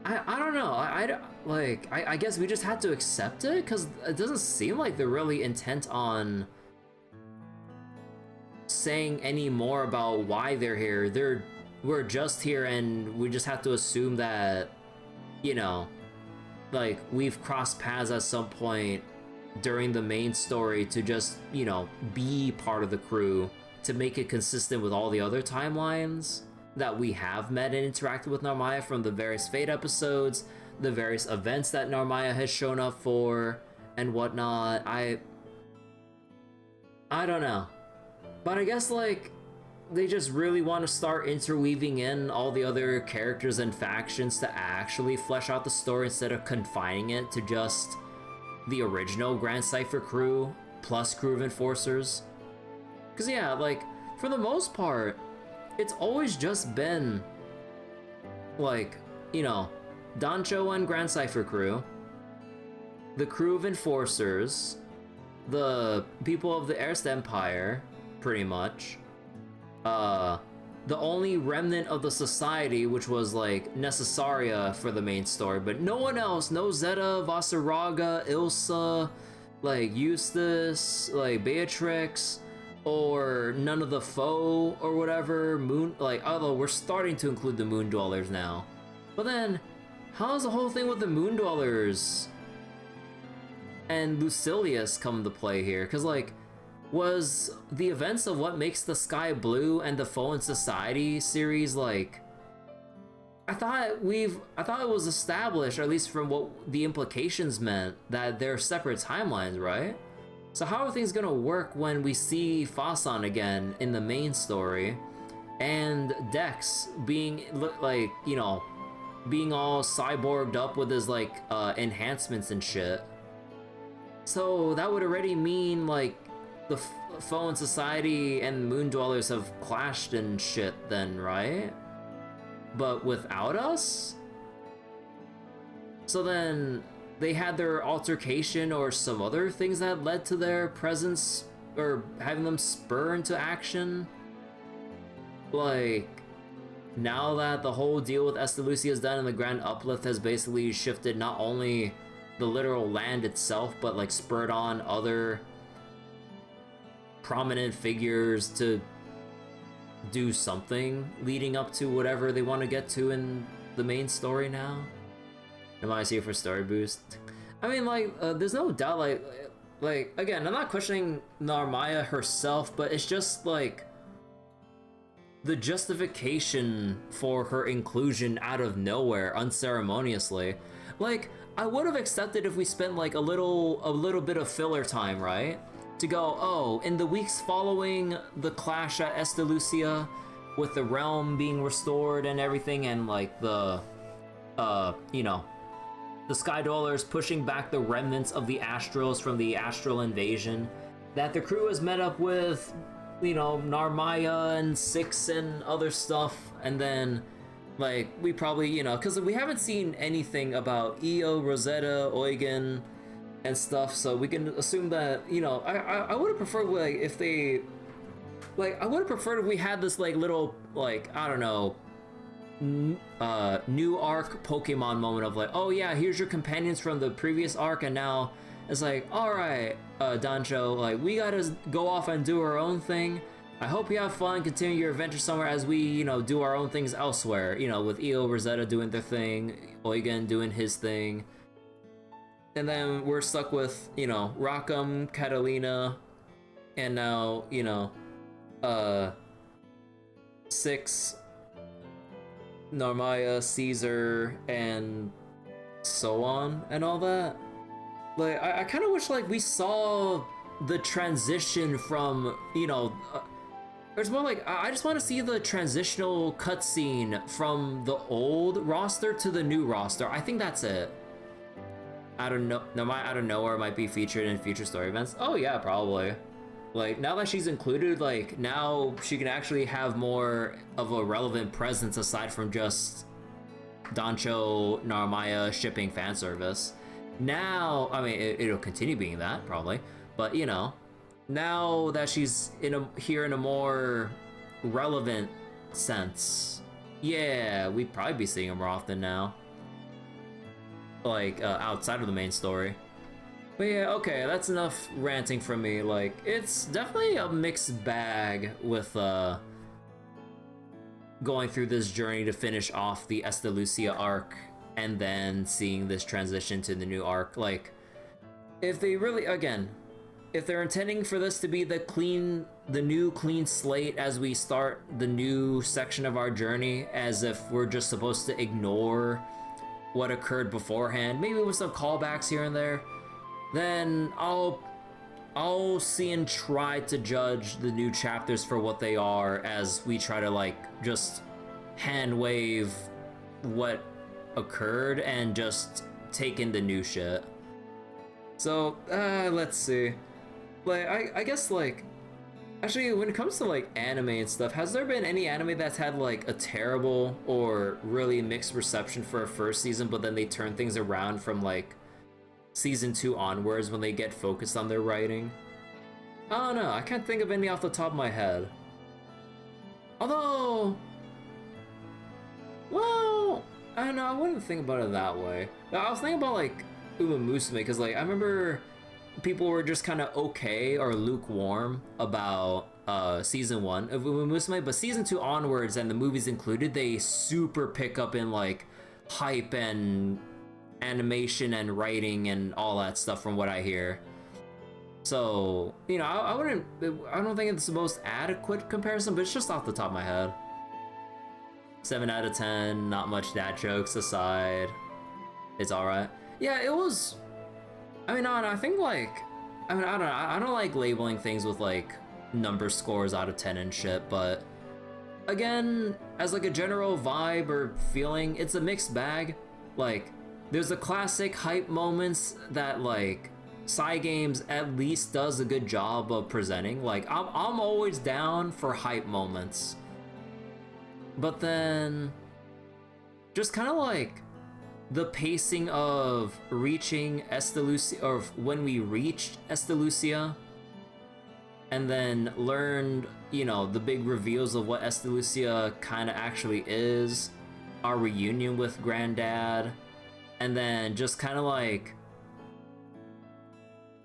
don't know, I guess we just had to accept it, because it doesn't seem like they're really intent on saying any more about why they're here. We're just here and we just have to assume that, you know, like, we've crossed paths at some point during the main story to just, you know, be part of the crew to make it consistent with all the other timelines that we have met and interacted with Narmaya from the various Fate episodes, the various events that Narmaya has shown up for and whatnot. I don't know. But I guess, like, they just really want to start interweaving in all the other characters and factions to actually flesh out the story instead of confining it to just the original Grand Cypher crew plus crew of enforcers. Because, yeah, like, for the most part, it's always just been, like, you know, Dancho and Grand Cypher crew, the crew of enforcers, the people of the Erst Empire, pretty much, the only remnant of the society, which was like Necessaria for the main story, but no one else, no Zeta, Vasaraga, Ilsa, like Eustace, like Beatrix, or none of the foe or whatever, Moon, like, although we're starting to include the Moon Dwellers now. But then, how's the whole thing with the Moon Dwellers and Lucilius come to play here? Because, like, was the events of What Makes the Sky Blue and the Foe in Society series, like, I thought it was established, or at least from what the implications meant, that they're separate timelines, right? So how are things gonna work when we see Fasan again in the main story, and Dex being, like, you know, being all cyborged up with his, like, enhancements and shit? So that would already mean, like, the Foe in Society and Moon Dwellers have clashed and shit then, right? But without us? So then they had their altercation or some other things that led to their presence or having them spur into action? Like, now that the whole deal with Estalucia is done and the Grand Uplift has basically shifted not only the literal land itself, but like spurred on other prominent figures to do something leading up to whatever they want to get to in the main story now. Am I here for story boost? I mean, like, there's no doubt, like, again, I'm not questioning Narmaya herself, but it's just, like, the justification for her inclusion out of nowhere, unceremoniously. Like, I would have accepted if we spent, like, a little bit of filler time, right? To go, oh, in the weeks following the clash at Estalucia, with the realm being restored and everything, and like the, you know, the Sky Dwellers pushing back the remnants of the Astrals from the Astral invasion, that the crew has met up with, you know, Narmaya and Six and other stuff, and then, like, we probably, you know, because we haven't seen anything about Io, Rosetta, Eugen, and stuff, so we can assume that, you know, I would have preferred, like, if they, like, I would have preferred if we had this, like, little, like, I don't know, new arc Pokemon moment of, like, oh yeah, here's your companions from the previous arc, and now it's like, alright, Dancho, like, we gotta go off and do our own thing. I hope you have fun, continue your adventure somewhere as we, you know, do our own things elsewhere, you know, with Io, Rosetta doing their thing, Eugen doing his thing. And then we're stuck with, you know, Rackham, Catalina, and now, you know, Six, Narmaya, Caesar, and so on, and all that. Like, I kind of wish, like, we saw the transition from, you know, there's more like, I just want to see the transitional cutscene from the old roster to the new roster. I think that's it. I don't know, out of nowhere might be featured in future story events. Oh yeah, probably. Like, now that she's included, like, now she can actually have more of a relevant presence aside from just Dancho, Narmaya shipping fan service. Now, I mean, it'll continue being that, probably, but, you know, now that she's here in a more relevant sense, yeah, we'd probably be seeing her more often now. Like, outside of the main story. But yeah, okay, that's enough ranting from me. Like, it's definitely a mixed bag with, going through this journey to finish off the Estalucia arc, and then seeing this transition to the new arc. Like, if they really, again, if they're intending for this to be the new clean slate as we start the new section of our journey, as if we're just supposed to ignore what occurred beforehand, maybe with some callbacks here and there, then I'll see and try to judge the new chapters for what they are as we try to like just hand wave what occurred and just take in the new shit. So let's see. Like I guess like actually when it comes to like anime and stuff, has there been any anime that's had like a terrible or really mixed reception for a first season, but then they turn things around from like season 2 onwards when they get focused on their writing? I don't know, I can't think of any off the top of my head. Although, well, I don't know, I wouldn't think about it that way. I was thinking about like Uma Musume, because like I remember people were just kind of okay or lukewarm about season 1 of Uma Musume, but season 2 onwards and the movies included, they super pick up in like hype and animation and writing and all that stuff from what I hear. So, you know, I don't think it's the most adequate comparison, but it's just off the top of my head. 7 out of 10, not much dad jokes aside. It's alright. Yeah, it was... I mean, I think like... I mean, I don't know, I don't like labeling things with like number scores out of 10 and shit, but... Again, as like a general vibe or feeling, it's a mixed bag. Like, there's the classic hype moments that like Cygames at least does a good job of presenting. Like I'm always down for hype moments, but then just kind of like the pacing of reaching Estalucia, or when we reached Estalucia and then learned, you know, the big reveals of what Estalucia kind of actually is, our reunion with Granddad, and then just kind of like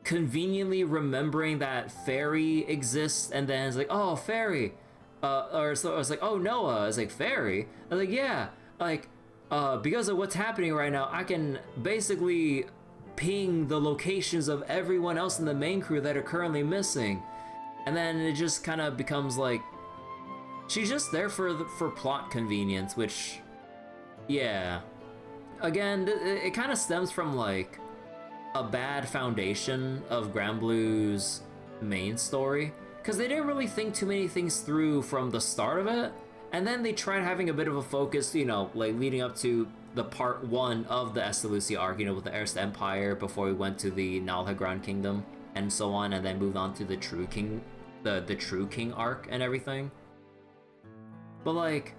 conveniently remembering that Fairy exists, and then it's like, oh, Fairy, or so I was like, oh, Noah. It's like, Fairy? I was like, yeah, like, because of what's happening right now, I can basically ping the locations of everyone else in the main crew that are currently missing, and then it just kind of becomes like she's just there for plot convenience, which, yeah, again, it kind of stems from like a bad foundation of Granblue's main story, because they didn't really think too many things through from the start of it, and then they tried having a bit of a focus, you know, like leading up to the part 1 of the Estalucia arc, you know, with the Erst Empire before we went to the Nalhagran Kingdom and so on, and then moved on to the True King, the True King arc and everything. But like,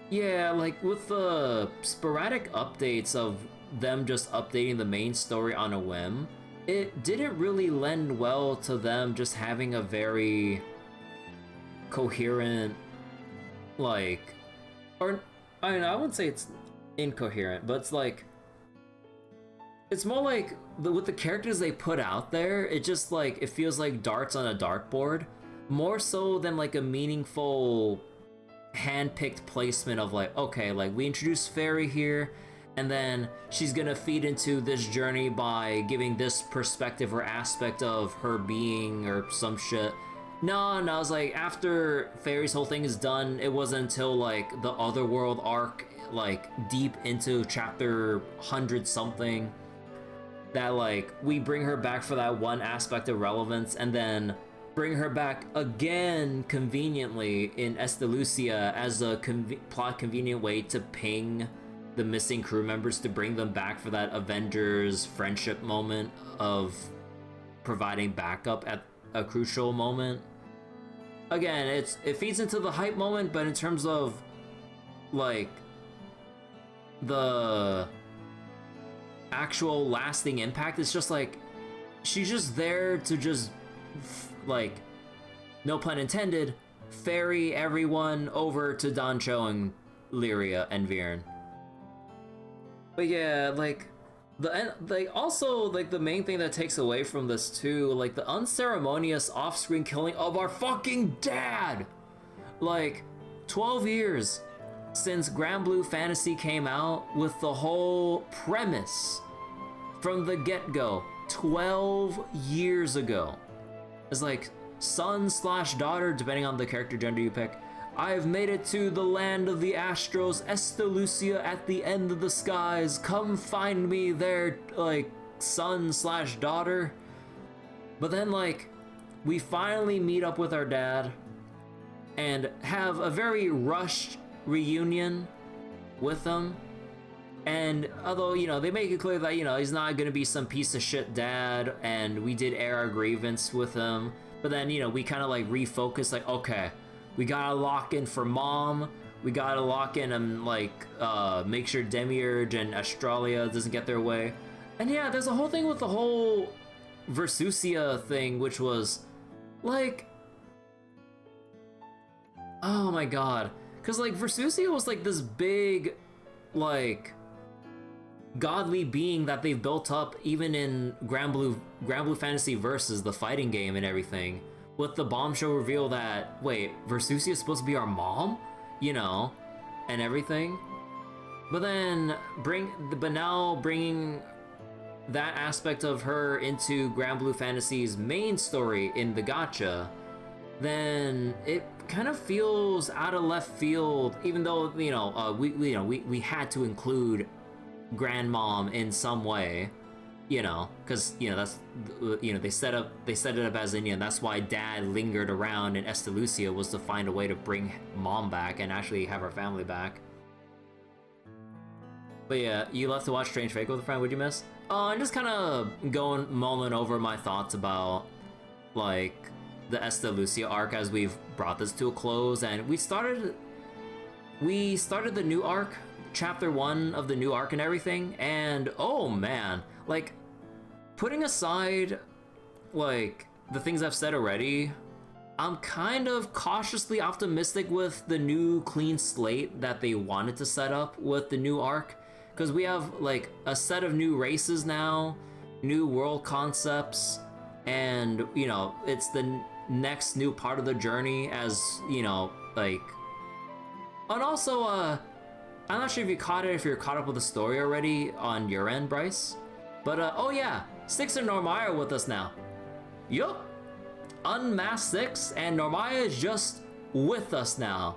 yeah, like with the sporadic updates of them just updating the main story on a whim, it didn't really lend well to them just having a very coherent, like, or I mean, I wouldn't say it's incoherent, but it's like, it's more like with the characters they put out there, it just like, it feels like darts on a dartboard, more so than like a meaningful hand-picked placement of like, okay, like we introduced Fairy here, and then she's gonna feed into this journey by giving this perspective or aspect of her being or some shit. No, I was like, after Fairy's whole thing is done, it wasn't until like the Otherworld arc, like deep into chapter 100 something, that like we bring her back for that one aspect of relevance, and then bring her back again conveniently in Estalucia as a plot convenient way to ping the missing crew members, to bring them back for that Avengers friendship moment of providing backup at a crucial moment. Again, it feeds into the hype moment, but in terms of like the actual lasting impact, it's just like she's just there to just like, no pun intended, ferry everyone over to Dancho and Lyria and Virn. But yeah, like also like the main thing that takes away from this too, like the unceremonious off-screen killing of our fucking dad. Like 12 years since Granblue Fantasy came out, with the whole premise from the get-go, 12 years ago. It's like son/daughter, depending on the character gender you pick, I've made it to the land of the Astros, Estalucia at the end of the skies. Come find me there, like, son slash daughter. But then, like, we finally meet up with our dad and have a very rushed reunion with him. And although, you know, they make it clear that, you know, he's not gonna be some piece of shit dad, and we did air our grievance with him, but then, you know, we kind of like refocus, like, okay, we gotta lock in for mom, we gotta lock in and like make sure Demiurge and Australia doesn't get their way. And yeah, there's a whole thing with the whole Versusia thing, which was like, oh my god, because like Versusia was like this big, like, godly being that they've built up even in Granblue Fantasy Versus, the fighting game and everything, with the bombshell reveal that, wait, Versusia is supposed to be our mom? You know, and everything. But then, now bringing that aspect of her into Granblue Fantasy's main story in the gacha, then it kind of feels out of left field, even though, you know, we had to include grandmom in some way, you know, because, you know, that's, you know, they set it up as Indian. That's why dad lingered around in Estalucia, was to find a way to bring mom back and actually have her family back. But yeah, you left to watch Strange Fate with a friend. What'd you miss? I'm just kind of mulling over my thoughts about, like, the Estalucia arc as we've brought this to a close, and we started the new arc, chapter 1 of the new arc and everything, and oh man, like, putting aside like the things I've said already, I'm kind of cautiously optimistic with the new clean slate that they wanted to set up with the new arc, because we have like a set of new races now, new world concepts, and, you know, it's the next new part of the journey, as, you know, like, and also I'm not sure if you're caught up with the story already on your end, Bryce, but oh yeah, Styx and Normaya are with us now. Yup, unmasked Styx, and Normaya is just with us now.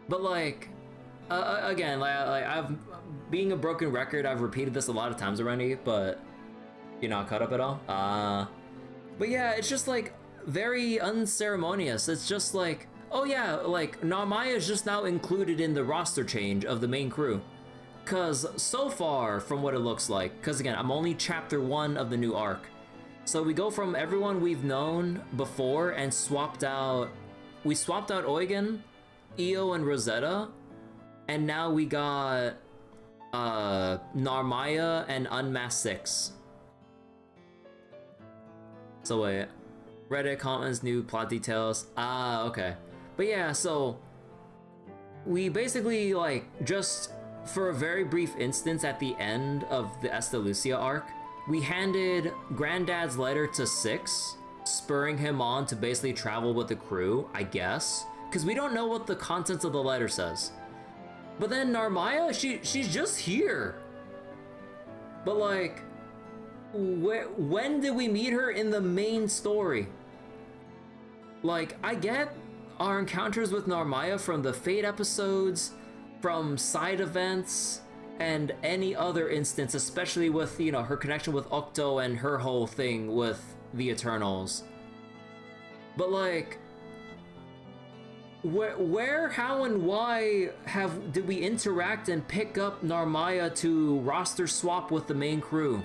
But like, again, like being a broken record, I've repeated this a lot of times already, but you're not caught up at all? But yeah, it's just like very unceremonious. It's just like, oh yeah, like Narmaya is just now included in the roster change of the main crew. Cause so far, from what it looks like, cause again, I'm only chapter 1 of the new arc. So we go from everyone we've known before and we swapped out Eugen, Io, and Rosetta, and now we got Narmaya and Unmasked Six. So wait, Reddit comments, new plot details. Ah, okay. But yeah, so we basically, like, just for a very brief instance at the end of the Estalucia arc, we handed Granddad's letter to Six, spurring him on to basically travel with the crew, I guess, because we don't know what the contents of the letter says. But then Narmaya, she's just here. But like, when did we meet her in the main story? Like, I get our encounters with Narmaya from the Fate episodes, from side events, and any other instance, especially with, you know, her connection with Octo and her whole thing with the Eternals. But like, where, how, and why did we interact and pick up Narmaya to roster swap with the main crew?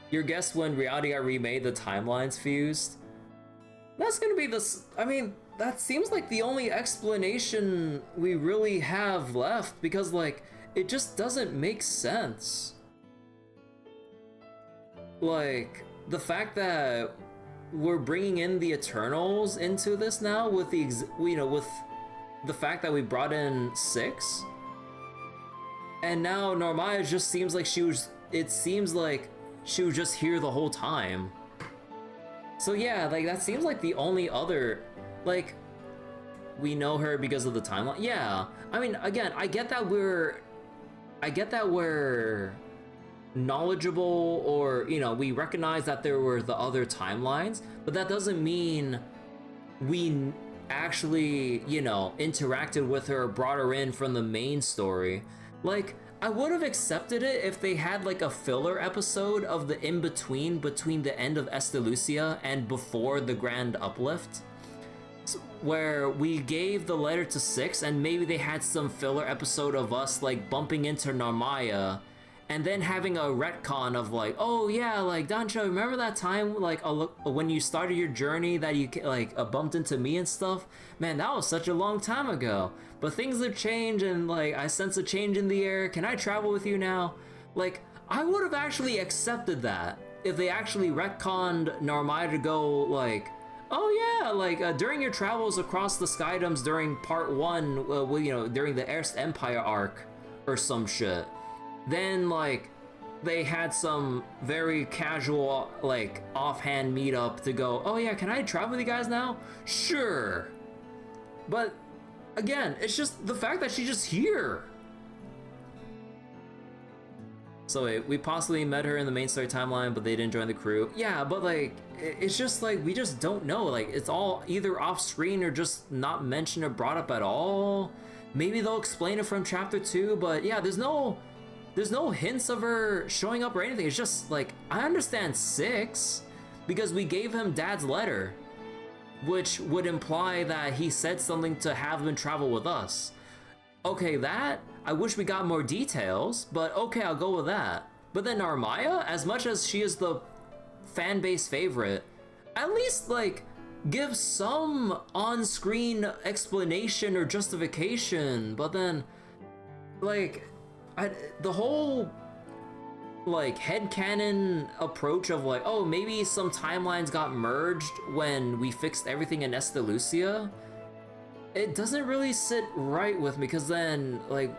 Your guess when reality got remade, the timelines fused? That's gonna be I mean, that seems like the only explanation we really have left, because like, it just doesn't make sense. Like, the fact that we're bringing in the Eternals into this now with with the fact that we brought in Six, and now Narmaya just seems like it seems like she was just here the whole time. So yeah, like, that seems like the only other, like, we know her because of the timeline. Yeah, I mean, again, I get that we're knowledgeable, or, you know, we recognize that there were the other timelines, but that doesn't mean we actually, you know, interacted with her, brought her in from the main story. Like, I would have accepted it if they had like a filler episode of the in-between between the end of Estalucia and before the Grand Uplift, where we gave the letter to Six and maybe they had some filler episode of us like bumping into Narmaya and then having a retcon of like, oh yeah, like Dancho, remember that time like when you started your journey that you like bumped into me and stuff? Man, that was such a long time ago. But things have changed and like I sense a change in the air. Can I travel with you now? Like, I would have actually accepted that if they actually retconned Narmaya to go like, oh yeah, like during your travels across the Skydomes during part 1, you know, during the Erst Empire arc or some shit. Then like they had some very casual like offhand meetup to go, oh yeah, can I travel with you guys now? Sure. But again, it's just the fact that she's just here. So wait, we possibly met her in the main story timeline, but they didn't join the crew. Yeah, but like, it's just like, we just don't know. Like, it's all either off screen or just not mentioned or brought up at all. Maybe they'll explain it from chapter 2, but yeah, there's no hints of her showing up or anything. It's just like, I understand Six, because we gave him Dad's letter, which would imply that he said something to have him travel with us. Okay, that, I wish we got more details, but okay, I'll go with that. But then Narmaya, as much as she is the fan base favorite, at least like give some on-screen explanation or justification. But then like the whole like headcanon approach of like, oh, maybe some timelines got merged when we fixed everything in Estalucia, it doesn't really sit right with me, because then like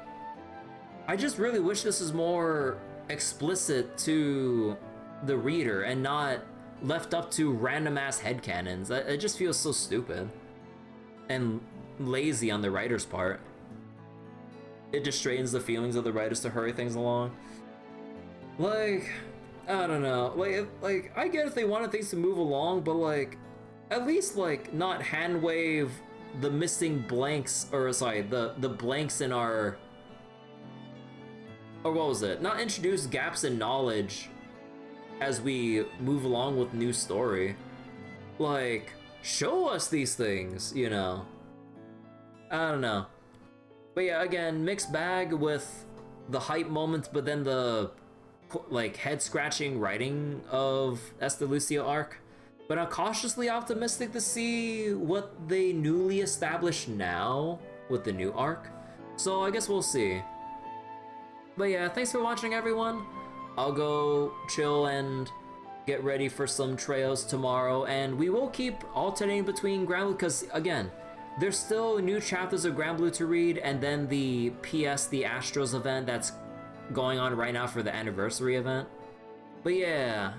I just really wish this is more explicit to the reader and not left up to random ass headcanons. It just feels so stupid and lazy on the writer's part. It just strains the feelings of the writers to hurry things along. Like, I don't know. Like I get if they wanted things to move along, but like, at least like not hand wave the missing blanks, or sorry, the blanks in our, or what was it? Not introduce gaps in knowledge as we move along with new story. Like, show us these things, you know? I don't know. But yeah, again, mixed bag with the hype moments, but then the like head-scratching writing of Estalucia arc. But I'm cautiously optimistic to see what they newly established now with the new arc. So I guess we'll see. But yeah, thanks for watching, everyone. I'll go chill and get ready for some Treos tomorrow, and we will keep alternating between Granblue, because again, there's still new chapters of Granblue to read, and then the PS, the Astros event that's going on right now for the anniversary event. But yeah,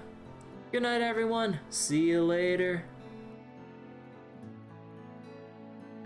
good night, everyone. See you later.